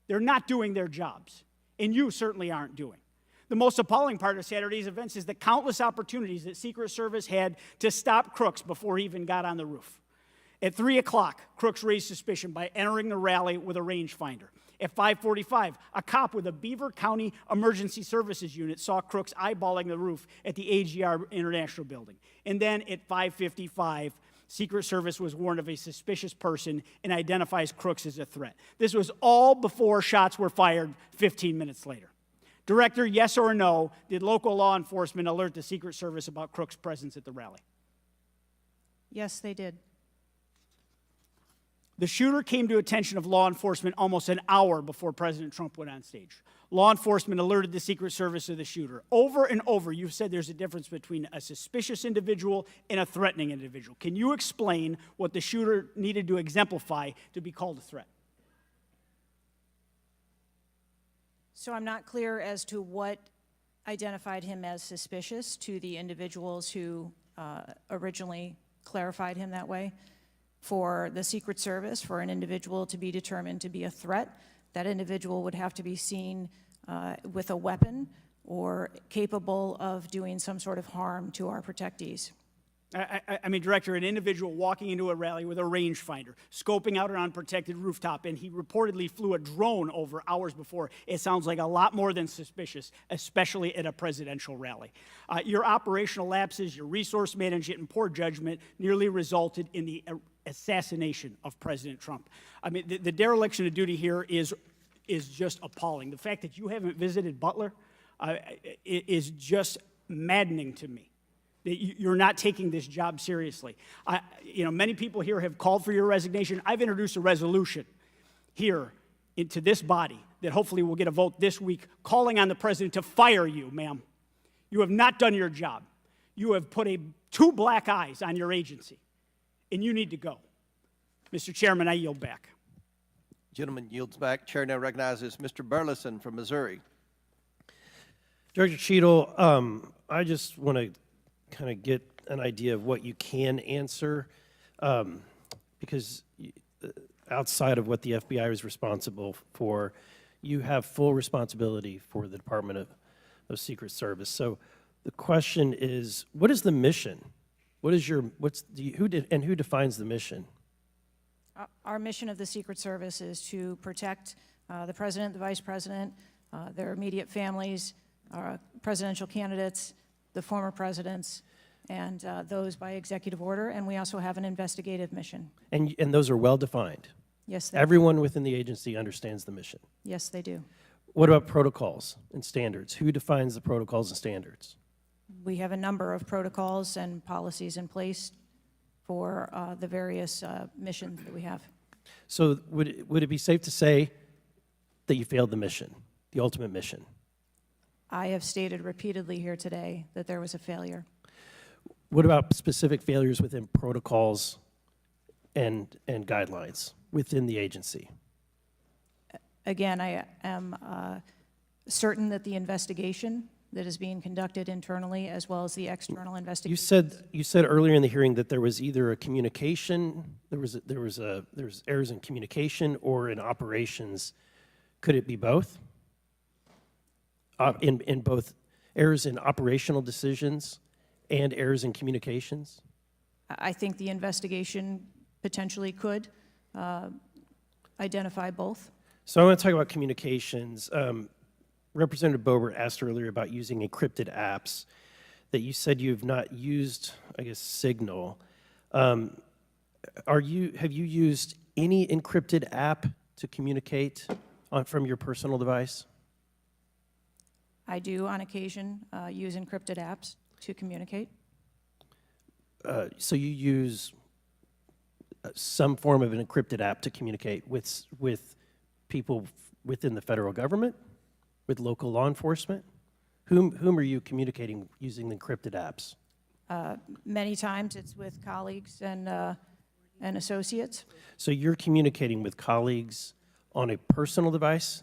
They're not doing their jobs, and you certainly aren't doing. The most appalling part of Saturday's events is the countless opportunities that Secret Service had to stop Crooks before he even got on the roof. At 3 o'clock, Crooks raised suspicion by entering the rally with a rangefinder. At 5:45, a cop with a Beaver County Emergency Services unit saw Crooks eyeballing the roof at the AGR International Building. And then at 5:55, Secret Service was warned of a suspicious person and identifies Crooks as a threat. This was all before shots were fired 15 minutes later. Director, yes or no, did local law enforcement alert the Secret Service about Crooks' presence at the rally? Yes, they did. The shooter came to attention of law enforcement almost an hour before President Trump went on stage. Law enforcement alerted the Secret Service of the shooter. Over and over, you've said there's a difference between a suspicious individual and a threatening individual. Can you explain what the shooter needed to exemplify to be called a threat? So I'm not clear as to what identified him as suspicious to the individuals who originally clarified him that way. For the Secret Service, for an individual to be determined to be a threat, that individual would have to be seen with a weapon or capable of doing some sort of harm to our protectees. I mean, Director, an individual walking into a rally with a rangefinder, scoping out an unprotected rooftop, and he reportedly flew a drone over hours before. It sounds like a lot more than suspicious, especially at a presidential rally. Your operational lapses, your resource management, and poor judgment nearly resulted in the assassination of President Trump. I mean, the dereliction of duty here is just appalling. The fact that you haven't visited Butler is just maddening to me. That you're not taking this job seriously. Many people here have called for your resignation. I've introduced a resolution here into this body that hopefully will get a vote this week calling on the president to fire you, ma'am. You have not done your job. You have put 2 black eyes on your agency, and you need to go. Mr. Chairman, I yield back. Gentleman yields back. Chair now recognizes Mr. Burleson from Missouri. Director Cheatle, I just want to kind of get an idea of what you can answer, because outside of what the FBI is responsible for, you have full responsibility for the Department of Secret Service. So the question is, what is the mission? What is your, who defines the mission? Our mission of the Secret Service is to protect the President, the Vice President, their immediate families, presidential candidates, the former presidents, and those by executive order. And we also have an investigative mission. And those are well-defined? Yes, they Everyone within the agency understands the mission? Yes, they do. What about protocols and standards? Who defines the protocols and standards? We have a number of protocols and policies in place for the various missions that we have. So would it be safe to say that you failed the mission, the ultimate mission? I have stated repeatedly here today that there was a failure. What about specific failures within protocols and guidelines within the agency? Again, I am certain that the investigation that is being conducted internally as well as the external investigation. You said earlier in the hearing that there was either a communication, there was errors in communication or in operations. Could it be both? In both errors in operational decisions and errors in communications? I think the investigation potentially could identify both. So I want to talk about communications. Representative Boebert asked earlier about using encrypted apps, that you said you've not used, I guess, Signal. Have you used any encrypted app to communicate from your personal device? I do, on occasion, use encrypted apps to communicate. So you use some form of an encrypted app to communicate with people within the federal government? With local law enforcement? Whom are you communicating using the encrypted apps? Many times it's with colleagues and associates. So you're communicating with colleagues on a personal device?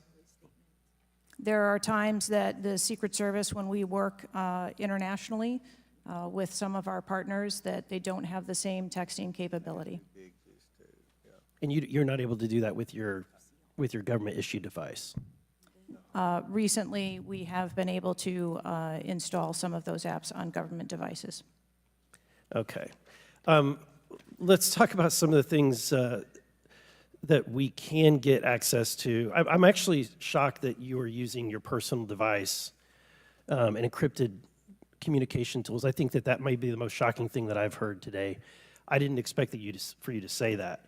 There are times that the Secret Service, when we work internationally with some of our partners, that they don't have the same texting capability. And you're not able to do that with your government-issued device? Recently, we have been able to install some of those apps on government devices. Okay. Let's talk about some of the things that we can get access to. I'm actually shocked that you are using your personal device and encrypted communication tools. I think that might be the most shocking thing that I've heard today. I didn't expect for you to say that.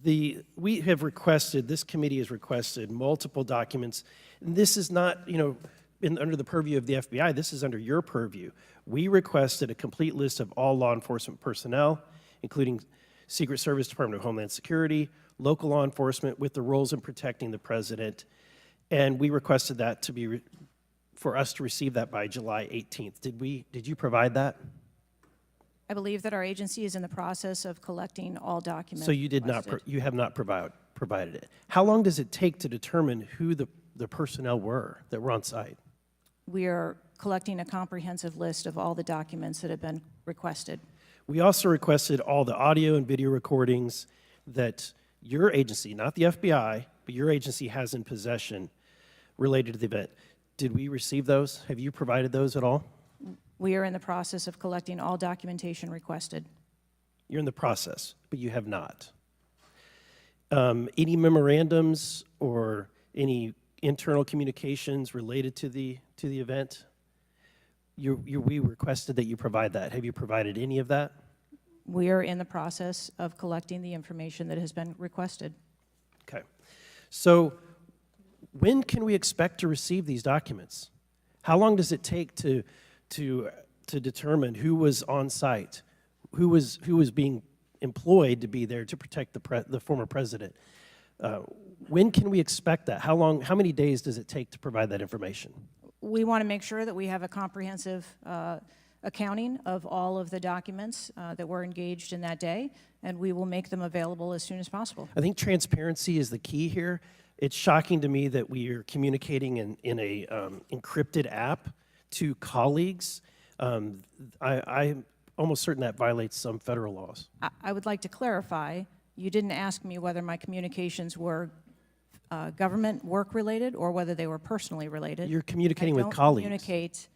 We have requested, this committee has requested multiple documents. And this is not, under the purview of the FBI, this is under your purview. We requested a complete list of all law enforcement personnel, including Secret Service, Department of Homeland Security, local law enforcement with the roles in protecting the president. And we requested that for us to receive that by July 18th. Did you provide that? I believe that our agency is in the process of collecting all documents. So you have not provided it. How long does it take to determine who the personnel were that were on site? We are collecting a comprehensive list of all the documents that have been requested. We also requested all the audio and video recordings that your agency, not the FBI, but your agency has in possession related to the event. Did we receive those? Have you provided those at all? We are in the process of collecting all documentation requested. You're in the process, but you have not. Any memorandums or any internal communications related to the event? We requested that you provide that. Have you provided any of that? We are in the process of collecting the information that has been requested. Okay. So when can we expect to receive these documents? How long does it take to determine who was on site, who was being employed to be there to protect the former president? When can we expect that? How many days does it take to provide that information? We want to make sure that we have a comprehensive accounting of all of the documents that were engaged in that day, and we will make them available as soon as possible. I think transparency is the key here. It's shocking to me that we are communicating in a encrypted app to colleagues. I'm almost certain that violates some federal laws. I would like to clarify You didn't ask me whether my communications were government work-related or whether they were personally related. You're communicating I with don't colleagues. communicate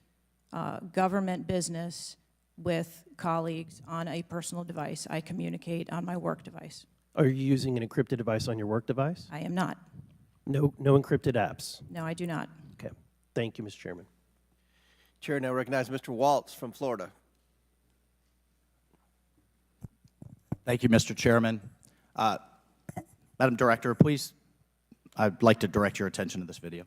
government business with colleagues on a personal device. I communicate on my work device. Are you using an encrypted device on your work device? I am not. No encrypted apps. No, I do not. Okay. Thank you, Mr. Chairman. Chair now recognizes Mr. Waltz from Florida. Thank you, Mr. Chairman. Madam Director, please, I'd like to direct your attention to this video.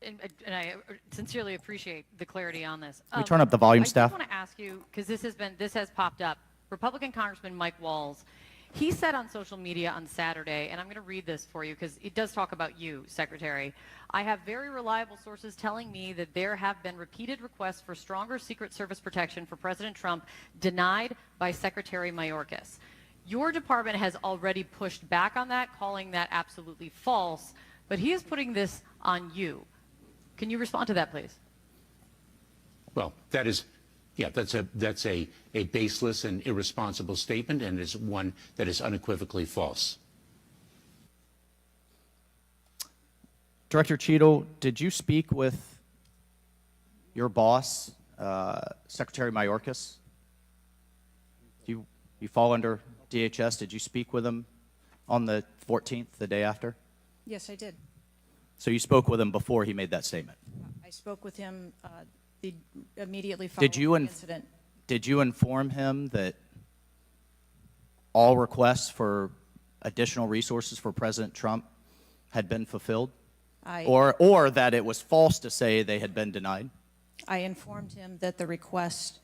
And I sincerely appreciate the clarity on this. Can we turn up the volume, staff? I just want to ask you, because this has popped up. Republican Congressman Mike Walz, he said on social media on Saturday, and I'm going to read this for you because it does talk about you, Secretary. I have very reliable sources telling me that there have been repeated requests for stronger Secret Service protection for President Trump denied by Secretary Mayorkas. Your department has already pushed back on that, calling that absolutely false, but he is putting this on you. Can you respond to that, please? Well, that is, yeah, that's a baseless and irresponsible statement, and is one that is unequivocally false. Director Cheatle, did you speak with your boss, Secretary Mayorkas? You fall under DHS. Did you speak with him on the 14th, the day after? Yes, I did. So you spoke with him before he made that statement? I spoke with him immediately following the incident. Did you inform him that all requests for additional resources for President Trump had been fulfilled? Or that it was false to say they had been denied? I informed him that the request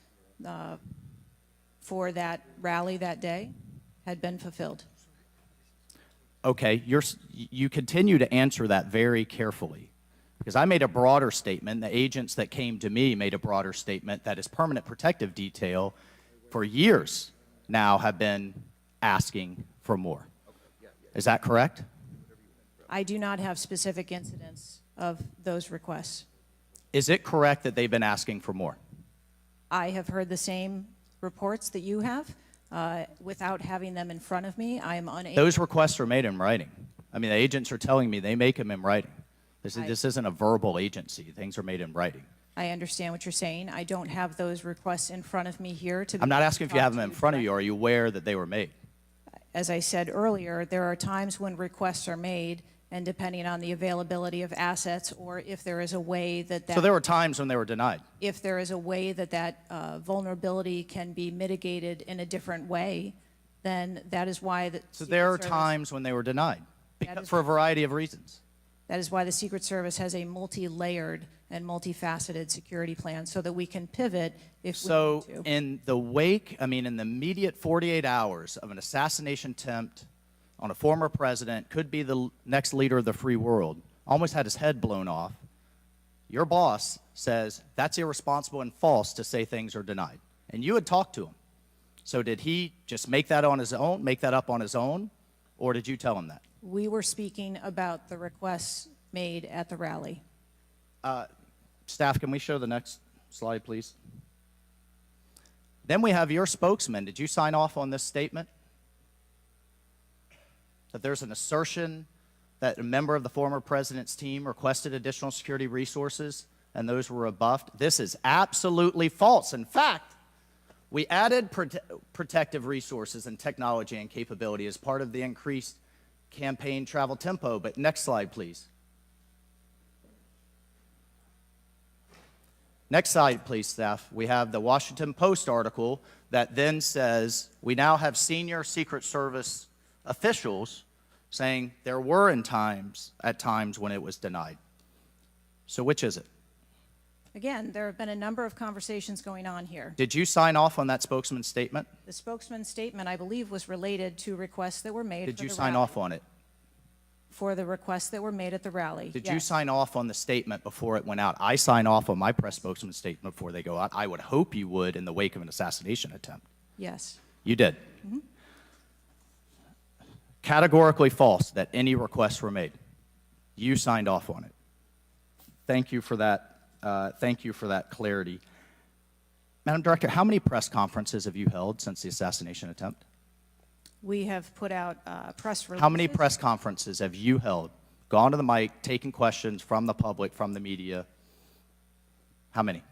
for that rally that day had been fulfilled. Okay, you continue to answer that very carefully, because I made a broader statement. The agents that came to me made a broader statement that his permanent protective detail for years now have been asking for more. Is that correct? I do not have specific incidents of those requests. Is it correct that they've been asking for more? I have heard the same reports that you have. Without having them in front of me, I am unable. Those requests are made in writing. I mean, the agents are telling me they make them in writing. This isn't a verbal agency. Things are made in writing. I understand what you're saying. I don't have those requests in front of me here. I'm not asking if you have them in front of you. Are you aware that they were made? As I said earlier, there are times when requests are made, and depending on the availability of assets, or if there is a way that So there were times when they were denied? if there is a way that vulnerability can be mitigated in a different way, then that is why the So there are times when they were denied, for a variety of reasons. That is why the Secret Service has a multi-layered and multifaceted security plan, so that we can pivot if we need to. In the wake, in the immediate 48 hours of an assassination attempt on a former president, could be the next leader of the free world, almost had his head blown off, your boss says that's irresponsible and false to say things are denied. And you had talked to him. So did he just make that up on his own, or did you tell him that? We were speaking about the requests made at the rally. Staff, can we show the next slide, please? Then we have your spokesman. Did you sign off on this statement? That there's an assertion that a member of the former president's team requested additional security resources and those were rebuffed? This is absolutely false. In fact, we added protective resources and technology and capability as part of the increased campaign travel tempo. But next slide, please. Next slide, please, staff. We have the Washington Post article that then says we now have senior Secret Service officials saying there were at times when it was denied. So which is it? Again, there have been a number of conversations going on here. Did you sign off on that spokesman's statement? The spokesman's statement, I believe, was related to requests that were made. Did you sign off on it? For the requests that were made at the rally. Did you sign off on the statement before it went out? I sign off on my press spokesman's statement before they go out. I would hope you would in the wake of an assassination attempt. Yes. You did? Mm-hmm. Categorically false that any requests were made. You signed off on it. Thank you for that. Thank you for that clarity. Madam Director, how many press conferences have you held since the assassination attempt? We have put out press releases. How many press conferences have you held, gone to the mic, taken questions from the public, from the media? How many?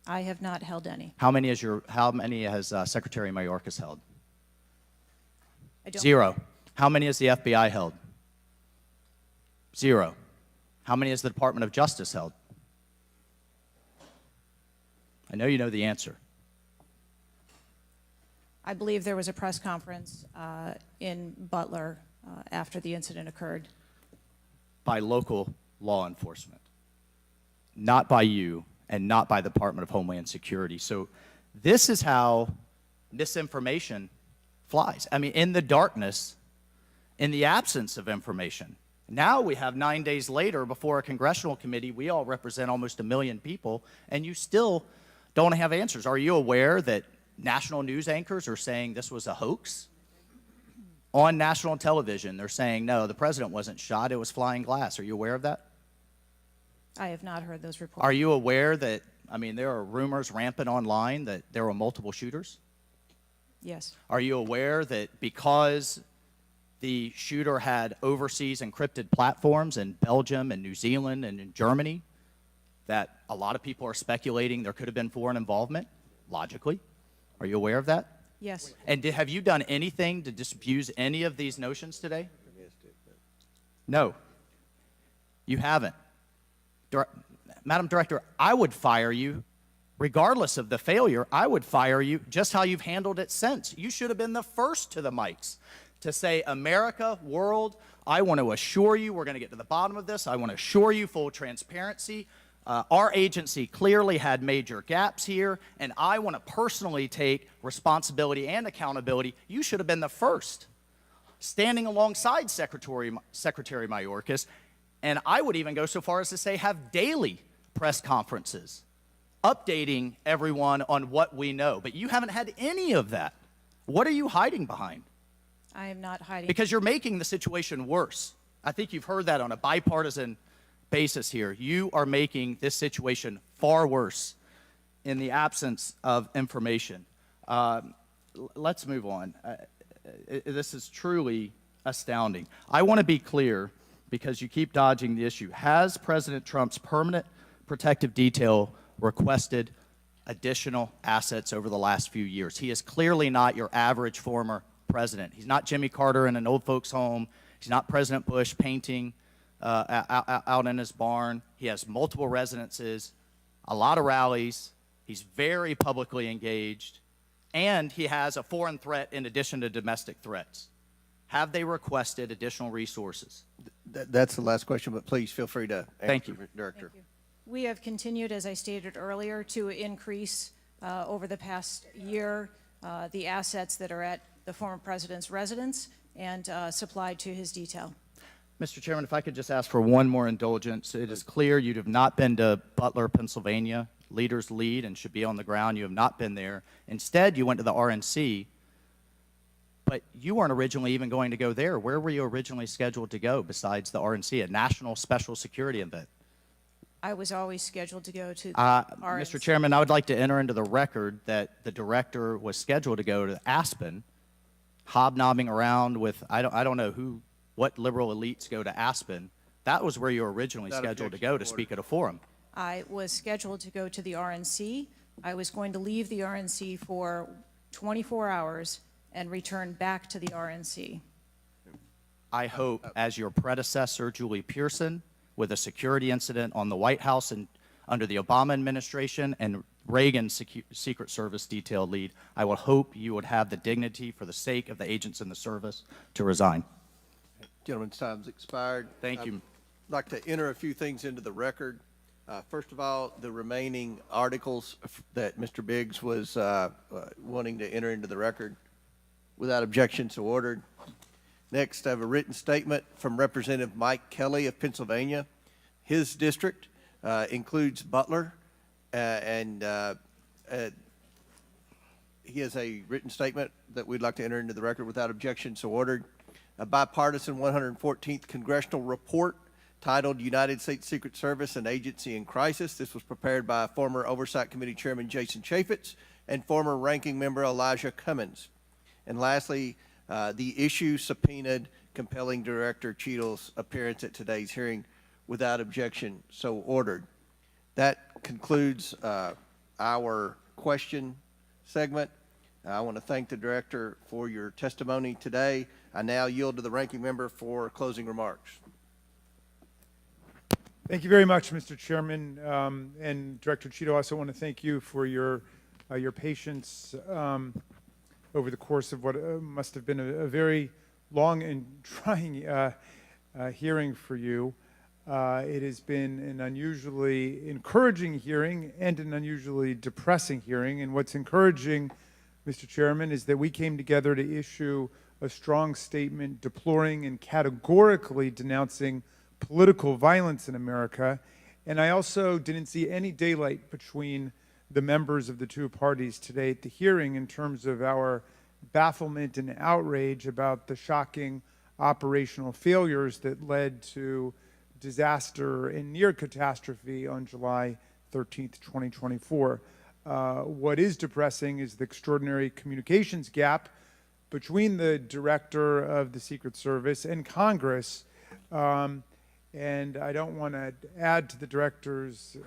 I have not held any. How many has Secretary Mayorkas held? I don't. 0. How many has the FBI held? 0. How many has the Department of Justice held? I know you know the answer. I believe there was a press conference in Butler after the incident occurred. By local law enforcement, not by you and not by the Department of Homeland Security. So this is how misinformation flies. I mean, in the darkness, in the absence of information. Now we have 9 days later before a congressional committee, we all represent almost 1 million people, and you still don't have answers. Are you aware that national news anchors are saying this was a hoax? On national television, they're saying, no, the president wasn't shot, it was flying glass. Are you aware of that? I have not heard those reports. Are you aware that, I mean, there are rumors rampant online that there were multiple shooters? Yes. Are you aware that because the shooter had overseas encrypted platforms in Belgium and New Zealand and in Germany, that a lot of people are speculating there could have been foreign involvement, logically? Are you aware of that? Yes. And have you done anything to disabuse any of these notions today? No. You haven't. Madam Director, I would fire you. Regardless of the failure, I would fire you just how you've handled it since. You should have been the first to the mics to say, America, world, I want to assure you we're going to get to the bottom of this. I want to assure you full transparency. Our agency clearly had major gaps here, and I want to personally take responsibility and accountability. You should have been the first, standing alongside Secretary Mayorkas, and I would even go so far as to say have daily press conferences, updating everyone on what we know. But you haven't had any of that. What are you hiding behind? I am not hiding. Because you're making the situation worse. I think you've heard that on a bipartisan basis here. You are making this situation far worse in the absence of information. Let's move on. This is truly astounding. I want to be clear, because you keep dodging the issue. Has President Trump's permanent protective detail requested additional assets over the last few years? He is clearly not your average former president. He's not Jimmy Carter in an old folks' home. He's not President Bush painting out in his barn. He has multiple residences, a lot of rallies. He's very publicly engaged, and he has a foreign threat in addition to domestic threats. Have they requested additional resources? That's the last question, but please feel free to answer. Thank you. Director. Thank you. We have continued, as I stated earlier, to increase over the past year the assets that are at the former president's residence and supplied to his detail. Mr. Chairman, if I could just ask for one more indulgence. It is clear you have not been to Butler, Pennsylvania. Leaders lead and should be on the ground. You have not been there. Instead, you went to the RNC, but you weren't originally even going to go there. Where were you originally scheduled to go besides the RNC, a national special security event? I was always scheduled to go to the RNC. Mr. Chairman, I would like to enter into the record that the director was scheduled to go to Aspen, hobnobbing around with, I don't know what liberal elites go to Aspen. That was where you were originally scheduled to go to speak at a forum. I was scheduled to go to the RNC. I was going to leave the RNC for 24 hours and return back to the RNC. I hope, as your predecessor, Julie Pearson, with a security incident on the White House and under the Obama administration and Reagan's Secret Service detail lead, I would hope you would have the dignity for the sake of the agents in the service to resign. Gentleman's time's expired. Thank you. I'd like to enter a few things into the record. First of all, the remaining articles that Mr. Biggs was wanting to enter into the record, without objection, so ordered. Next, I have a written statement from Representative Mike Kelly of Pennsylvania. His district includes Butler, and he has a written statement that we'd like to enter into the record without objection, so ordered. A bipartisan 114th congressional report titled United States Secret Service, an Agency in Crisis. This was prepared by former Oversight Committee Chairman Jason Chaffetz and former Ranking Member Elijah Cummings. And lastly, The issue subpoenaed compelling Director Cheatle's appearance at today's hearing without objection, so ordered. That concludes our question segment. I want to thank the Director for your testimony today. I now yield to the Ranking Member for closing remarks. Thank you very much, Mr. Chairman. And Director Cheatle, I also want to thank you for your patience over the course of what must have been a very long and trying hearing for you. It has been an unusually encouraging hearing and an unusually depressing hearing. And what's encouraging, Mr. Chairman, is that we came together to issue a strong statement deploring and categorically denouncing political violence in America. And I also didn't see any daylight between the members of the two parties today at the hearing in terms of our bafflement and outrage about the shocking operational failures that led to disaster and near catastrophe on July 13th, 2024. What is depressing is the extraordinary communications gap between the Director of the Secret Service and Congress. And I don't want to add to the Director's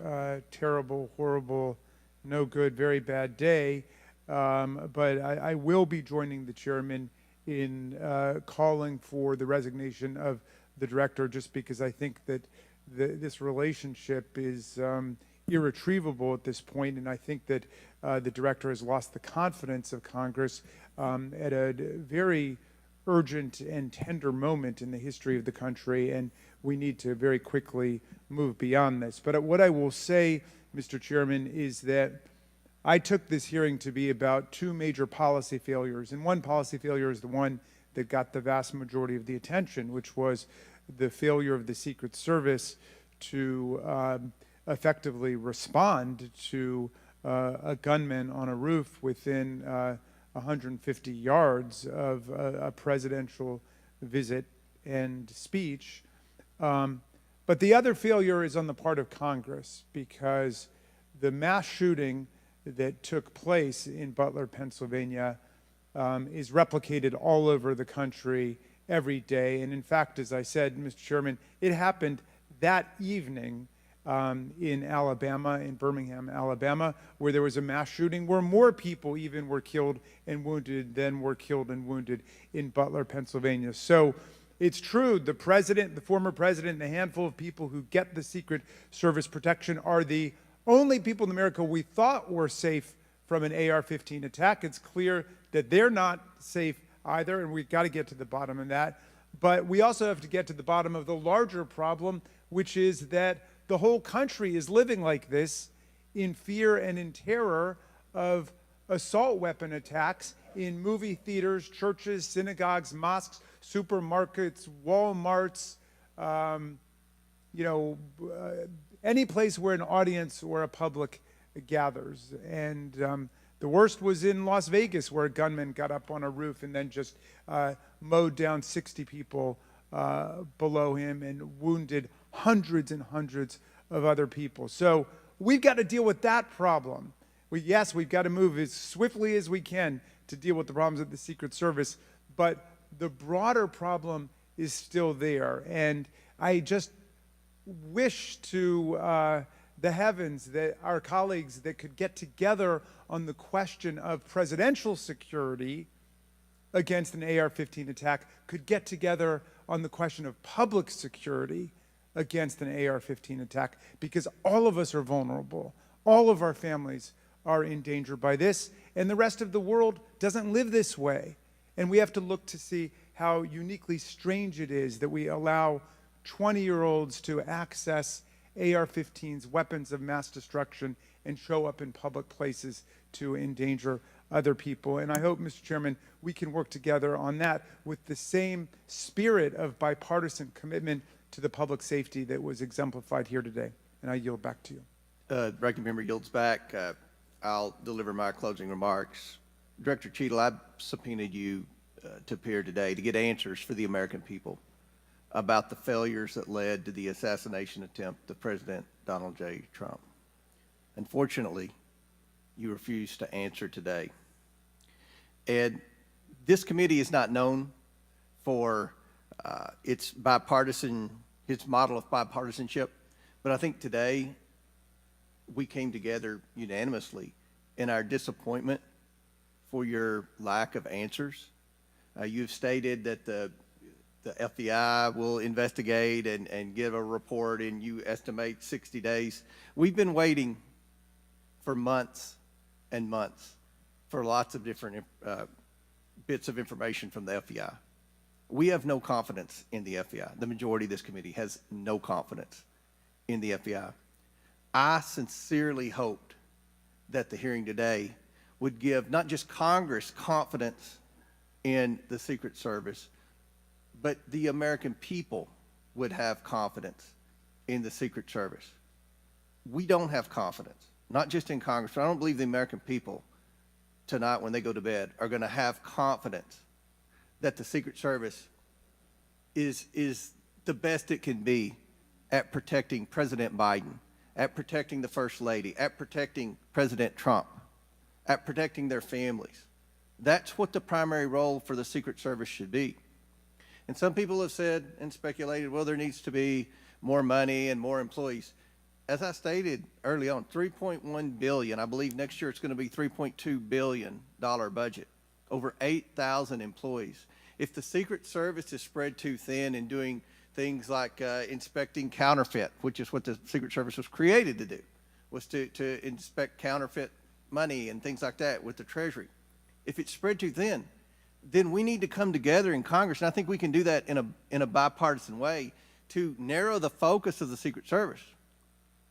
terrible, horrible, no good, very bad day, but I will be joining the Chairman in calling for the resignation of the Director, just because I think that this relationship is irretrievable at this point, and I think that the Director has lost the confidence of Congress at a very urgent and tender moment in the history of the country, and we need to very quickly move beyond this. But what I will say, Mr. Chairman, is that I took this hearing to be about two major policy failures, and one policy failure is the one that got the vast majority of the attention, which was the failure of the Secret Service to effectively respond to a gunman on a roof within 150 yards of a presidential visit and speech. But the other failure is on the part of Congress, because the mass shooting that took place in Butler, Pennsylvania, is replicated all over the country every day. And in fact, as I said, Mr. Chairman, it happened that evening in Alabama, in Birmingham, Alabama, where there was a mass shooting where more people even were killed and wounded than were killed and wounded in Butler, Pennsylvania. So it's true, the president, the former president, and a handful of people who get the Secret Service protection are the only people in America we thought were safe from an AR-15 attack. It's clear that they're not safe either, and we've got to get to the bottom of that. But we also have to get to the bottom of the larger problem, which is that the whole country is living like this in fear and in terror of assault weapon attacks in movie theaters, churches, synagogues, mosques, supermarkets, Walmarts, any place where an audience or a public gathers. And the worst was in Las Vegas, where a gunman got up on a roof and then just mowed down 60 people below him and wounded hundreds and hundreds of other people. So we've got to deal with that problem. Yes, we've got to move as swiftly as we can to deal with the problems of the Secret Service, but the broader problem is still there. And I just wish to the heavens that our colleagues that could get together on the question of presidential security against an AR-15 attack could get together on the question of public security against an AR-15 attack, because all of us are vulnerable. All of our families are in danger by this, and the rest of the world doesn't live this way. And we have to look to see how uniquely strange it is that we allow 20-year-olds to access AR-15s, weapons of mass destruction, and show up in public places to endanger other people. And I hope, Mr. Chairman, we can work together on that with the same spirit of bipartisan commitment to the public safety that was exemplified here today. And I yield back to you. Ranking Member yields back. I'll deliver my closing remarks. Director Cheatle, I subpoenaed you to appear today to get answers for the American people about the failures that led to the assassination attempt of President Donald J. Trump. Unfortunately, you refused to answer today. And This committee is not known for its model of bipartisanship, but I think today we came together unanimously in our disappointment for your lack of answers. You've stated that the FBI will investigate and give a report, and you estimate 60 days. We've been waiting for months and months for lots of different bits of information from the FBI. We have no confidence in the FBI. The majority of this committee has no confidence in the FBI. I sincerely hoped that the hearing today would give not just Congress confidence in the Secret Service, but the American people would have confidence in the Secret Service. We don't have confidence, not just in Congress, but I don't believe the American people tonight when they go to bed are going to have confidence that the Secret Service is the best it can be at protecting President Biden, at protecting the First Lady, at protecting President Trump, at protecting their families. That's what the primary role for the Secret Service should be. And some people have said and speculated, well, there needs to be more money and more employees. As I stated early on, $3.1 billion, I believe next year it's going to be $3.2 billion budget, over 8,000 employees. If the Secret Service is spread too thin in doing things like inspecting counterfeit, which is what the Secret Service was created to do, was to inspect counterfeit money and things like that with the Treasury. If it's spread too thin, then we need to come together in Congress, and I think we can do that in a bipartisan way to narrow the focus of the Secret Service,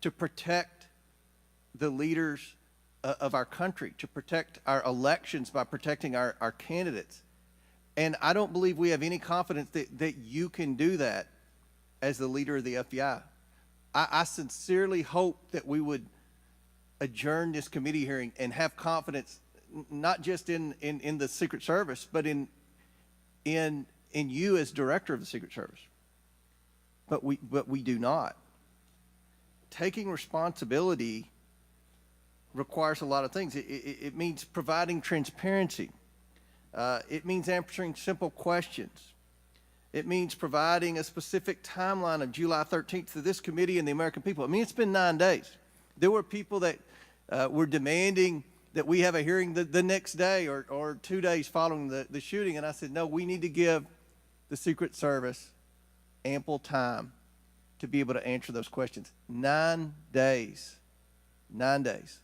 to protect the leaders of our country, to protect our elections by protecting our candidates. And I don't believe we have any confidence that you can do that as the leader of the FBI. I sincerely hope that we would adjourn this committee hearing and have confidence not just in the Secret Service, but in you as director of the Secret Service. But we do not. Taking responsibility requires a lot of things. It means providing transparency. It means answering simple questions. It means providing a specific timeline of July 13th to this committee and the American people. I mean, it's been 9 days. There were people that were demanding that we have a hearing the next day or 2 days following the shooting. And I said, no, we need to give the Secret Service ample time to be able to answer those questions. 9 days. 9 days.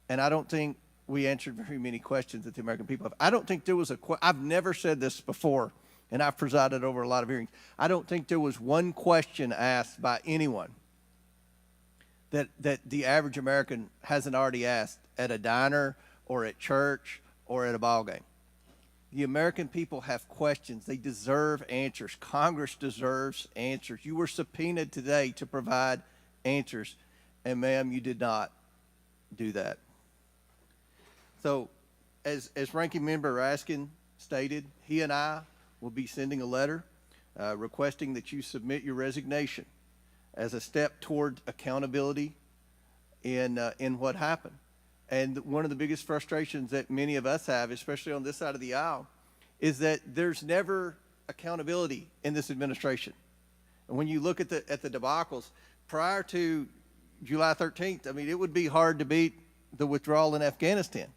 And I don't think we answered very many questions that the American people have. I don't think there was I've never said this before, and I've presided over a lot of hearings. I don't think there was one question asked by anyone that the average American hasn't already asked at a diner or at church or at a ball game. The American people have questions. They deserve answers. Congress deserves answers. You were subpoenaed today to provide answers, and ma'am, you did not do that. So, as Ranking Member Raskin stated, he and I will be sending a letter requesting that you submit your resignation as a step toward accountability in what happened. And one of the biggest frustrations that many of us have, especially on this side of the aisle, is that there's never accountability in this administration. And when you look at the debacles prior to July 13th, I mean, it would be hard to beat the withdrawal in Afghanistan,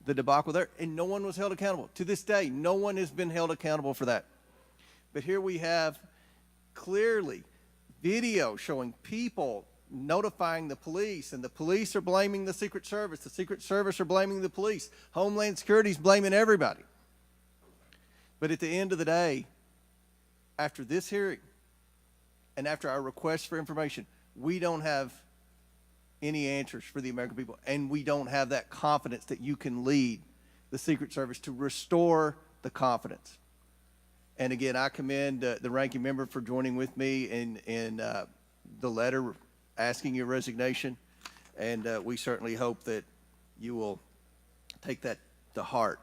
the debacle there, and no one was held accountable. To this day, no one has been held accountable for that. But here we have clearly video showing people notifying the police, and the police are blaming the Secret Service. The Secret Service are blaming the police. Homeland Security is blaming everybody. But at the end of the day, after this hearing and after our request for information, we don't have any answers for the American people, and we don't have that confidence that you can lead the Secret Service to restore the confidence. And again, I commend the ranking member for joining with me in the letter asking your resignation, and we certainly hope that you will take that to heart.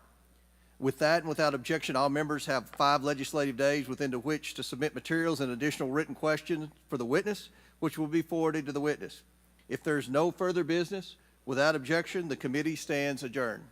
With that and without objection, all members have 5 legislative days within which to submit materials and additional written questions for the witness, which will be forwarded to the witness. If there's no further business, without objection, the committee stands adjourned.